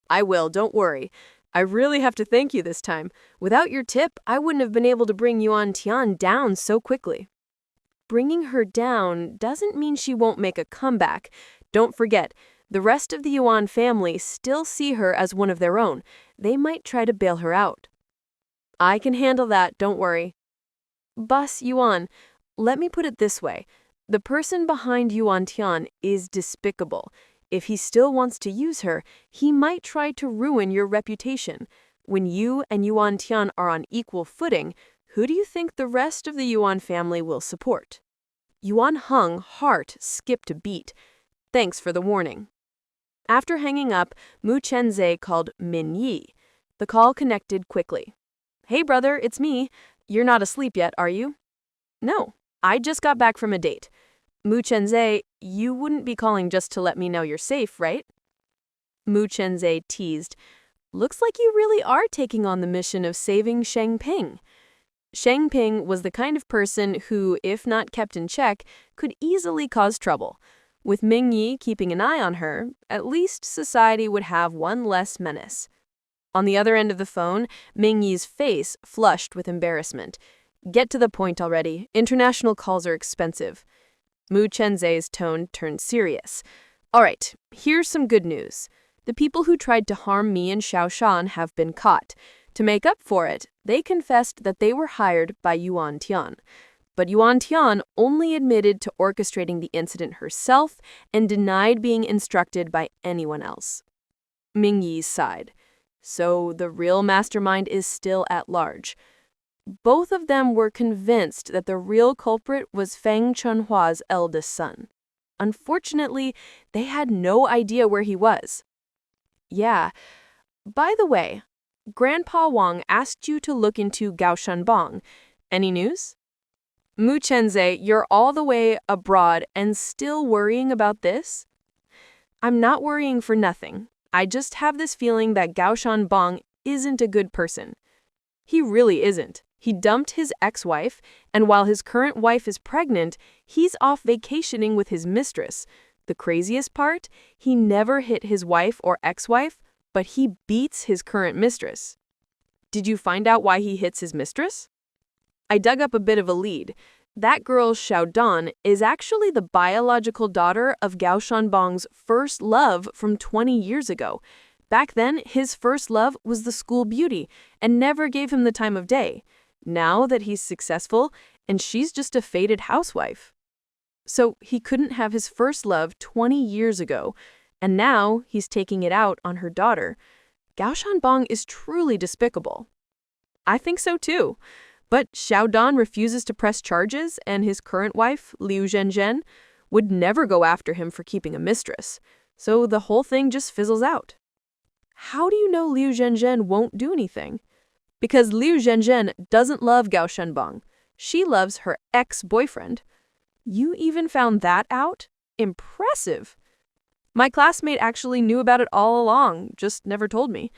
I will, don't worry. I really have to thank you this time. Without your tip, I wouldn't have been able to bring Yuan Tian down so quickly. Bringing her down doesn't mean she won't make a comeback. Don't forget, the rest of the Yuan family still see her as one of their own. They might try to bail her out. I can handle that, don't worry. Boss Yuan, let me put it this way. The person behind Yuan Tian is despicable. If he still wants to use her, he might try to ruin your reputation. When you and Yuan Tian are on equal footing, who do you think the rest of the Yuan family will support? Yuan Heng's heart skipped a beat. Thanks for the warning. After hanging up, Mu Chenzhe called Min Yi. The call connected quickly. Hey brother, it's me. You're not asleep yet, are you? No, I just got back from a date. Mu Chenzhe, you wouldn't be calling just to let me know you're safe, right? Mu Chenzhe teased. Looks like you really are taking on the mission of saving Sheng Ping. Sheng Ping was the kind of person who, if not kept in check, could easily cause trouble. With Ming Yi keeping an eye on her, at least society would have one less menace. On the other end of the phone, Ming Yi's face flushed with embarrassment. Get to the point already. International calls are expensive. Mu Chenzhe's tone turned serious. All right, here's some good news. The people who tried to harm me and Xiao Shan have been caught. To make up for it, they confessed that they were hired by Yuan Tian. But Yuan Tian only admitted to orchestrating the incident herself and denied being instructed by anyone else. Ming Yi sighed. So the real mastermind is still at large. Both of them were convinced that the real culprit was Feng Chunhua's eldest son. Unfortunately, they had no idea where he was. Yeah. By the way, Grandpa Wang asked you to look into Gao Shanbang. Any news? Mu Chenzhe, you're all the way abroad and still worrying about this? I'm not worrying for nothing. I just have this feeling that Gao Shanbang isn't a good person. He really isn't. He dumped his ex-wife, and while his current wife is pregnant, he's off vacationing with his mistress. The craziest part? He never hit his wife or ex-wife, but he beats his current mistress. Did you find out why he hits his mistress? I dug up a bit of a lead. That girl, Xiao Dan, is actually the biological daughter of Gao Shanbang's first love from 20 years ago. Back then, his first love was the school beauty and never gave him the time of day. Now that he's successful, and she's just a faded housewife. So he couldn't have his first love 20 years ago, and now he's taking it out on her daughter. Gao Shanbang is truly despicable. I think so too. But Xiao Dan refuses to press charges, and his current wife, Liu Zhenzhen, would never go after him for keeping a mistress. So the whole thing just fizzles out. How do you know Liu Zhenzhen won't do anything? Because Liu Zhenzhen doesn't love Gao Shanbang. She loves her ex-boyfriend. You even found that out? Impressive. My classmate actually knew about it all along, just never told me.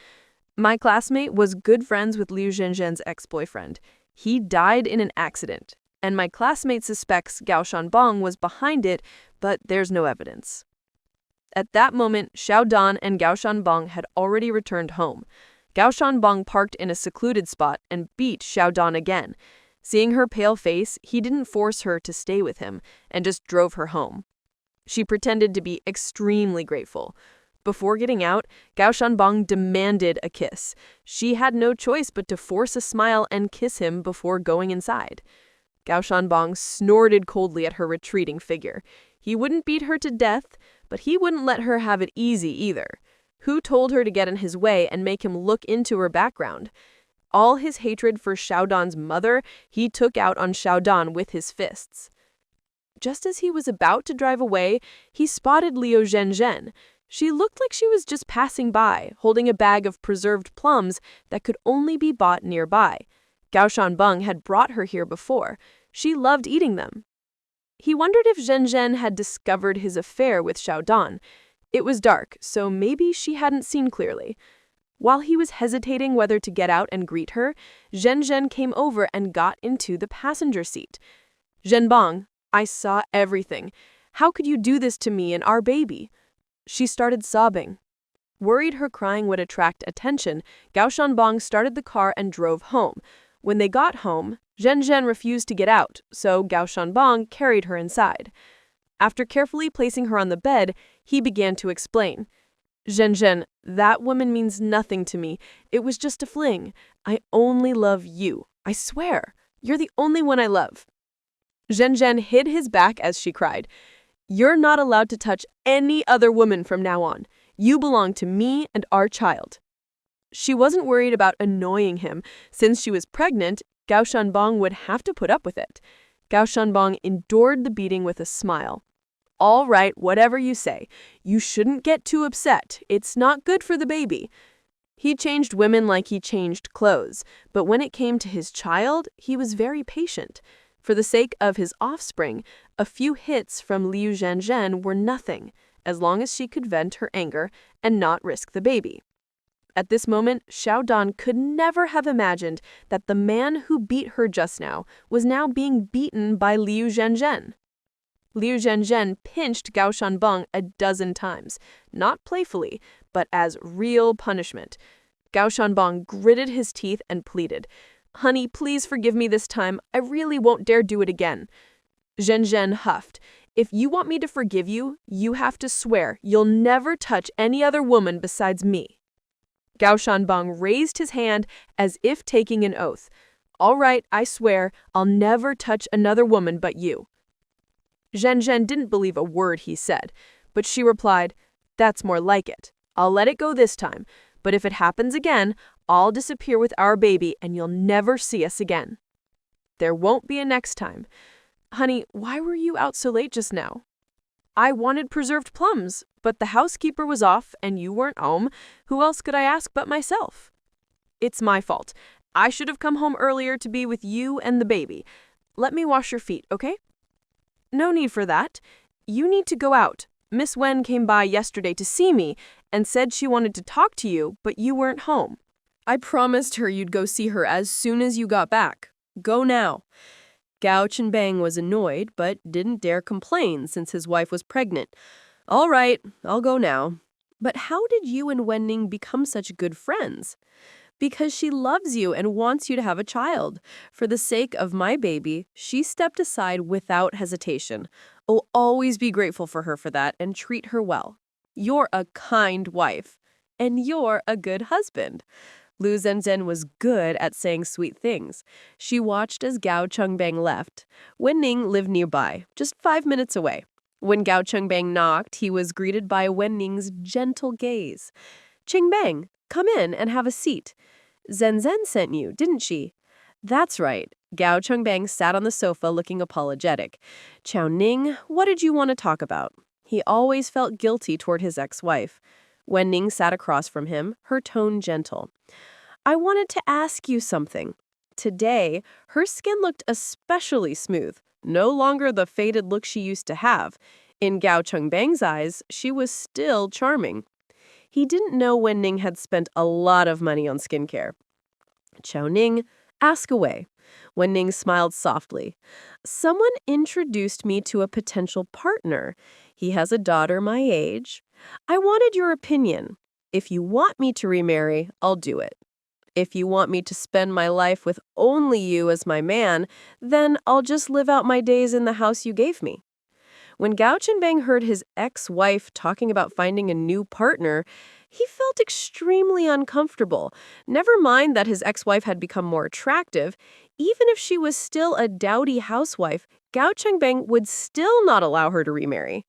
My classmate was good friends with Liu Zhenzhen's ex-boyfriend. He died in an accident, and my classmate suspects Gao Shanbang was behind it, but there's no evidence. At that moment, Xiao Dan and Gao Shanbang had already returned home. Gao Shanbang parked in a secluded spot and beat Xiao Dan again. Seeing her pale face, he didn't force her to stay with him and just drove her home. She pretended to be extremely grateful. Before getting out, Gao Shanbang demanded a kiss. She had no choice but to force a smile and kiss him before going inside. Gao Shanbang snorted coldly at her retreating figure. He wouldn't beat her to death, but he wouldn't let her have it easy either. Who told her to get in his way and make him look into her background? All his hatred for Xiao Dan's mother, he took out on Xiao Dan with his fists. Just as he was about to drive away, he spotted Liu Zhenzhen. She looked like she was just passing by, holding a bag of preserved plums that could only be bought nearby. Gao Shanbang had brought her here before. She loved eating them. He wondered if Zhenzhen had discovered his affair with Xiao Dan. It was dark, so maybe she hadn't seen clearly. While he was hesitating whether to get out and greet her, Zhenzhen came over and got into the passenger seat. Zhenbang, I saw everything. How could you do this to me and our baby?" She started sobbing. Worried her crying would attract attention, Gao Shanbang started the car and drove home. When they got home, Zhen Zhen refused to get out, so Gao Shanbang carried her inside. After carefully placing her on the bed, he began to explain. "Zhen Zhen, that woman means nothing to me. It was just a fling. I only love you. I swear. You're the only one I love." Zhen Zhen hid his back as she cried. "You're not allowed to touch any other woman from now on. You belong to me and our child." She wasn't worried about annoying him. Since she was pregnant, Gao Shanbang would have to put up with it. Gao Shanbang endured the beating with a smile. "All right, whatever you say. You shouldn't get too upset. It's not good for the baby." He changed women like he changed clothes, but when it came to his child, he was very patient. For the sake of his offspring, a few hits from Liu Zhenzhen were nothing, as long as she could vent her anger and not risk the baby. At this moment, Xiao Dan could never have imagined that the man who beat her just now was now being beaten by Liu Zhenzhen. Liu Zhenzhen pinched Gao Shanbang a dozen times, not playfully, but as real punishment. Gao Shanbang gritted his teeth and pleaded, "Honey, please forgive me this time. I really won't dare do it again." Zhenzhen huffed, "If you want me to forgive you, you have to swear you'll never touch any other woman besides me." Gao Shanbang raised his hand as if taking an oath. "All right, I swear, I'll never touch another woman but you." Zhenzhen didn't believe a word he said, but she replied, "That's more like it. I'll let it go this time, but if it happens again, I'll disappear with our baby and you'll never see us again." "There won't be a next time. Honey, why were you out so late just now?" "I wanted preserved plums, but the housekeeper was off and you weren't home. Who else could I ask but myself?" "It's my fault. I should have come home earlier to be with you and the baby. Let me wash your feet, okay?" "No need for that. You need to go out. Miss Wen came by yesterday to see me and said she wanted to talk to you, but you weren't home. I promised her you'd go see her as soon as you got back. Go now." Gao Chenbang was annoyed, but didn't dare complain since his wife was pregnant. "All right, I'll go now." "But how did you and Wenning become such good friends?" "Because she loves you and wants you to have a child. For the sake of my baby, she stepped aside without hesitation. I'll always be grateful for her for that and treat her well. You're a kind wife. And you're a good husband." Lu Zenzhen was good at saying sweet things. She watched as Gao Chengbang left. Wenning lived nearby, just 5 minutes away. When Gao Chengbang knocked, he was greeted by Wenning's gentle gaze. "Chengbang, come in and have a seat. Zenzhen sent you, didn't she?" "That's right." Gao Chengbang sat on the sofa looking apologetic. "Chao Ning, what did you want to talk about?" He always felt guilty toward his ex-wife. Wenning sat across from him, her tone gentle. "I wanted to ask you something." Today, her skin looked especially smooth, no longer the faded look she used to have. In Gao Chengbang's eyes, she was still charming. He didn't know Wenning had spent a lot of money on skincare. "Chao Ning, ask away." Wenning smiled softly. "Someone introduced me to a potential partner. He has a daughter my age. I wanted your opinion. If you want me to remarry, I'll do it. If you want me to spend my life with only you as my man, then I'll just live out my days in the house you gave me." When Gao Chenbang heard his ex-wife talking about finding a new partner, he felt extremely uncomfortable. Never mind that his ex-wife had become more attractive. Even if she was still a dowdy housewife, Gao Chenbang would still not allow her to remarry.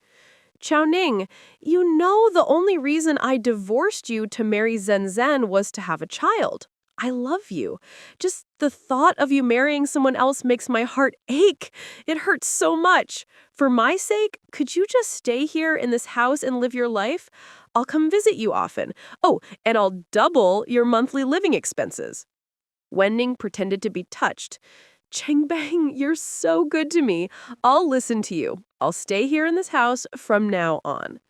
"Chao Ning, you know the only reason I divorced you to marry Zenzhen was to have a child. I love you. Just the thought of you marrying someone else makes my heart ache. It hurts so much. For my sake, could you just stay here in this house and live your life? I'll come visit you often. Oh, and I'll double your monthly living expenses." Wenning pretended to be touched. "Chengbang, you're so good to me. I'll listen to you. I'll stay here in this house from now on."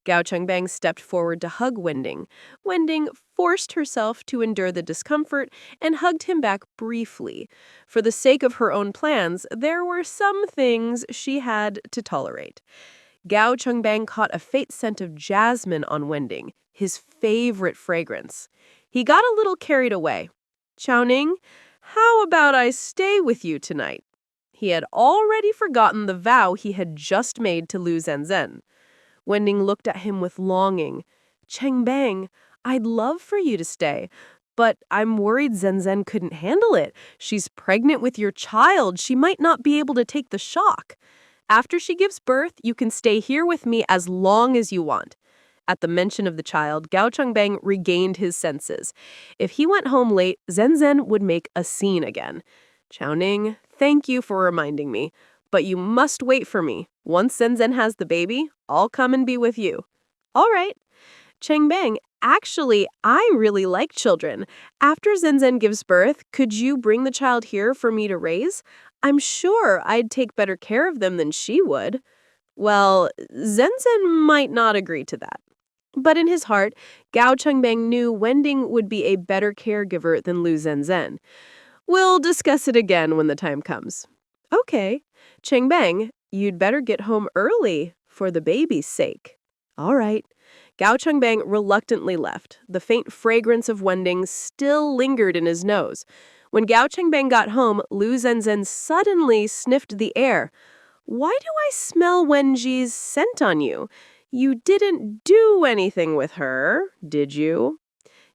Gao Chengbang stepped forward to hug Wenning. Wenning forced herself to endure the discomfort and hugged him back briefly. For the sake of her own plans, there were some things she had to tolerate. Gao Chungbang caught a faint scent of jasmine on Wending, his favorite fragrance. He got a little carried away. "Chowning, how about I stay with you tonight?" He had already forgotten the vow he had just made to Lu Zenzhen. Wending looked at him with longing. "Chengbang, I'd love for you to stay, but I'm worried Zenzhen couldn't handle it. She's pregnant with your child. She might not be able to take the shock. After she gives birth, you can stay here with me as long as you want." At the mention of the child, Gao Chungbang regained his senses. If he went home late, Zenzhen would make a scene again. "Chowning, thank you for reminding me, but you must wait for me. Once Zenzhen has the baby, I'll come and be with you." "All right." "Chengbang, actually, I really like children. After Zenzhen gives birth, could you bring the child here for me to raise? I'm sure I'd take better care of them than she would." Well, Zenzhen might not agree to that. But in his heart, Gao Chungbang knew Wending would be a better caregiver than Lu Zenzhen. "We'll discuss it again when the time comes." "Okay. Chengbang, you'd better get home early for the baby's sake." "All right." Gao Chungbang reluctantly left. The faint fragrance of Wending still lingered in his nose. When Gao Chungbang got home, Lu Zenzhen suddenly sniffed the air. "Why do I smell Wenji's scent on you? You didn't do anything with her, did you?"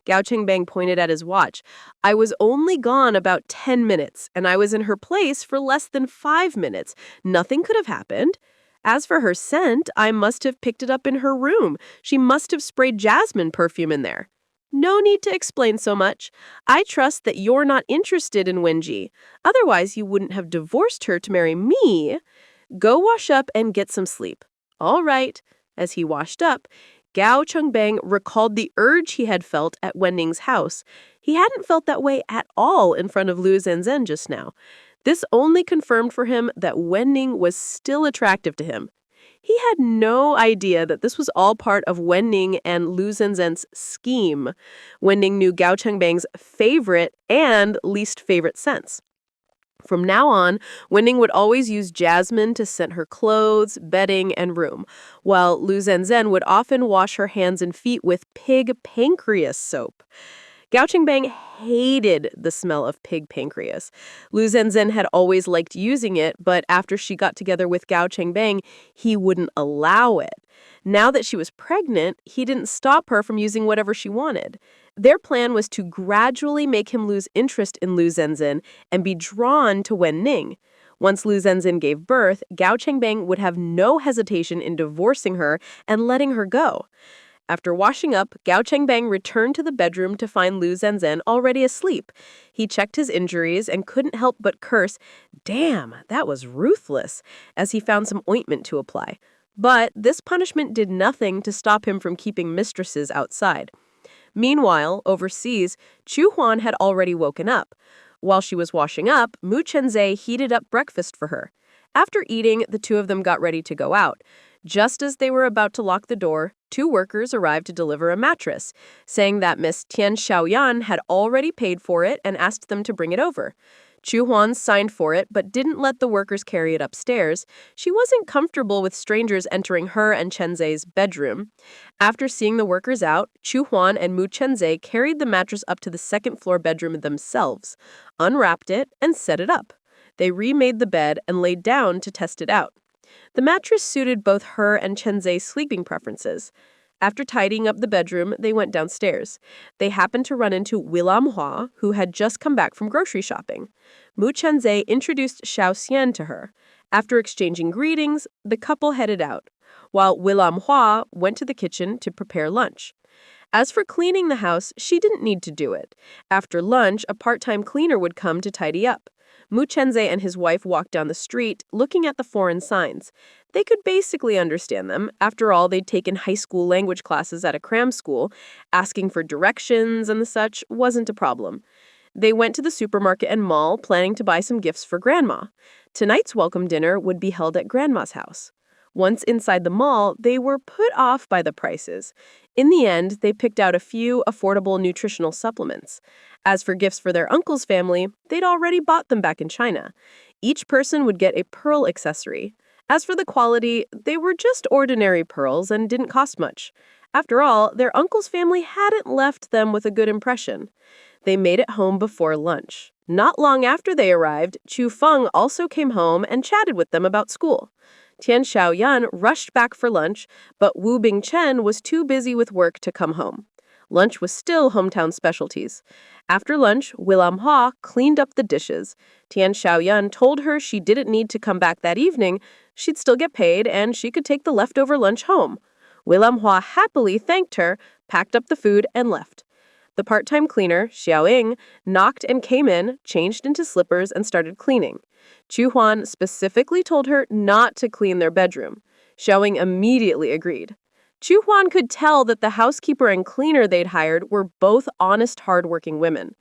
Gao Chungbang pointed at his watch. "I was only gone about 10 minutes, and I was in her place for less than 5 minutes. Nothing could have happened. As for her scent, I must have picked it up in her room. She must have sprayed jasmine perfume in there. No need to explain so much. I trust that you're not interested in Wenji. Otherwise, you wouldn't have divorced her to marry me. Go wash up and get some sleep." "All right." As he washed up, Gao Chungbang recalled the urge he had felt at Wending's house. He hadn't felt that way at all in front of Lu Zenzhen just now. This only confirmed for him that Wending was still attractive to him. He had no idea that this was all part of Wending and Lu Zenzhen's scheme. Wending knew Gao Chungbang's favorite and least favorite scents. From now on, Wending would always use jasmine to scent her clothes, bedding, and room, while Lu Zenzhen would often wash her hands and feet with pig pancreas soap. Gao Chungbang hated the smell of pig pancreas. Lu Zenzhen had always liked using it, but after she got together with Gao Chungbang, he wouldn't allow it. Now that she was pregnant, he didn't stop her from using whatever she wanted. Their plan was to gradually make him lose interest in Lu Zenzhen and be drawn to Wen Ning. Once Lu Zenzhen gave birth, Gao Chungbang would have no hesitation in divorcing her and letting her go. After washing up, Gao Chungbang returned to the bedroom to find Lu Zenzhen already asleep. He checked his injuries and couldn't help but curse, "Damn, that was ruthless," as he found some ointment to apply. But this punishment did nothing to stop him from keeping mistresses outside. Meanwhile, overseas, Chu Huan had already woken up. While she was washing up, Mu Chenzhe heated up breakfast for her. After eating, the two of them got ready to go out. Just as they were about to lock the door, 2 workers arrived to deliver a mattress, saying that Miss Tian Xiaoyan had already paid for it and asked them to bring it over. Chu Huan signed for it but didn't let the workers carry it upstairs. She wasn't comfortable with strangers entering her and Chenzhe's bedroom. After seeing the workers out, Chu Huan and Mu Chenzhe carried the mattress up to the second-floor bedroom themselves, unwrapped it, and set it up. They remade the bed and laid down to test it out. The mattress suited both her and Chenzhe's sleeping preferences. After tidying up the bedroom, they went downstairs. They happened to run into Willam Hua, who had just come back from grocery shopping. Mu Chenzhe introduced Xiao Xian to her. After exchanging greetings, the couple headed out, while Willam Hua went to the kitchen to prepare lunch. As for cleaning the house, she didn't need to do it. After lunch, a part-time cleaner would come to tidy up. Mu Chenzhe and his wife walked down the street, looking at the foreign signs. They could basically understand them. After all, they'd taken high school language classes at a cram school. Asking for directions and the such wasn't a problem. They went to the supermarket and mall, planning to buy some gifts for Grandma. Tonight's welcome dinner would be held at Grandma's house. Once inside the mall, they were put off by the prices. In the end, they picked out a few affordable nutritional supplements. As for gifts for their uncle's family, they'd already bought them back in China. Each person would get a pearl accessory. As for the quality, they were just ordinary pearls and didn't cost much. After all, their uncle's family hadn't left them with a good impression. They made it home before lunch. Not long after they arrived, Chu Feng also came home and chatted with them about school. Tian Xiaoyan rushed back for lunch, but Wu Bingchen was too busy with work to come home. Lunch was still hometown specialties. After lunch, Willam Hua cleaned up the dishes. Tian Xiaoyan told her she didn't need to come back that evening. She'd still get paid, and she could take the leftover lunch home. Willam Hua happily thanked her, packed up the food, and left. The part-time cleaner, Xiao Ying, knocked and came in, changed into slippers, and started cleaning. Chu Huan specifically told her not to clean their bedroom. Xiao Ying immediately agreed. Chu Huan could tell that the housekeeper and cleaner they'd hired were both honest, hard-working women.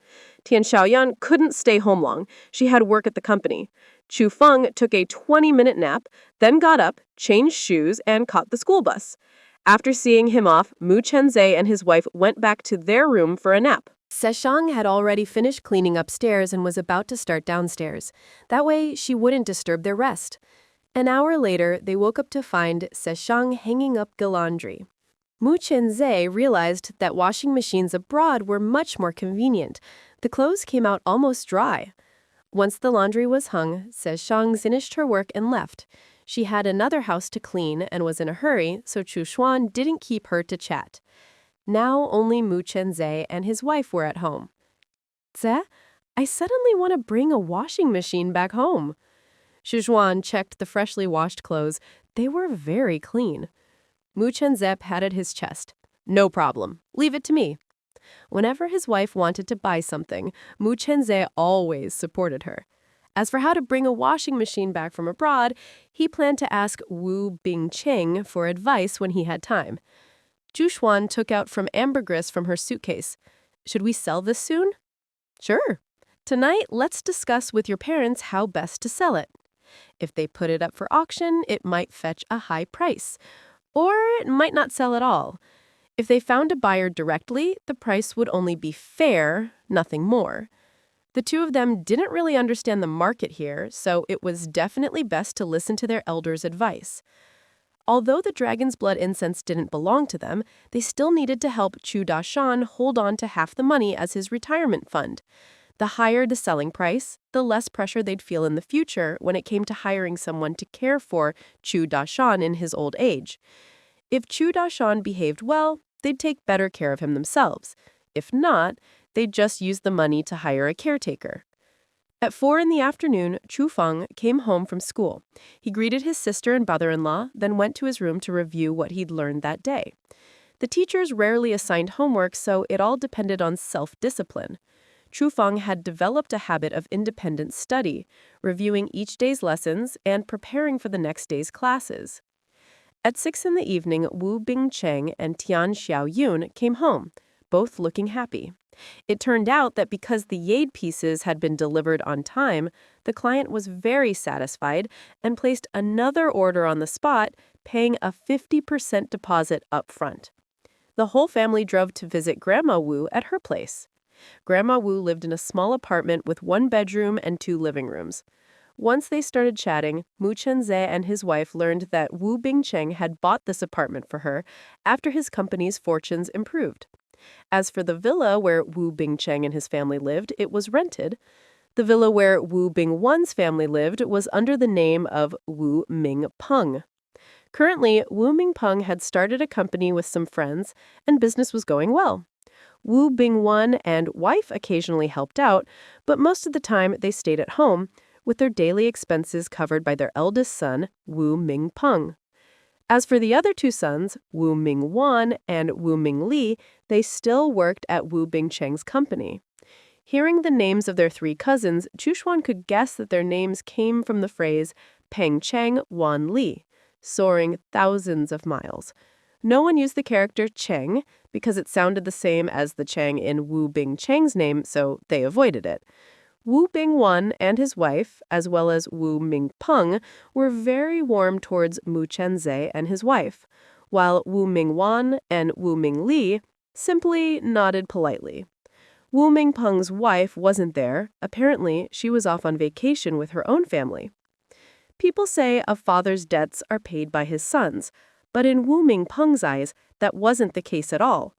Tian Xiaoyan couldn't stay home long. She had work at the company. Chu Feng took a 20-minute nap, then got up, changed shoes, and caught the school bus. After seeing him off, Mu Chenzhe and his wife went back to their room for a nap. Seshang had already finished cleaning upstairs and was about to start downstairs. That way, she wouldn't disturb their rest. An hour later, they woke up to find Seshang hanging up the laundry. Mu Chenzhe realized that washing machines abroad were much more convenient. The clothes came out almost dry. Once the laundry was hung, Seshang finished her work and left. She had another house to clean and was in a hurry, so Chu Xuan didn't keep her to chat. Now only Mu Chenzhe and his wife were at home. Ze, I suddenly want to bring a washing machine back home. Xu Xuan checked the freshly washed clothes. They were very clean. Mu Chenzhe patted his chest. No problem. Leave it to me. Whenever his wife wanted to buy something, Mu Chenzhe always supported her. As for how to bring a washing machine back from abroad, he planned to ask Wu Bingcheng for advice when he had time. Zhu Xuan took out some ambergris from her suitcase. Should we sell this soon? Sure. Tonight, let's discuss with your parents how best to sell it. If they put it up for auction, it might fetch a high price. Or it might not sell at all. If they found a buyer directly, the price would only be fair, nothing more. The two of them didn't really understand the market here, so it was definitely best to listen to their elders' advice. Although the dragon's blood incense didn't belong to them, they still needed to help Chu Dashan hold on to half the money as his retirement fund. The higher the selling price, the less pressure they'd feel in the future when it came to hiring someone to care for Chu Dashan in his old age. If Chu Dashan behaved well, they'd take better care of him themselves. If not, they'd just use the money to hire a caretaker. At 4 p.m, Chu Feng came home from school. He greeted his sister and brother-in-law, then went to his room to review what he'd learned that day. The teachers rarely assigned homework, so it all depended on self-discipline. Chu Feng had developed a habit of independent study, reviewing each day's lessons and preparing for the next day's classes. At 6 p.m, Wu Bingcheng and Tian Xiaoyun came home, both looking happy. It turned out that because the jade pieces had been delivered on time, the client was very satisfied and placed another order on the spot, paying a 50% deposit up front. The whole family drove to visit Grandma Wu at her place. Grandma Wu lived in a small apartment with 1 bedroom and 2 living rooms. Once they started chatting, Mu Chenzhe and his wife learned that Wu Bingcheng had bought this apartment for her after his company's fortunes improved. As for the villa where Wu Bingcheng and his family lived, it was rented. The villa where Wu Bingwan's family lived was under the name of Wu Mingpeng. Currently, Wu Mingpeng had started a company with some friends, and business was going well. Wu Bingwan and wife occasionally helped out, but most of the time they stayed at home, with their daily expenses covered by their eldest son, Wu Mingpeng. As for the other 2 sons, Wu Mingwan and Wu Mingli, they still worked at Wu Bingcheng's company. Hearing the names of their 3 cousins, Chu Xuan could guess that their names came from the phrase Peng Cheng Wan Li, soaring thousands of miles. No one used the character Cheng because it sounded the same as the Cheng in Wu Bingcheng's name, so they avoided it. Wu Bingwan and his wife, as well as Wu Mingpeng, were very warm towards Mu Chenzhe and his wife, while Wu Mingwan and Wu Mingli simply nodded politely. Wu Mingpeng's wife wasn't there. Apparently, she was off on vacation with her own family. People say a father's debts are paid by his sons, but in Wu Mingpeng's eyes, that wasn't the case at all.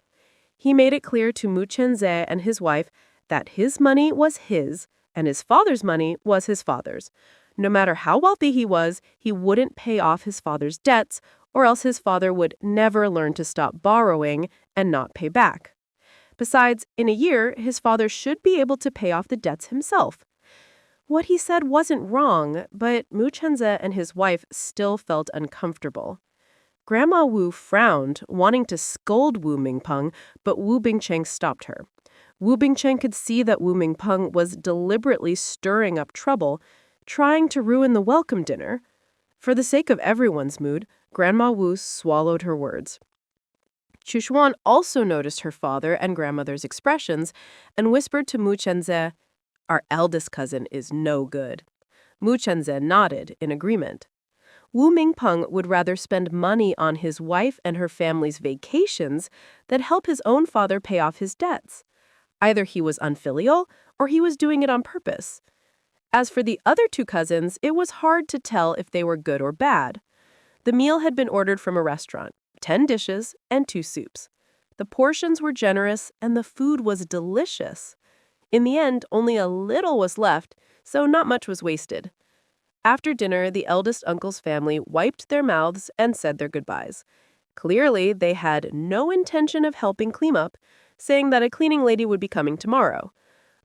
He made it clear to Mu Chenze and his wife that his money was his and his father's money was his father's. No matter how wealthy he was, he wouldn't pay off his father's debts, or else his father would never learn to stop borrowing and not pay back. Besides, in a year, his father should be able to pay off the debts himself. What he said wasn't wrong, but Mu Chenze and his wife still felt uncomfortable. Grandma Wu frowned, wanting to scold Wu Mingpeng, but Wu Bingcheng stopped her. Wu Bingcheng could see that Wu Mingpeng was deliberately stirring up trouble, trying to ruin the welcome dinner. For the sake of everyone's mood, Grandma Wu swallowed her words. Chushuan also noticed her father and grandmother's expressions and whispered to Mu Chenze, "Our eldest cousin is no good." Mu Chenze nodded in agreement. Wu Mingpeng would rather spend money on his wife and her family's vacations than help his own father pay off his debts. Either he was unfilial or he was doing it on purpose. As for the other two cousins, it was hard to tell if they were good or bad. The meal had been ordered from a restaurant, 10 dishes and 2 soups. The portions were generous and the food was delicious. In the end, only a little was left, so not much was wasted. After dinner, the eldest uncle's family wiped their mouths and said their goodbyes. Clearly, they had no intention of helping clean up, saying that a cleaning lady would be coming tomorrow.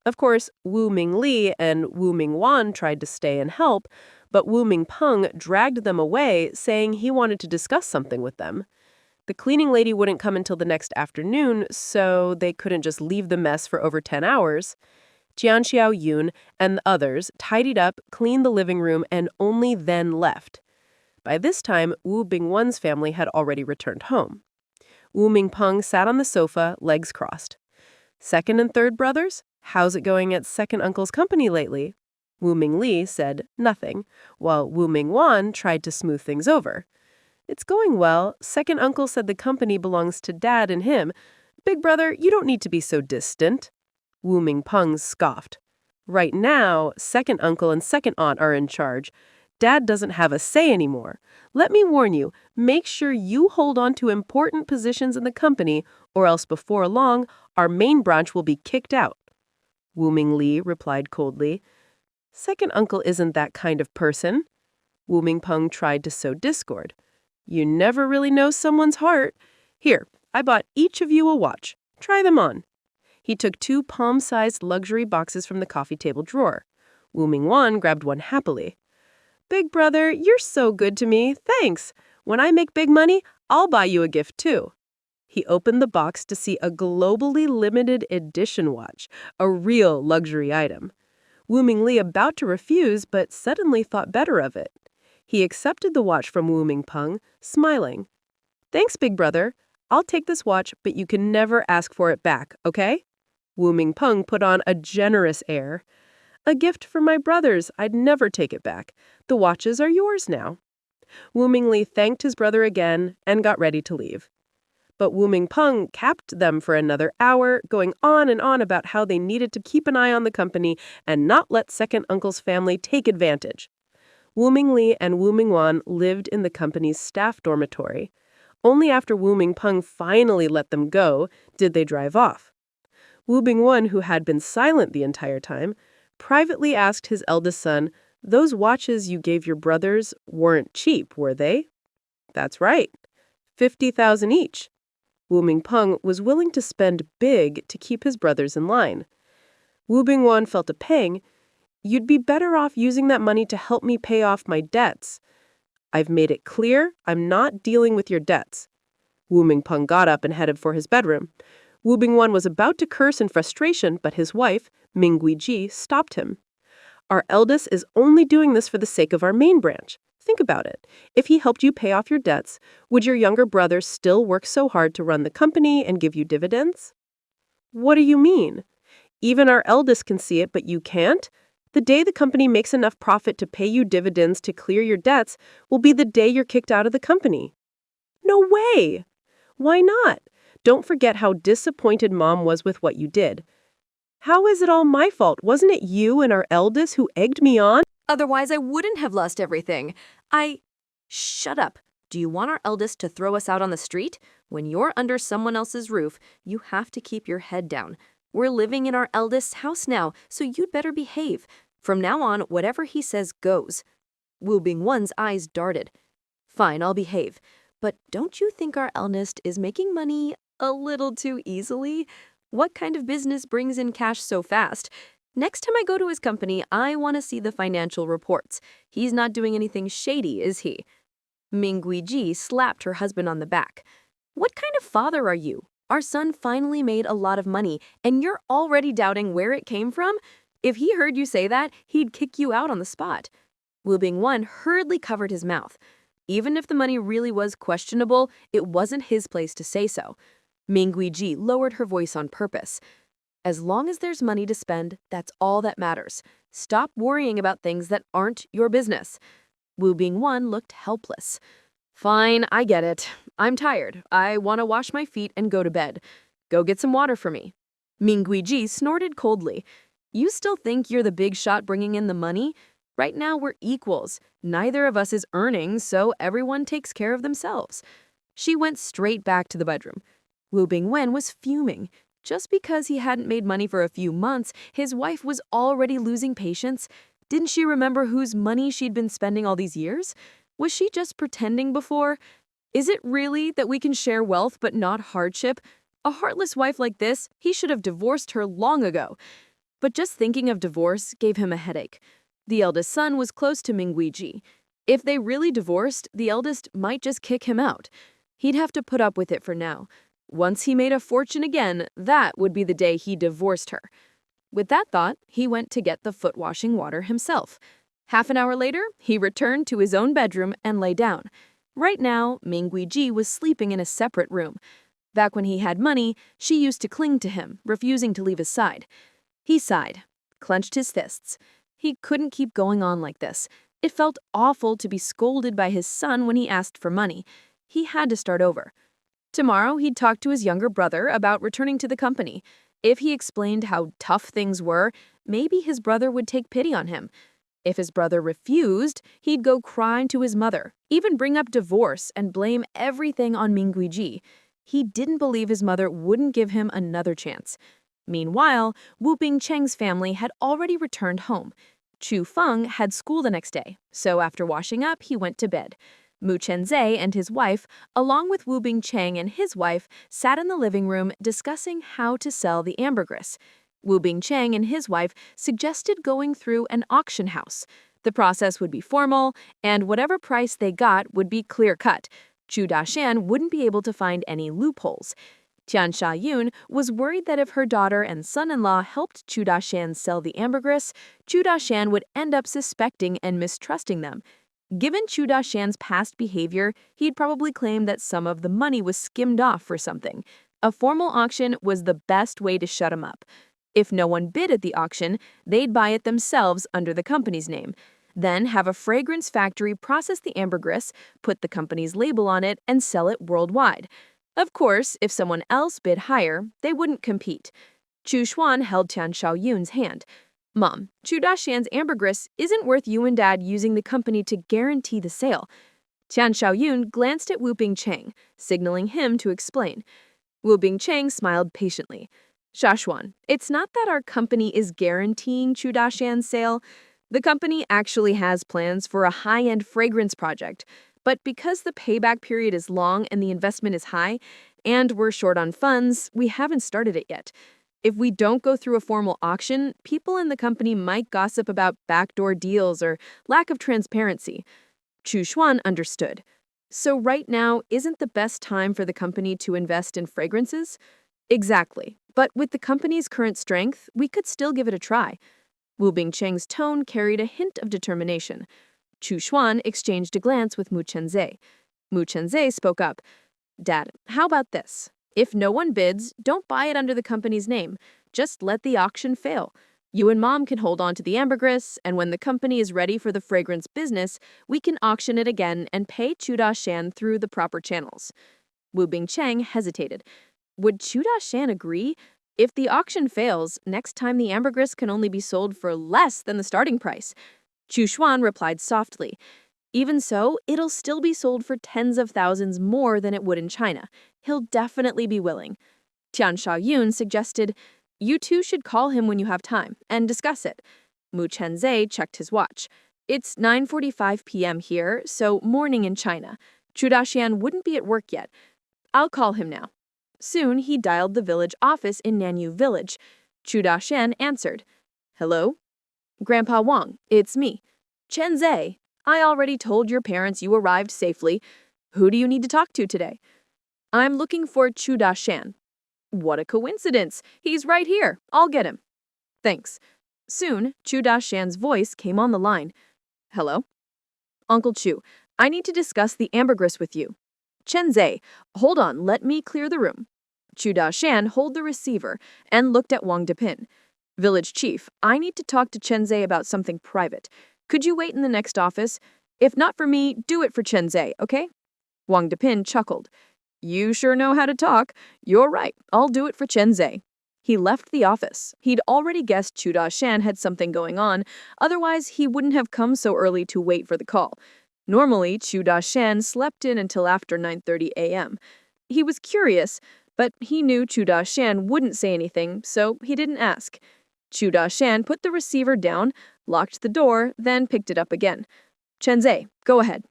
Of course, Wu Mingli and Wu Mingwan tried to stay and help, but Wu Mingpeng dragged them away, saying he wanted to discuss something with them. The cleaning lady wouldn't come until the next afternoon, so they couldn't just leave the mess for over 10 hours. Jian Xiao Yun and the others tidied up, cleaned the living room, and only then left. By this time, Wu Bingwan's family had already returned home. Wu Mingpeng sat on the sofa, legs crossed. "Second and third brothers? How's it going at second uncle's company lately?" Wu Mingli said nothing, while Wu Mingwan tried to smooth things over. "It's going well. Second uncle said the company belongs to Dad and him. Big brother, you don't need to be so distant." Wu Mingpeng scoffed. "Right now, second uncle and second aunt are in charge. Dad doesn't have a say anymore. Let me warn you, make sure you hold on to important positions in the company, or else before long, our main branch will be kicked out." Wu Mingli replied coldly. "Second uncle isn't that kind of person." Wu Mingpeng tried to sow discord. "You never really know someone's heart. Here, I bought each of you a watch. Try them on." He took 2 palm-sized luxury boxes from the coffee table drawer. Wu Mingwan grabbed one happily. "Big brother, you're so good to me. Thanks. When I make big money, I'll buy you a gift too." He opened the box to see a globally limited edition watch, a real luxury item. Wu Mingli about to refuse, but suddenly thought better of it. He accepted the watch from Wu Mingpeng, smiling. "Thanks, big brother. I'll take this watch, but you can never ask for it back, okay?" Wu Mingpeng put on a generous air. "A gift for my brothers. I'd never take it back. The watches are yours now." Wu Mingli thanked his brother again and got ready to leave. But Wu Mingpeng capped them for another hour, going on and on about how they needed to keep an eye on the company and not let second uncle's family take advantage. Wu Mingli and Wu Mingwan lived in the company's staff dormitory. Only after Wu Mingpeng finally let them go did they drive off. Wu Bingwan, who had been silent the entire time, privately asked his eldest son, "Those watches you gave your brothers weren't cheap, were they?" "That's right. 50,000 each." Wu Mingpeng was willing to spend big to keep his brothers in line. Wu Bingwan felt a pang. "You'd be better off using that money to help me pay off my debts." "I've made it clear I'm not dealing with your debts." Wu Mingpeng got up and headed for his bedroom. Wu Bingwan was about to curse in frustration, but his wife, Ming Guiji, stopped him. "Our eldest is only doing this for the sake of our main branch. Think about it. If he helped you pay off your debts, would your younger brother still work so hard to run the company and give you dividends?" "What do you mean? Even our eldest can see it, but you can't? The day the company makes enough profit to pay you dividends to clear your debts will be the day you're kicked out of the company." "No way!" "Why not? Don't forget how disappointed Mom was with what you did." "How is it all my fault? Wasn't it you and our eldest who egged me on?" Otherwise, I wouldn't have lost everything. Shut up. Do you want our eldest to throw us out on the street? When you're under someone else's roof, you have to keep your head down. We're living in our eldest's house now, so you'd better behave. From now on, whatever he says goes. Wu Bingwen's eyes darted. Fine, I'll behave. But don't you think our eldest is making money a little too easily? What kind of business brings in cash so fast? Next time I go to his company, I want to see the financial reports. He's not doing anything shady, is he? Ming Guiji slapped her husband on the back. What kind of father are you? Our son finally made a lot of money, and you're already doubting where it came from? If he heard you say that, he'd kick you out on the spot. Wu Bingwen hurriedly covered his mouth. Even if the money really was questionable, it wasn't his place to say so. Ming Guiji lowered her voice on purpose. As long as there's money to spend, that's all that matters. Stop worrying about things that aren't your business. Wu Bingwen looked helpless. Fine, I get it. I'm tired. I want to wash my feet and go to bed. Go get some water for me. Ming Guiji snorted coldly. You still think you're the big shot bringing in the money? Right now we're equals. Neither of us is earning, so everyone takes care of themselves. She went straight back to the bedroom. Wu Bingwen was fuming. Just because he hadn't made money for a few months, his wife was already losing patience. Didn't she remember whose money she'd been spending all these years? Was she just pretending before? Is it really that we can share wealth but not hardship? A heartless wife like this, he should have divorced her long ago. But just thinking of divorce gave him a headache. The eldest son was close to Ming Guiji. If they really divorced, the eldest might just kick him out. He'd have to put up with it for now. Once he made a fortune again, that would be the day he divorced her. With that thought, he went to get the foot-washing water himself. Half an hour later, he returned to his own bedroom and lay down. Right now, Ming Guiji was sleeping in a separate room. Back when he had money, she used to cling to him, refusing to leave his side. He sighed, clenched his fists. He couldn't keep going on like this. It felt awful to be scolded by his son when he asked for money. He had to start over. Tomorrow, he'd talk to his younger brother about returning to the company. If he explained how tough things were, maybe his brother would take pity on him. If his brother refused, he'd go crying to his mother, even bring up divorce and blame everything on Ming Guiji. He didn't believe his mother wouldn't give him another chance. Meanwhile, Wu Bingcheng's family had already returned home. Chu Feng had school the next day, so after washing up, he went to bed. Mu Chenzhe and his wife, along with Wu Bingcheng and his wife, sat in the living room discussing how to sell the ambergris. Wu Bingcheng and his wife suggested going through an auction house. The process would be formal, and whatever price they got would be clear-cut. Chu Dashan wouldn't be able to find any loopholes. Tian Xiaoyun was worried that if her daughter and son-in-law helped Chu Dashan sell the ambergris, Chu Dashan would end up suspecting and mistrusting them. Given Chu Dashan's past behavior, he'd probably claim that some of the money was skimmed off for something. A formal auction was the best way to shut him up. If no one bid at the auction, they'd buy it themselves under the company's name. Then have a fragrance factory process the ambergris, put the company's label on it, and sell it worldwide. Of course, if someone else bid higher, they wouldn't compete. Chu Xuan held Tian Xiaoyun's hand. Mom, Chu Dashan's ambergris isn't worth you and Dad using the company to guarantee the sale. Tian Xiaoyun glanced at Wu Bingcheng, signaling him to explain. Wu Bingcheng smiled patiently. Shashuan, it's not that our company is guaranteeing Chu Dashan's sale. The company actually has plans for a high-end fragrance project, but because the payback period is long and the investment is high, and we're short on funds, we haven't started it yet. If we don't go through a formal auction, people in the company might gossip about backdoor deals or lack of transparency. Chu Xuan understood. So right now isn't the best time for the company to invest in fragrances? Exactly. But with the company's current strength, we could still give it a try. Wu Bingcheng's tone carried a hint of determination. Chu Xuan exchanged a glance with Mu Chenzhe. Mu Chenzhe spoke up. Dad, how about this? If no one bids, don't buy it under the company's name. Just let the auction fail. You and Mom can hold on to the ambergris, and when the company is ready for the fragrance business, we can auction it again and pay Chu Dashan through the proper channels. Wu Bingcheng hesitated. Would Chu Dashan agree? If the auction fails, next time the ambergris can only be sold for less than the starting price. Chu Xuan replied softly, "Even so, it'll still be sold for tens of thousands more than it would in China. He'll definitely be willing." Tian Shaoyun suggested, "You two should call him when you have time and discuss it." Mu Chenzhe checked his watch. "It's 9:45 p.m. here, so morning in China. Chu Daxian wouldn't be at work yet. I'll call him now." Soon he dialed the village office in Nanyu Village. Chu Daxian answered. "Hello? Grandpa Wang, it's me. Chenzhe, I already told your parents you arrived safely. Who do you need to talk to today?" "I'm looking for Chu Daxian." "What a coincidence. He's right here. I'll get him." "Thanks." Soon, Chu Daxian's voice came on the line. "Hello? Uncle Chu, I need to discuss the ambergris with you." "Chenzhe, hold on, let me clear the room." Chu Daxian held the receiver and looked at Wang Depin. "Village chief, I need to talk to Chenzhe about something private. Could you wait in the next office? If not for me, do it for Chenzhe, okay?" Wang Depin chuckled. "You sure know how to talk. You're right, I'll do it for Chenzhe." He left the office. He'd already guessed Chu Daxian had something going on, otherwise he wouldn't have come so early to wait for the call. Normally, Chu Daxian slept in until after 9:30 a.m. He was curious, but he knew Chu Daxian wouldn't say anything, so he didn't ask. Chu Daxian put the receiver down, locked the door, then picked it up again. "Chenzhe, go ahead."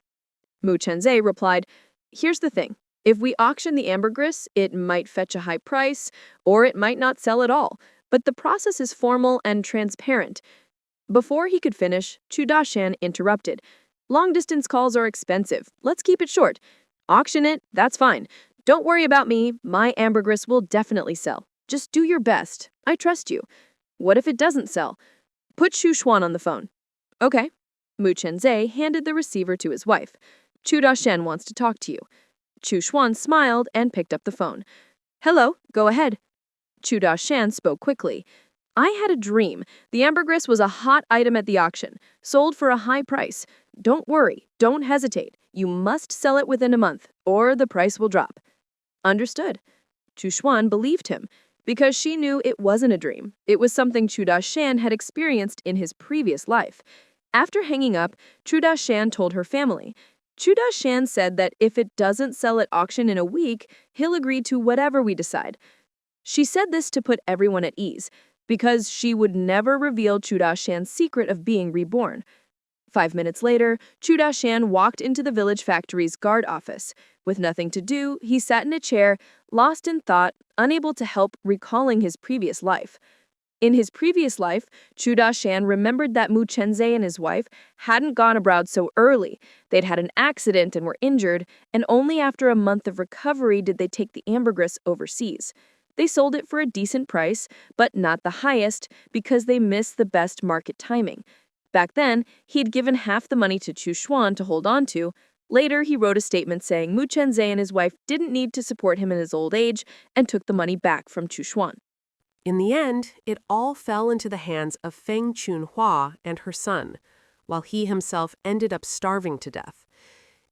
Mu Chenzhe replied, "Here's the thing. If we auction the ambergris, it might fetch a high price, or it might not sell at all, but the process is formal and transparent." Before he could finish, Chu Daxian interrupted. "Long-distance calls are expensive. Let's keep it short. Auction it, that's fine. Don't worry about me. My ambergris will definitely sell. Just do your best. I trust you. What if it doesn't sell? Put Xu Xuan on the phone." "Okay." Mu Chenzhe handed the receiver to his wife. "Chu Daxian wants to talk to you." Chu Xuan smiled and picked up the phone. "Hello, go ahead." Chu Daxian spoke quickly. "I had a dream. The ambergris was a hot item at the auction, sold for a high price. Don't worry, don't hesitate. You must sell it within a month, or the price will drop." "Understood." Chu Xuan believed him, because she knew it wasn't a dream. It was something Chu Daxian had experienced in his previous life. After hanging up, Chu Daxian told her family. Chu Daxian said that if it doesn't sell at auction in a week, he'll agree to whatever we decide. She said this to put everyone at ease, because she would never reveal Chu Daxian's secret of being reborn. 5 minutes later, Chu Daxian walked into the village factory's guard office. With nothing to do, he sat in a chair, lost in thought, unable to help recalling his previous life. In his previous life, Chu Daxian remembered that Mu Chenzhe and his wife hadn't gone abroad so early. They'd had an accident and were injured, and only after a month of recovery did they take the ambergris overseas. They sold it for a decent price, but not the highest, because they missed the best market timing. Back then, he'd given half the money to Chu Xuan to hold on to. Later, he wrote a statement saying Mu Chenzhe and his wife didn't need to support him in his old age and took the money back from Chu Xuan. In the end, it all fell into the hands of Feng Chunhua and her son, while he himself ended up starving to death.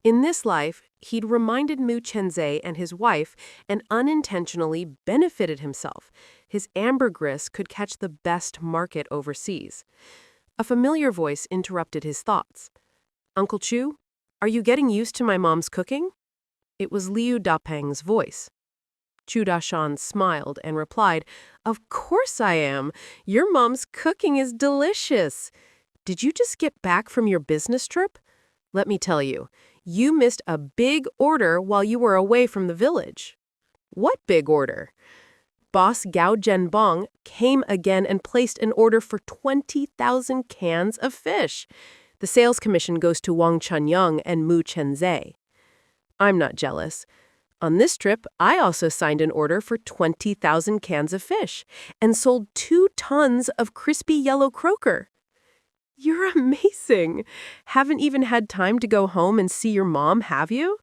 In this life, he'd reminded Mu Chenzhe and his wife and unintentionally benefited himself. His ambergris could catch the best market overseas. A familiar voice interrupted his thoughts. "Uncle Chu, are you getting used to my mom's cooking?" It was Liu Dapeng's voice. Chu Daxian smiled and replied, "Of course I am. Your mom's cooking is delicious. Did you just get back from your business trip? Let me tell you, you missed a big order while you were away from the village." "What big order?" "Boss Gao Zhenbong came again and placed an order for 20,000 cans of fish. The sales commission goes to Wang Chunyang and Mu Chenzhe." "I'm not jealous. On this trip, I also signed an order for 20,000 cans of fish and sold 2 tons of crispy yellow croaker." "You're amazing. Haven't even had time to go home and see your mom, have you?"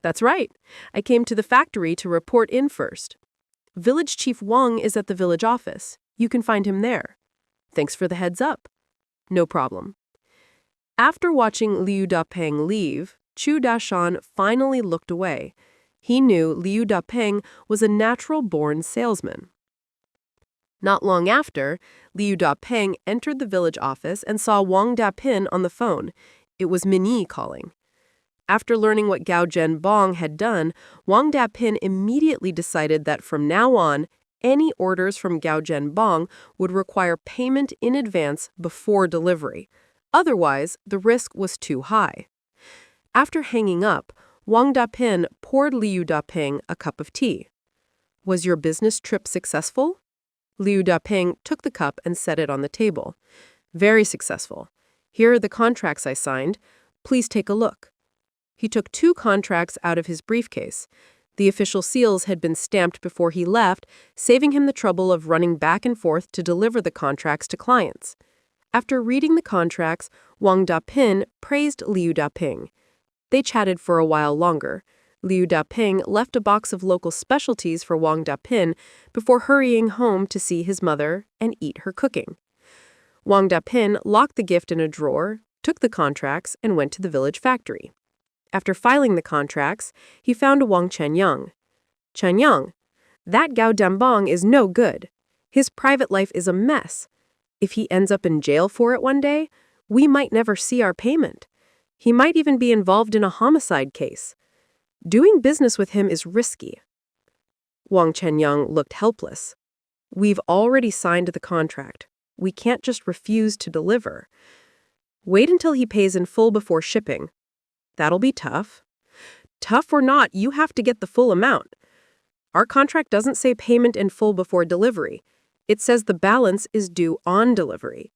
"That's right. I came to the factory to report in first. Village Chief Wang is at the village office. You can find him there." "Thanks for the heads up." "No problem." After watching Liu Dapeng leave, Chu Daxian finally looked away. He knew Liu Dapeng was a natural-born salesman. Not long after, Liu Dapeng entered the village office and saw Wang Dapin on the phone. It was Minyi calling. After learning what Gao Zhenbong had done, Wang Dapin immediately decided that from now on, any orders from Gao Zhenbong would require payment in advance before delivery. Otherwise, the risk was too high. After hanging up, Wang Dapin poured Liu Dapeng a cup of tea. Was your business trip successful? Liu Dapeng took the cup and set it on the table. Very successful. Here are the contracts I signed. Please take a look. He took 2 contracts out of his briefcase. The official seals had been stamped before he left, saving him the trouble of running back and forth to deliver the contracts to clients. After reading the contracts, Wang Dapin praised Liu Dapeng. They chatted for a while longer. Liu Dapeng left a box of local specialties for Wang Dapin before hurrying home to see his mother and eat her cooking. Wang Dapin locked the gift in a drawer, took the contracts, and went to the village factory. After filing the contracts, he found Wang Chenyang. Chenyang, that Gao Dambong is no good. His private life is a mess. If he ends up in jail for it one day, we might never see our payment. He might even be involved in a homicide case. Doing business with him is risky. Wang Chenyang looked helpless. We've already signed the contract. We can't just refuse to deliver. Wait until he pays in full before shipping. That'll be tough. Tough or not, you have to get the full amount. Our contract doesn't say payment in full before delivery. It says the balance is due on delivery.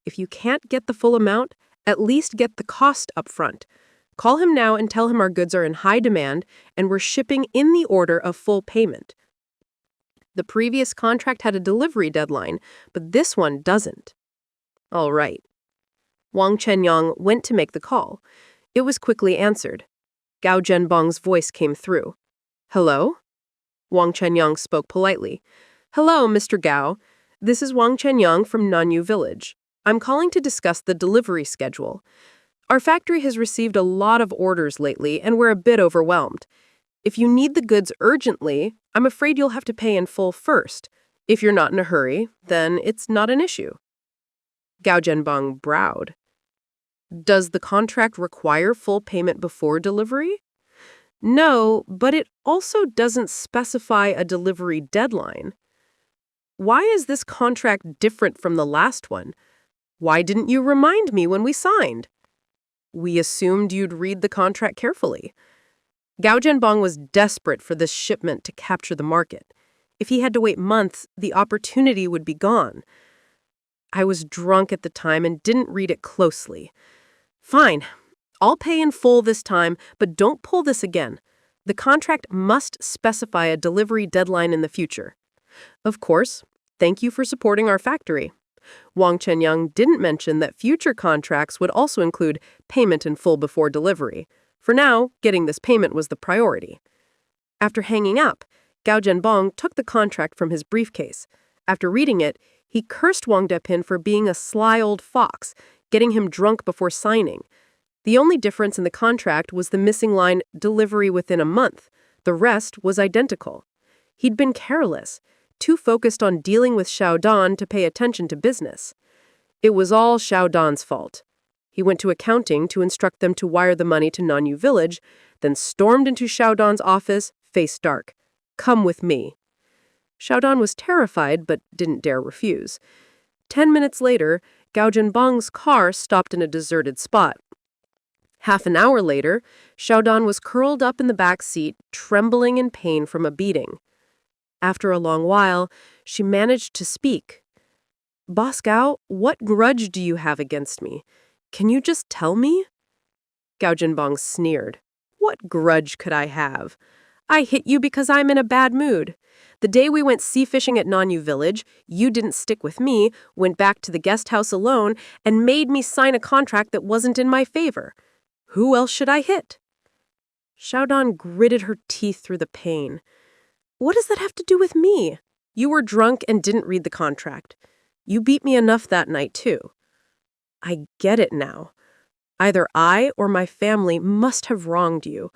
If you can't get the full amount, at least get the cost up front. Call him now and tell him our goods are in high demand and we're shipping in the order of full payment. The previous contract had a delivery deadline, but this one doesn't. All right. Wang Chenyang went to make the call. It was quickly answered. Gao Zhenbong's voice came through. Hello? Wang Chenyang spoke politely. Hello, Mr. Gao. This is Wang Chenyang from Nanyu Village. I'm calling to discuss the delivery schedule. Our factory has received a lot of orders lately, and we're a bit overwhelmed. If you need the goods urgently, I'm afraid you'll have to pay in full first. If you're not in a hurry, then it's not an issue. Gao Zhenbong browed. Does the contract require full payment before delivery? No, but it also doesn't specify a delivery deadline. Why is this contract different from the last one? Why didn't you remind me when we signed? We assumed you'd read the contract carefully. Gao Zhenbong was desperate for this shipment to capture the market. If he had to wait months, the opportunity would be gone. I was drunk at the time and didn't read it closely. Fine, I'll pay in full this time, but don't pull this again. The contract must specify a delivery deadline in the future. Of course, thank you for supporting our factory. Wang Chenyang didn't mention that future contracts would also include payment in full before delivery. For now, getting this payment was the priority. After hanging up, Gao Zhenbong took the contract from his briefcase. After reading it, he cursed Wang Dapin for being a sly old fox, getting him drunk before signing. The only difference in the contract was the missing line, delivery within a month. The rest was identical. He'd been careless, too focused on dealing with Xiaodan to pay attention to business. It was all Xiaodan's fault. He went to accounting to instruct them to wire the money to Nanyu Village, then stormed into Xiaodan's office, face dark. Come with me. Xiaodan was terrified, but didn't dare refuse. 10 minutes later, Gao Zhenbong's car stopped in a deserted spot. Half an hour later, Xiaodan was curled up in the back seat, trembling in pain from a beating. After a long while, she managed to speak. Boss Gao, what grudge do you have against me? Can you just tell me? Gao Zhenbong sneered. What grudge could I have? I hit you because I'm in a bad mood. The day we went sea fishing at Nanyu Village, you didn't stick with me, went back to the guest house alone, and made me sign a contract that wasn't in my favor. Who else should I hit? Xiaodan gritted her teeth through the pain. What does that have to do with me? You were drunk and didn't read the contract. You beat me enough that night, too. I get it now. Either I or my family must have wronged you.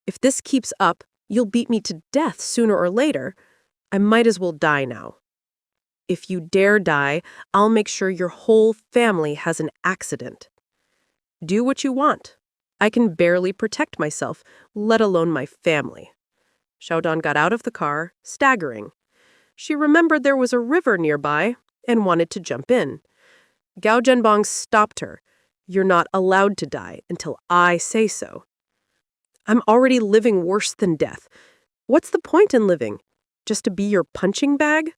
If this keeps up, you'll beat me to death sooner or later. I might as well die now. If you dare die, I'll make sure your whole family has an accident. Do what you want. I can barely protect myself, let alone my family. Xiaodan got out of the car, staggering. She remembered there was a river nearby and wanted to jump in. Gao Zhenbang stopped her. You're not allowed to die until I say so. I'm already living worse than death. What's the point in living? Just to be your punching bag?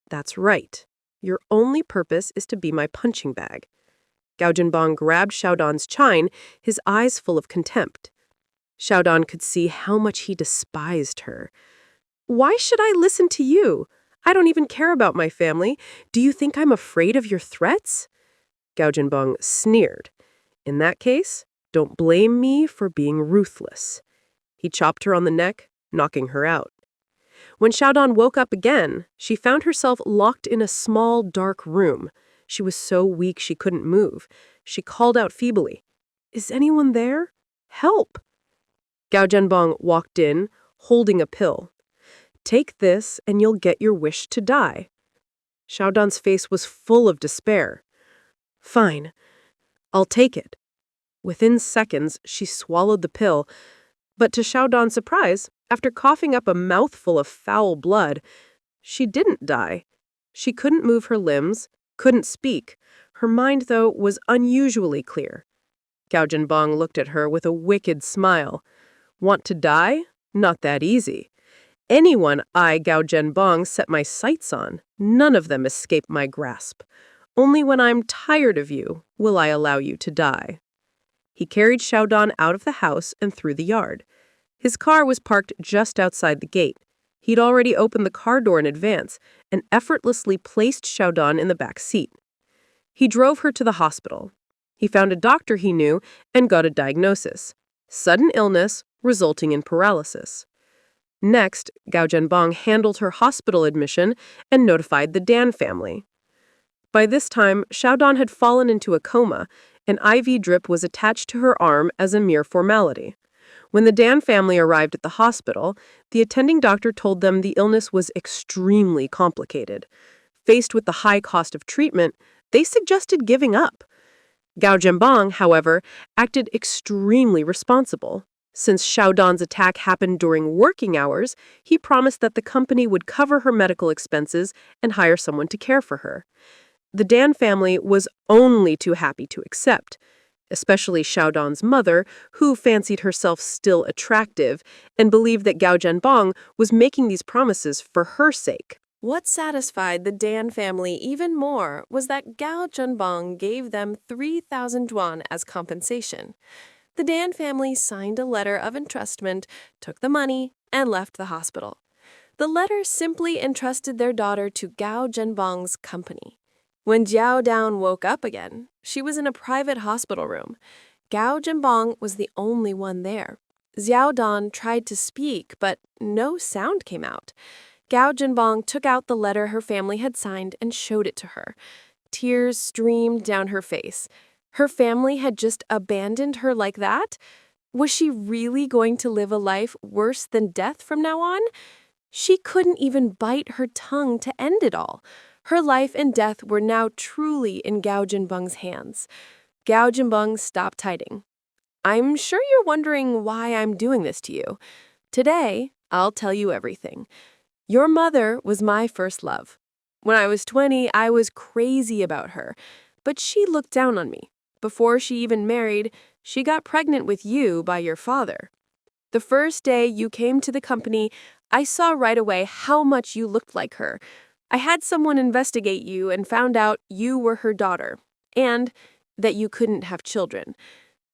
That's right. Your only purpose is to be my punching bag. Gao Zhenbang grabbed Xiaodan's chine, his eyes full of contempt. Xiaodan could see how much he despised her. Why should I listen to you? I don't even care about my family. Do you think I'm afraid of your threats? Gao Zhenbang sneered. In that case, don't blame me for being ruthless. He chopped her on the neck, knocking her out. When Xiaodan woke up again, she found herself locked in a small, dark room. She was so weak she couldn't move. She called out feebly, "Is anyone there? Help!" Gao Zhenbang walked in, holding a pill. Take this and you'll get your wish to die. Xiaodan's face was full of despair. Fine, I'll take it. Within seconds, she swallowed the pill, but to Xiaodan's surprise, after coughing up a mouthful of foul blood, she didn't die. She couldn't move her limbs, couldn't speak. Her mind, though, was unusually clear. Gao Zhenbang looked at her with a wicked smile. Want to die? Not that easy. Anyone I, Gao Zhenbang, set my sights on, none of them escape my grasp. Only when I'm tired of you will I allow you to die. He carried Xiaodan out of the house and through the yard. His car was parked just outside the gate. He'd already opened the car door in advance and effortlessly placed Xiaodan in the back seat. He drove her to the hospital. He found a doctor he knew and got a diagnosis: sudden illness resulting in paralysis. Next, Gao Zhenbang handled her hospital admission and notified the Dan family. By this time, Xiaodan had fallen into a coma. An IV drip was attached to her arm as a mere formality. When the Dan family arrived at the hospital, the attending doctor told them the illness was extremely complicated. Faced with the high cost of treatment, they suggested giving up. Gao Zhenbang, however, acted extremely responsible. Since Xiaodan's attack happened during working hours, he promised that the company would cover her medical expenses and hire someone to care for her. The Dan family was only too happy to accept, especially Xiaodan's mother, who fancied herself still attractive and believed that Gao Zhenbang was making these promises for her sake. What satisfied the Dan family even more was that Gao Zhenbang gave them 3,000 yuan as compensation. The Dan family signed a letter of entrustment, took the money, and left the hospital. The letter simply entrusted their daughter to Gao Zhenbang's company. When Jiao Dan woke up again, she was in a private hospital room. Gao Zhenbang was the only one there. Xiao Dan tried to speak, but no sound came out. Gao Zhenbang took out the letter her family had signed and showed it to her. Tears streamed down her face. Her family had just abandoned her like that? Was she really going to live a life worse than death from now on? She couldn't even bite her tongue to end it all. Her life and death were now truly in Gao Zhenbang's hands. Gao Zhenbang stopped hiding. I'm sure you're wondering why I'm doing this to you. Today, I'll tell you everything. Your mother was my first love. When I was 20, I was crazy about her, but she looked down on me. Before she even married, she got pregnant with you by your father. The first day you came to the company, I saw right away how much you looked like her. I had someone investigate you and found out you were her daughter, and that you couldn't have children.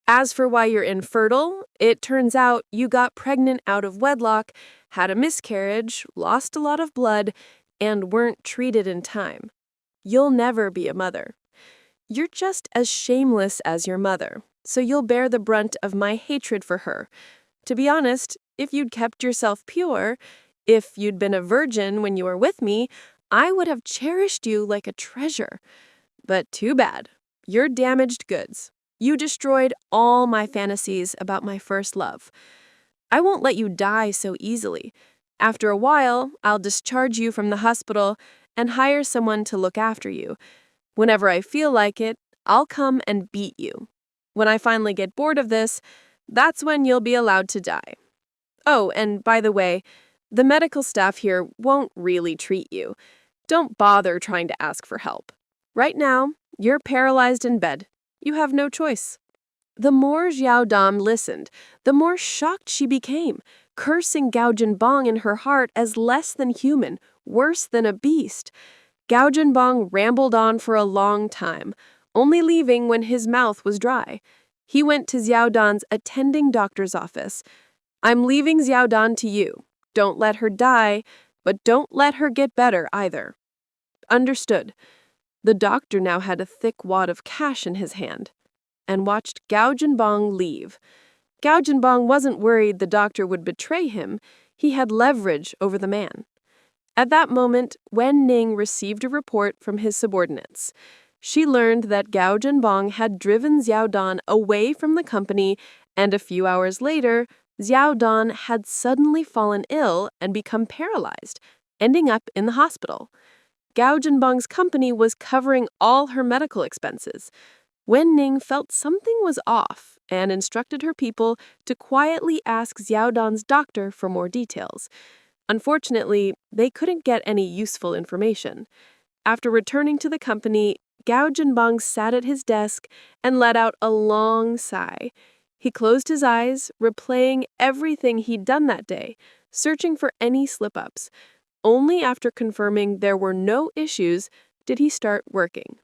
As for why you're infertile, it turns out you got pregnant out of wedlock, had a miscarriage, lost a lot of blood, and weren't treated in time. You'll never be a mother. You're just as shameless as your mother, so you'll bear the brunt of my hatred for her. To be honest, if you'd kept yourself pure, if you'd been a virgin when you were with me, I would have cherished you like a treasure. But too bad. You're damaged goods. You destroyed all my fantasies about my first love. I won't let you die so easily. After a while, I'll discharge you from the hospital, and hire someone to look after you. Whenever I feel like it, I'll come and beat you. When I finally get bored of this, that's when you'll be allowed to die. Oh, and by the way, the medical staff here won't really treat you. Don't bother trying to ask for help. Right now, you're paralyzed in bed. You have no choice." The more Xiao Dan listened, the more shocked she became, cursing Gao Jinbong in her heart as less than human, worse than a beast. Gao Jinbong rambled on for a long time, only leaving when his mouth was dry. He went to Xiao Dan's attending doctor's office. "I'm leaving Xiao Dan to you. Don't let her die, but don't let her get better either." "Understood." The doctor now had a thick wad of cash in his hand and watched Gao Jinbong leave. Gao Jinbong wasn't worried the doctor would betray him. He had leverage over the man. At that moment, Wen Ning received a report from his subordinates. She learned that Gao Jinbong had driven Xiao Dan away from the company, and a few hours later, Xiao Dan had suddenly fallen ill and become paralyzed, ending up in the hospital. Gao Jinbong's company was covering all her medical expenses. Wen Ning felt something was off and instructed her people to quietly ask Xiao Dan's doctor for more details. Unfortunately, they couldn't get any useful information. After returning to the company, Gao Jinbong sat at his desk and let out a long sigh. He closed his eyes, replaying everything he'd done that day, searching for any slip-ups. Only after confirming there were no issues did he start working.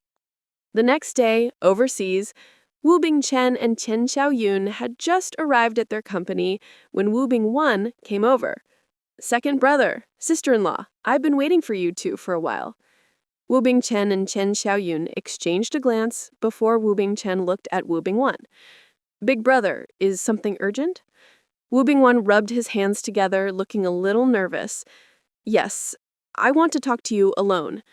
The next day, overseas, Wu Bingchen and Chen Xiaoyun had just arrived at their company when Wu Bingwen came over. "Second brother, sister-in-law, I've been waiting for you two for a while." Wu Bingchen and Chen Xiaoyun exchanged a glance before Wu Bingchen looked at Wu Bingwen. "Big brother, is something urgent?" Wu Bingwen rubbed his hands together, looking a little nervous. "Yes, I want to talk to you alone."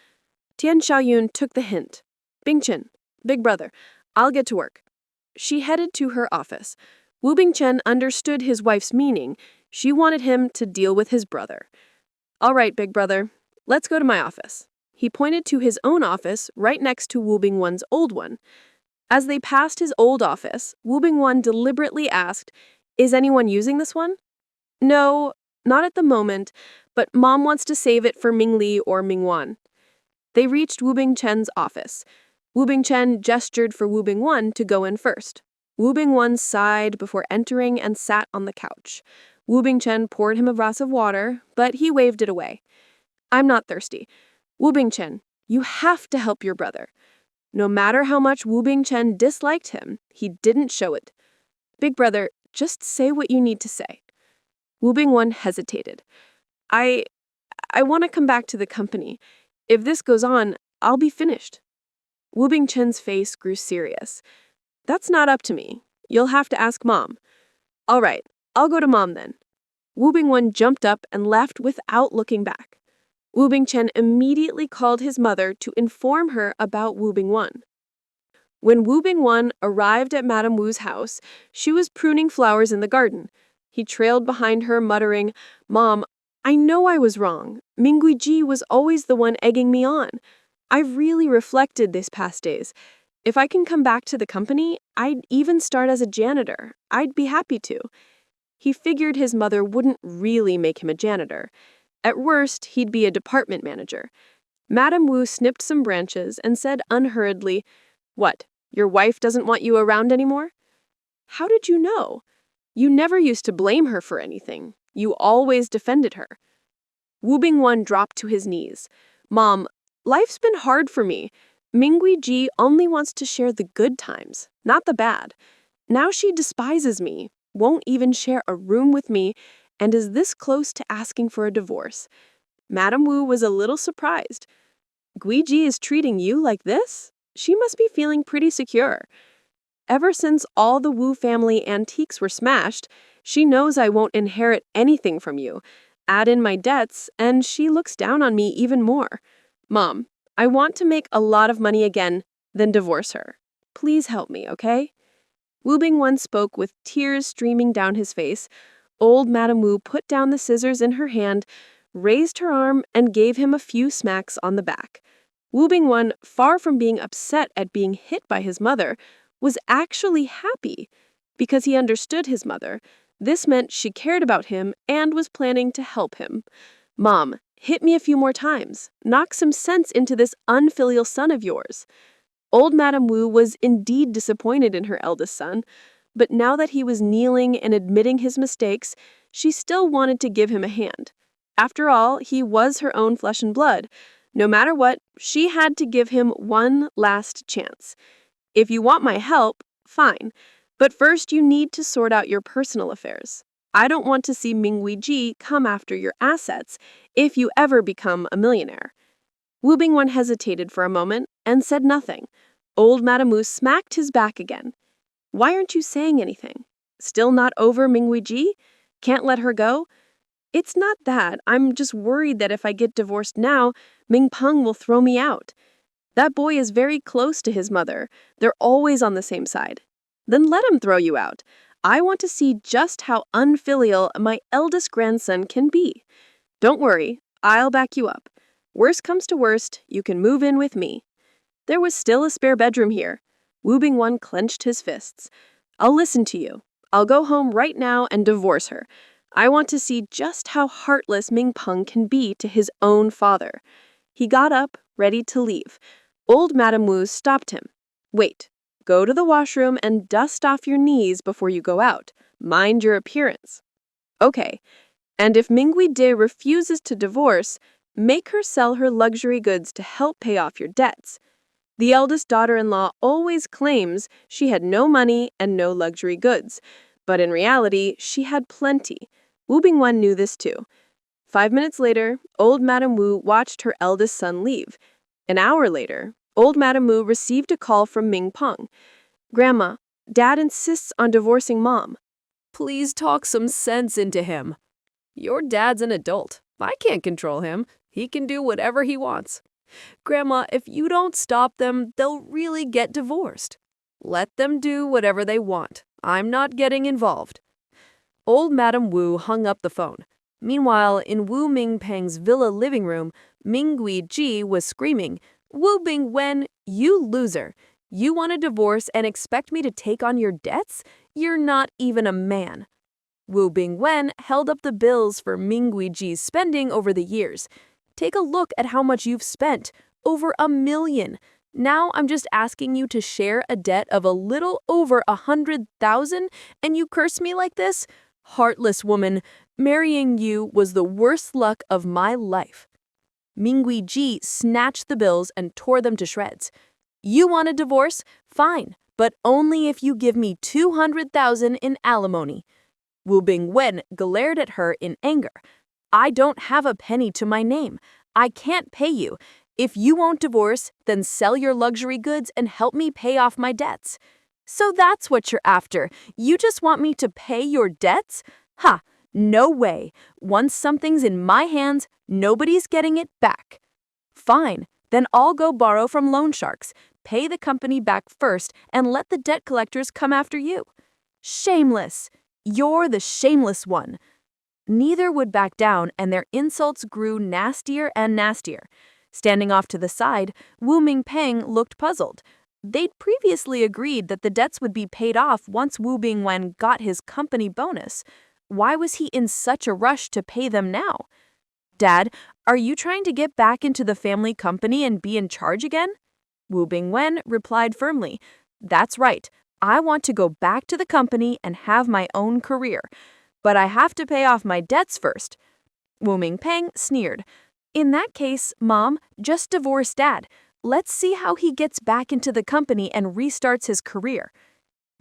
Tian Xiaoyun took the hint. "Bingchen, big brother, I'll get to work." She headed to her office. Wu Bingchen understood his wife's meaning. She wanted him to deal with his brother. "All right, big brother, let's go to my office." He pointed to his own office right next to Wu Bingwen's old one. As they passed his old office, Wu Bingwen deliberately asked, "Is anyone using this one?" "No, not at the moment, but Mom wants to save it for Mingli or Mingwan." They reached Wu Bingchen's office. Wu Bingchen gestured for Wu Bingwen to go in first. Wu Bingwen sighed before entering and sat on the couch. Wu Bingchen poured him a glass of water, but he waved it away. "I'm not thirsty. Wu Bingchen, you have to help your brother." No matter how much Wu Bingchen disliked him, he didn't show it. "Big brother, just say what you need to say." Wu Bingwen hesitated. I want to come back to the company. If this goes on, I'll be finished." Wu Bingchen's face grew serious. "That's not up to me. You'll have to ask Mom." "All right, I'll go to Mom then." Wu Bingwen jumped up and left without looking back. Wu Bingchen immediately called his mother to inform her about Wu Bingwen. When Wu Bingwen arrived at Madame Wu's house, she was pruning flowers in the garden. He trailed behind her, muttering, "Mom, I know I was wrong. Mingguiji was always the one egging me on. I've really reflected these past days. If I can come back to the company, I'd even start as a janitor. I'd be happy to." He figured his mother wouldn't really make him a janitor. At worst, he'd be a department manager. Madame Wu snipped some branches and said unhurriedly, "What, your wife doesn't want you around anymore?" "How did you know? You never used to blame her for anything. You always defended her." Wu Bingwen dropped to his knees. "Mom, life's been hard for me. Mingui Ji only wants to share the good times, not the bad. Now she despises me, won't even share a room with me, and is this close to asking for a divorce." Madame Wu was a little surprised. "Guiji is treating you like this? She must be feeling pretty secure. Ever since all the Wu family antiques were smashed, she knows I won't inherit anything from you. Add in my debts, and she looks down on me even more. Mom, I want to make a lot of money again, then divorce her. Please help me, okay?" Wu Bingwen spoke with tears streaming down his face. Old Madame Wu put down the scissors in her hand, raised her arm, and gave him a few smacks on the back. Wu Bingwen, far from being upset at being hit by his mother, was actually happy. Because he understood his mother, this meant she cared about him and was planning to help him. "Mom, hit me a few more times. Knock some sense into this unfilial son of yours." Old Madame Wu was indeed disappointed in her eldest son, but now that he was kneeling and admitting his mistakes, she still wanted to give him a hand. After all, he was her own flesh and blood. No matter what, she had to give him one last chance. "If you want my help, fine. But first you need to sort out your personal affairs. I don't want to see Mingweiji come after your assets if you ever become a millionaire." Wu Bingwen hesitated for a moment and said nothing. Old Madame Wu smacked his back again. "Why aren't you saying anything? Still not over Mingweiji? Can't let her go?" "It's not that. I'm just worried that if I get divorced now, Ming Peng will throw me out. That boy is very close to his mother. They're always on the same side." "Then let him throw you out. I want to see just how unfilial my eldest grandson can be. Don't worry, I'll back you up. Worst comes to worst, you can move in with me." There was still a spare bedroom here. Wu Bingwen clenched his fists. "I'll listen to you. I'll go home right now and divorce her. I want to see just how heartless Ming Peng can be to his own father." He got up, ready to leave. Old Madame Wu stopped him. "Wait. Go to the washroom and dust off your knees before you go out. Mind your appearance." "Okay. And if Mingweiji refuses to divorce, make her sell her luxury goods to help pay off your debts. The eldest daughter-in-law always claims she had no money and no luxury goods, but in reality, she had plenty." Wu Bingwen knew this too. 5 minutes later, old Madame Wu watched her eldest son leave. An hour later, old Madame Wu received a call from Ming Peng. "Grandma, Dad insists on divorcing Mom." Please talk some sense into him. Your dad's an adult. I can't control him. He can do whatever he wants. Grandma, if you don't stop them, they'll really get divorced. Let them do whatever they want. I'm not getting involved." Old Madame Wu hung up the phone. Meanwhile, in Wu Mingpeng's villa living room, Mingweiji was screaming, "Wu Bingwen, you loser! You want a divorce and expect me to take on your debts? You're not even a man." Wu Bingwen held up the bills for Mingweji's spending over the years. "Take a look at how much you've spent. Over $1 million. Now I'm just asking you to share a debt of a little over 100,000, and you curse me like this? Heartless woman, marrying you was the worst luck of my life." Mingweiji snatched the bills and tore them to shreds. "You want a divorce? Fine, but only if you give me 200,000 in alimony." Wu Bingwen glared at her in anger. "I don't have a penny to my name. I can't pay you. If you won't divorce, then sell your luxury goods and help me pay off my debts." "So that's what you're after. You just want me to pay your debts? Ha, no way. Once something's in my hands, nobody's getting it back." "Fine, then I'll go borrow from loan sharks. Pay the company back first and let the debt collectors come after you." "Shameless. You're the shameless one." Neither would back down, and their insults grew nastier and nastier. Standing off to the side, Wu Mingpeng looked puzzled. They'd previously agreed that the debts would be paid off once Wu Bingwen got his company bonus. Why was he in such a rush to pay them now? "Dad, are you trying to get back into the family company and be in charge again?" Wu Bingwen replied firmly. "That's right. I want to go back to the company and have my own career. But I have to pay off my debts first." Wu Mingpeng sneered. "In that case, Mom, just divorce Dad. Let's see how he gets back into the company and restarts his career."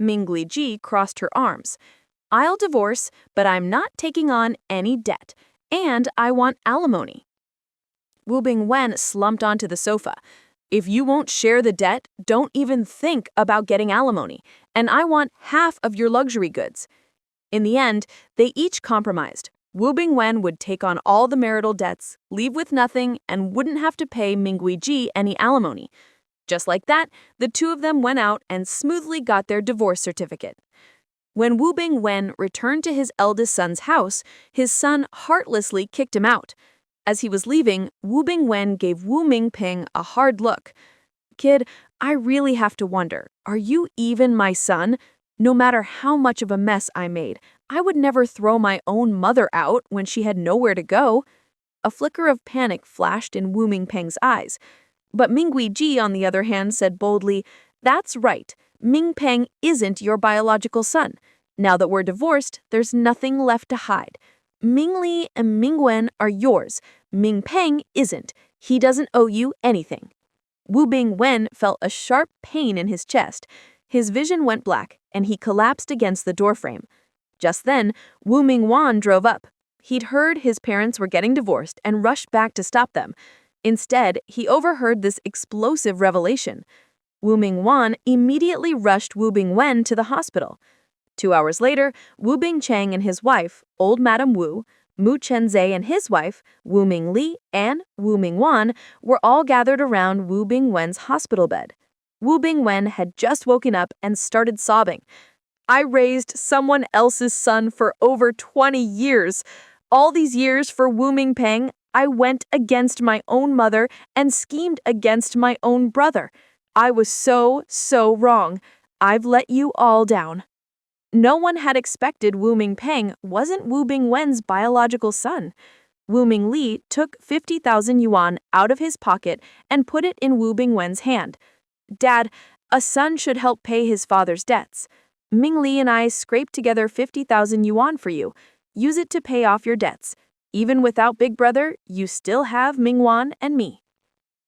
Mingweiji crossed her arms. "I'll divorce, but I'm not taking on any debt. And I want alimony." Wu Bingwen slumped onto the sofa. "If you won't share the debt, don't even think about getting alimony. And I want half of your luxury goods." In the end, they each compromised. Wu Bingwen would take on all the marital debts, leave with nothing, and wouldn't have to pay Mingweiji any alimony. Just like that, the two of them went out and smoothly got their divorce certificate. When Wu Bingwen returned to his eldest son's house, his son heartlessly kicked him out. As he was leaving, Wu Bingwen gave Wu Mingpeng a hard look. "Kid, I really have to wonder, are you even my son? No matter how much of a mess I made, I would never throw my own mother out when she had nowhere to go." A flicker of panic flashed in Wu Mingpeng's eyes. But Mingui Ji, on the other hand, said boldly, "That's right. Mingpeng isn't your biological son. Now that we're divorced, there's nothing left to hide. Mingli and Mingwen are yours. Mingpeng isn't. He doesn't owe you anything." Wu Bingwen felt a sharp pain in his chest. His vision went black, and he collapsed against the doorframe. Just then, Wu Mingwan drove up. He'd heard his parents were getting divorced and rushed back to stop them. Instead, he overheard this explosive revelation. Wu Mingwan immediately rushed Wu Bingwen to the hospital. 2 hours later, Wu Bingcheng and his wife, old Madam Wu, Mu Chenzei and his wife, Wu Mingli, and Wu Mingwan were all gathered around Wu Bingwen's hospital bed. Wu Bingwen had just woken up and started sobbing. "I raised someone else's son for over 20 years. All these years for Wu Mingpeng, I went against my own mother and schemed against my own brother. I was so wrong. I've let you all down." No one had expected Wu Mingpeng wasn't Wu Bingwen's biological son. Wu Mingli took 50,000 yuan out of his pocket and put it in Wu Bingwen's hand. "Dad, a son should help pay his father's debts. Mingli and I scraped together 50,000 yuan for you. Use it to pay off your debts. Even without Big Brother, you still have Mingwan and me."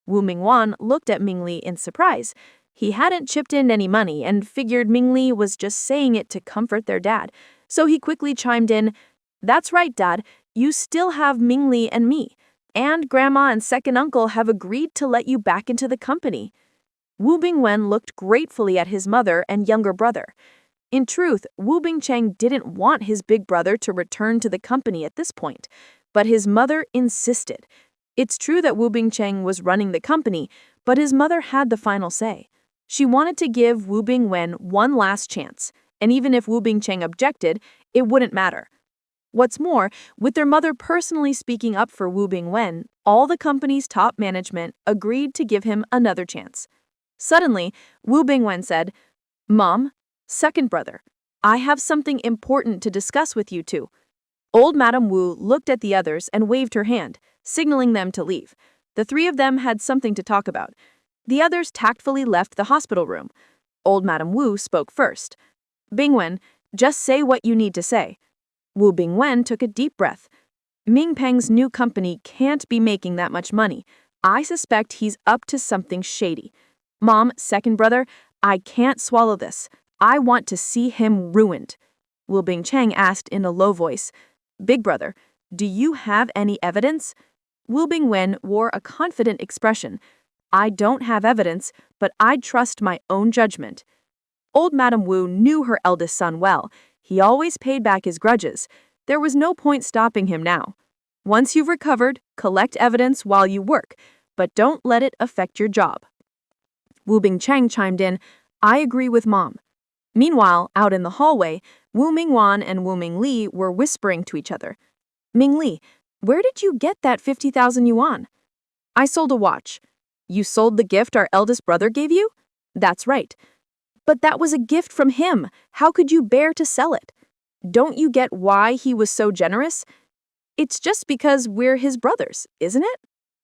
Wu Mingwan looked at Mingli in surprise. He hadn't chipped in any money and figured Mingli was just saying it to comfort their dad. So he quickly chimed in, "That's right, Dad. You still have Mingli and me. And Grandma and second uncle have agreed to let you back into the company." Wu Bingwen looked gratefully at his mother and younger brother. In truth, Wu Bingcheng didn't want his big brother to return to the company at this point, but his mother insisted. It's true that Wu Bingcheng was running the company, but his mother had the final say. She wanted to give Wu Bingwen one last chance, and even if Wu Bingcheng objected, it wouldn't matter. What's more, with their mother personally speaking up for Wu Bingwen, all the company's top management agreed to give him another chance. Suddenly, Wu Bingwen said, "Mom, second brother, I have something important to discuss with you two." Old Madam Wu looked at the others and waved her hand, signaling them to leave. The three of them had something to talk about. The others tactfully left the hospital room. Old Madam Wu spoke first. "Bingwen, just say what you need to say." Wu Bingwen took a deep breath. "Mingpeng's new company can't be making that much money. I suspect he's up to something shady. Mom, second brother, I can't swallow this. I want to see him ruined." Wu Bingcheng asked in a low voice, "Big brother, do you have any evidence?" Wu Bingwen wore a confident expression. "I don't have evidence, but I'd trust my own judgment." Old Madam Wu knew her eldest son well. He always paid back his grudges. There was no point stopping him now. Once you've recovered, collect evidence while you work, but don't let it affect your job. Wu Bingcheng chimed in, "I agree with Mom." Meanwhile, out in the hallway, Wu Mingwan and Wu Mingli were whispering to each other. "Mingli, where did you get that 50,000 yuan?" "I sold a watch." "You sold the gift our eldest brother gave you?" "That's right." "But that was a gift from him. How could you bear to sell it?" "Don't you get why he was so generous?" "It's just because we're his brothers, isn't it?"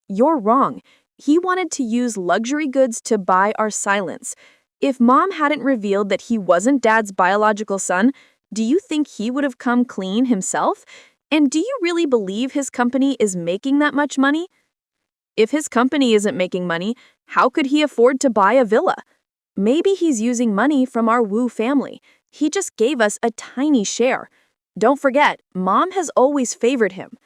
"You're wrong. He wanted to use luxury goods to buy our silence. If Mom hadn't revealed that he wasn't Dad's biological son, do you think he would have come clean himself? And do you really believe his company is making that much money?" "If his company isn't making money, how could he afford to buy a villa?" "Maybe he's using money from our Wu family. He just gave us a tiny share. Don't forget, Mom has always favored him."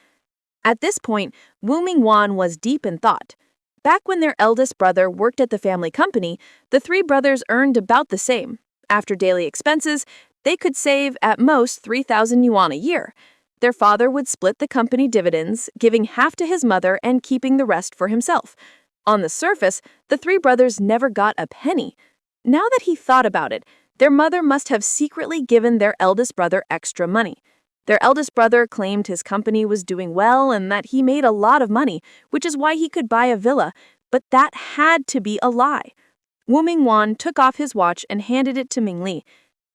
At this point, Wu Mingwan was deep in thought. Back when their eldest brother worked at the family company, the three brothers earned about the same. After daily expenses, they could save at most 3,000 yuan a year. Their father would split the company dividends, giving half to his mother and keeping the rest for himself. On the surface, the three brothers never got a penny. Now that he thought about it, their mother must have secretly given their eldest brother extra money. Their eldest brother claimed his company was doing well and that he made a lot of money, which is why he could buy a villa, but that had to be a lie. Wu Mingwan took off his watch and handed it to Ming Li.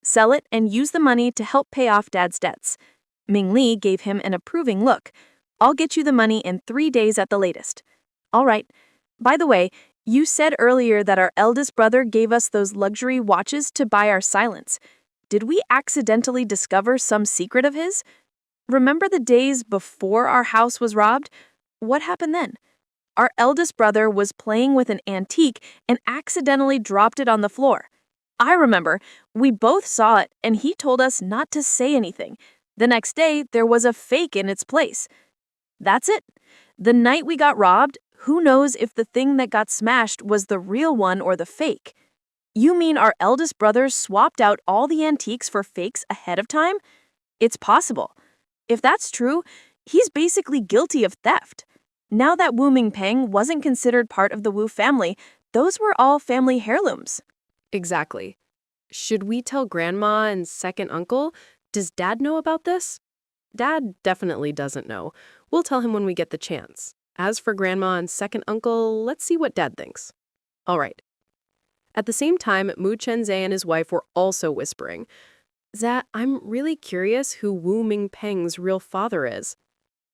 Sell it and use the money to help pay off Dad's debts. Ming Li gave him an approving look. I'll get you the money in 3 days at the latest. All right. By the way, you said earlier that our eldest brother gave us those luxury watches to buy our silence. Did we accidentally discover some secret of his? Remember the days before our house was robbed? What happened then? Our eldest brother was playing with an antique and accidentally dropped it on the floor. I remember. We both saw it, and he told us not to say anything. The next day, there was a fake in its place. That's it. The night we got robbed, who knows if the thing that got smashed was the real one or the fake? You mean our eldest brother swapped out all the antiques for fakes ahead of time? It's possible. If that's true, he's basically guilty of theft. Now that Wu Mingpeng wasn't considered part of the Wu family, those were all family heirlooms. Exactly. Should we tell Grandma and second uncle? Does Dad know about this? Dad definitely doesn't know. We'll tell him when we get the chance. As for Grandma and second uncle, let's see what Dad thinks. All right. At the same time, Mu Chenzhe and his wife were also whispering, "Zat, I'm really curious who Wu Mingpeng's real father is."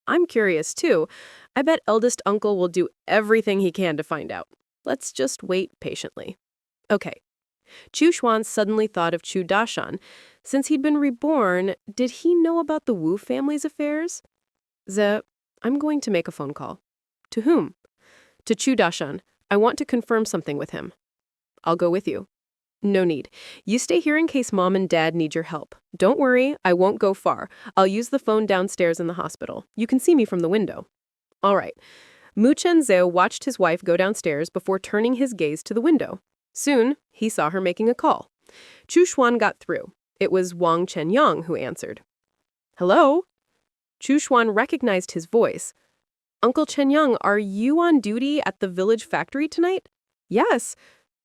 I'm curious too. I bet eldest uncle will do everything he can to find out. Let's just wait patiently. Okay. Chu Xuan suddenly thought of Chu Dashan. Since he'd been reborn, did he know about the Wu family's affairs? I'm going to make a phone call. To whom? To Chu Dashan. I want to confirm something with him. I'll go with you. No need. You stay here in case Mom and Dad need your help. Don't worry, I won't go far. I'll use the phone downstairs in the hospital. You can see me from the window. All right. Mu Chenzhe watched his wife go downstairs before turning his gaze to the window. Soon, he saw her making a call. Chu Xuan got through. It was Wang Chenyang who answered. Hello? Chu Xuan recognized his voice. Uncle Chenyang, are you on duty at the village factory tonight? Yes.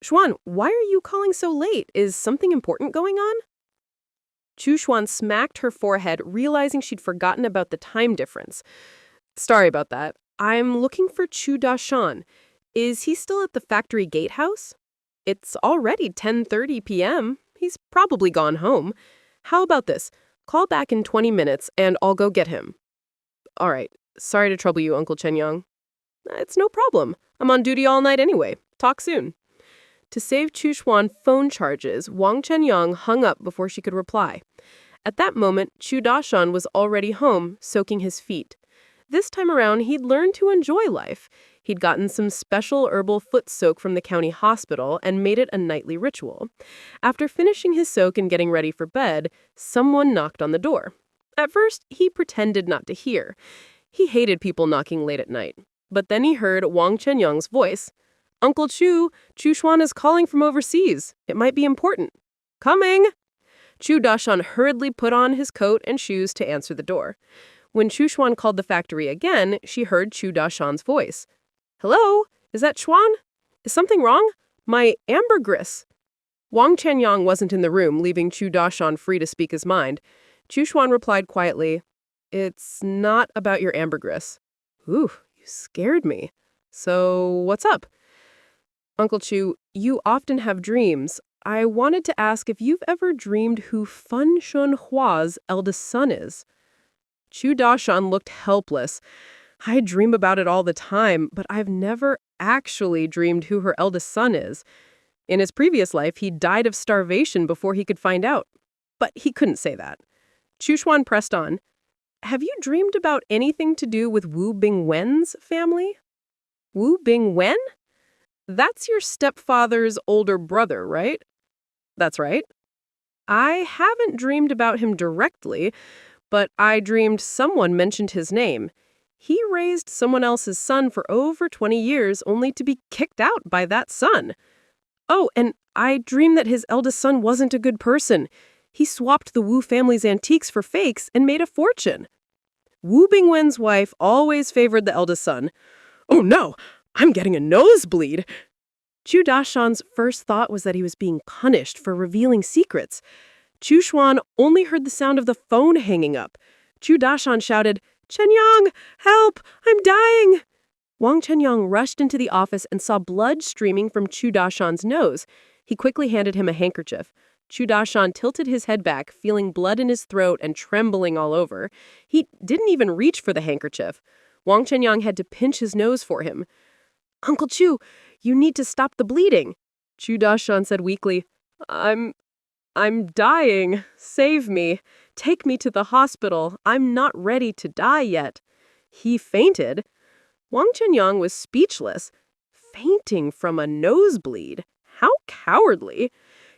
Xuan, why are you calling so late? Is something important going on? Chu Xuan smacked her forehead, realizing she'd forgotten about the time difference. Sorry about that. I'm looking for Chu Dashan. Is he still at the factory gatehouse? It's already 10:30 p.m. He's probably gone home. How about this? Call back in 20 minutes and I'll go get him. All right. Sorry to trouble you, Uncle Chenyang. It's no problem. I'm on duty all night anyway. Talk soon. To save Chu Xuan phone charges, Wang Chenyang hung up before she could reply. At that moment, Chu Dashan was already home, soaking his feet. This time around, he'd learned to enjoy life. He'd gotten some special herbal foot soak from the county hospital and made it a nightly ritual. After finishing his soak and getting ready for bed, someone knocked on the door. At first, he pretended not to hear. He hated people knocking late at night. But then he heard Wang Chenyang's voice. Uncle Chu Xuan is calling from overseas. It might be important. Coming! Chu Dashan hurriedly put on his coat and shoes to answer the door. When Chu Xuan called the factory again, she heard Chu Dashan's voice. Hello? Is that Xuan? Is something wrong? My ambergris. Wang Chenyang wasn't in the room, leaving Chu Dashan free to speak his mind. Chu Xuan replied quietly, It's not about your ambergris. Ooh, you scared me. So, what's up? Uncle Chu, you often have dreams. I wanted to ask if you've ever dreamed who Fan Shunhua's eldest son is. Chu Dashan looked helpless. I dream about it all the time, but I've never actually dreamed who her eldest son is. In his previous life, he died of starvation before he could find out. But he couldn't say that. Chu Xuan pressed on. Have you dreamed about anything to do with Wu Bingwen's family? Wu Bingwen? That's your stepfather's older brother, right? That's right. I haven't dreamed about him directly, but I dreamed someone mentioned his name. He raised someone else's son for over 20 years only to be kicked out by that son. Oh, and I dreamed that his eldest son wasn't a good person. He swapped the Wu family's antiques for fakes and made a fortune. Wu Bingwen's wife always favored the eldest son. Oh no, I'm getting a nosebleed. Chu Dashan's first thought was that he was being punished for revealing secrets. Chu Xuan only heard the sound of the phone hanging up. Chu Dashan shouted, "Chenyang, help! I'm dying!" Wang Chenyang rushed into the office and saw blood streaming from Chu Dashan's nose. He quickly handed him a handkerchief. Chu Dashan tilted his head back, feeling blood in his throat and trembling all over. He didn't even reach for the handkerchief. Wang Chenyang had to pinch his nose for him. "Uncle Chu, you need to stop the bleeding." Chu Dashan said weakly, I'm dying. Save me. Take me to the hospital. I'm not ready to die yet." He fainted. Wang Chenyang was speechless. Fainting from a nosebleed? How cowardly.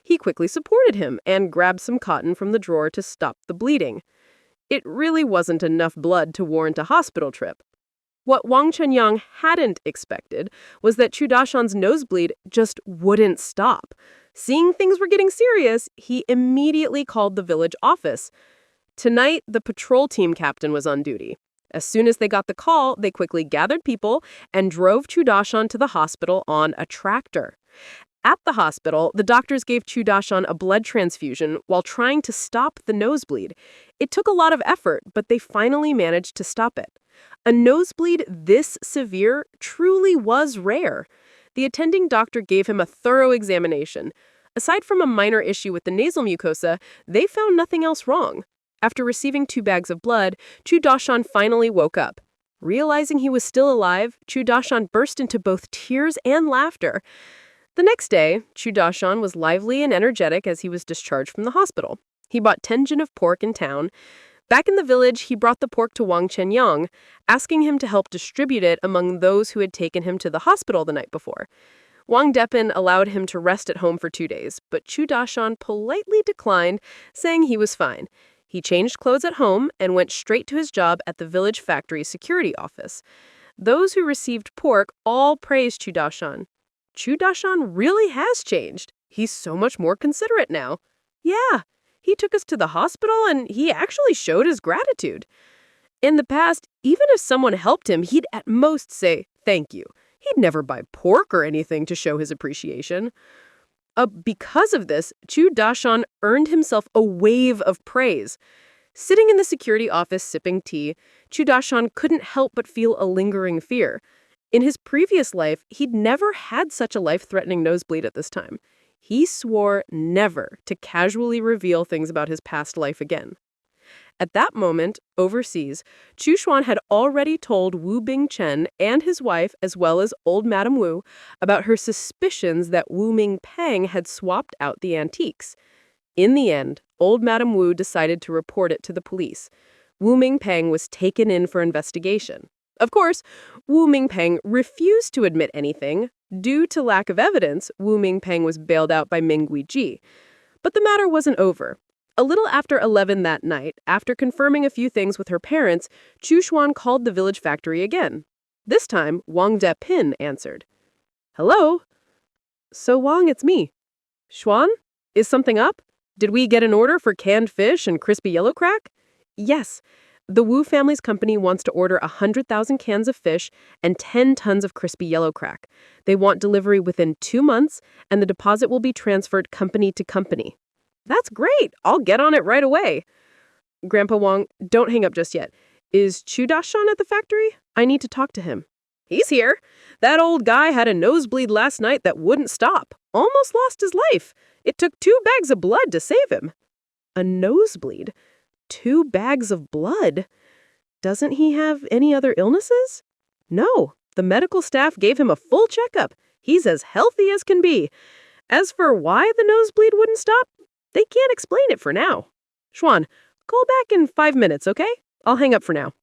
He quickly supported him and grabbed some cotton from the drawer to stop the bleeding. It really wasn't enough blood to warrant a hospital trip. What Wang Chenyang hadn't expected was that Chu Dashan's nosebleed just wouldn't stop. Seeing things were getting serious, he immediately called the village office. Tonight, the patrol team captain was on duty. As soon as they got the call, they quickly gathered people and drove Chu Dashan to the hospital on a tractor. At the hospital, the doctors gave Chu Dashan a blood transfusion while trying to stop the nosebleed. It took a lot of effort, but they finally managed to stop it. A nosebleed this severe truly was rare. The attending doctor gave him a thorough examination. Aside from a minor issue with the nasal mucosa, they found nothing else wrong. After receiving 2 bags of blood, Chu Dashan finally woke up. Realizing he was still alive, Chu Dashan burst into both tears and laughter. The next day, Chu Dashan was lively and energetic as he was discharged from the hospital. He bought 10 jin of pork in town. Back in the village, he brought the pork to Wang Chenyang, asking him to help distribute it among those who had taken him to the hospital the night before. Wang Depin allowed him to rest at home for 2 days, but Chu Dashan politely declined, saying he was fine. He changed clothes at home and went straight to his job at the village factory security office. Those who received pork all praised Chu Dashan. Chu Dashan really has changed. He's so much more considerate now. Yeah, he took us to the hospital and he actually showed his gratitude. In the past, even if someone helped him, he'd at most say, "Thank you." He'd never buy pork or anything to show his appreciation. Because of this, Chu Dashan earned himself a wave of praise. Sitting in the security office sipping tea, Chu Dashan couldn't help but feel a lingering fear. In his previous life, he'd never had such a life-threatening nosebleed at this time. He swore never to casually reveal things about his past life again. At that moment, overseas, Chu Xuan had already told Wu Bingchen and his wife, as well as old Madame Wu, about her suspicions that Wu Mingpeng had swapped out the antiques. In the end, old Madame Wu decided to report it to the police. Wu Mingpeng was taken in for investigation. Of course, Wu Mingpeng refused to admit anything. Due to lack of evidence, Wu Mingpeng was bailed out by Ming Guiji. But the matter wasn't over. A little after 11 that night, after confirming a few things with her parents, Chu Xuan called the village factory again. This time, Wang Depin answered. "Hello?" "So Wang, it's me." "Xuan? Is something up? Did we get an order for canned fish and crispy yellow crack?" "Yes. The Wu family's company wants to order 100,000 cans of fish and 10 tons of crispy yellow crack. They want delivery within 2 months, and the deposit will be transferred company to company." "That's great. I'll get on it right away." "Grandpa Wang, don't hang up just yet. Is Chu Dashan at the factory? I need to talk to him." "He's here. That old guy had a nosebleed last night that wouldn't stop. Almost lost his life. It took 2 bags of blood to save him." A nosebleed? 2 bags of blood? Doesn't he have any other illnesses? No. The medical staff gave him a full checkup. He's as healthy as can be. As for why the nosebleed wouldn't stop, they can't explain it for now. Xuan, call back in 5 minutes, okay? I'll hang up for now.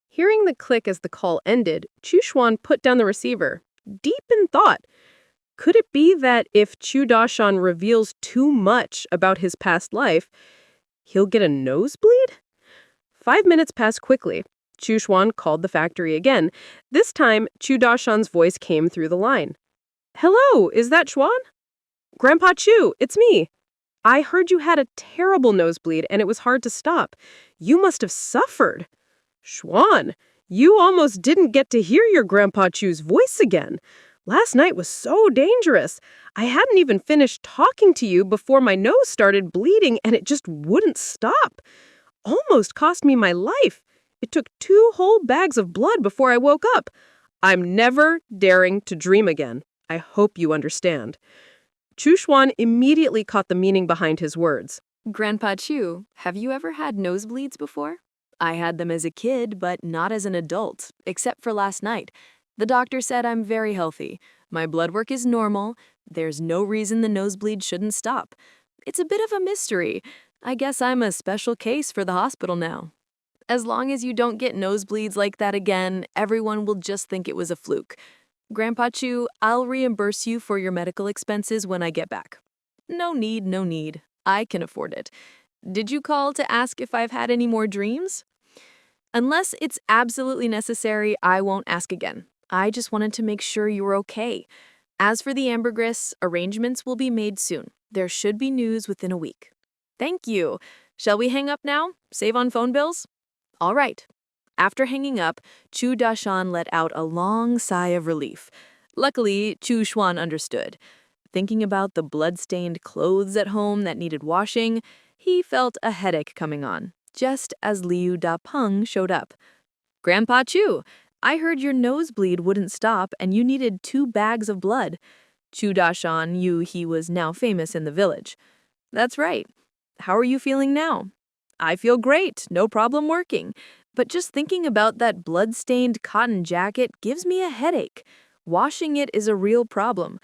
Hearing the click as the call ended, Chu Xuan put down the receiver, deep in thought. Could it be that if Chu Dashan reveals too much about his past life, he'll get a nosebleed? 5 minutes passed quickly. Chu Xuan called the factory again. This time, Chu Dashan's voice came through the line. "Hello, is that Xuan?" "Grandpa Chu, it's me. I heard you had a terrible nosebleed and it was hard to stop. You must have suffered." "Xuan, you almost didn't get to hear your Grandpa Chu's voice again. Last night was so dangerous. I hadn't even finished talking to you before my nose started bleeding and it just wouldn't stop. almost cost me my life. It took 2 whole bags of blood before I woke up. I'm never daring to dream again. I hope you understand. Chu Xuan immediately caught the meaning behind his words. Grandpa Chu, have you ever had nosebleeds before? I had them as a kid, but not as an adult, except for last night. The doctor said I'm very healthy. My blood work is normal. There's no reason the nosebleed shouldn't stop. It's a bit of a mystery. I guess I'm a special case for the hospital now. As long as you don't get nosebleeds like that again, everyone will just think it was a fluke. Grandpa Chu, I'll reimburse you for your medical expenses when I get back. No need, no need. I can afford it. Did you call to ask if I've had any more dreams? Unless it's absolutely necessary, I won't ask again. I just wanted to make sure you were okay. As for the ambergris, arrangements will be made soon. There should be news within a week. Thank you. Shall we hang up now? Save on phone bills? All right. After hanging up, Chu Dashan let out a long sigh of relief. Luckily, Chu Xuan understood. Thinking about the blood-stained clothes at home that needed washing, he felt a headache coming on, just as Liu Dapeng showed up. Grandpa Chu, I heard your nosebleed wouldn't stop and you needed 2 bags of blood. Chu Dashan knew he was now famous in the village. That's right. How are you feeling now? I feel great, no problem working. But just thinking about that blood-stained cotton jacket gives me a headache. Washing it is a real problem.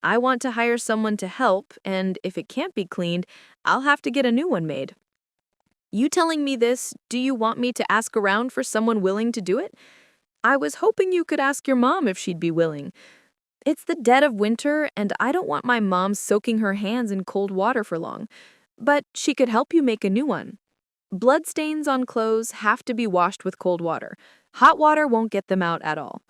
I want to hire someone to help, and if it can't be cleaned, I'll have to get a new one made. You telling me this, do you want me to ask around for someone willing to do it? I was hoping you could ask your mom if she'd be willing. It's the dead of winter, and I don't want my mom soaking her hands in cold water for long. But she could help you make a new one. Bloodstains on clothes have to be washed with cold water. Hot water won't get them out at all.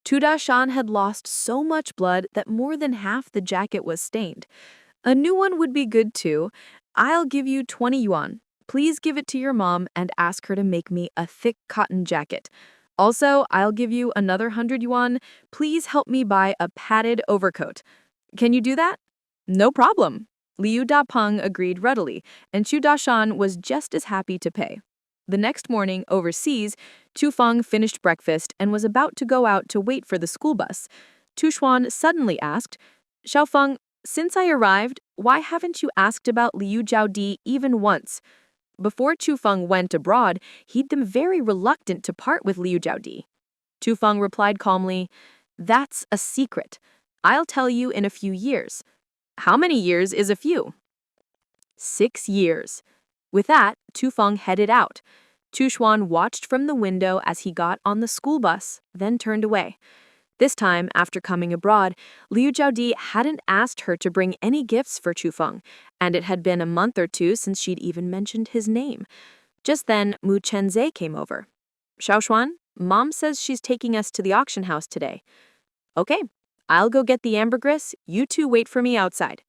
Chu Dashan had lost so much blood that more than half the jacket was stained. A new one would be good too. I'll give you 20 yuan. Please give it to your mom and ask her to make me a thick cotton jacket. Also, I'll give you another 100 yuan. Please help me buy a padded overcoat. Can you do that? No problem. Liu Dapeng agreed readily, and Chu Dashan was just as happy to pay. The next morning, overseas, Chu Feng finished breakfast and was about to go out to wait for the school bus. Tu Xuan suddenly asked, Xiao Feng, since I arrived, why haven't you asked about Liu Jiaodi even once? Before Chu Feng went abroad, he'd been very reluctant to part with Liu Jiaodi. Tu Feng replied calmly, That's a secret. I'll tell you in a few years. How many years is a few? 6 years. With that, Tu Feng headed out. Chu Xuan watched from the window as he got on the school bus, then turned away. This time, after coming abroad, Liu Jiaodi hadn't asked her to bring any gifts for Chu Feng, and it had been a month or 2 since she'd even mentioned his name. Just then, Mu Chenze came over. Xiaoshuan, Mom says she's taking us to the auction house today. Okay, I'll go get the ambergris. You two wait for me outside.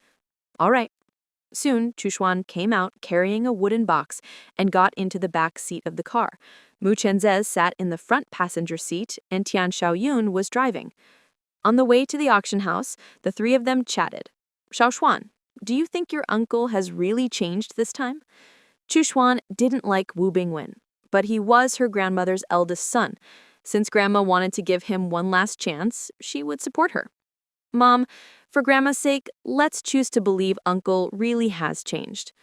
All right. Soon, Chu Xuan came out carrying a wooden box and got into the back seat of the car. Mu Chenze sat in the front passenger seat and Tian Xiaoyun was driving. On the way to the auction house, the 3 of them chatted. Xiaoshuan, do you think your uncle has really changed this time? Chu Xuan didn't like Wu Bingwen, but he was her grandmother's eldest son. Since Grandma wanted to give him one last chance, she would support her. Mom, for Grandma's sake, let's choose to believe Uncle really has changed.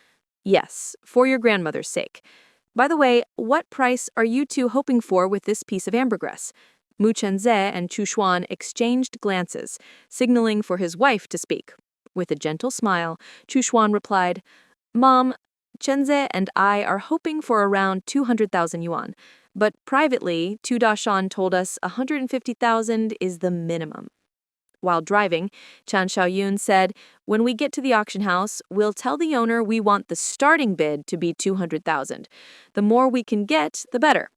Yes, for your grandmother's sake. By the way, what price are you two hoping for with this piece of ambergris? Mu Chenze and Chu Xuan exchanged glances, signaling for his wife to speak. With a gentle smile, Chu Xuan replied, Mom, Chenze and I are hoping for around 200,000 yuan, but privately, Tu Dashan told us 150,000 is the minimum. While driving, Chan Xiaoyun said, when we get to the auction house, we'll tell the owner we want the starting bid to be 200,000. The more we can get, the better.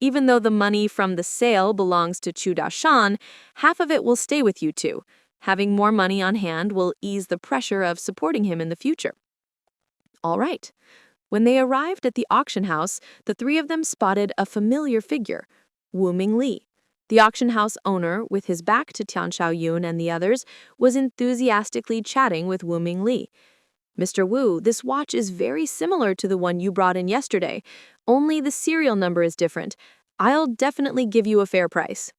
Even though the money from the sale belongs to Chu Dashan, half of it will stay with you two. Having more money on hand will ease the pressure of supporting him in the future. All right. When they arrived at the auction house, the 3 of them spotted a familiar figure, Wu Mingli. The auction house owner, with his back to Tian Xiaoyun and the others, was enthusiastically chatting with Wu Mingli. Mr. Wu, this watch is very similar to the one you brought in yesterday, only the serial number is different. I'll definitely give you a fair price.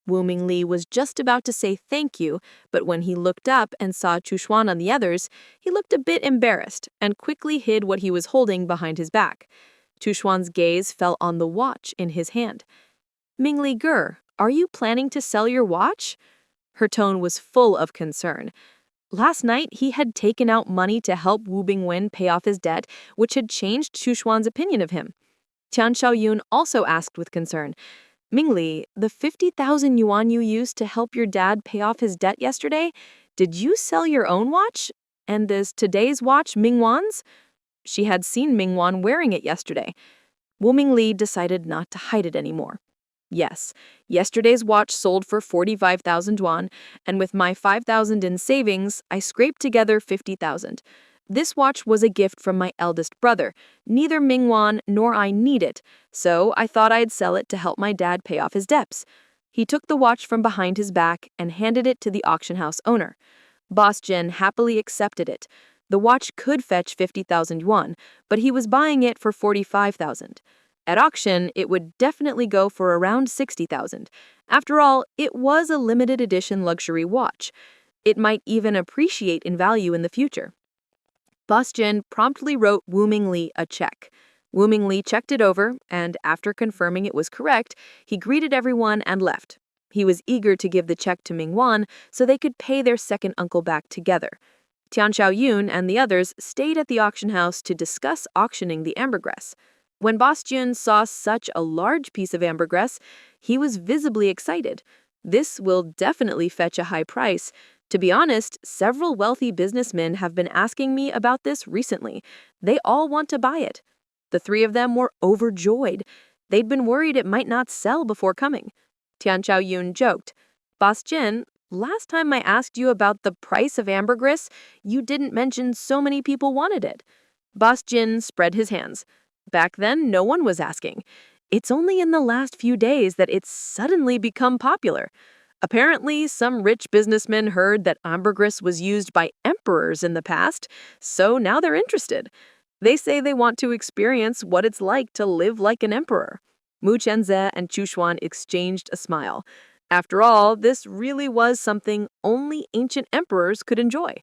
Wu Mingli was just about to say thank you, but when he looked up and saw Chu Xuan on the others, he looked a bit embarrassed and quickly hid what he was holding behind his back. Chu Xuan's gaze fell on the watch in his hand. Mingli Ge, are you planning to sell your watch? Her tone was full of concern. Last night, he had taken out money to help Wu Bingwen pay off his debt, which had changed Chu Xuan's opinion of him. Tian Xiaoyun also asked with concern, Mingli, the 50,000 yuan you used to help your dad pay off his debt yesterday, did you sell your own watch? And is today's watch Mingwan's? She had seen Mingwan wearing it yesterday. Wu Mingli decided not to hide it anymore. Yes, yesterday's watch sold for 45,000 yuan, and with my 5,000 in savings, I scraped together 50,000. This watch was a gift from my eldest brother. Neither Mingwan nor I need it, so I thought I'd sell it to help my dad pay off his debts. He took the watch from behind his back and handed it to the auction house owner. Boss Jin happily accepted it. The watch could fetch 50,000 yuan, but he was buying it for 45,000. At auction, it would definitely go for around 60,000. After all, it was a limited edition luxury watch. It might even appreciate in value in the future. Boss Jin promptly wrote Wu Mingli a check. Wu Mingli checked it over, and after confirming it was correct, he greeted everyone and left. He was eager to give the check to Mingwan so they could pay their second uncle back together. Tian Xiaoyun and the others stayed at the auction house to discuss auctioning the ambergris. When Boss Jun saw such a large piece of ambergris, he was visibly excited. This will definitely fetch a high price. To be honest, several wealthy businessmen have been asking me about this recently. They all want to buy it. The three of them were overjoyed. They'd been worried it might not sell before coming. Tian Xiaoyun joked, Boss Jin, last time I asked you about the price of ambergris, you didn't mention so many people wanted it. Boss Jin spread his hands. Back then, no one was asking. It's only in the last few days that it's suddenly become popular. Apparently, some rich businessmen heard that ambergris was used by emperors in the past, so now they're interested. They say they want to experience what it's like to live like an emperor. Mu Chenze and Chu Xuan exchanged a smile. After all, this really was something only ancient emperors could enjoy.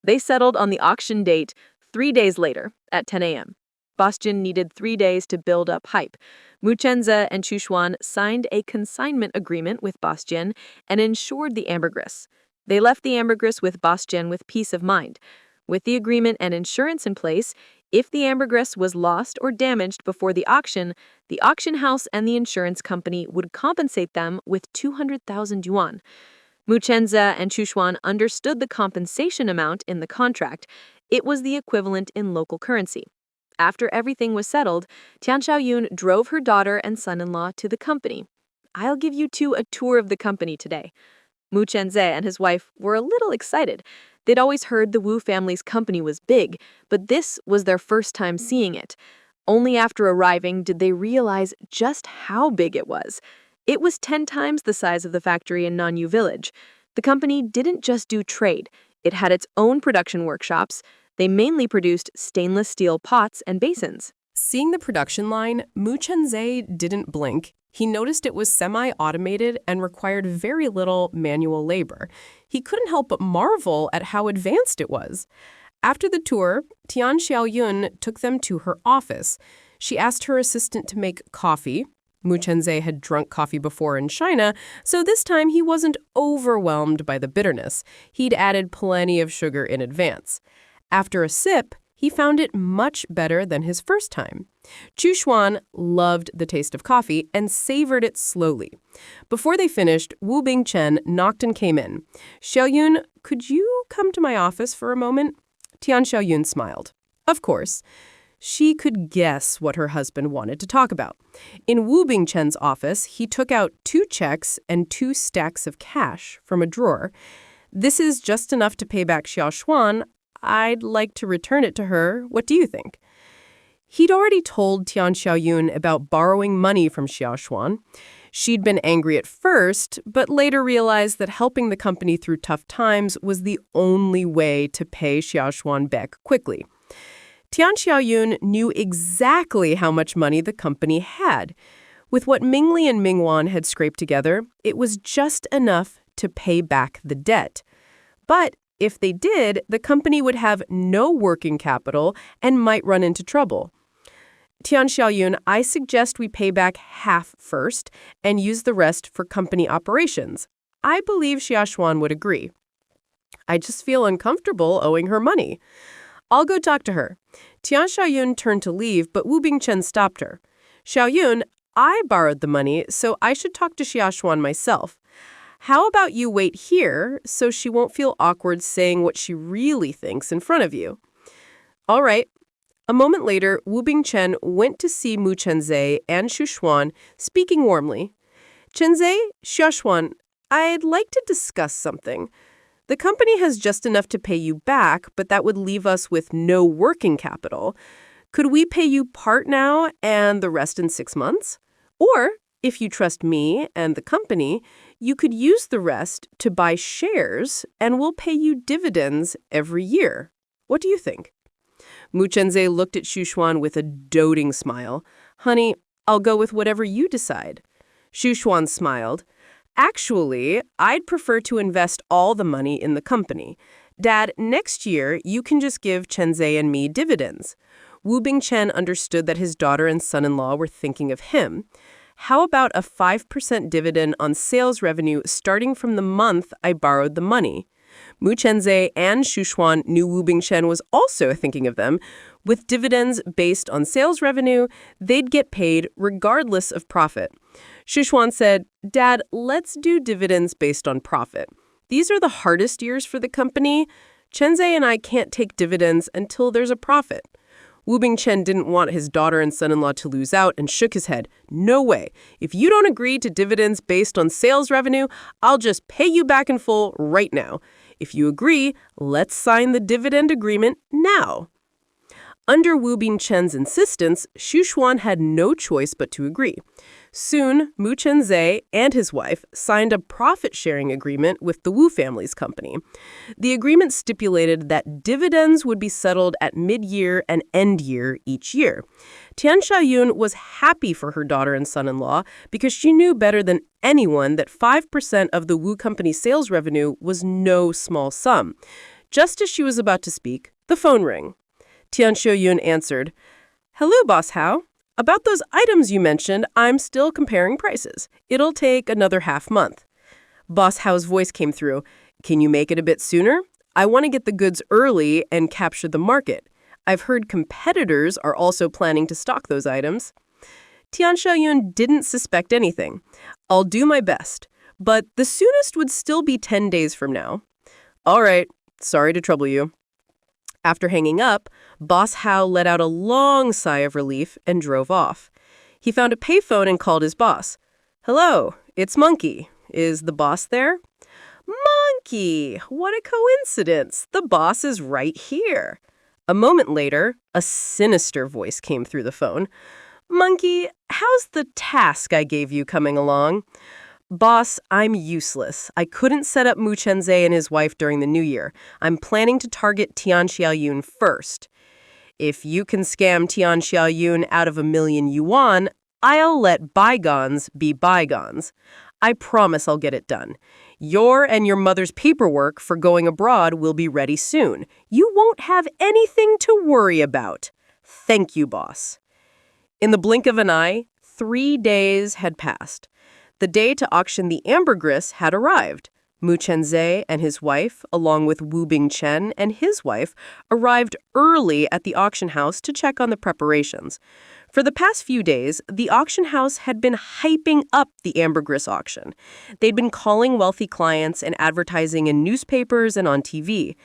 They settled on the auction date 3 days later at 10 a.m. Boss Jin needed 3 days to build up hype. Mu Chenze and Chu Xuan signed a consignment agreement with Boss Jin and insured the ambergris. They left the ambergris with Boss Jin with peace of mind. With the agreement and insurance in place, if the ambergris was lost or damaged before the auction house and the insurance company would compensate them with 200,000 yuan. Mu Chenze and Chu Xuan understood the compensation amount in the contract. It was the equivalent in local currency. After everything was settled, Tian Xiaoyun drove her daughter and son-in-law to the company. I'll give you two a tour of the company today. Mu Chenze and his wife were a little excited. They'd always heard the Wu family's company was big, but this was their first time seeing it. Only after arriving did they realize just how big it was. It was 10 times the size of the factory in Nanyu Village. The company didn't just do trade. It had its own production workshops. They mainly produced stainless steel pots and basins. Seeing the production line, Mu Chenze didn't blink. He noticed it was semi-automated and required very little manual labor. He couldn't help but marvel at how advanced it was. After the tour, Tian Xiaoyun took them to her office. She asked her assistant to make coffee. Mu Chenze had drunk coffee before in China, so this time he wasn't overwhelmed by the bitterness. He'd added plenty of sugar in advance. After a sip, he found it much better than his first time. Chu Xuan loved the taste of coffee and savored it slowly. Before they finished, Wu Bingchen knocked and came in. Xiaoyun, could you come to my office for a moment? Tian Xiaoyun smiled. Of course. She could guess what her husband wanted to talk about. In Wu Bingchen's office, he took out 2 checks and 2 stacks of cash from a drawer. This is just enough to pay back Xiao Xuan. I'd like to return it to her. What do you think? He'd already told Tian Xiaoyun about borrowing money from Xiao Xuan. She'd been angry at first, but later realized that helping the company through tough times was the only way to pay Xiaoshuan back quickly. Tian Xiaoyun knew exactly how much money the company had. With what Mingli and Mingwan had scraped together, it was just enough to pay back the debt. But if they did, the company would have no working capital and might run into trouble. Tian Xiaoyun, I suggest we pay back half first and use the rest for company operations. I believe Xiaoshuan would agree. I just feel uncomfortable owing her money. I'll go talk to her. Tian Xiaoyun turned to leave, but Wu Bingchen stopped her. Xiaoyun, I borrowed the money, so I should talk to Xiaoshuan myself. How about you wait here so she won't feel awkward saying what she really thinks in front of you? All right. A moment later, Wu Bingchen went to see Mu Chenzhe and Shuxuan, speaking warmly. Chenzhe, Xiaoshuan, I'd like to discuss something. The company has just enough to pay you back, but that would leave us with no working capital. Could we pay you part now and the rest in 6 months? Or, if you trust me and the company, you could use the rest to buy shares and we'll pay you dividends every year. What do you think? Mu Chenzhe looked at Shuxuan with a doting smile. Honey, I'll go with whatever you decide. Shuxuan smiled. Actually, I'd prefer to invest all the money in the company. Dad, next year, you can just give Chenzhe and me dividends. Wu Bingchen understood that his daughter and son-in-law were thinking of him. How about a 5% dividend on sales revenue starting from the month I borrowed the money? Mu Chenzhe and Shuxuan knew Wu Bingchen was also thinking of them. With dividends based on sales revenue, they'd get paid regardless of profit. Shuxuan said, Dad, let's do dividends based on profit. These are the hardest years for the company. Chenzhe and I can't take dividends until there's a profit. Wu Bingchen didn't want his daughter and son-in-law to lose out and shook his head. No way. If you don't agree to dividends based on sales revenue, I'll just pay you back in full right now. If you agree, let's sign the dividend agreement now. Under Wu Bingchen's insistence, Shuxuan had no choice but to agree. Soon, Mu Chenzhe and his wife signed a profit-sharing agreement with the Wu family's company. The agreement stipulated that dividends would be settled at mid-year and end-year each year. Tian Xiaoyun was happy for her daughter and son-in-law because she knew better than anyone that 5% of the Wu company's sales revenue was no small sum. Just as she was about to speak, the phone rang. Tian Xiaoyun answered, Hello, Boss Hao. About those items you mentioned, I'm still comparing prices. It'll take another half month. Boss Hao's voice came through. Can you make it a bit sooner? I want to get the goods early and capture the market. I've heard competitors are also planning to stock those items. Tian Xiaoyun didn't suspect anything. I'll do my best, but the soonest would still be 10 days from now. All right, sorry to trouble you. After hanging up, Boss Hao let out a long sigh of relief and drove off. He found a payphone and called his boss. Hello, it's Monkey. Is the boss there? Monkey! What a coincidence. The boss is right here. A moment later, a sinister voice came through the phone. Monkey, how's the task I gave you coming along? Boss, I'm useless. I couldn't set up Mu Chenzhe and his wife during the new year. I'm planning to target Tian Xiaoyun first. If you can scam Tian Xiaoyun out of 1,000,000 yuan, I'll let bygones be bygones. I promise I'll get it done. Your and your mother's paperwork for going abroad will be ready soon. You won't have anything to worry about. Thank you, boss. In the blink of an eye, 3 days had passed. The day to auction the ambergris had arrived. Mu Chenzhe and his wife, along with Wu Bingchen and his wife, arrived early at the auction house to check on the preparations. For the past few days, the auction house had been hyping up the ambergris auction. They'd been calling wealthy clients and advertising in newspapers and on TV.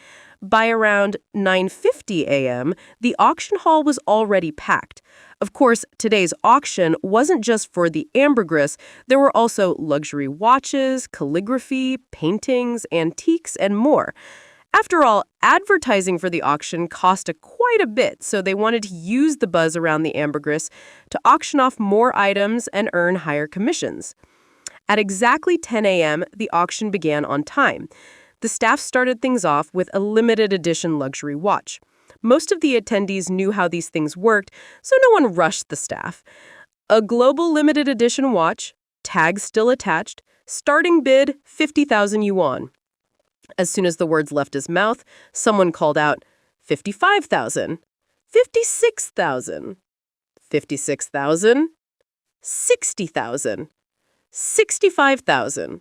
By around 9:50 a.m., the auction hall was already packed. Of course, today's auction wasn't just for the ambergris. There were also luxury watches, calligraphy, paintings, antiques, and more. After all, advertising for the auction cost quite a bit, so they wanted to use the buzz around the ambergris to auction off more items and earn higher commissions. At exactly 10 a.m., the auction began on time. The staff started things off with a limited edition luxury watch. Most of the attendees knew how these things worked, so no one rushed the staff. A global limited edition watch, tag still attached, starting bid 50,000 yuan. As soon as the words left his mouth, someone called out, 55,000, 56,000, 56,000, 60,000, 65,000,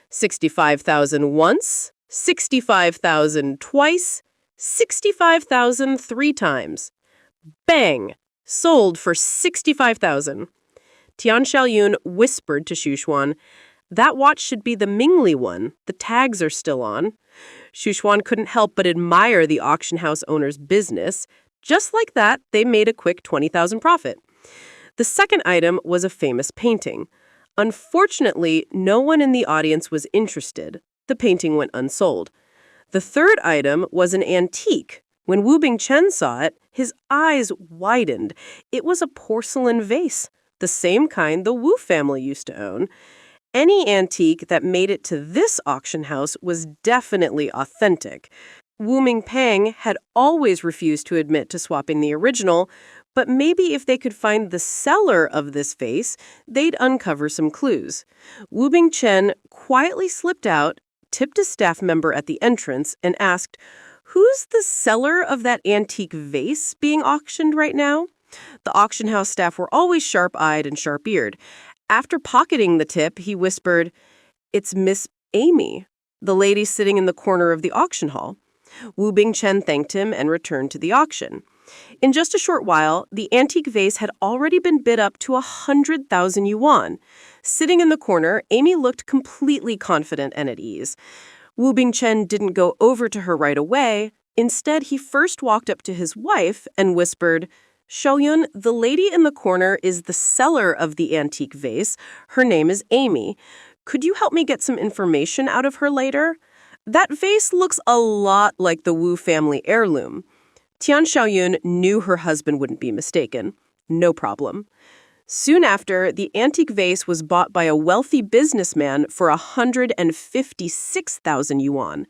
65,000 once, 65,000 twice, 65,000 three times. Bang! Sold for 65,000. Tian Xiaoyun whispered to Xu Xuan, "That watch should be the Mingli one. The tags are still on." Xu Xuan couldn't help but admire the auction house owner's business. Just like that, they made a quick 20,000 profit. The second item was a famous painting. Unfortunately, no one in the audience was interested. The painting went unsold. The third item was an antique. When Wu Bingchen saw it, his eyes widened. It was a porcelain vase, the same kind the Wu family used to own. Any antique that made it to this auction house was definitely authentic. Wu Mingpeng had always refused to admit to swapping the original, but maybe if they could find the seller of this vase, they'd uncover some clues. Wu Bingchen quietly slipped out, tipped a staff member at the entrance, and asked, "Who's the seller of that antique vase being auctioned right now?" The auction house staff were always sharp-eyed and sharp-eared. After pocketing the tip, he whispered, "It's Miss Amy, the lady sitting in the corner of the auction hall." Wu Bingchen thanked him and returned to the auction. In just a short while, the antique vase had already been bid up to 100,000 yuan. Sitting in the corner, Amy looked completely confident and at ease. Wu Bingchen didn't go over to her right away. Instead, he first walked up to his wife and whispered, "Xiaoyun, the lady in the corner is the seller of the antique vase. Her name is Amy. Could you help me get some information out of her later? That vase looks a lot like the Wu family heirloom." Tian Xiaoyun knew her husband wouldn't be mistaken. No problem. Soon after, the antique vase was bought by a wealthy businessman for 156,000 yuan.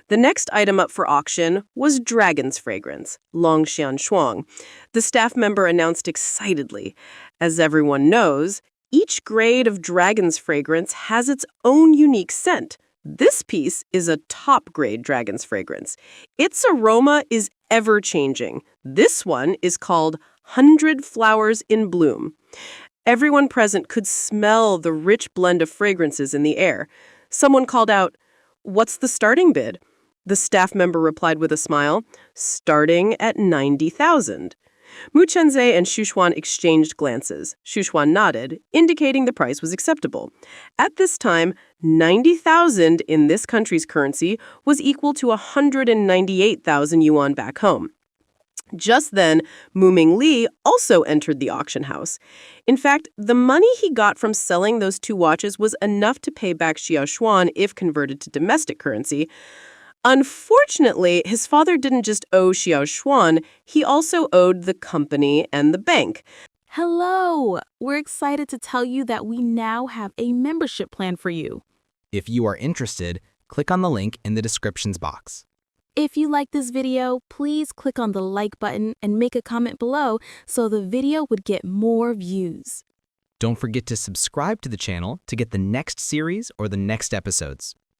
The next item up for auction was Dragon's Fragrance, Longxian Shuang. The staff member announced excitedly. As everyone knows, each grade of Dragon's Fragrance has its own unique scent. This piece is a top-grade Dragon's Fragrance. Its aroma is ever-changing. This one is called 100 Flowers in Bloom. Everyone present could smell the rich blend of fragrances in the air. Someone called out, "What's the starting bid?" The staff member replied with a smile, "Starting at 90,000. Mu Chenze and Xu Xuan exchanged glances. Xu Xuan nodded, indicating the price was acceptable. At this time, 90,000 in this country's currency was equal to 198,000 yuan back home. Just then, Mu Mingli also entered the auction house. In fact, the money he got from selling those two watches was enough to pay back Xiao Xuan if converted to domestic currency. Unfortunately, his father didn't just owe Xiao Xuan, he also owed the company and the bank. Hello! We're excited to tell you that we now have a membership plan for you. If you are interested, click on the link in the descriptions box. If you like this video, please click on the like button and make a comment below so the video would get more views. Don't forget to subscribe to the channel to get the next series or the next episodes.